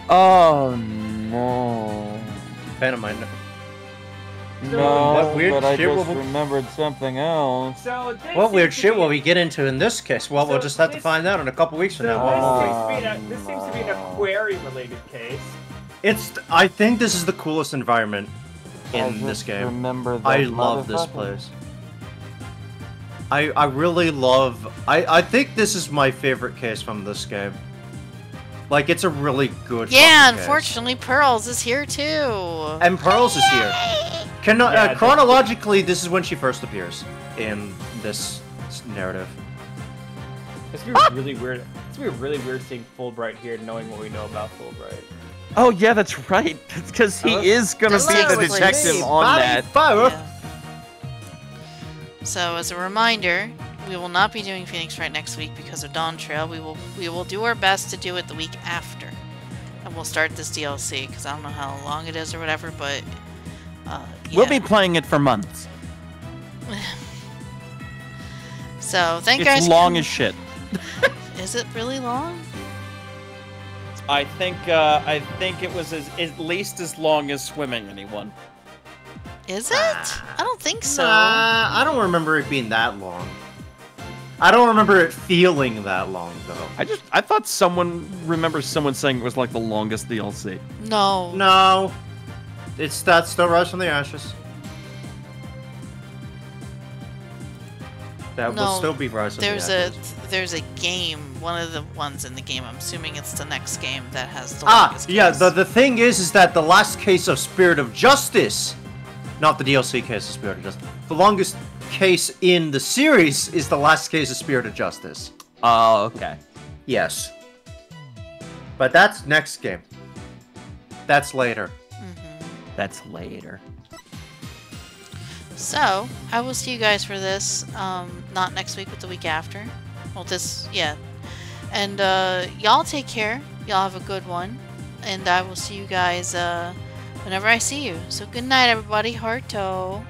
Oh no.
Fan of mine.
No,
What weird
but I
shit
just
will we-
remembered something else.
So this
What weird
seems to
shit
be-
will we get into in this case? Well, we'll just have to find out in a couple weeks from
So
now.
this seems to be an aquarium-related case.
I think this is the coolest environment
I
in
just
this game.
remember that
I love this
motherfucker.
place. I really love... I think this is my favorite case from this game. Like, it's a really good
Yeah,
fucking case.
unfortunately, Pearls is here too.
And Pearls is here. Chronologically, this is when she first appears in this narrative.
It's gonna be really weird. It's gonna be really weird seeing Fulbright here, knowing what we know about Fulbright.
Oh yeah, that's right. It's because he is gonna be the
Hello,
detective
please.
on that.
Yeah. So as a reminder, we will not be doing Phoenix Wright next week because of Dawn Trail. We will do our best to do it the week after, and we'll start this DLC because I don't know how long it is or whatever, but
We'll be playing it for months.
So thank you guys.
It's long as shit.
Is it really long?
I think it was at least as long as swimming. Anyone?
Is it? I don't think so.
I don't remember it being that long. I don't remember it feeling that long, though.
I thought someone saying it was like the longest DLC.
No.
No. That's still Rise from the Ashes. That will still be Rise from the Ashes.
There's a game, one of the ones in the game. I'm assuming it's the next game that has the longest
Yeah.
case.
The thing is that the last case of Spirit of Justice, not the DLC case of Spirit of Justice, the longest case in the series is the last case of Spirit of Justice.
Oh, okay.
Yes. But that's next game. That's later.
That's later.
So, I will see you guys for this, not next week, but the week after. Well, yeah. And, y'all take care. Y'all have a good one. And I will see you guys, whenever I see you. So, good night, everybody. Hearto.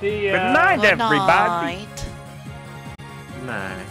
See ya.
Good night,
Good
everybody.
night.
Nah.